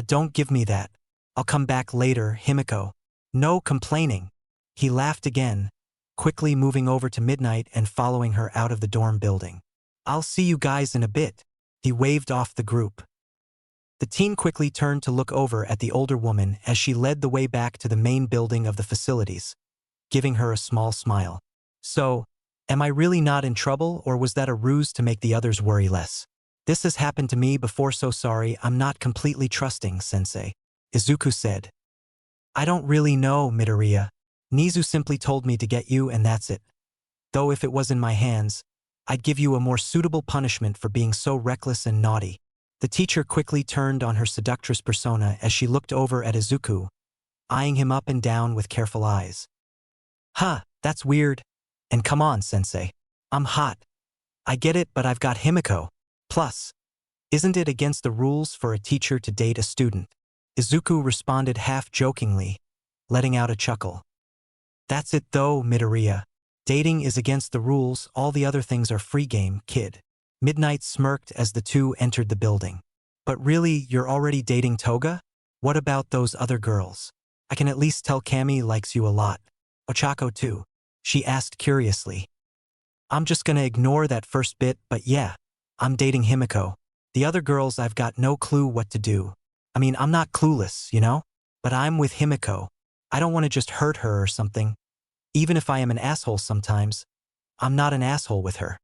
Don't give me that. I'll come back later, Himiko. No complaining. He laughed again, quickly moving over to Midnight and following her out of the dorm building. I'll see you guys in a bit. He waved off the group. The teen quickly turned to look over at the older woman as she led the way back to the main building of the facilities, giving her a small smile. So, am I really not in trouble, or was that a ruse to make the others worry less? This has happened to me before, so sorry, I'm not completely trusting, Sensei. Izuku said. I don't really know, Midoriya. Nizu simply told me to get you and that's it. Though if it was in my hands, I'd give you a more suitable punishment for being so reckless and naughty. The teacher quickly turned on her seductress persona as she looked over at Izuku, eyeing him up and down with careful eyes. Huh, that's weird. And come on, Sensei. I'm hot. I get it, but I've got Himiko. Plus, isn't it against the rules for a teacher to date a student? Izuku responded half-jokingly, letting out a chuckle. That's it though, Midoriya. Dating is against the rules, all the other things are free game, kid. Midnight smirked as the two entered the building. But really, you're already dating Toga? What about those other girls? I can at least tell Kami likes you a lot. Ochako too, she asked curiously. I'm just gonna ignore that first bit, but yeah, I'm dating Himiko. The other girls, I've got no clue what to do. I mean, I'm not clueless, you know? But I'm with Himiko. I don't want to just hurt her or something. Even if I am an asshole sometimes, I'm not an asshole with her.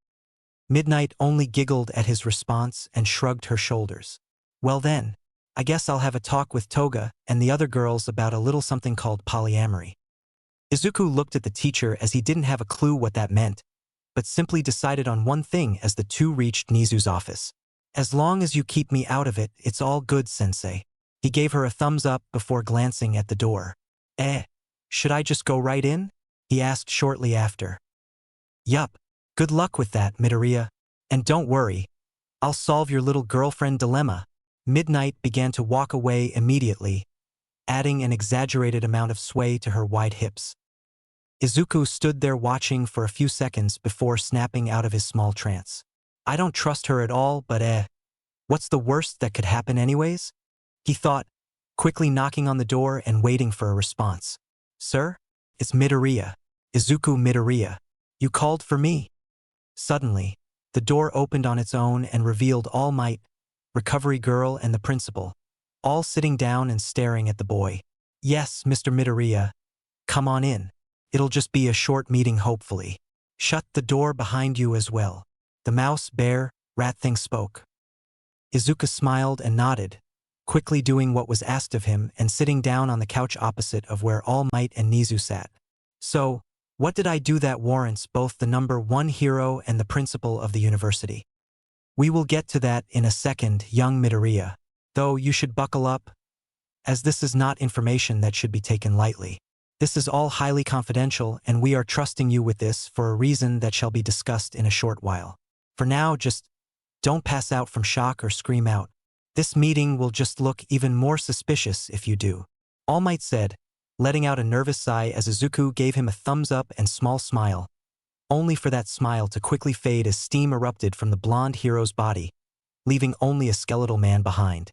Midnight only giggled at his response and shrugged her shoulders. Well then, I guess I'll have a talk with Toga and the other girls about a little something called polyamory. Izuku looked at the teacher as he didn't have a clue what that meant, but simply decided on one thing as the two reached Nizu's office. As long as you keep me out of it, it's all good, sensei. He gave her a thumbs up before glancing at the door. Should I just go right in? He asked shortly after. Yup. Good luck with that, Midoriya. And don't worry, I'll solve your little girlfriend dilemma. Midnight began to walk away immediately, adding an exaggerated amount of sway to her wide hips. Izuku stood there watching for a few seconds before snapping out of his small trance. I don't trust her at all, but what's the worst that could happen anyways? He thought, quickly knocking on the door and waiting for a response. Sir? It's Midoriya. Izuku Midoriya. You called for me? Suddenly, the door opened on its own and revealed All Might, Recovery Girl and the principal, all sitting down and staring at the boy. Yes, Mr. Midoriya. Come on in. It'll just be a short meeting hopefully. Shut the door behind you as well. The mouse, bear, rat thing spoke. Izuku smiled and nodded, quickly doing what was asked of him and sitting down on the couch opposite of where All Might and Nizu sat. So, what did I do that warrants both the number one hero and the principal of the university? We will get to that in a second, young Midoriya, though you should buckle up, as this is not information that should be taken lightly. This is all highly confidential and we are trusting you with this for a reason that shall be discussed in a short while. For now, just don't pass out from shock or scream out. This meeting will just look even more suspicious if you do. All Might said, letting out a nervous sigh as Izuku gave him a thumbs up and small smile, only for that smile to quickly fade as steam erupted from the blonde hero's body, leaving only a skeletal man behind.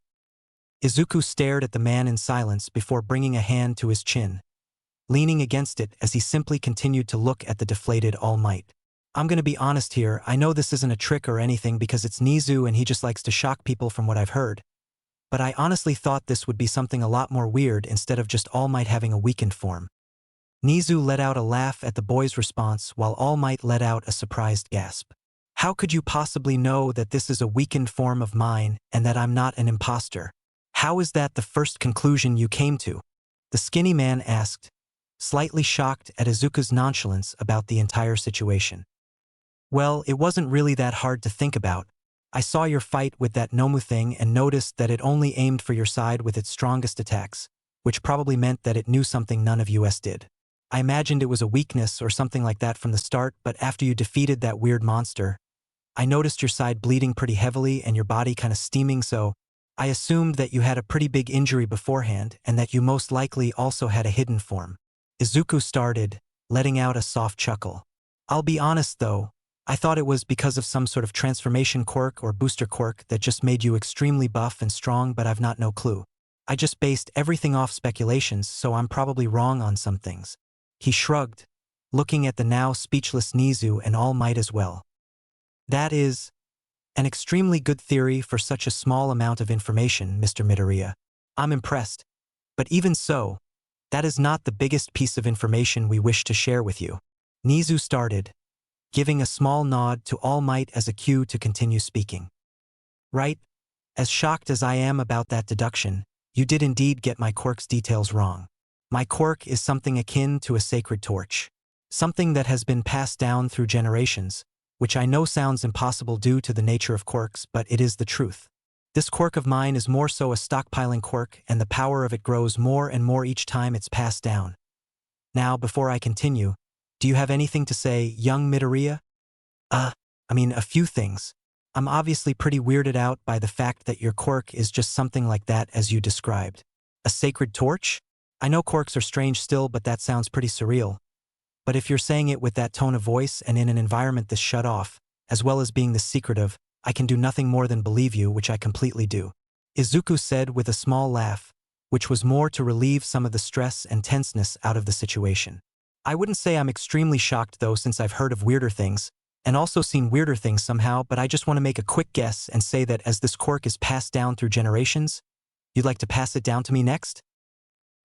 Izuku stared at the man in silence before bringing a hand to his chin, leaning against it as he simply continued to look at the deflated All Might. I'm gonna be honest here, I know this isn't a trick or anything because it's Nizu and he just likes to shock people from what I've heard. But I honestly thought this would be something a lot more weird instead of just All Might having a weakened form. Nizu let out a laugh at the boy's response while All Might let out a surprised gasp. How could you possibly know that this is a weakened form of mine and that I'm not an imposter? How is that the first conclusion you came to? The skinny man asked, slightly shocked at Izuku's nonchalance about the entire situation. Well, it wasn't really that hard to think about. I saw your fight with that Nomu thing and noticed that it only aimed for your side with its strongest attacks, which probably meant that it knew something none of us did. I imagined it was a weakness or something like that from the start, but after you defeated that weird monster, I noticed your side bleeding pretty heavily and your body kind of steaming, so I assumed that you had a pretty big injury beforehand and that you most likely also had a hidden form. Izuku started, letting out a soft chuckle. I'll be honest though, I thought it was because of some sort of transformation quirk or booster quirk that just made you extremely buff and strong, but I've not no clue. I just based everything off speculations, so I'm probably wrong on some things. He shrugged, looking at the now speechless Nizu and All Might as well. That is an extremely good theory for such a small amount of information, Mr. Midoriya. I'm impressed. But even so, that is not the biggest piece of information we wish to share with you. Nizu started, giving a small nod to All Might as a cue to continue speaking. Right? As shocked as I am about that deduction, you did indeed get my quirk's details wrong. My quirk is something akin to a sacred torch. Something that has been passed down through generations, which I know sounds impossible due to the nature of quirks, but it is the truth. This quirk of mine is more so a stockpiling quirk, and the power of it grows more and more each time it's passed down. Now, before I continue, do you have anything to say, young Midoriya? A few things. I'm obviously pretty weirded out by the fact that your quirk is just something like that as you described. A sacred torch? I know quirks are strange still, but that sounds pretty surreal. But if you're saying it with that tone of voice and in an environment this shut off, as well as being this secretive, I can do nothing more than believe you, which I completely do. Izuku said with a small laugh, which was more to relieve some of the stress and tenseness out of the situation. I wouldn't say I'm extremely shocked though, since I've heard of weirder things, and also seen weirder things somehow, but I just want to make a quick guess and say that as this quirk is passed down through generations, You'd like to pass it down to me next?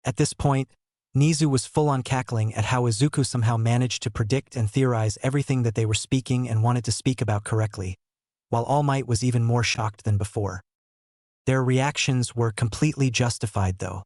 At this point, Nizu was full on cackling at how Izuku somehow managed to predict and theorize everything that they were speaking and wanted to speak about correctly, while All Might was even more shocked than before. Their reactions were completely justified though.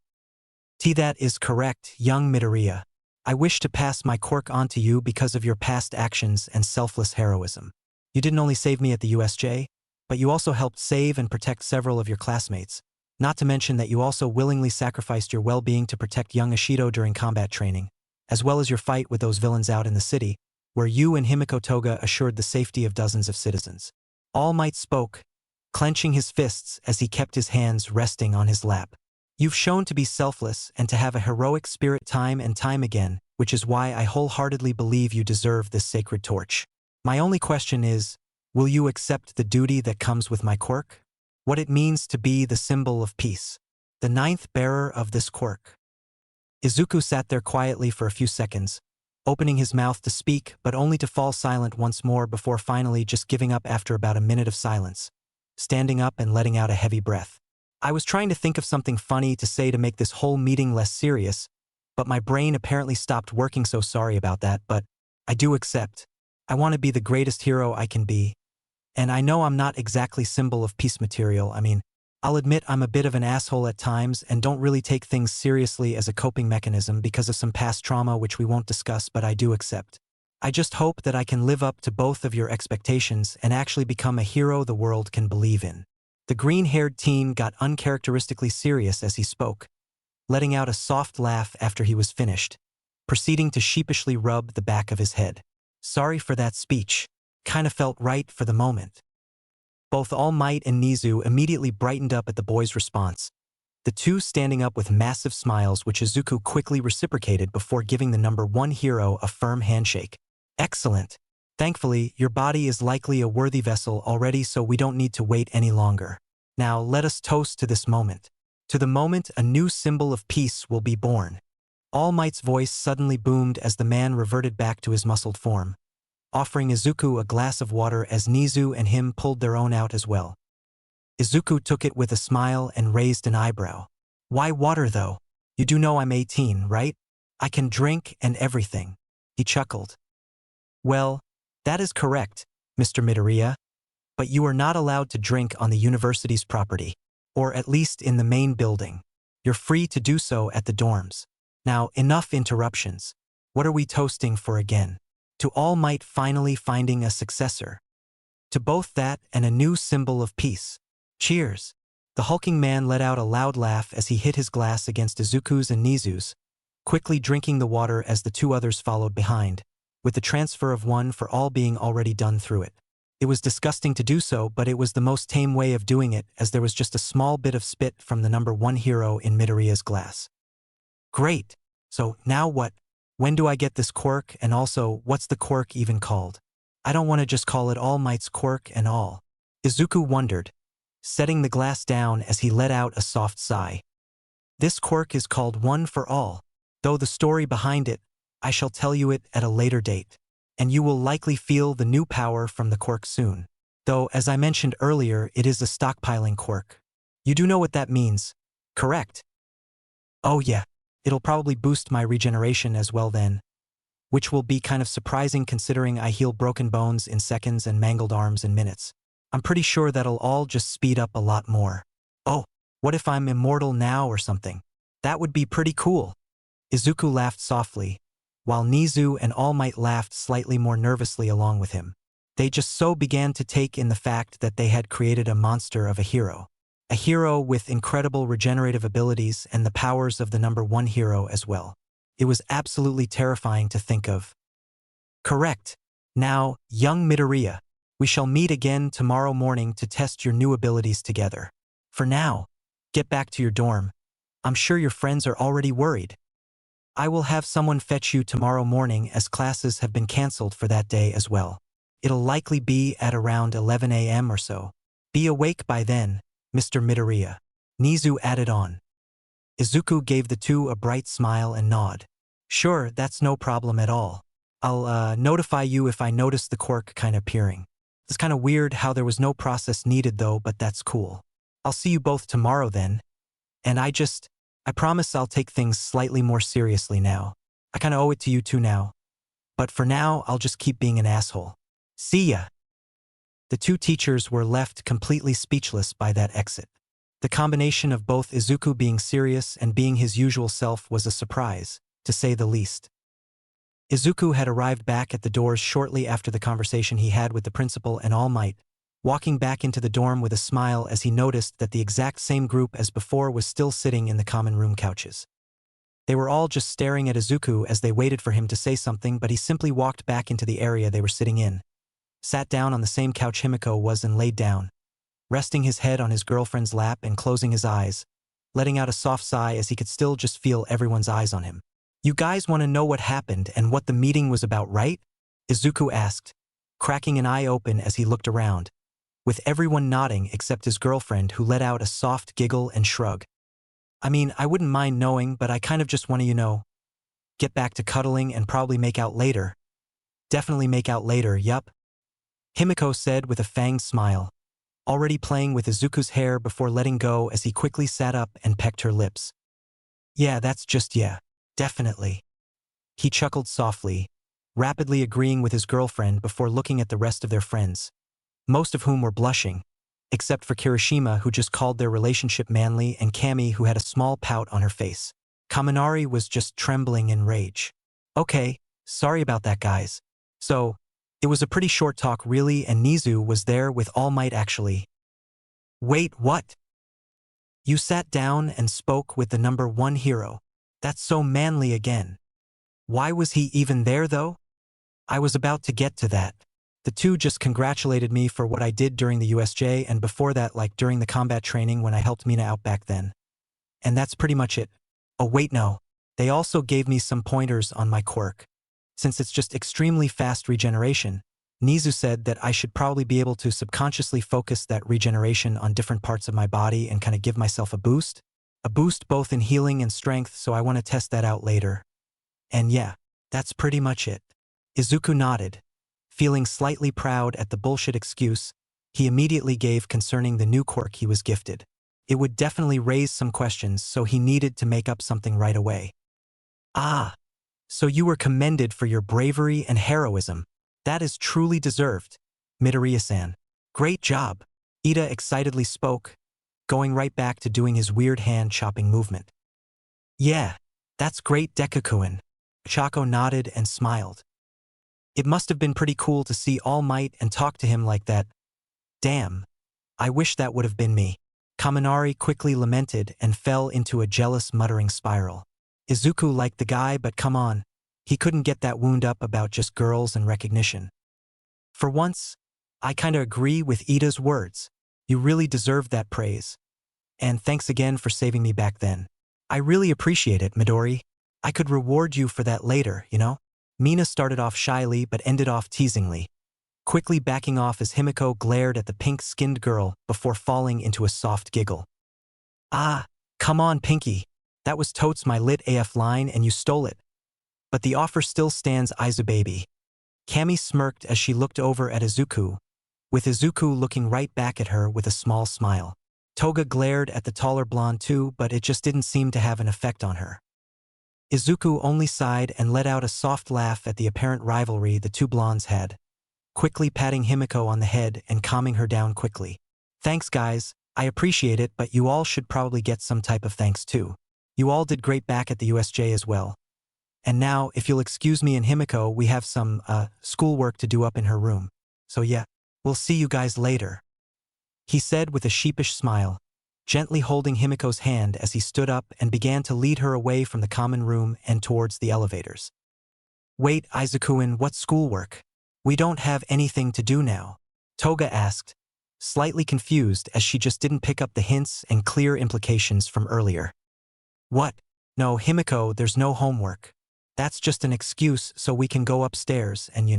That is correct, young Midoriya. I wish to pass my quirk on to you because of your past actions and selfless heroism. You didn't only save me at the USJ, but you also helped save and protect several of your classmates, not to mention that you also willingly sacrificed your well-being to protect young Ishido during combat training, as well as your fight with those villains out in the city, where you and Himiko Toga assured the safety of dozens of citizens. All Might spoke, clenching his fists as he kept his hands resting on his lap. You've shown to be selfless and to have a heroic spirit time and time again, which is why I wholeheartedly believe you deserve this sacred torch. My only question is, will you accept the duty that comes with my quirk? What it means to be the symbol of peace. The ninth bearer of this quirk. Izuku sat there quietly for a few seconds, opening his mouth to speak but only to fall silent once more before finally just giving up after about a minute of silence, standing up and letting out a heavy breath. I was trying to think of something funny to say to make this whole meeting less serious, but my brain apparently stopped working, so sorry about that, but I do accept. I want to be the greatest hero I can be. And I know I'm not exactly symbol of peace material. I mean, I'll admit I'm a bit of an asshole at times and don't really take things seriously as a coping mechanism because of some past trauma which we won't discuss, but I do accept. I just hope that I can live up to both of your expectations and actually become a hero the world can believe in. The green-haired teen got uncharacteristically serious as he spoke, letting out a soft laugh after he was finished, proceeding to sheepishly rub the back of his head. Sorry for that speech. Kinda felt right for the moment. Both All Might and Nizu immediately brightened up at the boy's response, the two standing up with massive smiles which Izuku quickly reciprocated before giving the number one hero a firm handshake. Excellent. Thankfully, your body is likely a worthy vessel already, so we don't need to wait any longer. Now let us toast to this moment. To the moment a new symbol of peace will be born. All Might's voice suddenly boomed as the man reverted back to his muscled form, offering Izuku a glass of water as Nizu and him pulled their own out as well. Izuku took it with a smile and raised an eyebrow. Why water though? You do know I'm 18, right? I can drink and everything. He chuckled. Well, that is correct, Mr. Midoriya, but you are not allowed to drink on the university's property, or at least in the main building. You're free to do so at the dorms. Now, enough interruptions. What are we toasting for again? To All Might finally finding a successor. To both that and a new symbol of peace. Cheers. The hulking man let out a loud laugh as he hit his glass against Izuku's and Nizu's, quickly drinking the water as the two others followed behind, with the transfer of one for all being already done through it. It was disgusting to do so, but it was the most tame way of doing it as there was just a small bit of spit from the number one hero in Midoriya's glass. Great. So, now what? When do I get this quirk, and also, what's the quirk even called? I don't want to just call it All Might's quirk and all. Izuku wondered, setting the glass down as he let out a soft sigh. This quirk is called One for All, though the story behind it, I shall tell you it at a later date, and you will likely feel the new power from the quirk soon. Though, as I mentioned earlier, it is a stockpiling quirk. You do know what that means, correct? Oh yeah, it'll probably boost my regeneration as well then, which will be kind of surprising considering I heal broken bones in seconds and mangled arms in minutes. I'm pretty sure that'll all just speed up a lot more. Oh, what if I'm immortal now or something? That would be pretty cool. Izuku laughed softly, while Nizu and All Might laughed slightly more nervously along with him. They just so began to take in the fact that they had created a monster of a hero. A hero with incredible regenerative abilities and the powers of the number one hero as well. It was absolutely terrifying to think of. Correct. Now, young Midoriya, we shall meet again tomorrow morning to test your new abilities together. For now, get back to your dorm. I'm sure your friends are already worried. I will have someone fetch you tomorrow morning as classes have been cancelled for that day as well. It'll likely be at around 11 a.m. or so. Be awake by then, Mr. Midoriya. Nizu added on. Izuku gave the two a bright smile and nod. Sure, that's no problem at all. I'll notify you if I notice the quirk kinda appearing. It's kinda weird how there was no process needed though, but that's cool. I'll see you both tomorrow then. And I promise I'll take things slightly more seriously now. I kinda owe it to you two now. But for now, I'll just keep being an asshole. See ya. The two teachers were left completely speechless by that exit. The combination of both Izuku being serious and being his usual self was a surprise, to say the least. Izuku had arrived back at the doors shortly after the conversation he had with the principal and All Might, walking back into the dorm with a smile as he noticed that the exact same group as before was still sitting in the common room couches. They were all just staring at Izuku as they waited for him to say something, but he simply walked back into the area they were sitting in, sat down on the same couch Himiko was and laid down, resting his head on his girlfriend's lap and closing his eyes, letting out a soft sigh as he could still just feel everyone's eyes on him. You guys want to know what happened and what the meeting was about, right? Izuku asked, cracking an eye open as he looked around, with everyone nodding except his girlfriend, who let out a soft giggle and shrug. I mean, I wouldn't mind knowing, but I kind of just want to, get back to cuddling and probably make out later. Definitely make out later, yup. Himiko said with a fanged smile, already playing with Izuku's hair before letting go as he quickly sat up and pecked her lips. Yeah, definitely. He chuckled softly, rapidly agreeing with his girlfriend before looking at the rest of their friends, most of whom were blushing, except for Kirishima, who just called their relationship manly, and Kami, who had a small pout on her face. Kaminari was just trembling in rage. Okay, sorry about that, guys. So, it was a pretty short talk really, and Nizu was there with All Might actually. Wait, what? You sat down and spoke with the number one hero. That's so manly again. Why was he even there though? I was about to get to that. The two just congratulated me for what I did during the USJ and before that, like during the combat training when I helped Mina out back then. And that's pretty much it. Oh wait, no. They also gave me some pointers on my quirk. Since it's just extremely fast regeneration, Nizu said that I should probably be able to subconsciously focus that regeneration on different parts of my body and kind of give myself a boost. A boost both in healing and strength, so I want to test that out later. And yeah, that's pretty much it. Izuku nodded. Feeling slightly proud at the bullshit excuse he immediately gave concerning the new quirk he was gifted. It would definitely raise some questions, so he needed to make up something right away. Ah, so you were commended for your bravery and heroism. That is truly deserved, Midoriya-san. Great job, Ida excitedly spoke, going right back to doing his weird hand-chopping movement. Yeah, that's great, Dekakuin. Chako nodded and smiled. It must have been pretty cool to see All Might and talk to him like that. Damn, I wish that would have been me. Kaminari quickly lamented and fell into a jealous muttering spiral. Izuku liked the guy, but come on, he couldn't get that wound up about just girls and recognition. For once, I kinda agree with Ida's words. You really deserved that praise. And thanks again for saving me back then. I really appreciate it, Midori. I could reward you for that later, Mina started off shyly but ended off teasingly, quickly backing off as Himiko glared at the pink-skinned girl before falling into a soft giggle. Ah, come on, Pinky. That was totes my lit AF line and you stole it. But the offer still stands, Izu baby. Kami smirked as she looked over at Izuku, with Izuku looking right back at her with a small smile. Toga glared at the taller blonde too, but it just didn't seem to have an effect on her. Izuku only sighed and let out a soft laugh at the apparent rivalry the two blondes had, quickly patting Himiko on the head and calming her down quickly. Thanks guys, I appreciate it, but you all should probably get some type of thanks too. You all did great back at the USJ as well. And now, if you'll excuse me and Himiko, we have some, schoolwork to do up in her room. So yeah, we'll see you guys later. He said with a sheepish smile, gently holding Himiko's hand as he stood up and began to lead her away from the common room and towards the elevators. Wait, Izuku-in, what schoolwork? We don't have anything to do now, Toga asked, slightly confused as she just didn't pick up the hints and clear implications from earlier. What? No, Himiko, there's no homework. That's just an excuse so we can go upstairs and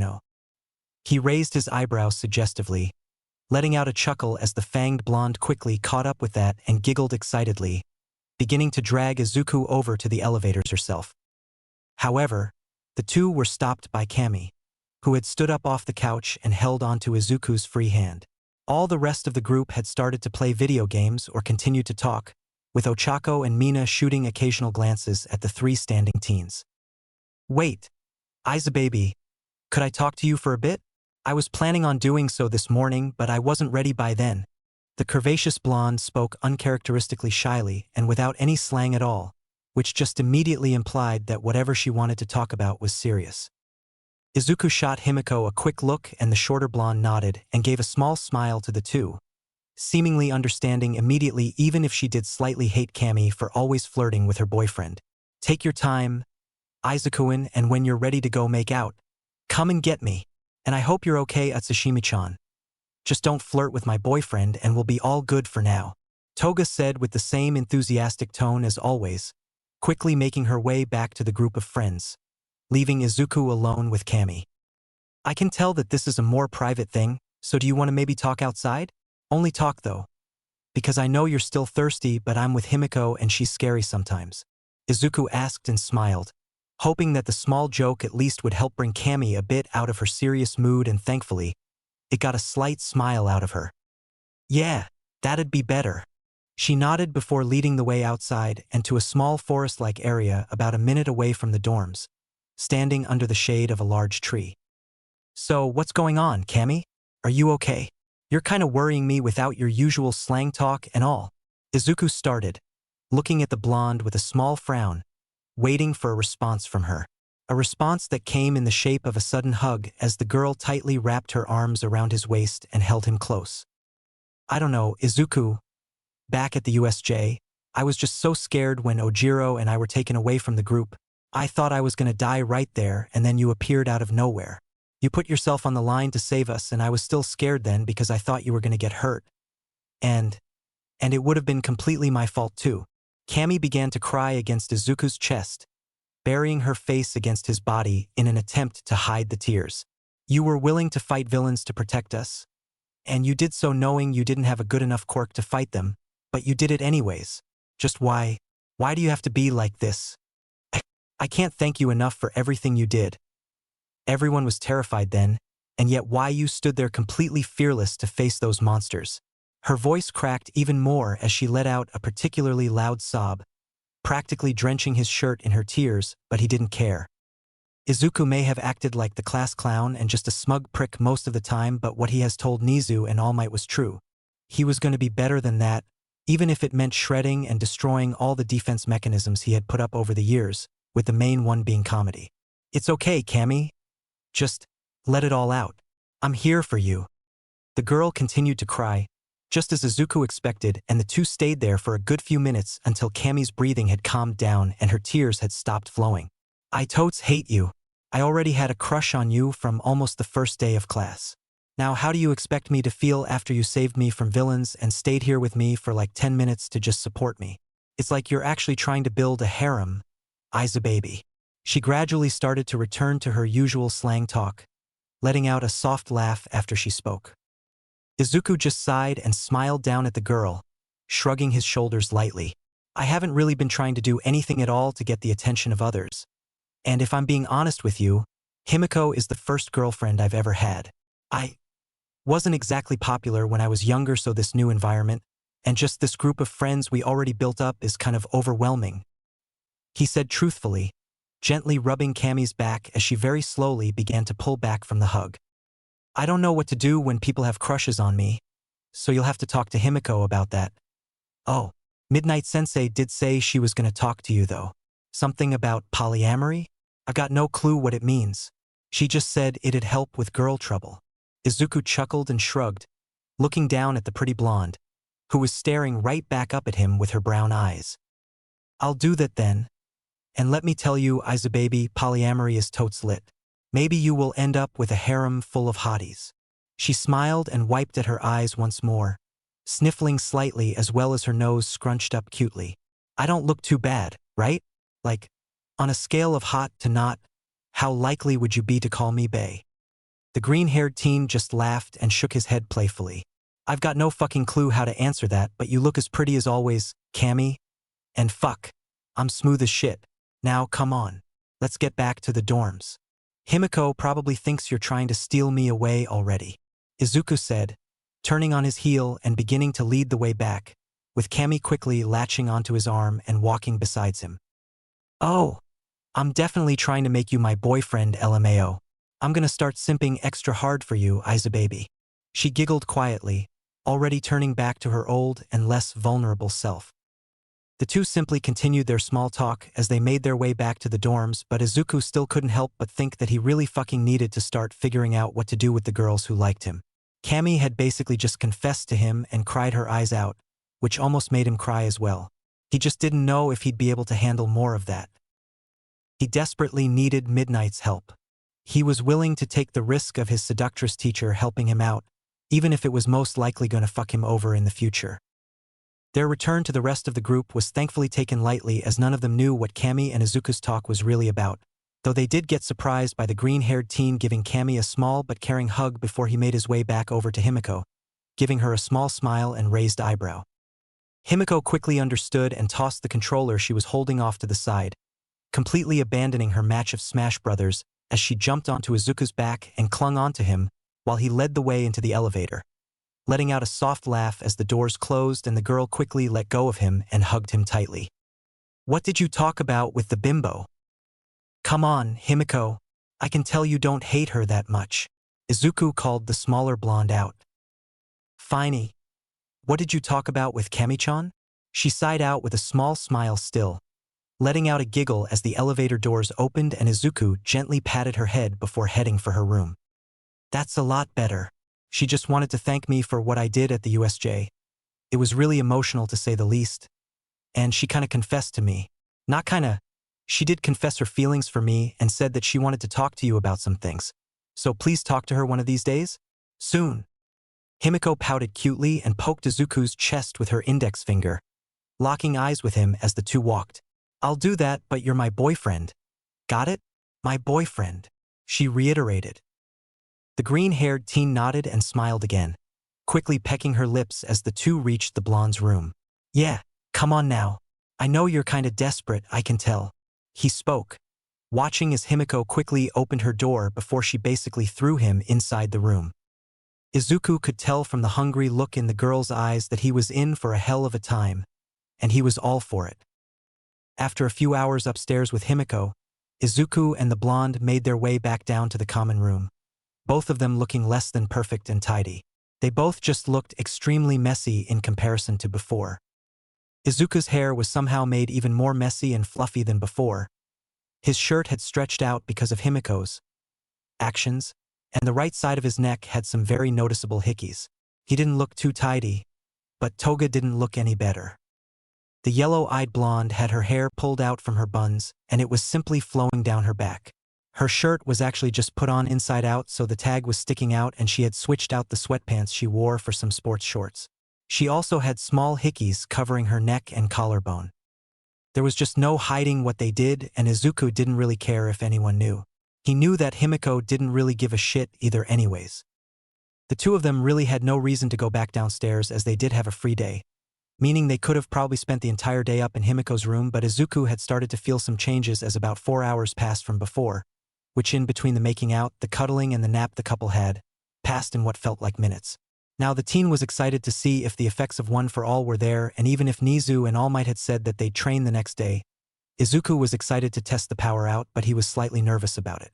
He raised his eyebrows suggestively, letting out a chuckle as the fanged blonde quickly caught up with that and giggled excitedly, beginning to drag Izuku over to the elevators herself. However, the two were stopped by Kami, who had stood up off the couch and held onto Izuku's free hand. All the rest of the group had started to play video games or continued to talk, with Ochako and Mina shooting occasional glances at the three standing teens. Wait, Izubaby, could I talk to you for a bit? I was planning on doing so this morning, but I wasn't ready by then. The curvaceous blonde spoke uncharacteristically shyly and without any slang at all, which just immediately implied that whatever she wanted to talk about was serious. Izuku shot Himiko a quick look, and the shorter blonde nodded and gave a small smile to the two, seemingly understanding immediately even if she did slightly hate Cammy for always flirting with her boyfriend. Take your time, Izuku-in, and when you're ready to go make out, come and get me. And I hope you're okay, Atsushimi-chan. Just don't flirt with my boyfriend and we'll be all good for now, Toga said with the same enthusiastic tone as always, quickly making her way back to the group of friends, leaving Izuku alone with Cammy. I can tell that this is a more private thing, so do you want to maybe talk outside? Only talk though. Because I know you're still thirsty, but I'm with Himiko and she's scary sometimes, Izuku asked and smiled, hoping that the small joke at least would help bring Cammy a bit out of her serious mood, and thankfully, it got a slight smile out of her. Yeah, that'd be better. She nodded before leading the way outside and to a small forest-like area about a minute away from the dorms, standing under the shade of a large tree. So, what's going on, Cammy? Are you okay? You're kinda worrying me without your usual slang talk and all. Izuku started, looking at the blonde with a small frown, waiting for a response from her. A response that came in the shape of a sudden hug as the girl tightly wrapped her arms around his waist and held him close. I don't know, Izuku. Back at the USJ, I was just so scared when Ojiro and I were taken away from the group. I thought I was gonna die right there, and then you appeared out of nowhere. You put yourself on the line to save us, and I was still scared then because I thought you were gonna get hurt. And it would have been completely my fault too. Cammy began to cry against Izuku's chest, burying her face against his body in an attempt to hide the tears. You were willing to fight villains to protect us, and you did so knowing you didn't have a good enough quirk to fight them, but you did it anyways. Just why do you have to be like this? I can't thank you enough for everything you did. Everyone was terrified then, and yet why you stood there completely fearless to face those monsters. Her voice cracked even more as she let out a particularly loud sob, practically drenching his shirt in her tears, but he didn't care. Izuku may have acted like the class clown and just a smug prick most of the time, but what he has told Nizu and All Might was true. He was going to be better than that, even if it meant shredding and destroying all the defense mechanisms he had put up over the years, with the main one being comedy. It's okay, Cammy. Just let it all out. I'm here for you. The girl continued to cry, just as Izuku expected, and the two stayed there for a good few minutes until Cammy's breathing had calmed down and her tears had stopped flowing. I totes hate you. I already had a crush on you from almost the first day of class. Now how do you expect me to feel after you saved me from villains and stayed here with me for like 10 minutes to just support me? It's like you're actually trying to build a harem, Izubaby. She gradually started to return to her usual slang talk, letting out a soft laugh after she spoke. Izuku just sighed and smiled down at the girl, shrugging his shoulders lightly. I haven't really been trying to do anything at all to get the attention of others. And if I'm being honest with you, Himiko is the first girlfriend I've ever had. I wasn't exactly popular when I was younger, so this new environment, and just this group of friends we already built up is kind of overwhelming, he said truthfully, gently rubbing Cammy's back as she very slowly began to pull back from the hug. I don't know what to do when people have crushes on me, so you'll have to talk to Himiko about that. Oh, Midnight Sensei did say she was going to talk to you though. Something about polyamory? I've got no clue what it means. She just said it'd help with girl trouble. Izuku chuckled and shrugged, looking down at the pretty blonde, who was staring right back up at him with her brown eyes. I'll do that then. And let me tell you, Izubaby, polyamory is totes lit. Maybe you will end up with a harem full of hotties. She smiled and wiped at her eyes once more, sniffling slightly as well as her nose scrunched up cutely. I don't look too bad, right? Like, on a scale of hot to not, how likely would you be to call me bae? The green-haired teen just laughed and shook his head playfully. I've got no fucking clue how to answer that, but you look as pretty as always, Cammy. And fuck, I'm smooth as shit. Now come on, let's get back to the dorms. Himiko probably thinks you're trying to steal me away already, Izuku said, turning on his heel and beginning to lead the way back, with Cammy quickly latching onto his arm and walking beside him. "Oh, I'm definitely trying to make you my boyfriend, LMAO. I'm gonna start simping extra hard for you, Izubaby." She giggled quietly, already turning back to her old and less vulnerable self. The two simply continued their small talk as they made their way back to the dorms, but Izuku still couldn't help but think that he really fucking needed to start figuring out what to do with the girls who liked him. Cammy had basically just confessed to him and cried her eyes out, which almost made him cry as well. He just didn't know if he'd be able to handle more of that. He desperately needed Midnight's help. He was willing to take the risk of his seductress teacher helping him out, even if it was most likely going to fuck him over in the future. Their return to the rest of the group was thankfully taken lightly, as none of them knew what Cammy and Izuku's talk was really about, though they did get surprised by the green-haired teen giving Cammy a small but caring hug before he made his way back over to Himiko, giving her a small smile and raised eyebrow. Himiko quickly understood and tossed the controller she was holding off to the side, completely abandoning her match of Smash Brothers as she jumped onto Izuku's back and clung onto him while he led the way into the elevator, letting out a soft laugh as the doors closed and the girl quickly let go of him and hugged him tightly. "What did you talk about with the bimbo?" "Come on, Himiko. I can tell you don't hate her that much," Izuku called the smaller blonde out. "Finey. What did you talk about with Cammy-chan?" She sighed out with a small smile still, letting out a giggle as the elevator doors opened and Izuku gently patted her head before heading for her room. "That's a lot better. She just wanted to thank me for what I did at the USJ. It was really emotional to say the least. And she kinda confessed to me. Not kinda. She did confess her feelings for me and said that she wanted to talk to you about some things. So please talk to her one of these days? Soon." Himiko pouted cutely and poked Izuku's chest with her index finger, locking eyes with him as the two walked. "I'll do that, but you're my boyfriend. Got it? My boyfriend," she reiterated. The green-haired teen nodded and smiled again, quickly pecking her lips as the two reached the blonde's room. "Yeah, come on now. I know you're kinda desperate, I can tell," he spoke, watching as Himiko quickly opened her door before she basically threw him inside the room. Izuku could tell from the hungry look in the girl's eyes that he was in for a hell of a time, and he was all for it. After a few hours upstairs with Himiko, Izuku and the blonde made their way back down to the common room, both of them looking less than perfect and tidy. They both just looked extremely messy in comparison to before. Izuku's hair was somehow made even more messy and fluffy than before. His shirt had stretched out because of Himiko's actions, and the right side of his neck had some very noticeable hickeys. He didn't look too tidy, but Toga didn't look any better. The yellow-eyed blonde had her hair pulled out from her buns, and it was simply flowing down her back. Her shirt was actually just put on inside out, so the tag was sticking out, and she had switched out the sweatpants she wore for some sports shorts. She also had small hickeys covering her neck and collarbone. There was just no hiding what they did, and Izuku didn't really care if anyone knew. He knew that Himiko didn't really give a shit either anyways. The two of them really had no reason to go back downstairs, as they did have a free day, meaning they could have probably spent the entire day up in Himiko's room, but Izuku had started to feel some changes as about 4 hours passed from before, which in between the making out, the cuddling, and the nap the couple had, passed in what felt like minutes. Now the teen was excited to see if the effects of One for All were there, and even if Nizu and All Might had said that they'd train the next day, Izuku was excited to test the power out, but he was slightly nervous about it.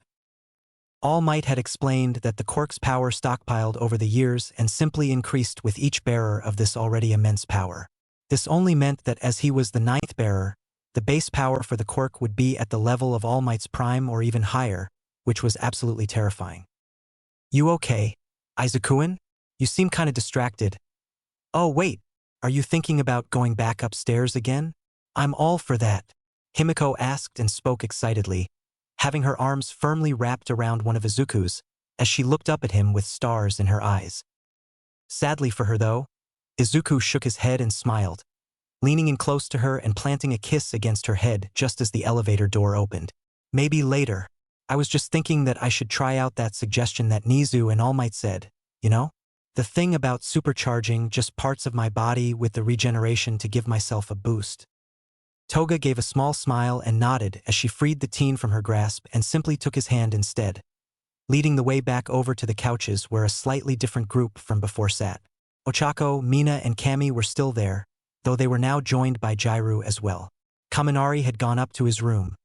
All Might had explained that the quirk's power stockpiled over the years and simply increased with each bearer of this already immense power. This only meant that as he was the 9th bearer, the base power for the quirk would be at the level of All Might's prime or even higher, which was absolutely terrifying. "You okay, Izukuin? You seem kinda distracted." "Oh wait, are you thinking about going back upstairs again?" "I'm all for that," Himiko asked and spoke excitedly, having her arms firmly wrapped around one of Izuku's, as she looked up at him with stars in her eyes. Sadly for her though, Izuku shook his head and smiled, leaning in close to her and planting a kiss against her head just as the elevator door opened. "Maybe later. I was just thinking that I should try out that suggestion that Nizu and All Might said, you know? The thing about supercharging just parts of my body with the regeneration to give myself a boost." Toga gave a small smile and nodded as she freed the teen from her grasp and simply took his hand instead, leading the way back over to the couches where a slightly different group from before sat. Ochako, Mina, and Cammy were still there, though they were now joined by Jairu as well. Kaminari had gone up to his room,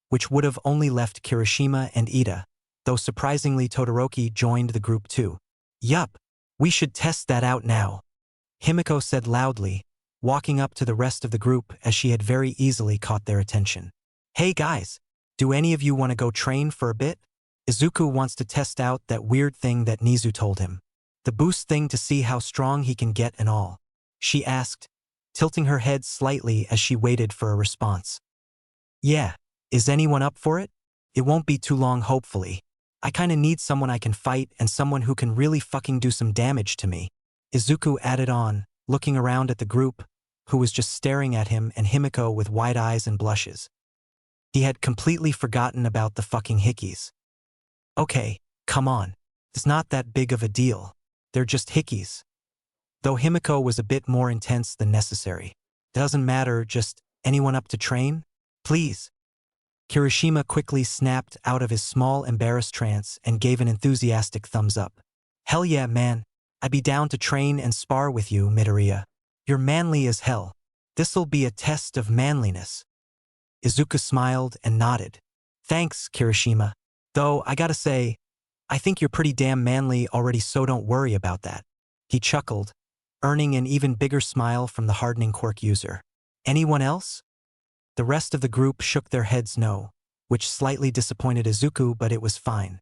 which would have only left Kirishima and Ida, though surprisingly Todoroki joined the group too. Yup, we should test that out now, Himiko said loudly, walking up to the rest of the group as she had very easily caught their attention. Hey guys, do any of you want to go train for a bit? Izuku wants to test out that weird thing that Nizu told him. The boost thing to see how strong he can get and all, she asked, tilting her head slightly as she waited for a response. Yeah, is anyone up for it? It won't be too long hopefully. I kinda need someone I can fight and someone who can really fucking do some damage to me. Izuku added on, looking around at the group, who was just staring at him and Himiko with wide eyes and blushes. He had completely forgotten about the fucking hickeys. Okay, come on. It's not that big of a deal. They're just hickeys. Though Himiko was a bit more intense than necessary. Doesn't matter, just anyone up to train? Please. Kirishima quickly snapped out of his small embarrassed trance and gave an enthusiastic thumbs up. Hell yeah, man. I'd be down to train and spar with you, Midoriya. You're manly as hell. This'll be a test of manliness. Izuku smiled and nodded. Thanks, Kirishima. Though, I gotta say, I think you're pretty damn manly already, so don't worry about that. He chuckled, earning an even bigger smile from the hardening quirk user. Anyone else? The rest of the group shook their heads no, which slightly disappointed Izuku, but it was fine.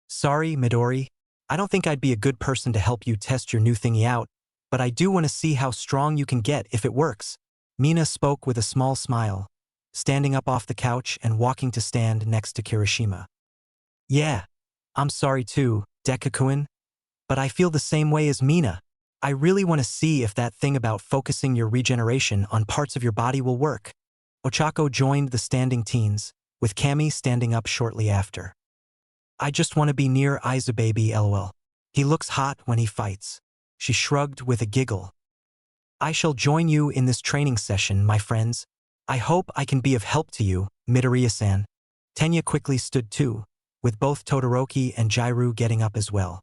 Sorry, Midori. I don't think I'd be a good person to help you test your new thingy out, but I do want to see how strong you can get if it works. Mina spoke with a small smile, standing up off the couch and walking to stand next to Kirishima. Yeah, I'm sorry too, Dekakuin, but I feel the same way as Mina. I really want to see if that thing about focusing your regeneration on parts of your body will work. Ochako joined the standing teens, with Kami standing up shortly after. I just want to be near Izubaby lol. He looks hot when he fights. She shrugged with a giggle. I shall join you in this training session, my friends. I hope I can be of help to you, Midoriya-san. Tenya quickly stood too, with both Todoroki and Jairu getting up as well.